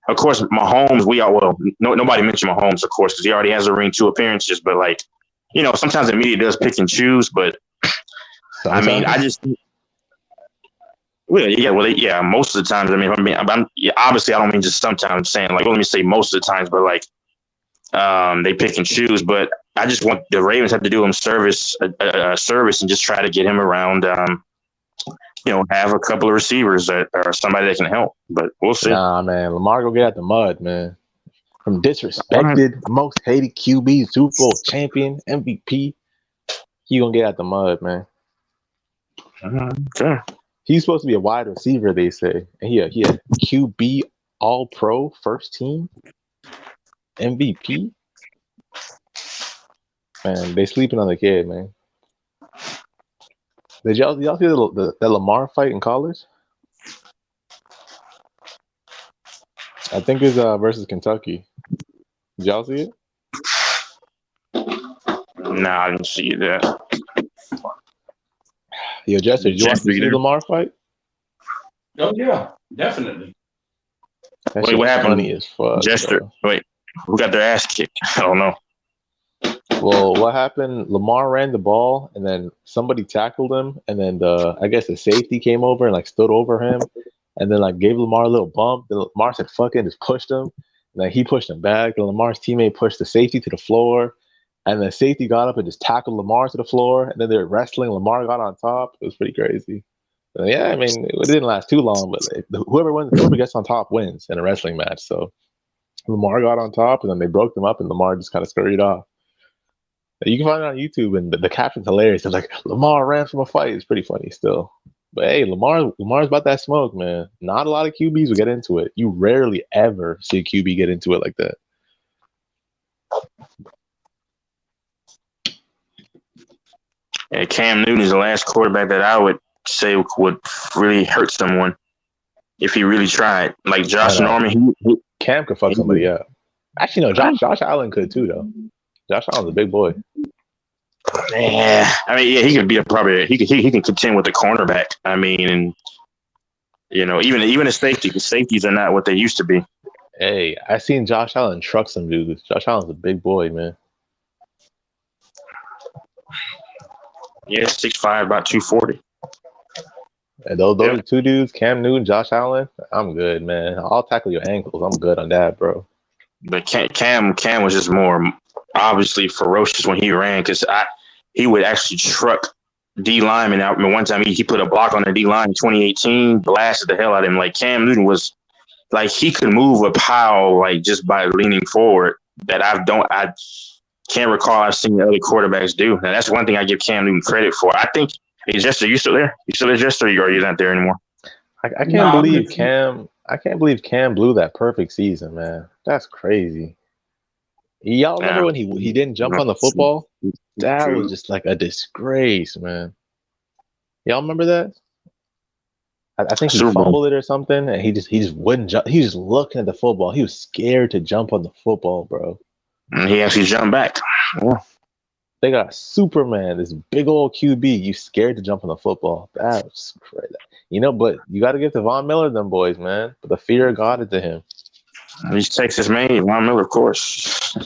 of course, Mahomes, nobody mentioned Mahomes, of course, because he already has a ring, 2 appearances. But sometimes the media does pick and choose. But I mean, most of the times. I mean, obviously, I don't mean just sometimes. I'm saying let me say most of the times, but they pick and choose. But I just want the Ravens have to do him service and just try to get him around. Have a couple of receivers or somebody that can help. But we'll see. Nah, man, Lamar go get out the mud, man. From disrespected, most hated QB, Super Bowl champion, MVP, he gonna get out the mud, man. Okay. He's supposed to be a wide receiver, they say, and he a QB All Pro, first team, MVP. Man, they sleeping on the kid, man. Did y'all see the Lamar fight in college? I think it's versus Kentucky. Did y'all see it? Nah, I didn't see that. Yo, Jester, did you want to see the Lamar fight? Oh yeah, definitely. Wait, what happened? Funny as fuck, Jester, wait, who got their ass kicked? I don't know. Well, what happened? Lamar ran the ball, and then somebody tackled him, and then I guess the safety came over and stood over him, and then gave Lamar a little bump. Then Lamar said "fuck it," and just pushed him. And then he pushed him back, and Lamar's teammate pushed the safety to the floor, and the safety got up and just tackled Lamar to the floor, and then they were wrestling. Lamar got on top. It was pretty crazy. So, yeah, I mean, it didn't last too long, but whoever gets on top wins in a wrestling match. So Lamar got on top, and then they broke them up, and Lamar just kind of scurried off. You can find it on YouTube, and the caption's hilarious. It's Lamar ran from a fight. It's pretty funny still. But hey, Lamar's about that smoke, man. Not a lot of QBs will get into it. You rarely ever see a QB get into it like that. Yeah, Cam Newton is the last quarterback that I would say would really hurt someone if he really tried. Like Josh Norman, Cam could fuck somebody up. Actually, no, Josh Allen could too, though. Josh Allen's a big boy. Yeah, I mean, yeah, he could be he can contend with the cornerback. I mean, and even the safety. The safeties are not what they used to be. Hey, I seen Josh Allen truck some dudes. Josh Allen's a big boy, man. Yeah, 6'5", about 240. And those are two dudes, Cam Newton, Josh Allen. I'm good, man. I'll tackle your ankles. I'm good on that, bro. But Cam was just more obviously ferocious when he ran because he would actually truck D lineman out. I mean, one time he put a block on the D line in 2018, blasted the hell out of him. Like Cam Newton was he could move a pile just by leaning forward. that I can't recall I've seen other quarterbacks do. And that's one thing I give Cam Newton credit for. I think Jester, you still there? You still there, Jester? Or are you not there anymore? I can't believe Cam. I can't believe Cam blew that perfect season, man. That's crazy. Y'all remember when he didn't jump on the football? That was just like a disgrace, man. Y'all remember that? I think he fumbled it or something, and he just wouldn't jump. He was just looking at the football. He was scared to jump on the football, bro. And he actually jumped back. Yeah. They got Superman, this big old QB. You scared to jump on the football. That's crazy. You know, but you got to give to Von Miller, them boys, man. But the fear of God into him. He's Texas made. Von Miller, of course.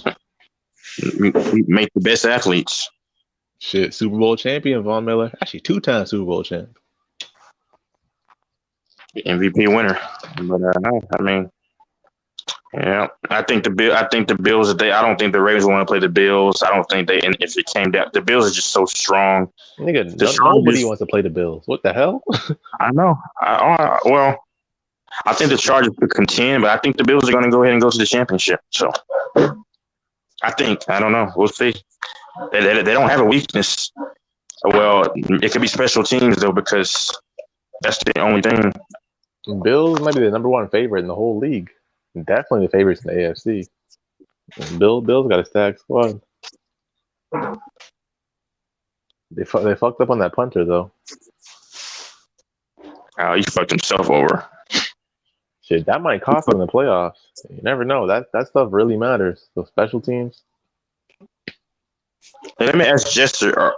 We make the best athletes. Shit, Super Bowl champion Von Miller. Actually, 2-time Super Bowl champ. MVP winner. But I mean, yeah, I think the Bills. I don't think the Ravens want to play the Bills. I don't think they. And if it came down, the Bills are just so strong. Nigga, nobody wants to play the Bills. What the hell? I know. Well, I think the Chargers could contend, but I think the Bills are going to go ahead and go to the championship. So, I don't know. We'll see. They don't have a weakness. Well, it could be special teams though, because that's the only thing. Bills might be the number one favorite in the whole league. Definitely the favorites in the AFC. Bills got a stacked squad. They fucked up on that punter though. He fucked himself over. Shit, that might cost them in the playoffs. You never know. That stuff really matters. Those special teams. Hey, let me ask Jester,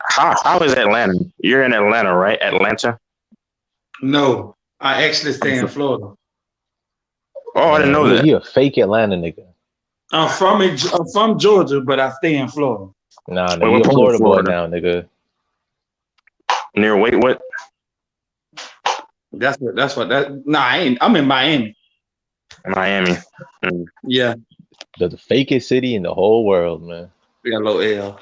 how is Atlanta? You're in Atlanta, right? Atlanta? No, I actually stay in Florida. Oh, I didn't know that. You a fake Atlanta nigga. I'm from Georgia, but I stay in Florida. Nah, you a Florida boy now, nigga. Near what? That's what. Nah, I ain't. I'm in Miami. Miami. Yeah. The fakest city in the whole world, man. We got a little L.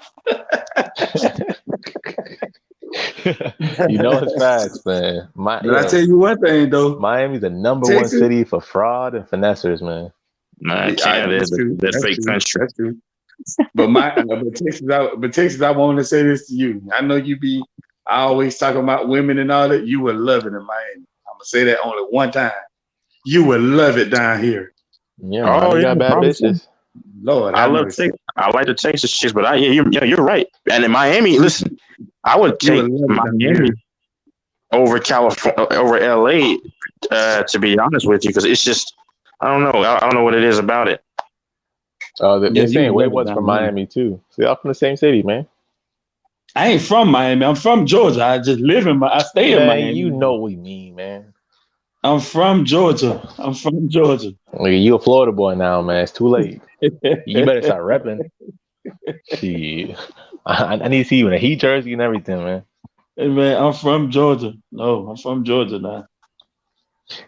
You know it's facts, man. But I tell you one thing though, Miami's the number one city for fraud and finessers, man. Nah, Canada is the fake country. That's true. But Texas, I want to say this to you. I know I always talk about women and all that. You will love it in Miami. I'm gonna say that only one time. You will love it down here. Yeah, you got bad bitches. Lord, I like the Texas chicks, but you're right. And in Miami, listen, I would take Miami over California, over LA, to be honest with you, because it's just I don't know. I don't know what it is about it. They're saying Wade's from Miami too. See, I'm from the same city, man. I ain't from Miami. I'm from Georgia. I just live I stay in Miami. You know what we mean, man. I'm from Georgia. Nigga, you a Florida boy now, man. It's too late. You better start repping. Shit. I need to see you in a Heat jersey and everything, man. Hey, man, I'm from Georgia. No, I'm from Georgia now.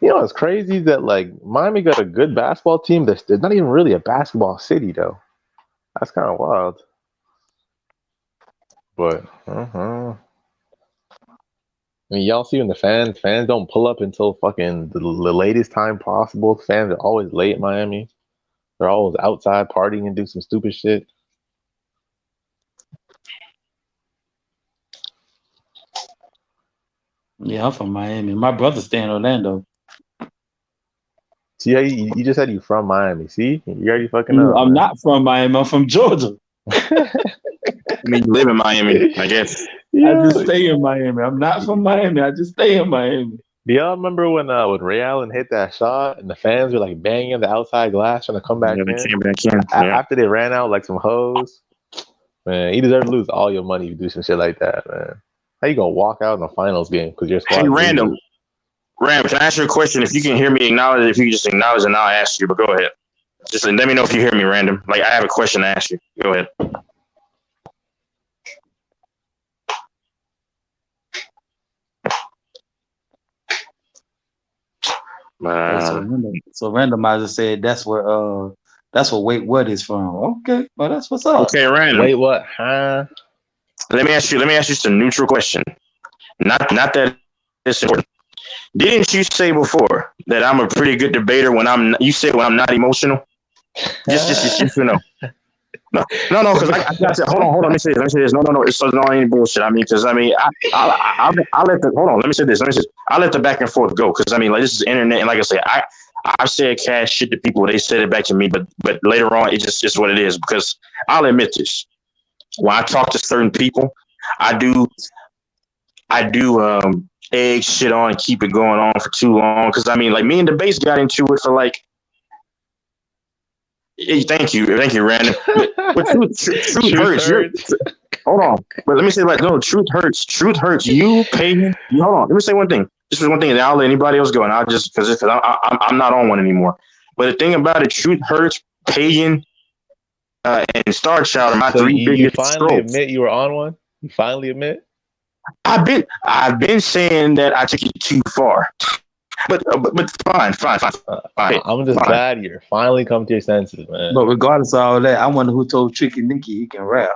You know, it's crazy that, like, Miami got a good basketball team. They're not even really a basketball city, though. That's kind of wild. But, I mean, y'all see when the fans don't pull up until fucking the latest time possible. Fans are always late in Miami. They're always outside partying and do some stupid shit. Yeah, I'm from Miami. My brother stay in Orlando. See, you just said you from Miami. See, you already fucking up. I'm not from Miami. I'm from Georgia. I mean, you live in Miami, I guess. I just stay in Miami. I'm not from Miami. I just stay in Miami. Do y'all remember when Ray Allen hit that shot and the fans were like banging the outside glass trying to come back in? Came back in. After they ran out like some hoes? Man, you deserve to lose all your money if you do some shit like that, man. How you gonna walk out in the finals game because you're Hey, Randle, can I ask you a question? If you can hear me, acknowledge. If you can just acknowledge, and I'll ask you. But go ahead. Just let me know if you hear me, Random. Like, I have a question to ask you. Go ahead. So randomizer said that's where Wait What is from. Okay, well that's what's up. Okay, Random. Wait, what? Huh? Let me ask you just a neutral question. Not that it's important. Didn't you say before that I'm a pretty good debater when I'm not emotional? Just you know. No, because I got to, hold on, let me say this. No, it's so no ain't bullshit. I mean, because I let the hold on, let me say this. I let the back and forth go because I mean, like this is internet, and like I said, I said cash shit to people. They said it back to me, but later on, it's just what it is. Because I'll admit this: when I talk to certain people, I do egg shit on and keep it going on for too long. Because I mean, like me and the base got into it for like. Hey, thank you, Randall. But truth hurts. Hold on, but let me say like no, truth hurts. Truth hurts. You pagan. Hold on. Let me say one thing. This is one thing, and I'll let anybody else go, and I'll just because I'm not on one anymore. But the thing about it, truth hurts. Pagan and Star Child are my So three you biggest finally strokes. admit you were on one? You finally admit? I've been saying that I took it too far. But fine. I'm just glad you're finally come to your senses, man. But regardless of all that, I wonder who told Tricky Nicky he can rap.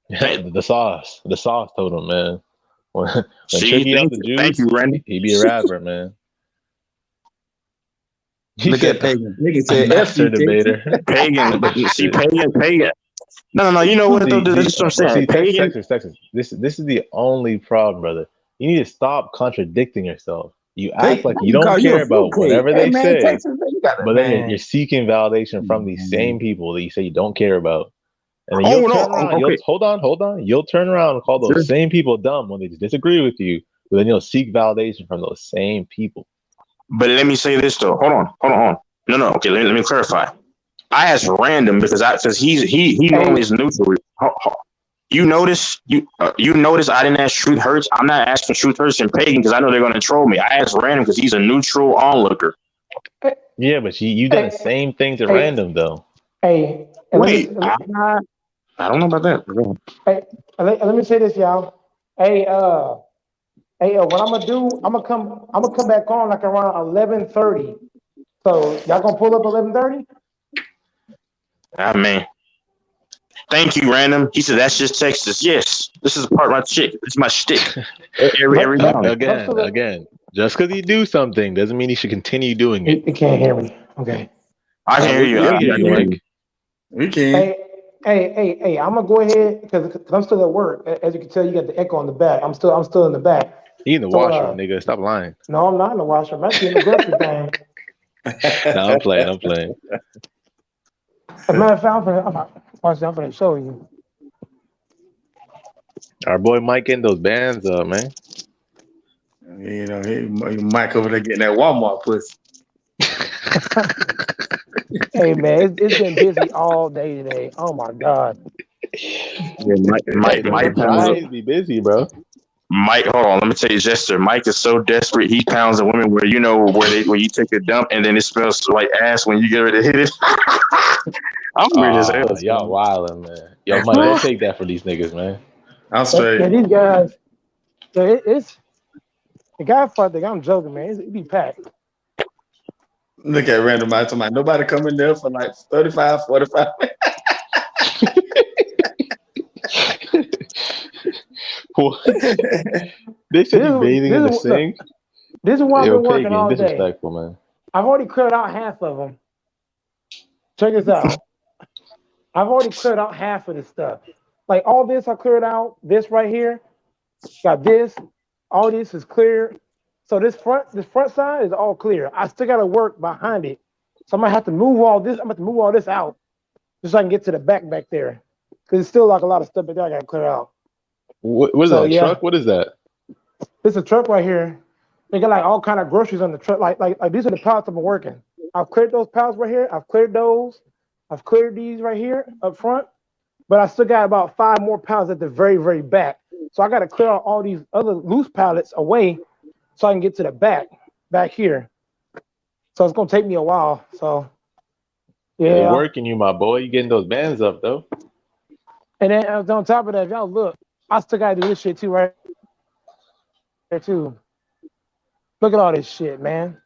The sauce told him, man. When Tricky out the juice, thank you, Randy. He be a rapper, man. Look at Pagan. Pagan said, master debater. Pagan, but see, Pagan. No. You know what though? This is what I'm saying. Pagan. Texas. This is the only problem, brother. You need to stop contradicting yourself. You act like you don't care about whatever they say, but then you're seeking validation from these same people that you say you don't care about. And then you'll turn around. Okay. Hold on. You'll turn around and call those same people dumb when they disagree with you, but then you'll seek validation from those same people. But let me say this though. Hold on. No. Okay, let me clarify. I asked random because he normally is neutral. You notice I didn't ask Truth Hurts. I'm not asking Truth Hurts and Pagan because I know they're going to troll me. I asked random because he's a neutral onlooker. Yeah, but you done the same thing to random though. Hey, wait, I don't know about that. Hey, let me say this, y'all. Hey, what I'm gonna do? I'm gonna come back on like around 11:30. So y'all gonna pull up 11:30? Ah man. Thank you, random. He said that's just Texas. Yes, this is a part of my chick. It's my shtick. Every Again. Just because he do something doesn't mean he should continue doing it. You can't hear me. Okay. I can hear you. We can hear you, Mike. We can. Hey, I'm gonna go ahead because I'm still at work. As you can tell, you got the echo on the back. I'm still in the back. You in the washroom, nigga. Stop lying. No, I'm not in the washroom. I'm actually in the grocery thing. No, I'm playing. As a matter of fact, I'm gonna show you. Our boy Mike getting those bands up, man. You know, Mike over there getting that Walmart pussy. Hey man, it's been busy all day today. Oh my god. Yeah, Mike pounds be busy, bro. Mike, hold on. Let me tell you, Jester. Mike is so desperate. He pounds the women where you take a dump and then it smells like ass when you get ready to hit it. I'm weird as hell. Y'all wildin', man. Yo, Mike, don't take that for these niggas, man. I'm straight. Yeah, these guys. Yeah, it's the guy for the I'm joking, man. It be packed. Look at random talking about nobody coming there for like 35, 45 minutes. They said he's bathing in the sink. This is what I've been working all day. Disrespectful, man. I've already cleared out half of them. Check this out. I've already cleared out half of this stuff. Like all this I cleared out. This right here. Got this. All this is clear. So this front side is all clear. I still gotta work behind it. So I'm gonna have to move all this. I'm gonna have to move all this out. Just so I can get to the back there. Cause it's still like a lot of stuff back there I gotta clear out. What is that? Yeah. Truck? What is that? It's a truck right here. They got like all kind of groceries on the truck. Like these are the pallets I've been working. I've cleared those pallets right here. I've cleared those. I've cleared these right here up front. But I still got about 5 more pallets at the very, very back. So I got to clear out all these other loose pallets away so I can get to the back here. So it's going to take me a while. So, yeah. They're working you, my boy. You getting those bands up, though. And then on top of that, if y'all look, I still got to do this shit too, right there, too. Look at all this shit, man.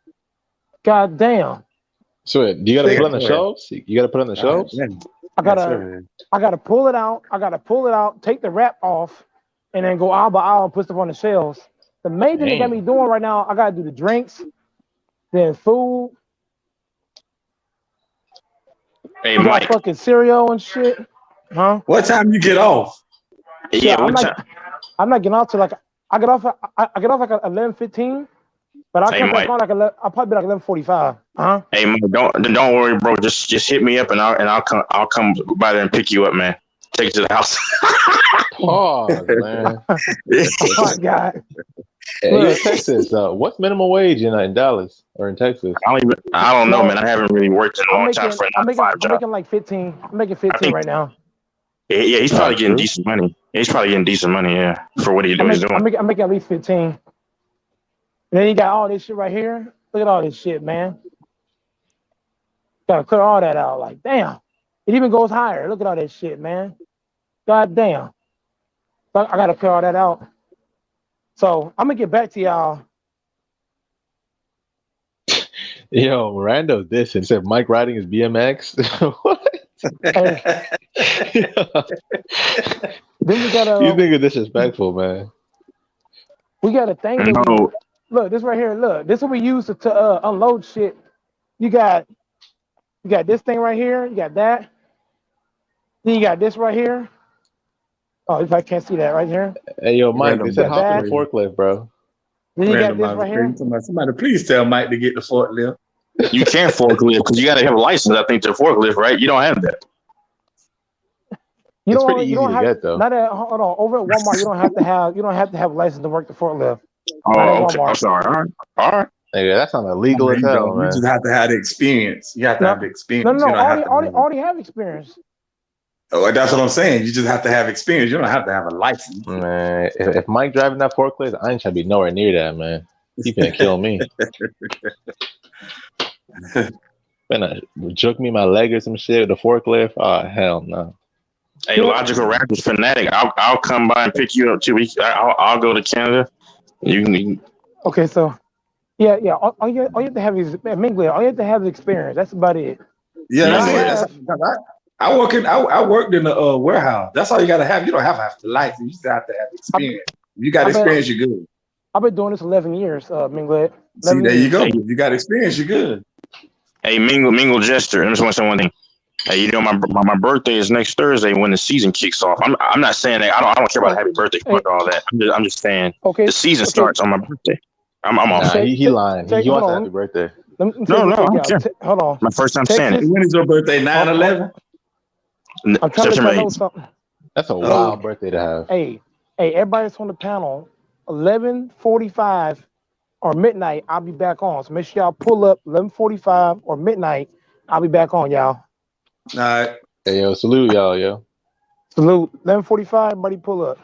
God damn. So do you got to put on the shelves? You got to put on the shelves? I gotta pull it out. Take the wrap off, and then go aisle by aisle and put stuff on the shelves. The main thing they got me doing right now, I gotta do the drinks, then food, Hey, You got Mike. fucking cereal and shit. Huh? What time you get off? Yeah, I'm what not. time? I'm not getting off till like I get off. I get off like 11:15, but I'll Hey, come back Mike. on like 11. I'll probably be like 11:45. Huh? Hey, Mike, don't worry, bro. Just hit me up and I'll come by there and pick you up, man. Take you to the house. Pause, man. Oh my god. Hey, yo, Look. Texas. What's minimum wage in Dallas or in Texas? I don't know, No, man. I haven't really worked in a I'm long time for a I'm 9 to 5 I'm job. making like 15. I'm making I 15 think, right now. yeah, he's probably getting True. decent money. He's probably getting decent money, yeah, for what he's I'm doing. making at least 15. And then you got all this shit right here. Look at all this shit, man. Gotta clear all that out. Like, damn. It even goes higher. Look at all that shit, man. God damn. But I gotta clear all that out. So I'm gonna get back to y'all. Yo, Randall, this and said Mike riding his BMX. What? Hey, then we got You a nigga disrespectful, man. we got a thing that we No, look. This right here. Look, this is what we use to unload shit. You got this thing right here. You got that. Then you got this right here. Oh, if I can't see that right here. Hey, yo, Mike, they Random said Got mouth hop in the that. crazy. forklift, bro. Then you got Random this mouth right crazy. here. Somebody please tell Mike to get the forklift. you can't forklift because you got to have a license, I think, to forklift, right? You don't have that. You It's don't pretty you easy don't to have get, though. not at hold on over at Walmart. You don't have to have a license to work the forklift. Not at Oh, okay. I'm Walmart. sorry. All right. Nigga, that sounds No, illegal as you hell, don't. You man. just have to have the experience. You have to No, have the experience. no. You don't have to have it. Already have experience. Oh, that's what I'm saying. You just have to have experience. You don't have to have a license. Man, if Mike driving that forklift, I ain't trying to be nowhere near that, man. He finna kill me. Finna jerk me my leg or some shit with the forklift. Oh, hell no. Hey, Logical Rappers Fanatic, I'll come by and pick you up too. I'll go to Canada. You can. Okay, so yeah. All you have to have is Mingler. All you have to have is experience. That's about it. Yeah, that's it. I I worked in a warehouse. That's all you got to have. You don't have to have the license. You just have to have experience. If you got experience, you're good. I've been doing this 11 years, Mingler. See, there you go. Hey. If you got experience, you're good. Hey, Mingle Jester. I just want to say one thing. Hey, you know my birthday is next Thursday when the season kicks off. I'm not saying that I don't care about happy birthday, fuck all that. I'm just saying the season starts on my birthday. I'm off. Nah, he lying. He wants a happy birthday. Let me No, I don't care. Hold on. My first time saying it. When is your birthday? 9/11. I'm trying to let September y'all know 8th. something. That's a wild birthday to have. Hey, everybody that's on the panel, 11:45 or midnight, I'll be back on. So make sure y'all pull up 11:45 or midnight. I'll be back on, y'all. All right. Hey, yo, salute y'all, yo. Salute. 11:45, everybody pull up.